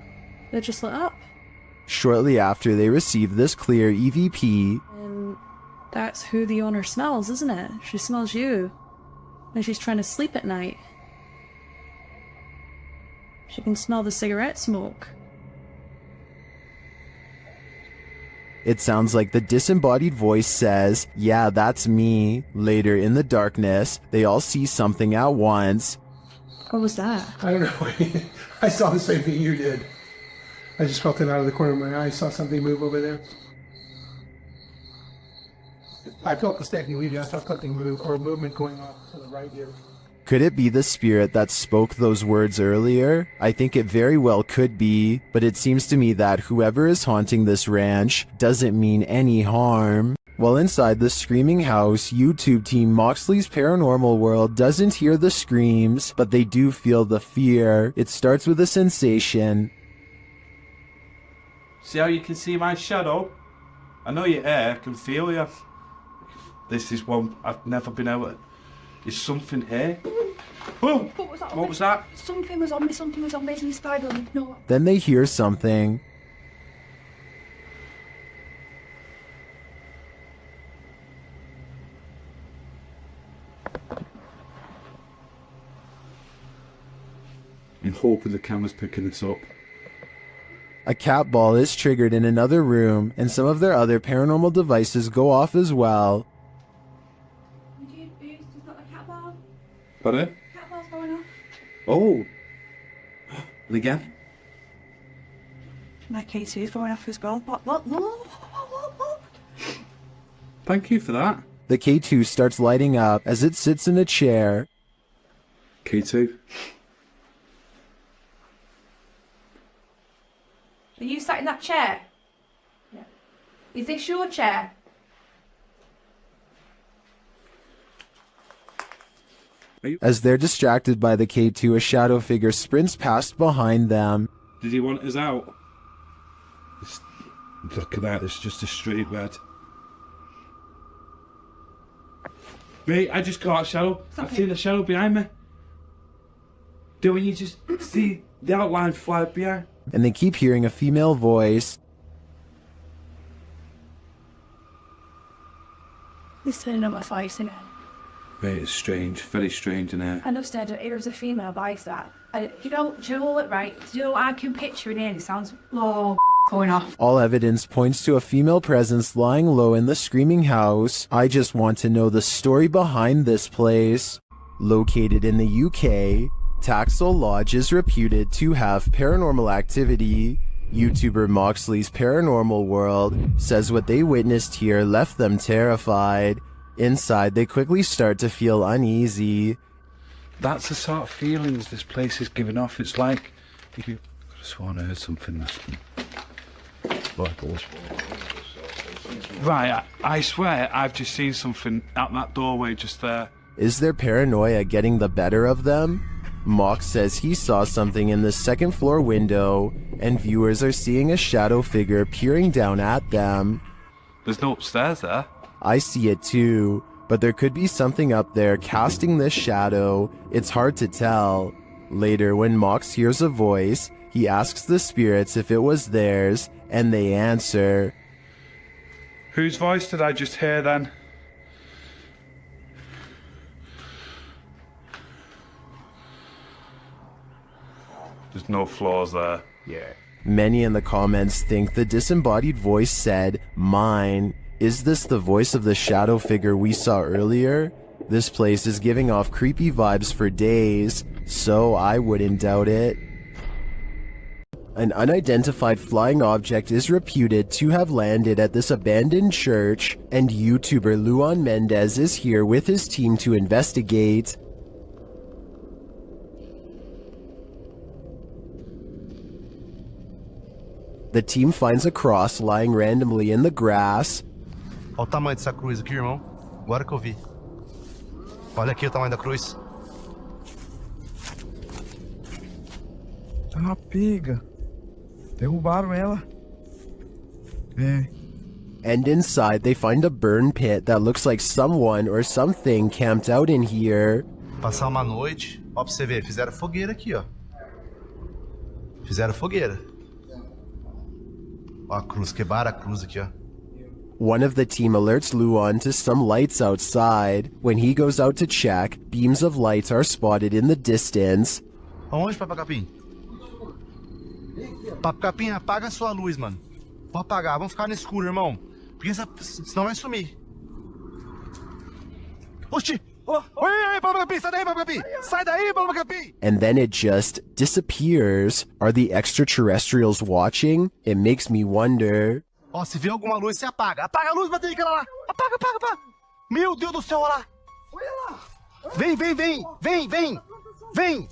It just lit up. Shortly after they receive this clear EVP, And that's who the owner smells, isn't it? She smells you. And she's trying to sleep at night. She can smell the cigarette smoke. it sounds like the disembodied voice says, "Yeah, that's me." Later in the darkness, they all see something at once. What was that? I don't know. I saw the same thing you did. I just felt it out of the corner of my eye. I saw something move over there. I felt the stacking leaving. I saw something move, or a movement going on to the right here. Could it be the spirit that spoke those words earlier? I think it very well could be, but it seems to me that whoever is haunting this ranch doesn't mean any harm. While inside the screaming house, YouTube team Moxley's Paranormal World doesn't hear the screams, but they do feel the fear. It starts with a sensation. See how you can see my shadow? I know you're here, I can feel you. This is one I've never been able to... Is something here? Boom! What was that? Something was on me, there's a spider on me. No. Then they hear something. I'm hoping the camera's picking this up. A cat ball is triggered in another room, and some of their other paranormal devices go off as well. Pardon? Cat ball's going off. Oh! And again? My K2's going off as well. What? Thank you for that. The K2 starts lighting up as it sits in a chair. K2. Are you sat in that chair? Yeah. Is this your chair? As they're distracted by the K2, a shadow figure sprints past behind them. Did he want us out? Look at that, it's just a straight red. Wait, I just got a shadow. I see the shadow behind me. Don't you just see the outline fly behind? And they keep hearing a female voice. He's turning on my face, isn't it? Mate, it's strange, very strange in here. I understand that it was a female voice that. You know what, right? I can picture it in. It sounds going off. All evidence points to a female presence lying low in the screaming house. I just want to know the story behind this place. Located in the UK, Taxel Lodge is reputed to have paranormal activity. YouTuber Moxley's Paranormal World says what they witnessed here left them terrified. Inside, they quickly start to feel uneasy. That's the sort of feelings this place is giving off. It's like, if you could have sworn I heard something. Right, I swear I've just seen something out that doorway just there. Is their paranoia getting the better of them? Mox says he saw something in the second floor window, and viewers are seeing a shadow figure peering down at them. There's no upstairs there. I see it too, but there could be something up there casting this shadow. It's hard to tell. Later, when Mox hears a voice, he asks the spirits if it was theirs, and they answer. Whose voice did I just hear then? There's no floors there. Yeah. Many in the comments think the disembodied voice said, "Mine." Is this the voice of the shadow figure we saw earlier? This place is giving off creepy vibes for days, so I wouldn't doubt it. An unidentified flying object is reputed to have landed at this abandoned church, and YouTuber Luan Mendez is here with his team to investigate. The team finds a cross lying randomly in the grass. Olha o tamanho dessa cruz aqui, irmão. Agora que eu vi. Olha aqui o tamanho da cruz. É uma piga. Derrubaram ela. É. And inside, they find a burn pit that looks like someone or something camped out in here. Passar uma noite. Ó, pra você ver, fizeram fogueira aqui, ó. Fizeram fogueira. Ó a cruz, quebraram a cruz aqui, ó. One of the team alerts Luan to some lights outside. When he goes out to check, beams of light are spotted in the distance. Aonde, Papa Capim? Papa Capim, apaga a sua luz, mano. Vou apagar, vamos ficar no escuro, irmão. Porque senão vai sumir. Oxi! Oi, Papa Capim, sai daí, Papa Capim! Sai daí, Papa Capim! And then it just disappears. Are the extraterrestrials watching? It makes me wonder. Ó, se vê alguma luz, você apaga. Apaga a luz, bateria, aquela lá. Apaga, apaga, apaga. Meu Deus do céu, olha lá. Olha lá. Vem, vem, vem. Vem, vem. Vem.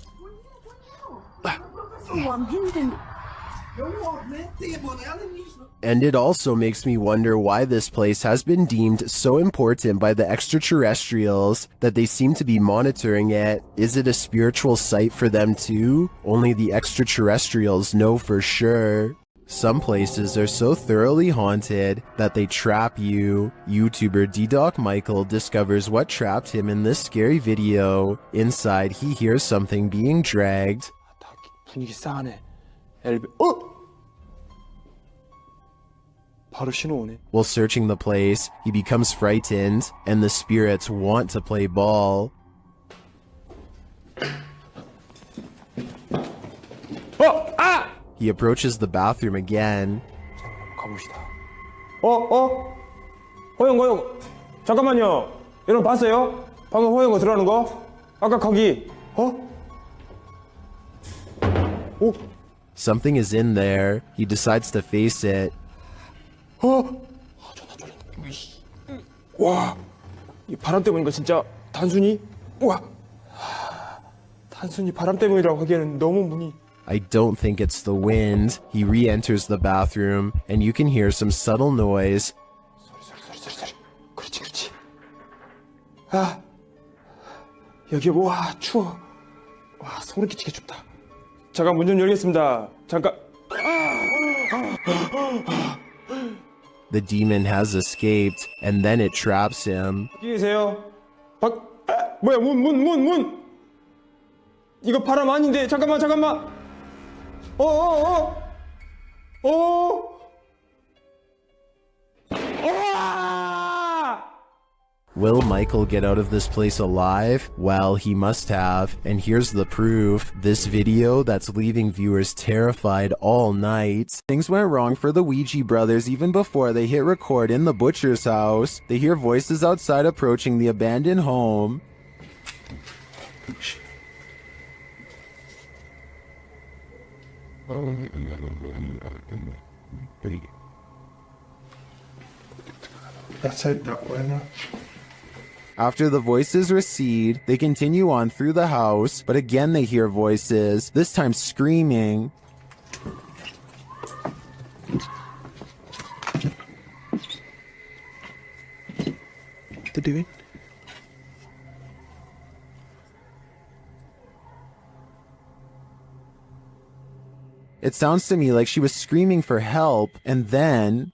And it also makes me wonder why this place has been deemed so important by the extraterrestrials that they seem to be monitoring it. Is it a spiritual site for them too? Only the extraterrestrials know for sure. Some places are so thoroughly haunted that they trap you. YouTuber D-Doc Michael discovers what trapped him in this scary video. Inside, he hears something being dragged. 분위기 싸하네. 바로 신호 오네. While searching the place, he becomes frightened, and the spirits want to play ball. He approaches the bathroom again. 가봅시다. 호영. 잠깐만요. 여러분 봤어요? 방금 호영거 들어가는 거? 아까 거기. Something is in there. He decides to face it. 와, 이 바람 때문인가 진짜 단순히? 와, 단순히 바람 때문이라고 하기에는 너무 문이. I don't think it's the wind. He re-enters the bathroom, and you can hear some subtle noise. 소리. 그렇지. 아, 여기 와 추워. 와 소름 끼치게 춥다. 잠깐 문 좀 열겠습니다. 잠깐. The demon has escaped, and then it traps him. 어디 계세요? 뭐야 문. 이거 바람 아닌데 잠깐만. Will Michael get out of this place alive? Well, he must have, and here's the proof. This video that's leaving viewers terrified all night. Things went wrong for the Ouija brothers even before they hit record in the butcher's house. They hear voices outside approaching the abandoned home. That's out that way now. After the voices recede, they continue on through the house, but again they hear voices, this time screaming. What they're doing? It sounds to me like she was screaming for help, and then...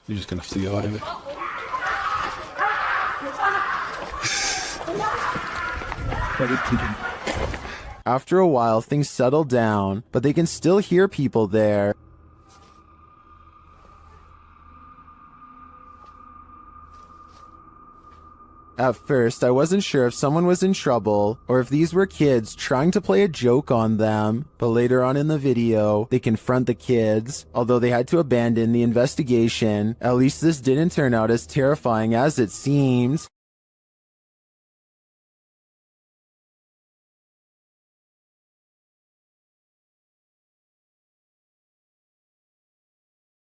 You're just gonna have to go over. After a while, things settle down, but they can still hear people there. At first, I wasn't sure if someone was in trouble or if these were kids trying to play a joke on them, but later on in the video, they confront the kids. Although they had to abandon the investigation, at least this didn't turn out as terrifying as it seems.